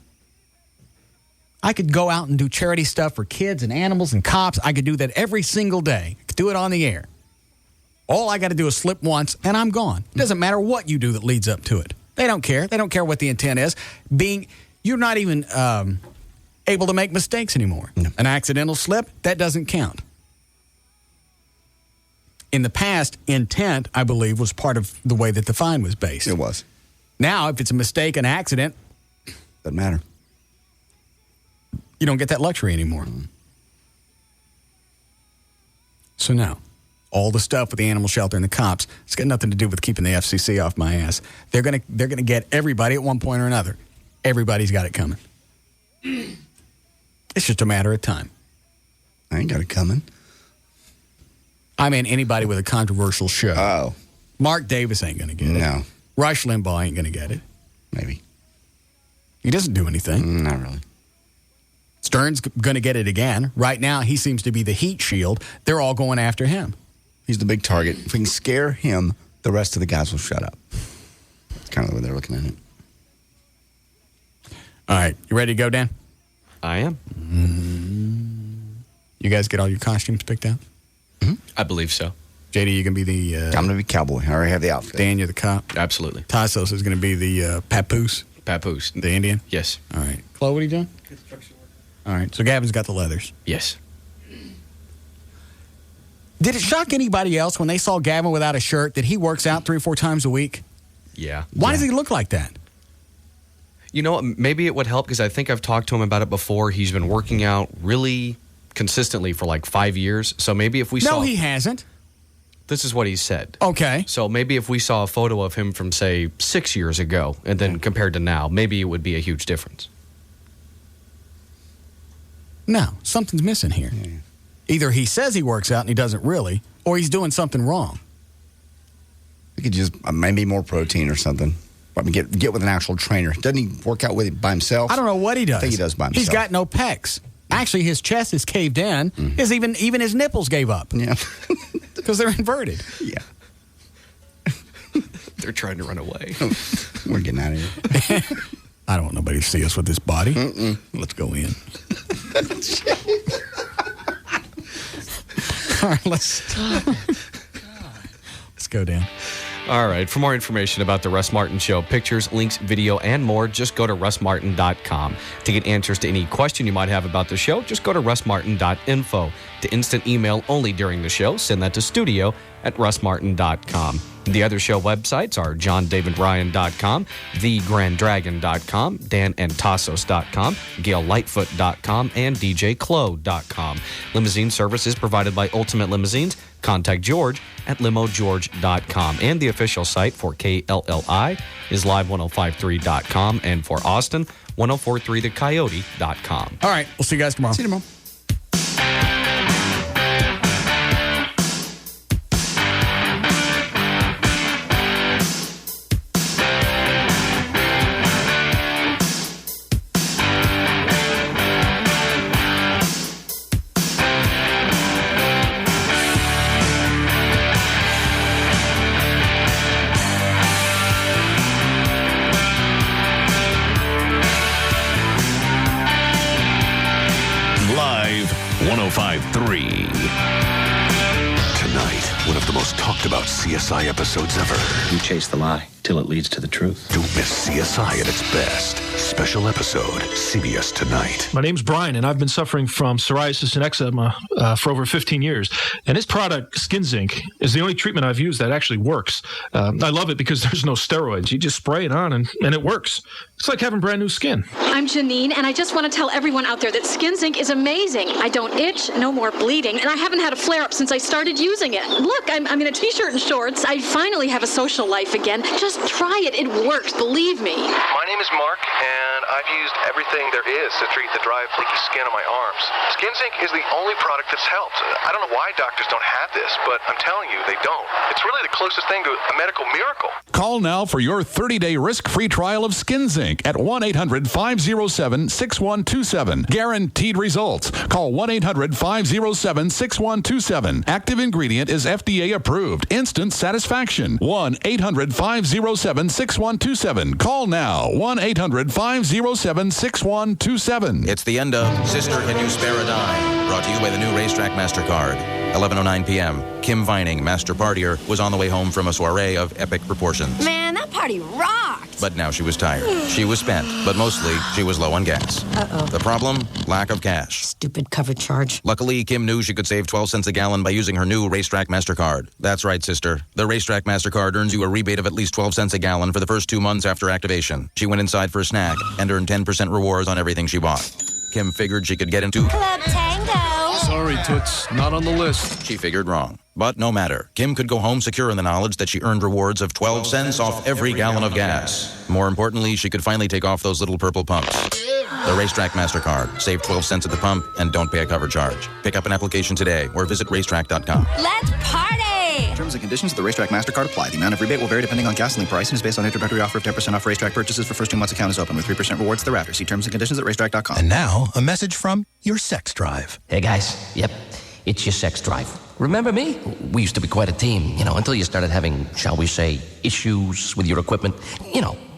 I could go out and do charity stuff for kids and animals and cops. I could do that every single day. I could do it on the air. All I got to do is slip once, and I'm gone. It doesn't matter what you do that leads up to it. They don't care. They don't care what the intent is. You're not even able to make mistakes anymore. No. An accidental slip, that doesn't count. In the past, intent, I believe, was part of the way that the fine was based. It was. Now, if it's a mistake, an accident, doesn't matter. You don't get that luxury anymore. So now, all the stuff with the animal shelter and the cops, it's got nothing to do with keeping the FCC off my ass. They're gonna get everybody at one point or another. Everybody's got it coming. It's just a matter of time. I ain't got it coming. I mean, anybody with a controversial show. Oh. Mark Davis ain't going to get it. No. Rush Limbaugh ain't going to get it. Maybe. He doesn't do anything. Not really. Stern's going to get it again. Right now, he seems to be the heat shield. They're all going after him. He's the big target. If we can scare him, the rest of the guys will shut up. That's kind of the way they're looking at it. All right. You ready to go, Dan? I am. You guys get all your costumes picked out? Mm-hmm. I believe so. JD, you going to be the... I'm going to be cowboy. I already have the outfit. Dan, you're the cop? Absolutely. Tassos is going to be the papoose? Papoose. The Indian? Yes. All right. Chloe, what are you doing? Construction work. All right. So Gavin's got the leathers. Yes. Did it shock anybody else when they saw Gavin without a shirt that he works out 3 or 4 times a week? Yeah. Why does he look like that? You know, maybe it would help because I think I've talked to him about it before. He's been working out really consistently for like 5 years. So maybe if we saw... No, he hasn't. This is what he said. Okay. So maybe if we saw a photo of him from, say, 6 years ago and then compared to now, maybe it would be a huge difference. No, something's missing here. Either he says he works out and he doesn't really, or he's doing something wrong. You could just maybe more protein or something. I mean, get with an actual trainer. Doesn't he work out with it by himself? I don't know what he does. I think he does by himself. He's got no pecs. Actually, his chest is caved in. Even his nipples gave up. Yeah. Because they're inverted. Yeah. They're trying to run away. We're getting out of here. I don't want nobody to see us with this body. Let's go in. All right, let's go down. All right. For more information about the Russ Martin Show, pictures, links, video, and more, just go to russmartin.com. To get answers to any question you might have about the show, just go to russmartin.info. To instant email only during the show, send that to studio@russmartin.com. The other show websites are johndavidryan.com, thegrandragon.com, danandtassos.com, gaillightfoot.com, and djclo.com. Limousine service is provided by Ultimate Limousines. Contact George at limogeorge.com. And the official site for KLLI is live1053.com, and for Austin, 1043thecoyote.com. All right, we'll see you guys tomorrow. See you tomorrow. Live 105.3. Tonight, one of the most talked about CSI episodes ever. You chase the lie till it leads to the truth. Don't miss CSI at its best. Special episode, CBS Tonight. My name's Brian, and I've been suffering from psoriasis and eczema for over 15 years. And this product, Skin Zinc, is the only treatment I've used that actually works. I love it because there's no steroids. You just spray it on, and it works. It's like having brand new skin. I'm Janine, and I just want to tell everyone out there that Skin Zinc is amazing. I don't itch, no more bleeding, and I haven't had a flare-up since I started using it. Look, I'm in a t-shirt and shorts. I finally have a social life again. Just try it. It works, believe me. My name is Mark, and I've used everything there is to treat the dry, flaky skin on my arms. Skin Zinc is the only product that's helped. I don't know why doctors don't have this, but I'm telling you, they don't. It's really the closest thing to a medical miracle. Call now for your 30-day risk-free trial of Skin Zinc at 1-800-507-6127. Guaranteed results. Call 1-800-507-6127. Active ingredient is FDA approved. Instant satisfaction. 1-800-507-6127. Call now. 1-800-507-6127. It's the end of Sister, Can You Spare a Dime? Brought to you by the new Racetrack MasterCard. 11:09 p.m. Kim Vining, master partier, was on the way home from a soiree of epic proportions. Man, that party rocked. But now she was tired. She was spent, but mostly she was low on gas. Uh-oh. The problem? Lack of cash. Stupid cover charge. Luckily, Kim knew she could save 12 cents a gallon by using her new Racetrack MasterCard. That's right, sister. The Racetrack MasterCard earns you a rebate of at least 12 cents a gallon for the first 2 months after activation. She went inside for a snack and earned 10% rewards on everything she bought. Kim figured she could get into Club Tango. Sorry, Toots. Not on the list. She figured wrong. But no matter. Kim could go home secure in the knowledge that she earned rewards of 12 cents off every gallon of gas. More importantly, she could finally take off those little purple pumps. The Racetrack MasterCard. Save 12 cents at the pump and don't pay a cover charge. Pick up an application today or visit racetrack.com. Let's party. Terms and conditions of the Racetrack MasterCard apply. The amount of rebate will vary depending on gasoline price and is based on introductory offer of 10% off racetrack purchases for first 2 months account is open with 3% rewards thereafter. See terms and conditions at racetrack.com. And now, a message from your sex drive. Hey guys, yep, it's your sex drive. Remember me? We used to be quite a team, until you started having, shall we say, issues with your equipment.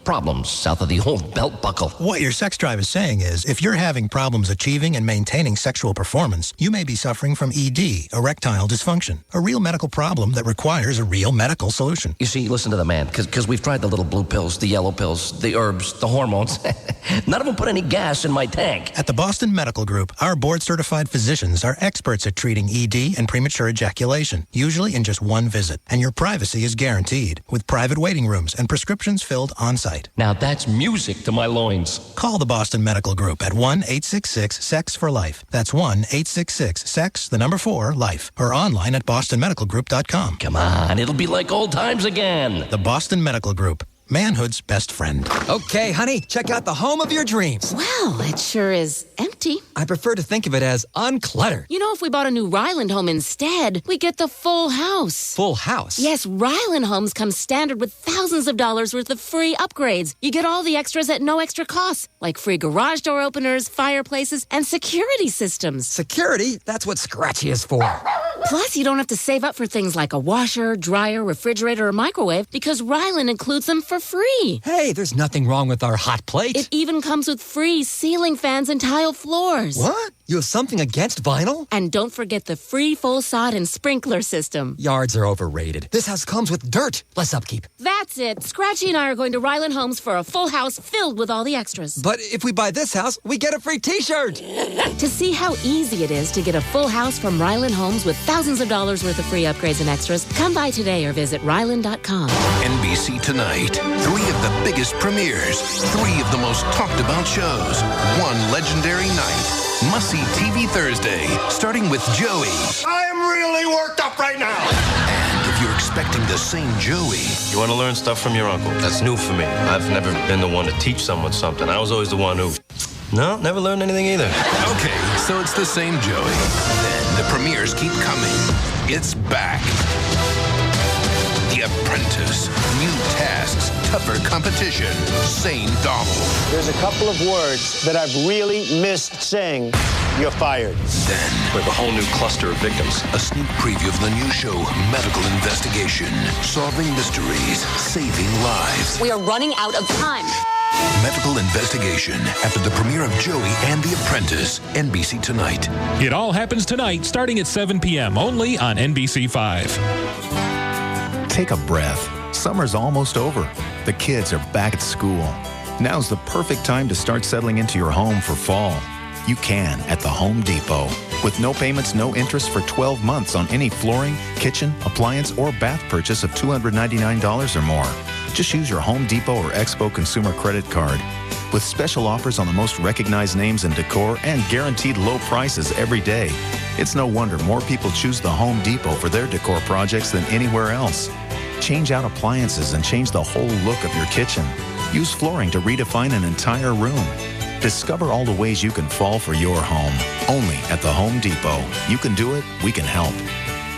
problems south of the old belt buckle. What your sex drive is saying is, if you're having problems achieving and maintaining sexual performance, you may be suffering from ED, erectile dysfunction, a real medical problem that requires a real medical solution. You see, listen to the man, because we've tried the little blue pills, the yellow pills, the herbs, the hormones. None of them put any gas in my tank. At the Boston Medical Group, our board-certified physicians are experts at treating ED and premature ejaculation, usually in just one visit. And your privacy is guaranteed, with private waiting rooms and prescriptions filled on-site. Now that's music to my loins. Call the Boston Medical Group at 1-866-SEX-FOR-LIFE. That's 1-866-SEX-4-LIFE. Or online at bostonmedicalgroup.com. Come on, it'll be like old times again. The Boston Medical Group. Manhood's best friend. Okay, honey, check out the home of your dreams. Well, it sure is empty. I prefer to think of it as uncluttered. You know, if we bought a new Ryland home instead, we get the full house. Full house? Yes, Ryland homes come standard with thousands of dollars worth of free upgrades. You get all the extras at no extra cost, like free garage door openers, fireplaces, and security systems. Security? That's what Scratchy is for. Plus, you don't have to save up for things like a washer, dryer, refrigerator, or microwave because Ryland includes them for free. Hey, there's nothing wrong with our hot plate. It even comes with free ceiling fans and tile floors. What? You have something against vinyl? And don't forget the free full sod and sprinkler system. Yards are overrated. This house comes with dirt. Less upkeep. That's it. Scratchy and I are going to Ryland Homes for a full house filled with all the extras. But if we buy this house, we get a free t-shirt. To see how easy it is to get a full house from Ryland Homes with thousands of dollars worth of free upgrades and extras, come by today or visit Ryland.com. NBC Tonight. 3 of the biggest premieres. 3 of the most talked about shows. 1 legendary night. Must-see TV Thursday, starting with Joey. I am really worked up right now. And if you're expecting the same Joey... You want to learn stuff from your uncle? That's new for me. I've never been the one to teach someone something. I was always the one who... No, never learned anything either. Okay, so it's the same Joey. Then the premieres keep coming. It's back. The Apprentice. New tasks, tougher competition. Same Donald. There's a couple of words that I've really missed saying. You're fired. Then, we have a whole new cluster of victims. A sneak preview of the new show, Medical Investigation. Solving mysteries, saving lives. We are running out of time. Medical Investigation, after the premiere of Joey and The Apprentice, NBC Tonight. It all happens tonight, starting at 7 p.m., only on NBC 5. Take a breath. Summer's almost over. The kids are back at school. Now's the perfect time to start settling into your home for fall. You can at the Home Depot. With no payments, no interest for 12 months on any flooring, kitchen, appliance, or bath purchase of $299 or more. Just use your Home Depot or Expo consumer credit card. With special offers on the most recognized names in decor and guaranteed low prices every day, it's no wonder more people choose the Home Depot for their decor projects than anywhere else. Change out appliances and change the whole look of your kitchen. Use flooring to redefine an entire room. Discover all the ways you can fall for your home. Only at the Home Depot. You can do it, we can help.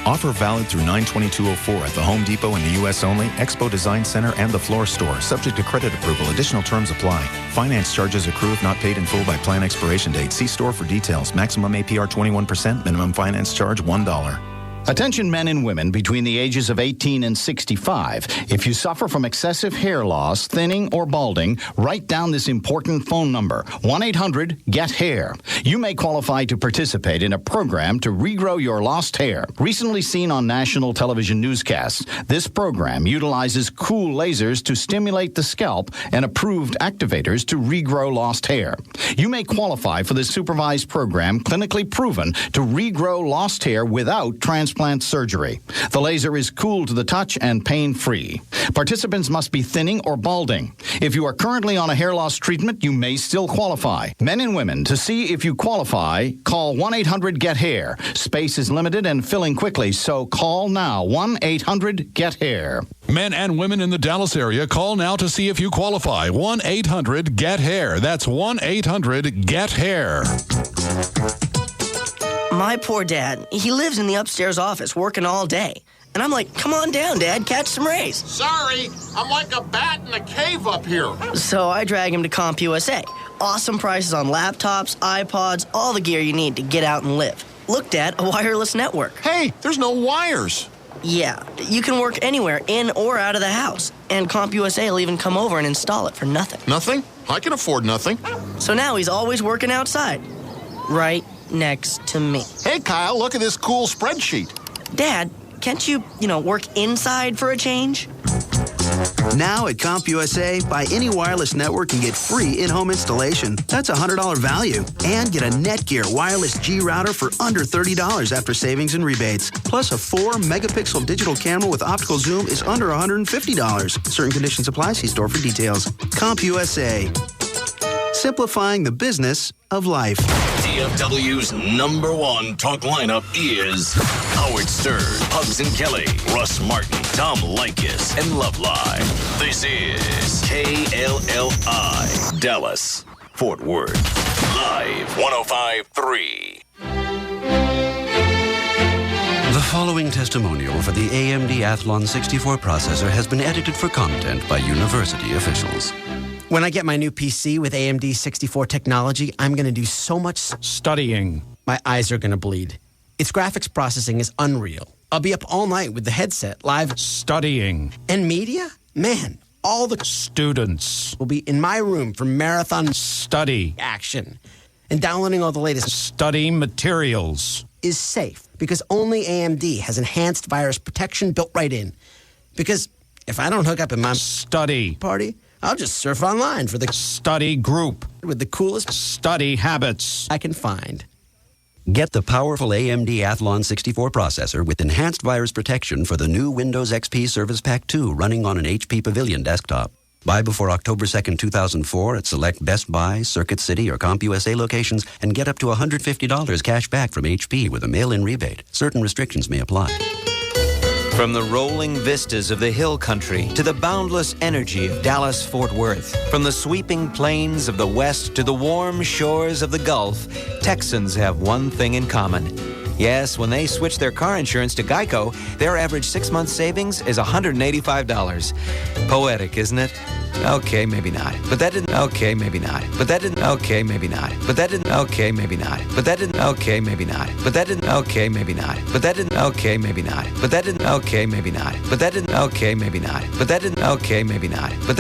Offer valid through 9/22/04 at the Home Depot in the U.S. only, Expo Design Center, and the floor store. Subject to credit approval. Additional terms apply. Finance charges accrue if not paid in full by plan expiration date. See store for details. Maximum APR 21%. Minimum finance charge $1. Attention men and women between the ages of 18 and 65. If you suffer from excessive hair loss, thinning, or balding, write down this important phone number, 1-800-GET-HAIR. You may qualify to participate in a program to regrow your lost hair. Recently seen on national television newscasts, this program utilizes cool lasers to stimulate the scalp and approved activators to regrow lost hair. You may qualify for this supervised program, clinically proven to regrow lost hair without transplant surgery. The laser is cool to the touch and pain-free. Participants must be thinning or balding. If you are currently on a hair loss treatment, you may still qualify. Men and women, to see if you qualify, call 1-800-GET-HAIR. Space is limited and filling quickly, so call now, 1-800-GET-HAIR. Men and women in the Dallas area, call now to see if you qualify. 1-800-GET-HAIR. That's 1-800-GET-HAIR. My poor dad, he lives in the upstairs office working all day. And I'm like, come on down, Dad, catch some rays. Sorry, I'm like a bat in a cave up here. So I drag him to CompUSA. Awesome prices on laptops, iPods, all the gear you need to get out and live. Look, Dad, a wireless network. Hey, there's no wires. Yeah, you can work anywhere, in or out of the house. And CompUSA will even come over and install it for nothing. Nothing? I can afford nothing. So now he's always working outside. Right next to me. Hey, Kyle, look at this cool spreadsheet. Dad, can't you, work inside for a change? Now at CompUSA, buy any wireless network and get free in-home installation. That's a $100 value. And get a Netgear wireless G router for under $30 after savings and rebates. Plus a 4-megapixel digital camera with optical zoom is under $150. Certain conditions apply. See store for details. CompUSA. Simplifying the business of life. DFW's #1 talk lineup is Howard Stern, Hugs and Kelly, Russ Martin, Tom Leykis, and Loveline. This is KLLI, Dallas, Fort Worth. Live 105.3. The following testimonial for the AMD Athlon 64 processor has been edited for content by university officials. When I get my new PC with AMD 64 technology, I'm going to do so much studying. My eyes are going to bleed. Its graphics processing is unreal. I'll be up all night with the headset, live studying. And media? Man, all the students will be in my room for marathon study action. And downloading all the latest study materials is safe because only AMD has enhanced virus protection built right in. Because if I don't hook up in my study party, I'll just surf online for the study group with the coolest study habits I can find. Get the powerful AMD Athlon 64 processor with enhanced virus protection for the new Windows XP Service Pack 2 running on an HP Pavilion desktop. Buy before October 2nd, 2004 at select Best Buy, Circuit City, or CompUSA locations and get up to $150 cash back from HP with a mail-in rebate. Certain restrictions may apply. From the rolling vistas of the hill country to the boundless energy of Dallas-Fort Worth, from the sweeping plains of the West to the warm shores of the Gulf, Texans have one thing in common. Yes, when they switch their car insurance to Geico, their average 6-month savings is $185. Poetic, isn't it? Okay, maybe not. But that didn't. Okay, maybe not. But that didn't. Okay, maybe not. But that didn't. Okay, maybe not. But that didn't. Okay, maybe not. But that didn't. Okay, maybe not. But that didn't. Okay, maybe not. But that didn't. Okay, maybe not. But that didn't. Okay, maybe not. But that didn't. Okay, maybe not. But